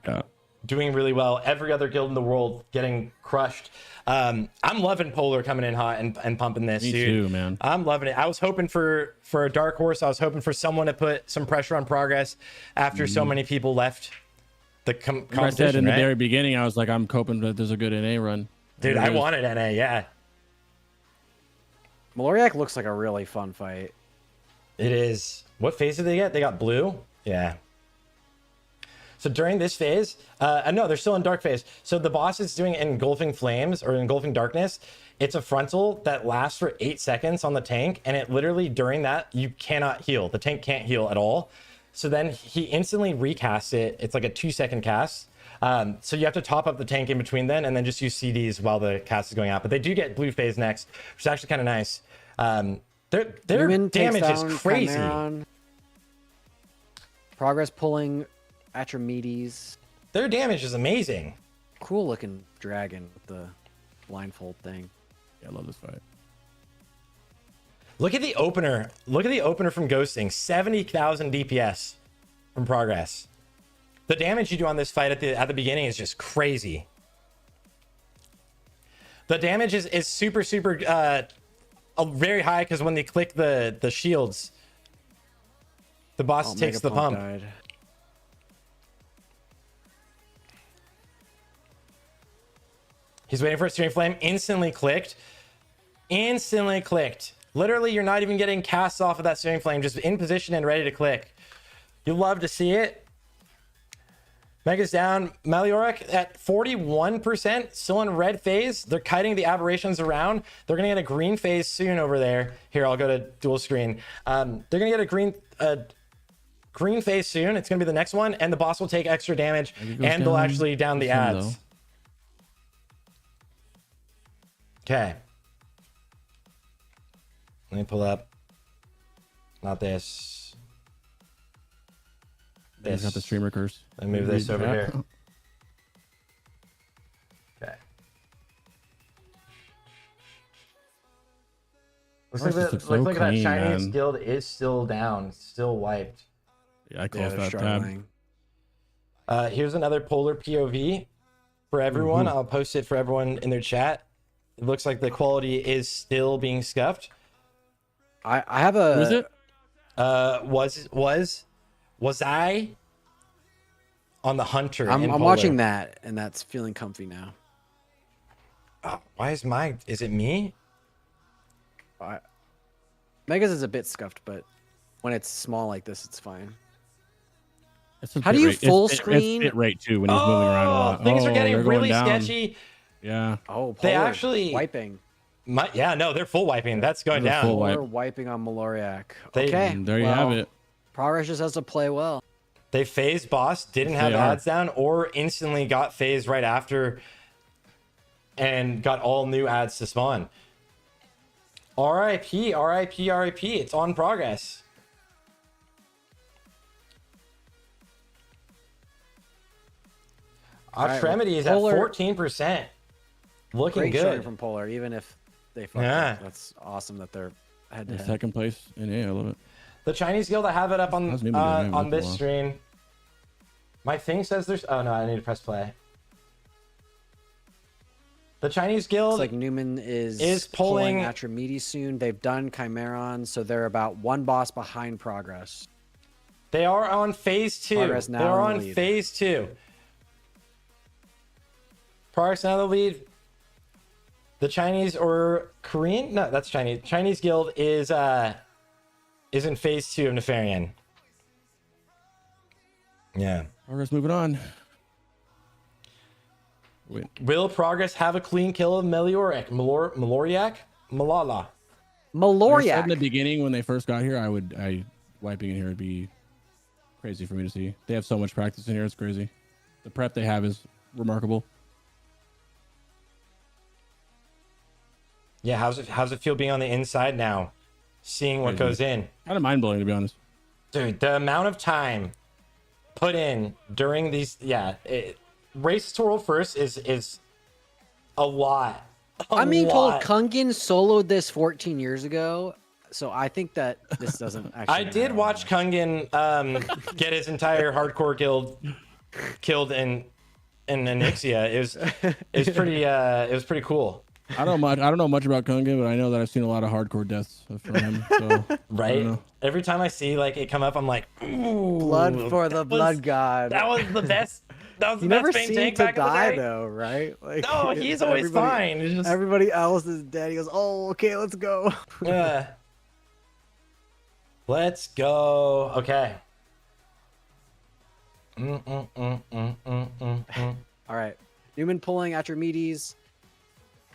really well. Every other guild in the world getting crushed. I'm loving Polar coming in hot and pumping this. Me dude. too, man. I'm loving it. I was hoping for a dark horse. I was hoping for someone to put some pressure on Progress after so many people left the competition. I said in right? the very beginning, I was like, I'm hoping that there's a good NA run. Dude, I wanted NA, yeah. Maloriak looks like a really fun fight. It is. What phase did they get? They got blue? Yeah. So during this phase, no, they're still in dark phase. So the boss is doing engulfing flames or engulfing darkness. It's a frontal that lasts for 8 seconds on the tank. And it literally, during that, you cannot heal. The tank can't heal at all. So then he instantly recasts it. It's like a 2-second cast. So you have to top up the tank in between then, and then just use CDs while the cast is going out. But they do get blue phase next, which is actually kind of nice. Their damage is crazy. Chimeron. Progress pulling Atramedes. Their damage is amazing. Cool looking dragon with the blindfold thing. Yeah, I love this fight. Look at the opener. Look at the opener from Ghosting. 70,000 DPS from Progress. The damage you do on this fight at the beginning is just crazy. The damage is super very high, because when they click the shields, the boss takes the pump. Died. He's waiting for a Searing Flame. Instantly clicked. Literally, you're not even getting cast off of that Searing Flame, just in position and ready to click. You love to see it. Mega's down. Maloriak at 41%, still in red phase. They're kiting the aberrations around. They're going to get a green phase soon over there. Here, I'll go to dual screen. They're going to get a green phase soon. It's going to be the next one, and the boss will take extra damage, and they'll actually down the ads. Okay. Let me pull up. Not this. He's got the streamer curse. I move this over here. Okay. Looks like that Chinese guild is still down, still wiped. Yeah, I closed that tab. Here's another Polar POV for everyone. I'll post it for everyone in their chat. It looks like the quality is still being scuffed. I have a. Who is it? Was I on the Hunter? I'm watching that, and that's feeling comfy now. Why is it me? Megas is a bit scuffed, but when it's small like this, it's fine. How do you full screen? It's bit rate too when he's moving around a lot. Things are getting really sketchy. Yeah. Oh, they actually wiping. They're full wiping. That's going down. They're wiping on Maloriak. Okay, there you have it. Progress just has to play well. They phased boss, didn't have ads down, or instantly got phased right after and got all new ads to spawn. RIP, RIP, RIP. It's on progress. Tremedy is at 14%. Looking great good. showing from Polar, even if they fucked up. That's awesome that they're head to head. Second place in A. I love it. The Chinese guild, I have it up on this stream. My thing says there's... Oh, no, I need to press play. The Chinese guild... Looks like Newman is pulling Atramedes soon. They've done Chimeron, so they're about one boss behind Progress. They are on phase 2. Progress now they are in the on lead. phase 2. Progress now the lead. The Chinese or Korean? No, that's Chinese. Chinese guild is in phase 2 of Nefarian. Yeah. Progress moving on. Wait. Will Progress have a clean kill of Melioric? Maloriak? Malala. I said in the beginning when they first got here, wiping in here would be crazy for me to see. They have so much practice in here, it's crazy. The prep they have is remarkable. Yeah, how's it feel being on the inside now? Seeing what goes in. Kind of mind blowing, to be honest. Dude, the amount of time put in during these, race to world first is a lot. I'm being told Kungin soloed this 14 years ago, so I think that this doesn't actually. I did watch Kungin get his entire hardcore guild killed in Anixia. It was pretty cool. I don't know much about Kungin, but I know that I've seen a lot of hardcore deaths from him. So, right? Every time I see it come up, I'm like, ooh, blood for the blood god. That was the best. That was the never best main seemed tank to back in the die day. though, right? Like, No, he's always fine. It's just... Everybody else is dead. He goes, "Oh, okay, let's go." Yeah. Let's go. Okay. All right. Newman pulling Atramedes.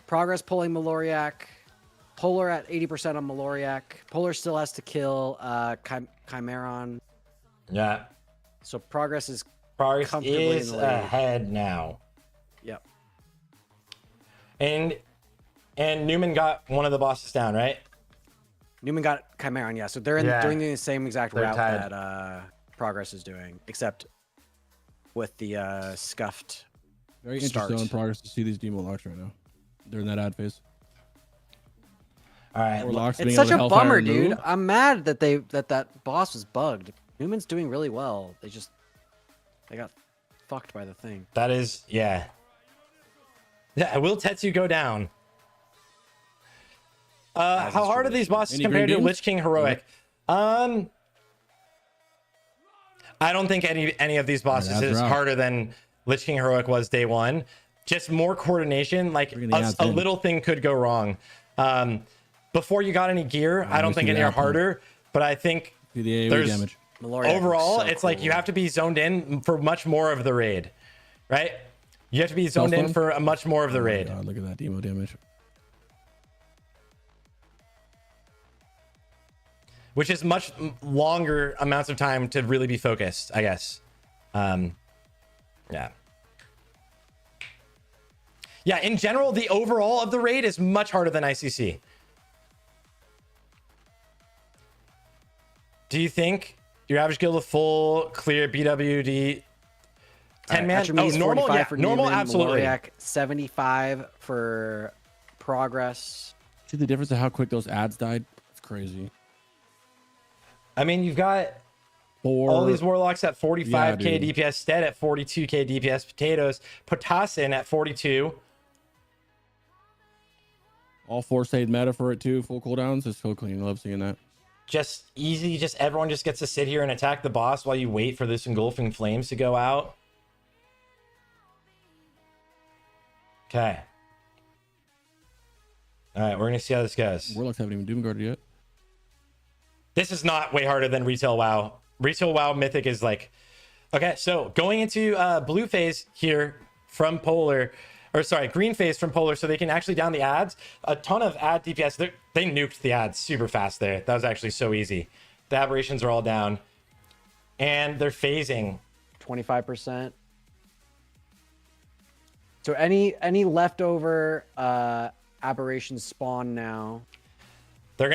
Progress pulling Maloriak. Polar at 80% on Maloriak. Polar still has to kill Chimeron. Yeah. So Progress is comfortably is in the lead. Ahead now. Yep. And Newman got one of the bosses down, right? Newman got Chimeron, yeah. So they're doing the same exact route that Progress is doing, except with the scuffed Very start. interesting in Progress to see these demo locks right now. They're in that ad phase. All right. It's such a bummer, dude. I'm mad that that boss was bugged. Newman's doing really well. They got fucked by the thing. That is, yeah. Will Tetsu go down? How hard are these bosses compared to Lich King Heroic? I don't think any of these bosses is harder than Lich King Heroic was day one. Just more coordination. Like a little thing could go wrong. Before you got any gear, I don't think any are harder. But I think there's damage. Overall, it's like you have to be zoned in for much more of the raid, right? You have to be zoned in for a much more of the raid. God, look at that demo damage. Which is much longer amounts of time to really be focused, I guess. Yeah. Yeah, in general, the overall of the raid is much harder than ICC. Do you think your average guild of full clear BWD 10 man? Oh, normal, yeah, normal, absolutely. Maloriak, 75 for Progress. See the difference of how quick those ads died? It's crazy. I mean, you've got all these warlocks at 45k DPS, Stead at 42k DPS, Potatoes, Potassin at 42. All 4-stage meta for it too, full cooldowns. It's so clean. I love seeing that. Just easy, just everyone just gets to sit here and attack the boss while you wait for this engulfing flames to go out. Okay. All right, we're gonna see how this goes. Warlocks haven't even doom guarded yet. This is not way harder than Retail WoW. Retail WoW Mythic is like... Okay, so going into blue phase here from Polar... Or sorry, green phase from Polar, so they can actually down the ads. A ton of ad DPS. They nuked the ads super fast there. That was actually so easy. The aberrations are all down. and they're phasing. 25%. So any leftover aberrations spawn now. They're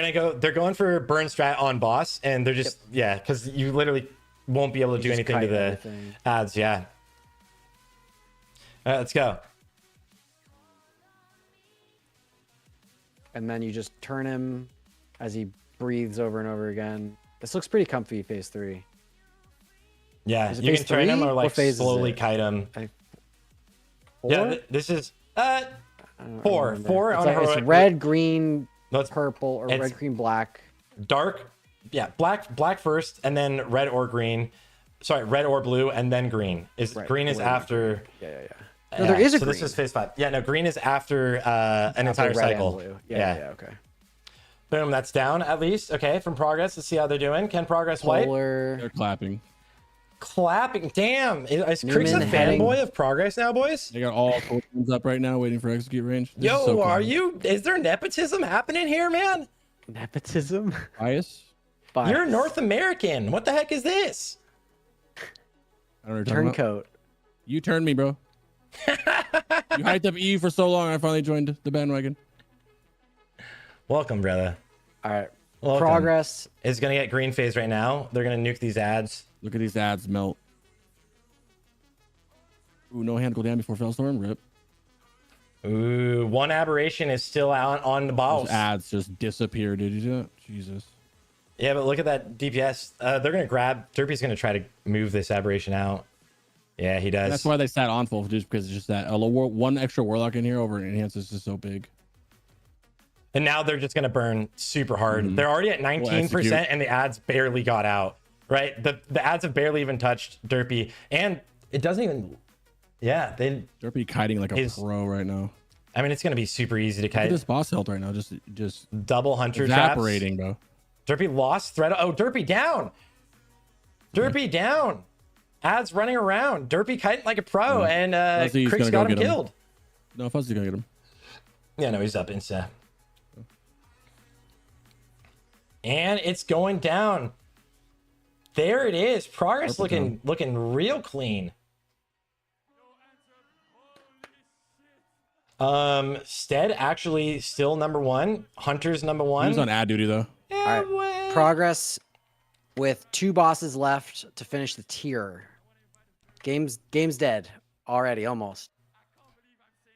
going for burn strat on boss, and they're just yeah, because you literally won't be able to do anything to the ads. Yeah. All right, let's go. And then you just turn him as he breathes over and over again. This looks pretty comfy, phase 3. Yeah, you can turn him or like slowly kite him. Yeah, this is 4 on heroic. It's red, green, purple, or red, green, black. Dark, yeah, black first, and then red or green. Sorry, red or blue, and then green. Green is after. Yeah. No, there is a green. This is phase 5. Yeah, no, green is after an entire cycle. Yeah, okay. Boom, that's down at least. Okay, from progress, let's see how they're doing. Can progress wipe? They're clapping. Damn, is Crix a fanboy of progress now, boys? They got all tokens up right now waiting for execute range. Yo, is there nepotism happening here, man? Nepotism? Bias? You're North American. What the heck is this? I don't know. Turncoat. You turned me, bro. You hyped up E for so long, I finally joined the bandwagon. Welcome, brother. All right. Welcome. Progress is gonna get green phase right now. They're gonna nuke these ads. Look at these ads melt. Ooh, no hand go down before Fellstorm. Rip. Ooh, one aberration is still out on the boss. Those ads just disappeared. Did you do that? Jesus. Yeah, but look at that DPS. They're gonna grab. Derpy's gonna try to move this aberration out. Yeah, he does. And that's why they sat on full, just because it's just that one extra warlock in here over enhance is just so big. And now they're just gonna burn super hard. They're already at 19%, and the ads barely got out. Right, the ads have barely even touched Derpy, and it doesn't even. Yeah, Derpy kiting like a pro right now. I mean, it's gonna be super easy to kite. Look at this boss health right now, just double hunter evaporating, traps. Bro. Derpy lost threat. Oh, Derpy down. Derpy down. Ads running around. Derpy kiting like a pro, and Crix got him killed. No, Fuzzy's gonna get him. Yeah, no, he's up insta. And it's going down. There it is. Progress looking real clean. Stead actually still number 1. Hunter's number 1. He's on ad duty though. All right. Progress with 2 bosses left to finish the tier. Game's dead already, almost.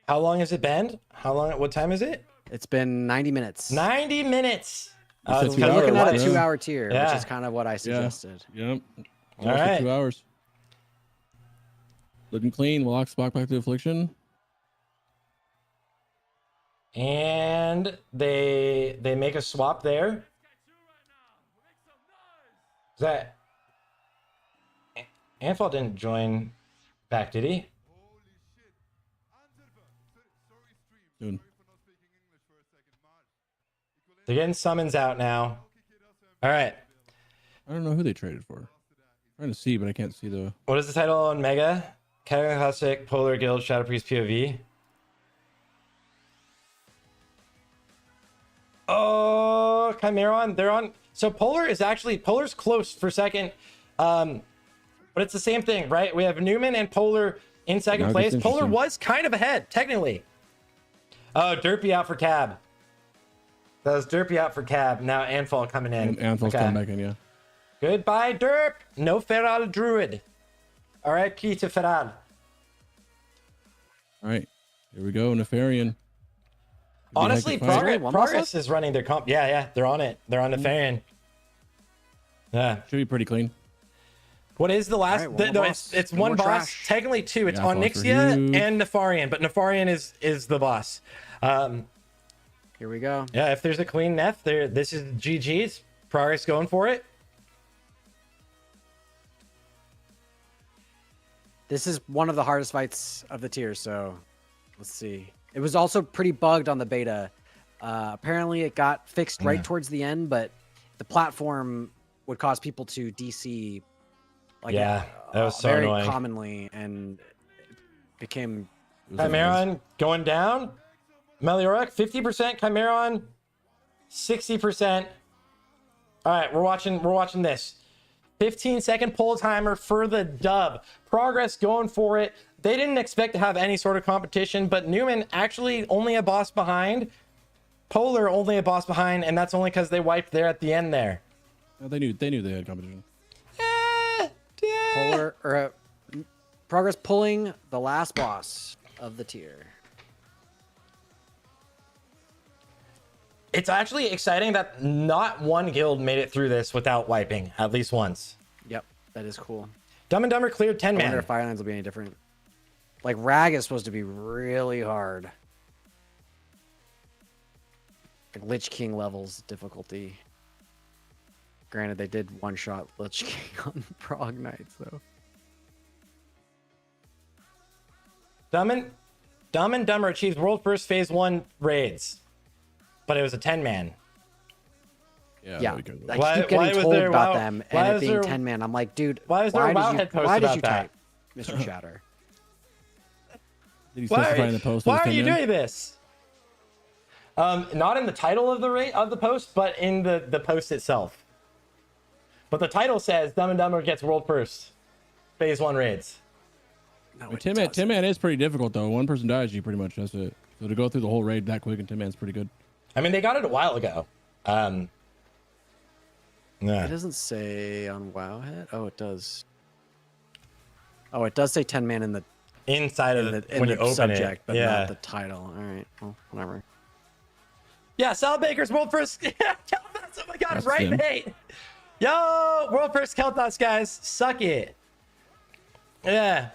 How long has it been? What time is it? It's been 90 minutes. 90 minutes. We're looking at a 2-hour tier, which is kind of what I suggested. Yep. All right. 2 hours. Looking clean. We'll Spock back to Affliction. And they make a swap there. Is that Anfall didn't join back, did he? Soon. They're getting summons out now. All right. I don't know who they traded for. I'm trying to see, but I can't see the. What is the title on Mega? CATA Classic, Polar Guild, Shadow Priest POV. Oh, Chimeron. They're on. So Polar's close for second. But it's the same thing, right? We have Newman and Polar in second place. Polar was kind of ahead, technically. Oh, Derpy out for Cab. That was Derpy out for Cab. Now Anfall coming in. Anfall's coming back in, yeah. Goodbye, Derp. No Feral Druid. R.I.P. to Feral. All right. Here we go, Nefarian. Honestly, Progress is running their comp. Yeah, they're on it. They're on Nefarian. Yeah. Should be pretty clean. What is the last? Right, it's one boss. Trash. Technically 2. It's Onyxia and Nefarian, but Nefarian is the boss. Here we go. Yeah, if there's a clean Nef, this is GG's. Progress going for it. This is one of the hardest fights of the tier, so let's see. It was also pretty bugged on the beta. Apparently, it got fixed right towards the end, but the platform would cause people to DC. That was so very annoying. Commonly, and it became. Chimeron going down. Melioric 50%. Chimeron 60%. All right, we're watching this. 15-second pull timer for the dub. Progress going for it. They didn't expect to have any sort of competition, but Newman actually only a boss behind. Polar only a boss behind, and that's only because they wiped there at the end there. Well, they knew they had competition. Polar or Progress pulling the last boss of the tier. It's actually exciting that not one guild made it through this without wiping at least once. Yep, that is cool. Dumb and Dumber cleared 10 I wonder man. if Firelines will be any different. Like Rag is supposed to be really hard. Like Lich King levels difficulty. Granted, they did one-shot Lich King on Prog Knights, though. Dumb and Dumber achieves world first phase 1 raids, but it was a 10 man. Yeah, I keep getting told about them and it being 10 man. I'm like, dude, why did you type, Mr. Chatter? Did he specify in the post? Why are you doing this? Not in the title of the post, but in the post itself. But the title says Dumb and Dumber gets world first phase 1 raids. No, 10 man is pretty difficult though. One person dies, you pretty much, that's it. So to go through the whole raid that quick in 10 man is pretty good. I mean, they got it a while ago. Yeah. It doesn't say on Wowhead. Oh, it does. Oh, it does say 10 man in the inside of the when you open subject, it, but yeah. not the title. All right, well, whatever. Yeah, Sal Baker's world first. Oh my god, That's right, him. mate. Yo, world first Keltos, guys. Suck it. Yeah.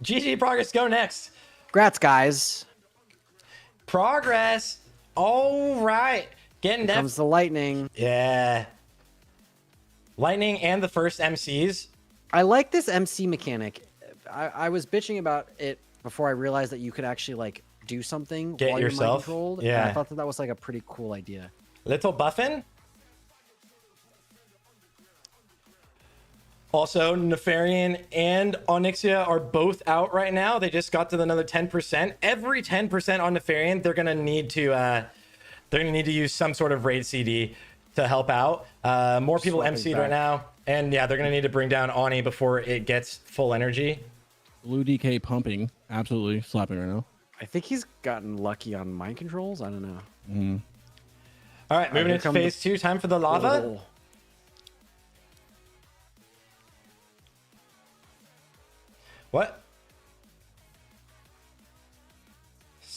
GG Progress, go next. Congrats, guys. Progress. All right. Getting Here comes the lightning. Yeah. Lightning and the first MCs. I like this MC mechanic. I was bitching about it before I realized that you could actually like do something Get while yourself. you're mind controlled. Yeah. And I thought that was like a pretty cool idea. Little Buffin. Also, Nefarian and Onyxia are both out right now. They just got to another 10%. Every 10% on Nefarian, they're gonna need to use some sort of raid CD to help out. More people Swapping MC'd back. right now, and yeah, they're gonna need to bring down Oni before it gets full energy. Blue DK pumping, absolutely slapping right now. I think he's gotten lucky on mind controls. I don't know. Mm. All right, moving here into come phase 2. Time for the lava. Oh. What?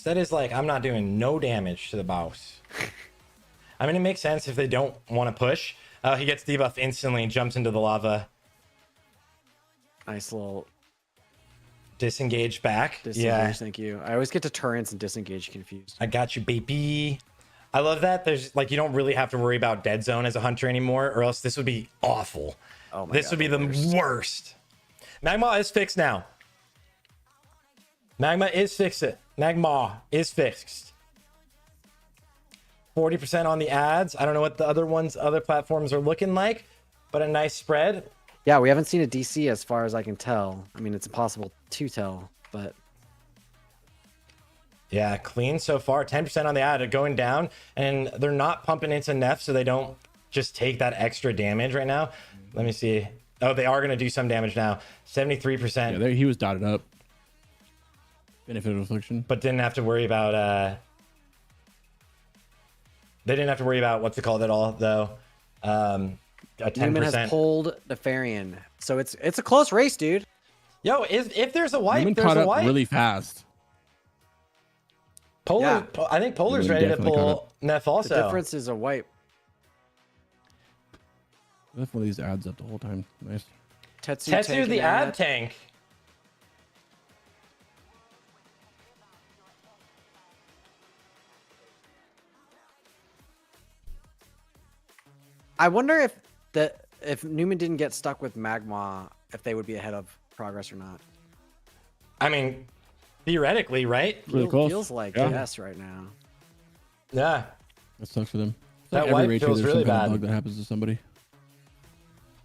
That is like, I'm not doing no damage to the boss. I mean, it makes sense if they don't want to push. He gets debuff instantly and jumps into the lava. Nice little Disengage back. disengage. Yeah. Thank you. I always get to turrets and disengage confused. I got you, baby. I love that. There's like, you don't really have to worry about dead zone as a hunter anymore, or else this would be awful. Oh my This God, would be the worst. Magma is fixed now. Magma is fixed. Magma is fixed. 40% on the ads. I don't know what the other platforms are looking like, but a nice spread. Yeah, we haven't seen a DC as far as I can tell. I mean, it's impossible to tell, but Yeah, clean so far. 10% on the ad going down, and they're not pumping into Nef, so they don't just take that extra damage right now. Let me see. Oh, they are going to do some damage now. 73%. Yeah, he was dotted up. Benefit of affliction. But didn't have to worry about they didn't have to worry about what's it called at all though. A 10%. Newman has pulled Nefarian, so it's a close race, dude. Yo, if there's a wipe, Newman there's caught a up wipe. really fast. Polar, I think Polar's Newman ready to definitely caught pull Nef also. The difference is a wipe. I left one of these ads up the whole time. Nice. Tetsu's the ad tank. I wonder if Newman didn't get stuck with Magma, if they would be ahead of Progress or not. I mean, theoretically, right? Really close. Feels like Yeah. yes right now. Yeah. That sucks for them. It's That like every wipe raid feels there's really some kind of bad. bug that happens to somebody.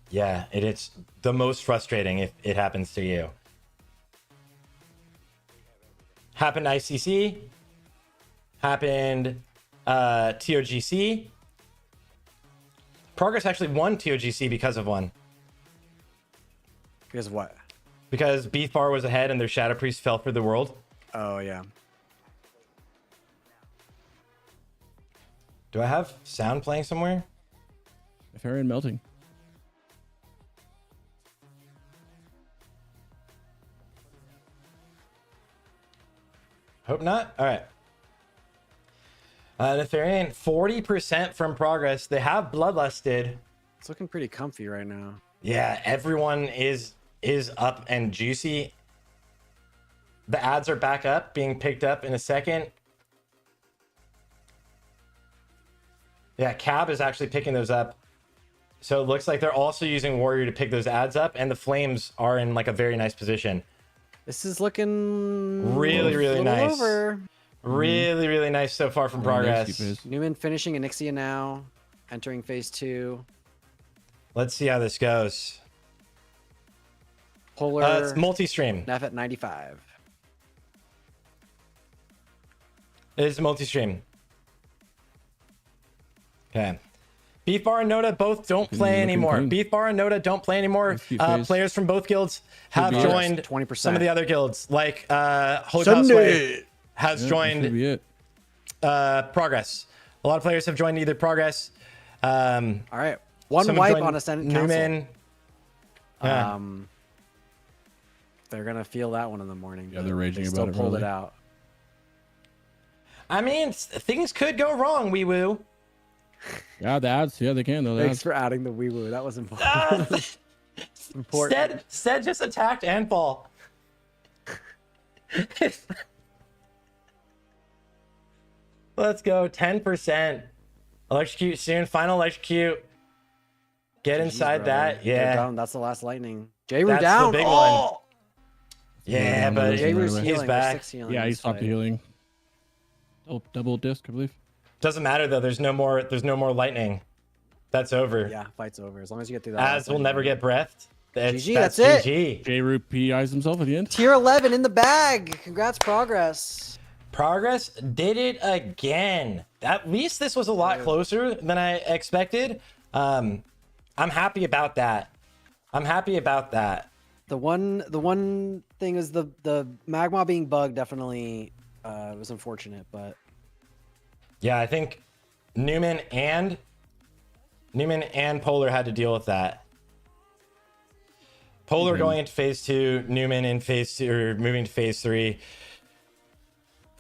Yeah, it's the most frustrating if it happens to you. Happened ICC. Happened TOGC. Progress actually won TOGC because of one. Because what? Because Beef Bar was ahead and their Shadow Priest fell for the world. Oh, yeah. Do I have sound playing somewhere? Nefarian melting. Hope not. All right. Nefarian, 40% from Progress. They have Bloodlusted. It's looking pretty comfy right now. Yeah, everyone is up and juicy. The ads are back up, being picked up in a second. Yeah, Cab is actually picking those up. So it looks like they're also using Warrior to pick those ads up, and the Flames are in like a very nice position. This is looking really, really nice. Over. Really, really nice so far from Progress. Newman finishing Onyxia now, entering phase 2. Let's see how this goes. Polar. It's multi-stream. Neff at 95. It is multi-stream. Okay. Beef Bar and Noda both don't play anymore. Beef Bar and Noda don't play anymore. Players from both guilds have joined 20%. some of the other guilds, like Hotasway has joined Progress. A lot of players have joined either Progress. All right. One wipe on Ascendant Newman. Council. They're going to feel that one in the morning. Yeah, they're raging they about it. Still pulled it out. I mean, things could go wrong, wee woo. Yeah, the ads. Yeah, they can though. Thanks for adding the wee woo. That was important. Important. Stead just attacked and fall. Let's go. 10%. Electrocute soon. Final electrocute. Get inside that. Yeah. Down. That's the last lightning. J-Roo That's down. the big one. Yeah, but J-Roo's he's healing. back. Yeah, he stopped healing. Double disc, I believe. Doesn't matter though. There's no more lightning. That's over. Yeah, fight's over. As long as you get through that. Az will never get breathed. GG, that's it. GG. J-Roo PIs himself at the end. Tier 11 in the bag. Congrats, Progress. Progress did it again. At least this was a lot closer than I expected. I'm happy about that. The one thing is the magma being bugged definitely was unfortunate, but yeah, I think Newman and Polar had to deal with that. Polar going into phase 2, Newman in phase 2 or moving to phase 3.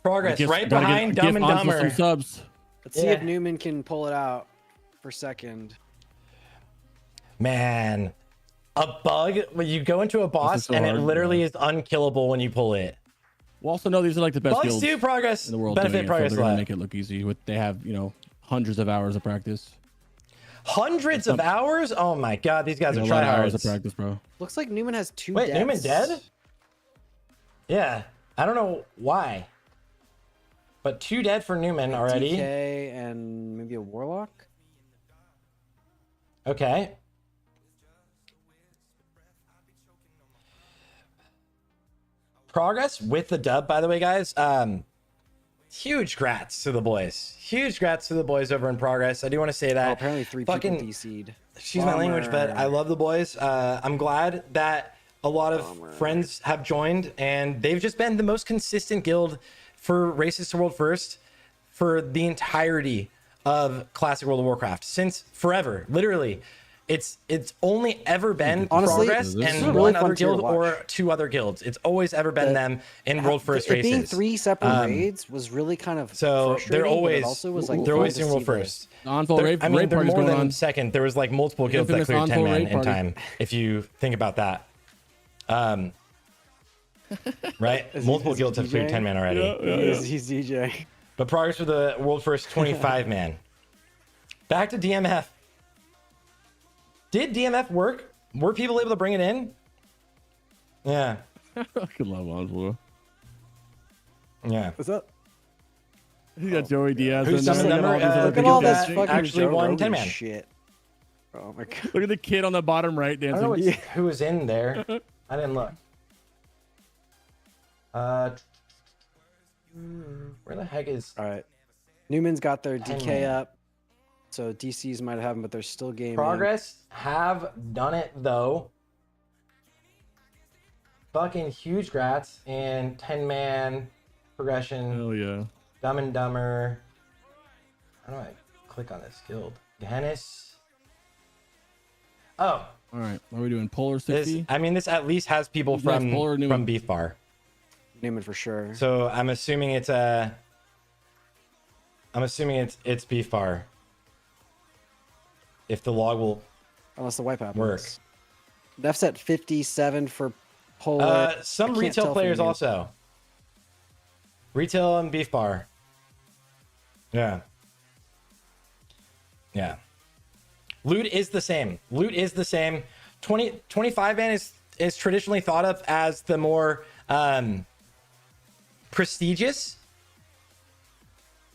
Progress right behind Dumb and Dumber. Some subs. Let's see if Newman can pull it out for second. Man, a bug when you go into a boss and it literally is unkillable when you pull it. We'll also know these are like the best Bugs guilds do Progress in the world. benefit Progress so they're gonna make it look easy. They have hundreds of hours of practice. Hundreds of hours? Oh my god, these guys are tryhards. Hours of practice, bro. Looks like Newman has 2 Wait, deaths. Newman dead? Yeah, I don't know why. But 2 dead for Newman already. DK and maybe a Warlock? Okay. Progress with the dub, by the way, guys. Huge grats to the boys. Huge grats to the boys over in Progress. I do want to say that. Oh, apparently 3 people DC'd. Excuse my language, but I love the boys. I'm glad that a lot of friends have joined, and they've just been the most consistent guild for Races to World First for the entirety of Classic World of Warcraft since forever. Literally, it's only ever been Honestly, Progress and one other guild or 2 other guilds. It's always ever been them in World First races. Being 3 separate raids was really kind of so they're always they're always doing World First. On-full raid, I mean, they're more than on. second. There was like multiple guilds that cleared 10 man in time. If you think about that, right? Multiple guilds have cleared 10 man already. He's DJ. But Progress for the World First 25 man. Back to DMF. Did DMF work? Were people able to bring it in? Yeah. I could love on-full. Yeah. What's up? You got Joey Diaz. Who's and look at all this fucking actually won 10 man. shit. Oh my god. Look at the kid on the bottom right I dancing. don't know who was in there. I didn't look. Where the heck is? All right. Newman's got their DK up. So DCs might have them, but they're still gaming. Progress have done it though. Fucking huge grats and 10-man progression. Hell yeah. Dumb and Dumber. How do I click on this guild? Gehennis. Oh. All right. What are we doing? Polar 60? I mean, this at least has people from Beef Bar. Newman for sure. So I'm assuming it's it's Beef Bar. If the log will unless the wipe happens. Work. Def's at 57 for Polar. Some retail players also. Retail and Beef Bar. Yeah. Yeah. Loot is the same. Loot is the same. 25 man is traditionally thought of as the more prestigious.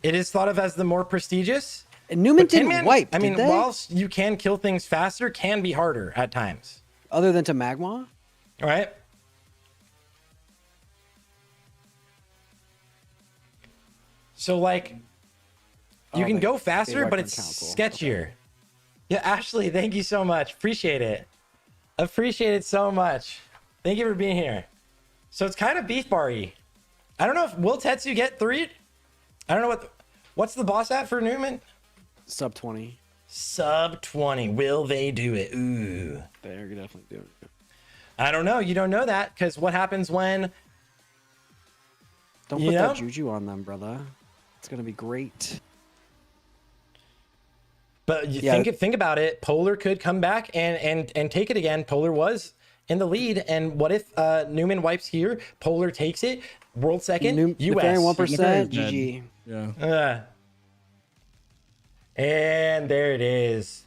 It is thought of as the more prestigious. And Newman didn't wipe. I mean, did they? whilst you can kill things faster, can be harder at times. Other than to Magma? All right. So like, you can go faster, but it's sketchier. Okay. Yeah, Ashley, thank you so much. Appreciate it. Appreciate it so much. Thank you for being here. So it's kind of Beef Bar-y. I don't know if will Tetsu get 3. I don't know what's the boss at for Newman? Sub 20. Sub 20. Will they do it? Ooh. They're definitely doing it. I don't know. You don't know that because what happens when? Don't put that juju on them, brother. It's gonna be great. But you think about it. Polar could come back and take it again. Polar was in the lead, and what if Newman wipes here? Polar takes it. World second. US. 1%. GG. Yeah. And there it is.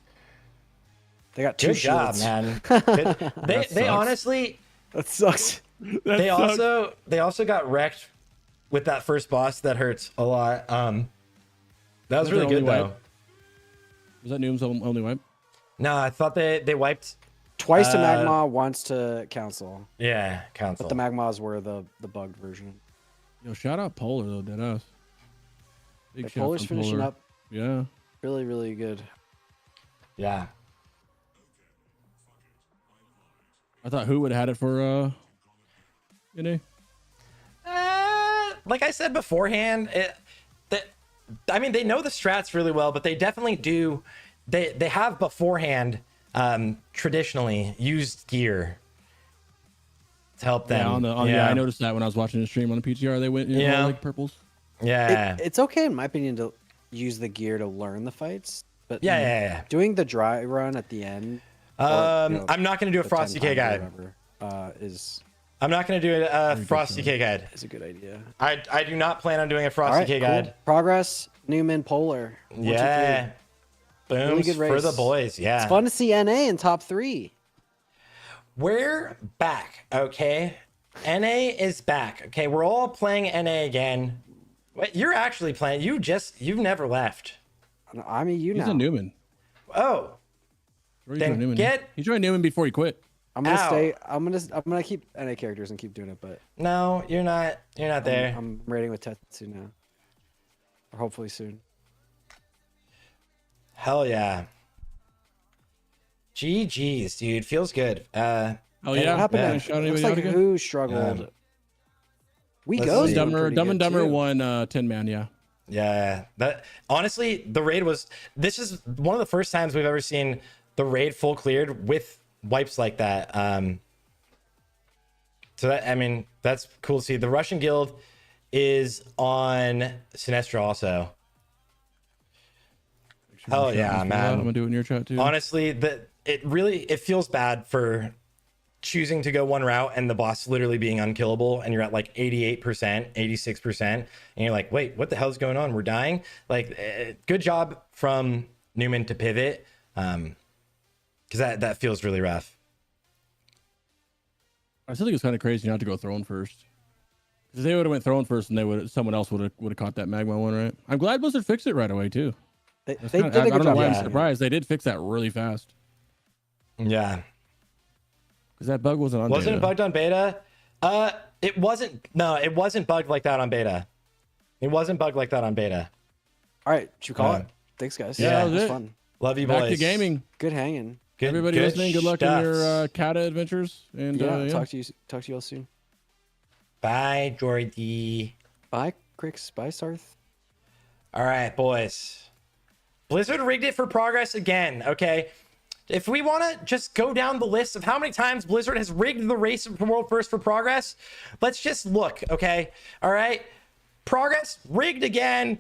They got 2 Good job, shields. man. They honestly. That sucks. They also got wrecked with that first boss. That hurts a lot. That was really good though. Was that Noom's only wipe? No, I thought they wiped twice to Magma, once to Council. Yeah, Council. But the Magmas were the bugged version. Yo, shout out Polar though, deadass. Big shout Polar's finishing Polar. up. Yeah. Really, really good. Yeah. I thought who would have had it for like I said beforehand, I mean, they know the strats really well, but they definitely do. They have beforehand traditionally used gear to help them. Yeah, I noticed that when I was watching the stream on the PTR. They went all like purples. Yeah. It's okay in my opinion to use the gear to learn the fights, but doing the dry run at the end. I'm not going to do a Frosty K guide. I'm not going to do a Frosty K guide. It's a good idea. I do not plan on doing a Frosty K guide. Progress, Newman, Polar. 1, 2, 3. Boom really good race. For the boys. Yeah. It's fun to see NA in top 3. We're back. Okay. NA is back. Okay. We're all playing NA again. Wait, you're actually playing. You've never left. I mean, He's a Newman. Oh. Then Newman. get. He joined Newman before he quit. I'm gonna stay. I'm gonna keep NA characters and keep doing it, but no, you're not. You're not there. I'm raiding with Tetsu now, or hopefully soon. Hell yeah. GG's, dude. Feels good. Oh yeah. What happened? Looks like who struggled. We go. Dumb and Dumber won 10 man. Yeah. Yeah. That honestly, the raid was. This is one of the first times we've ever seen the raid full cleared with wipes like that. So that, I mean, that's cool to see. The Russian guild is on Sinestra also. Hell yeah, man. I'm gonna do it in your chat too. Honestly, it feels bad for choosing to go one route and the boss literally being unkillable and you're at like 88%, 86%, and you're like, wait, what the hell's going on? We're dying. Like, good job from Newman to pivot. Because that feels really rough. I still think it's kind of crazy not to go throne first. Because they would have went throne first, and someone else would have caught that Magma one, right? I'm glad Blizzard fixed it right away too. They did a good job. I don't know why I'm surprised. They did fix that really fast. Yeah. Because that bug wasn't on. Wasn't it bugged on beta? It wasn't. No, it wasn't bugged like that on beta. It wasn't bugged like that on beta. All right, should we call it? Thanks, guys. Yeah, it was it. fun. Love you, Back boys. to gaming. Good hanging. Everybody listening, good luck in your CATA adventures. And yeah, talk to you all soon. Bye, Joardee. Bye, Crix. Bye, Sarth. All right, boys. Blizzard rigged it for progress again, okay? If we want to just go down the list of how many times Blizzard has rigged the race from World First for progress, let's just look, okay? All right? Progress rigged again.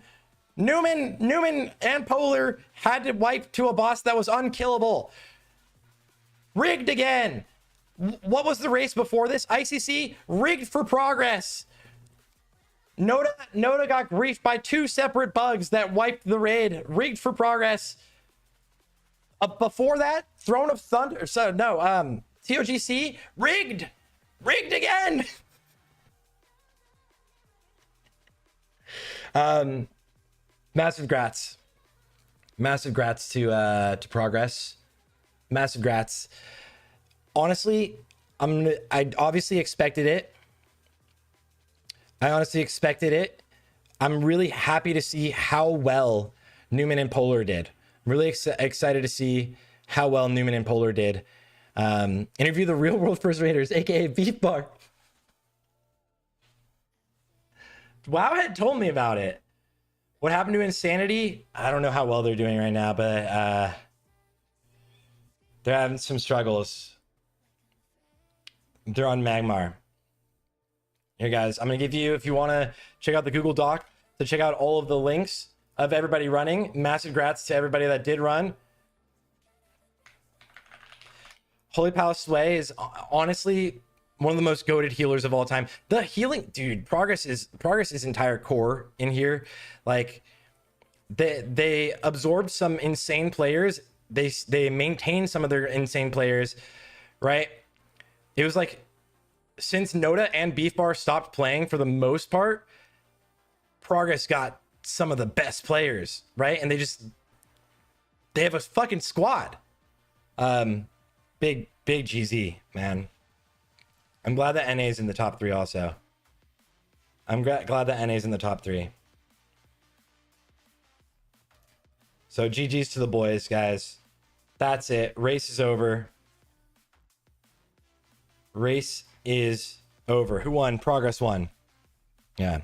Newman and Polar had to wipe to a boss that was unkillable. Rigged again. What was the race before this? ICC rigged for progress. Noda got griefed by 2 separate bugs that wiped the raid. Rigged for progress. Before that, Throne of Thunder. So no, TOGC rigged again. Massive grats to progress. Massive grats. Honestly, I obviously expected it. I'm really happy to see how well Newman and Polar did. I'm really excited to see how well Newman and Polar did. Interview the real world first raiders, aka Beef Bar. WoW had told me about it. What happened to Insanity? I don't know how well they're doing right now, but they're having some struggles. They're on Magmar. Here, guys, I'm going to give you, if you want to check out the Google Doc, to check out all of the links of everybody running. Massive grats to everybody that did run. Holy Palace Sway is honestly one of the most goated healers of all time. The healing, dude, Progress is entire core in here. Like, they absorbed some insane players. They maintained some of their insane players, right? It was like, since Noda and Beef Bar stopped playing for the most part, Progress got some of the best players, right? And they have a fucking squad. Big GZ, man. I'm glad that NA's in the top 3 also. I'm glad that NA's in the top 3. So GG's to the boys, guys. That's it. Race is over. Race is over. Who won? Progress won. Yeah.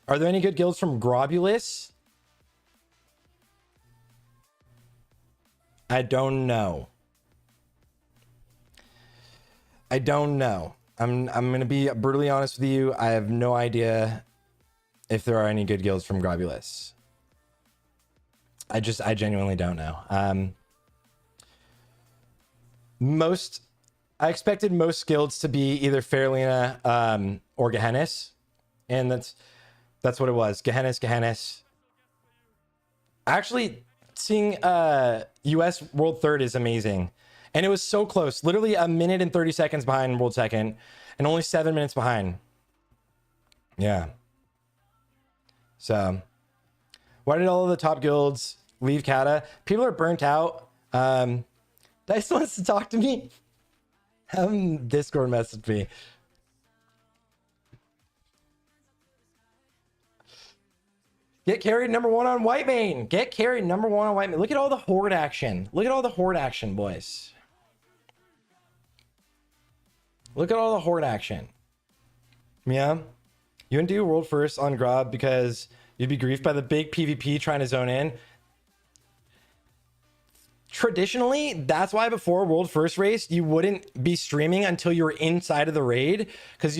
Are there any good guilds from Grobulus? I don't know. I'm gonna be brutally honest with you. I have no idea if there are any good guilds from Grobulus. I genuinely don't know. I expected most guilds to be either Fairlina or Gehennis, and that's what it was. Gehennis. Actually, seeing US World Third is amazing. And it was so close. Literally a minute and 30 seconds behind World Second, and only 7 minutes behind. Yeah. So, why did all of the top guilds leave CATA? People are burnt out. Dice wants to talk to me. Have him Discord message me. Get carried #1 on Whitemane. Get carried #1 on Whitemane. Look at all the horde action. Look at all the horde action, boys. Look at all the horde action. Yeah. You wouldn't do world first on Grob because you'd be griefed by the big PvP trying to zone in. Traditionally, that's why before world first race, you wouldn't be streaming until you were inside of the raid, because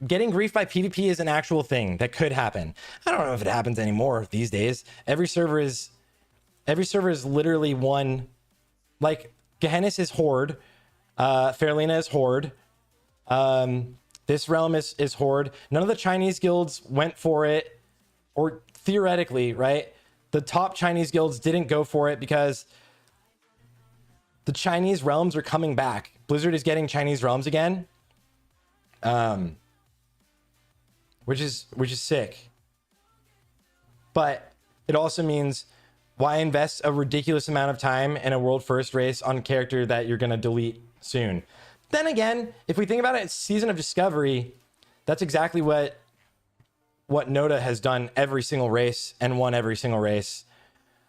getting griefed by PvP is an actual thing that could happen. I don't know if it happens anymore these days. Every server is literally one. Like, Gehennis is Horde. Fairlina is Horde. This realm is Horde. None of the Chinese guilds went for it, or theoretically, right? The top Chinese guilds didn't go for it because the Chinese realms are coming back. Blizzard is getting Chinese realms again. Which is sick. But it also means, why invest a ridiculous amount of time in a world first race on a character that you're going to delete soon? Then again, if we think about it, it's Season of Discovery. That's exactly what Noda has done every single race and won every single race.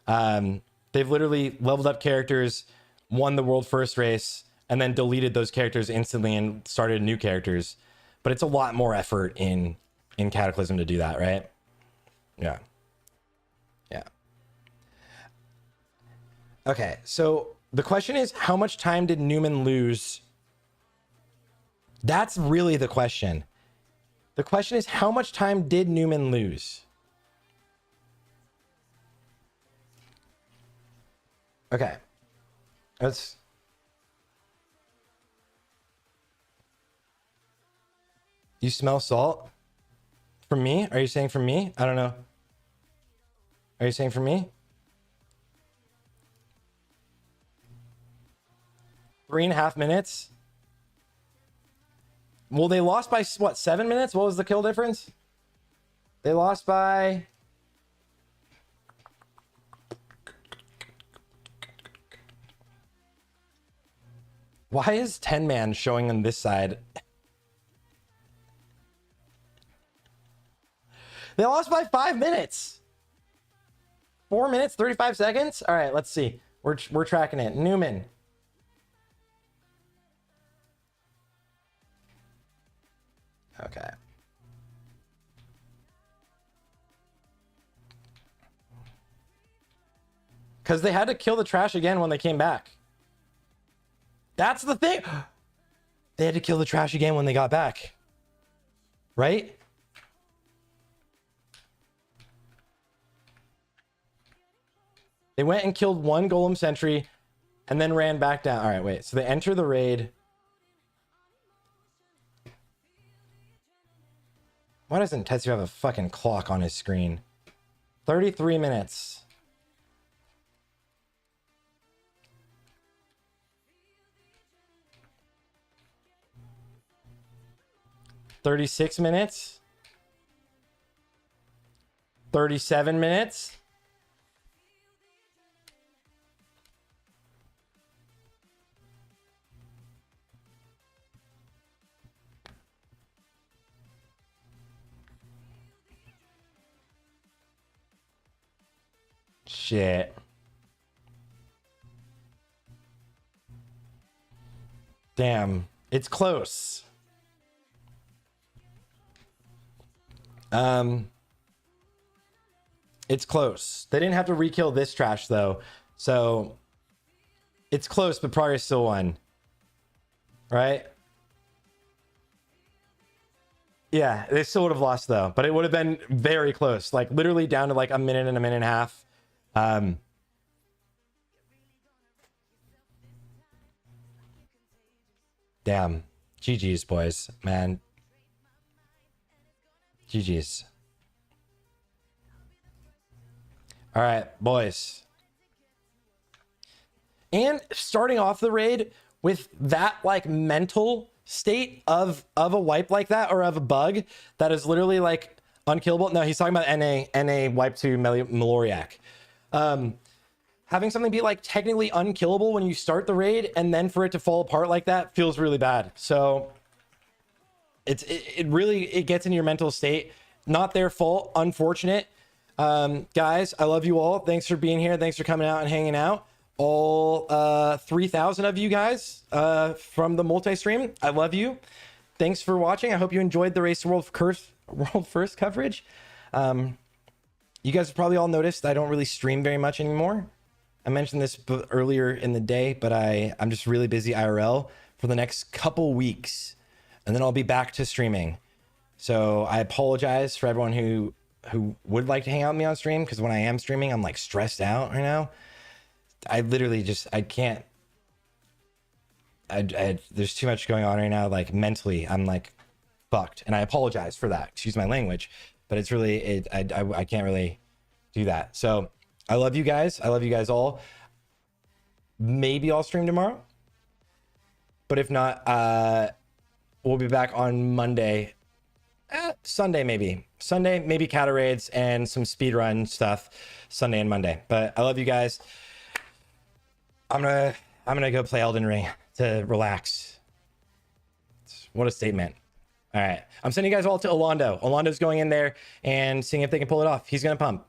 They've literally leveled up characters, won the world first race, and then deleted those characters instantly and started new characters. But it's a lot more effort in Cataclysm to do that, right? Yeah. Yeah. Okay, so the question is, how much time did Newman lose? That's really the question. The question is, how much time did Newman lose? Okay. Let's... You smell salt? From me? Are you saying from me? I don't know. Are you saying from me? 3.5 minutes? Well, they lost by, what, 7 minutes? What was the kill difference? They lost by... Why is 10 man showing on this side? They lost by 5 minutes. 4 minutes, 35 seconds. All right, let's see. We're tracking it. Newman. Okay. Because they had to kill the trash again when they came back. That's the thing. They had to kill the trash again when they got back. Right? They went and killed one golem sentry and then ran back down. All right, wait. So they enter the raid. Why doesn't Tetsu have a fucking clock on his screen? 33 minutes. $36 minutes. 37 minutes. Shit. Damn, it's close. It's close. They didn't have to re-kill this trash though, so it's close, but progress still won. Right? Yeah, they still would have lost though, but it would have been very close, like literally down to like a minute and a minute and a half. Damn. GG's, boys, man. GG's. All right, boys. And starting off the raid with that like mental state of a wipe like that, or of a bug that is literally like unkillable. No, he's talking about NA wipe to Meloriac. Having something be like technically unkillable when you start the raid and then for it to fall apart like that feels really bad. So it really gets in your mental state. Not their fault, unfortunate. Guys, I love you all. Thanks for being here. Thanks for coming out and hanging out. All 3,000 of you guys from the multi-stream, I love you. Thanks for watching. I hope you enjoyed the Race to World First coverage. You guys have probably all noticed I don't really stream very much anymore. I mentioned this earlier in the day, but I'm just really busy IRL for the next couple weeks, and then I'll be back to streaming. So I apologize for everyone who would like to hang out with me on stream, because when I am streaming, I'm like stressed out right now. I literally just, I can't. There's too much going on right now. Like mentally, I'm like fucked, and I apologize for that. Excuse my language, but it's really I can't really do that. So I love you guys. I love you guys all. Maybe I'll stream tomorrow, but if not, we'll be back on Monday. Sunday maybe. Sunday maybe CATA raids and some speedrun stuff Sunday and Monday. But I love you guys. I'm gonna go play Elden Ring to relax. What a statement. All right, I'm sending you guys all to Alondo. Alondo's going in there and seeing if they can pull it off. He's gonna pump.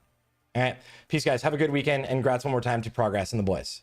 All right. Peace, guys. Have a good weekend, and congrats one more time to Progress and the boys.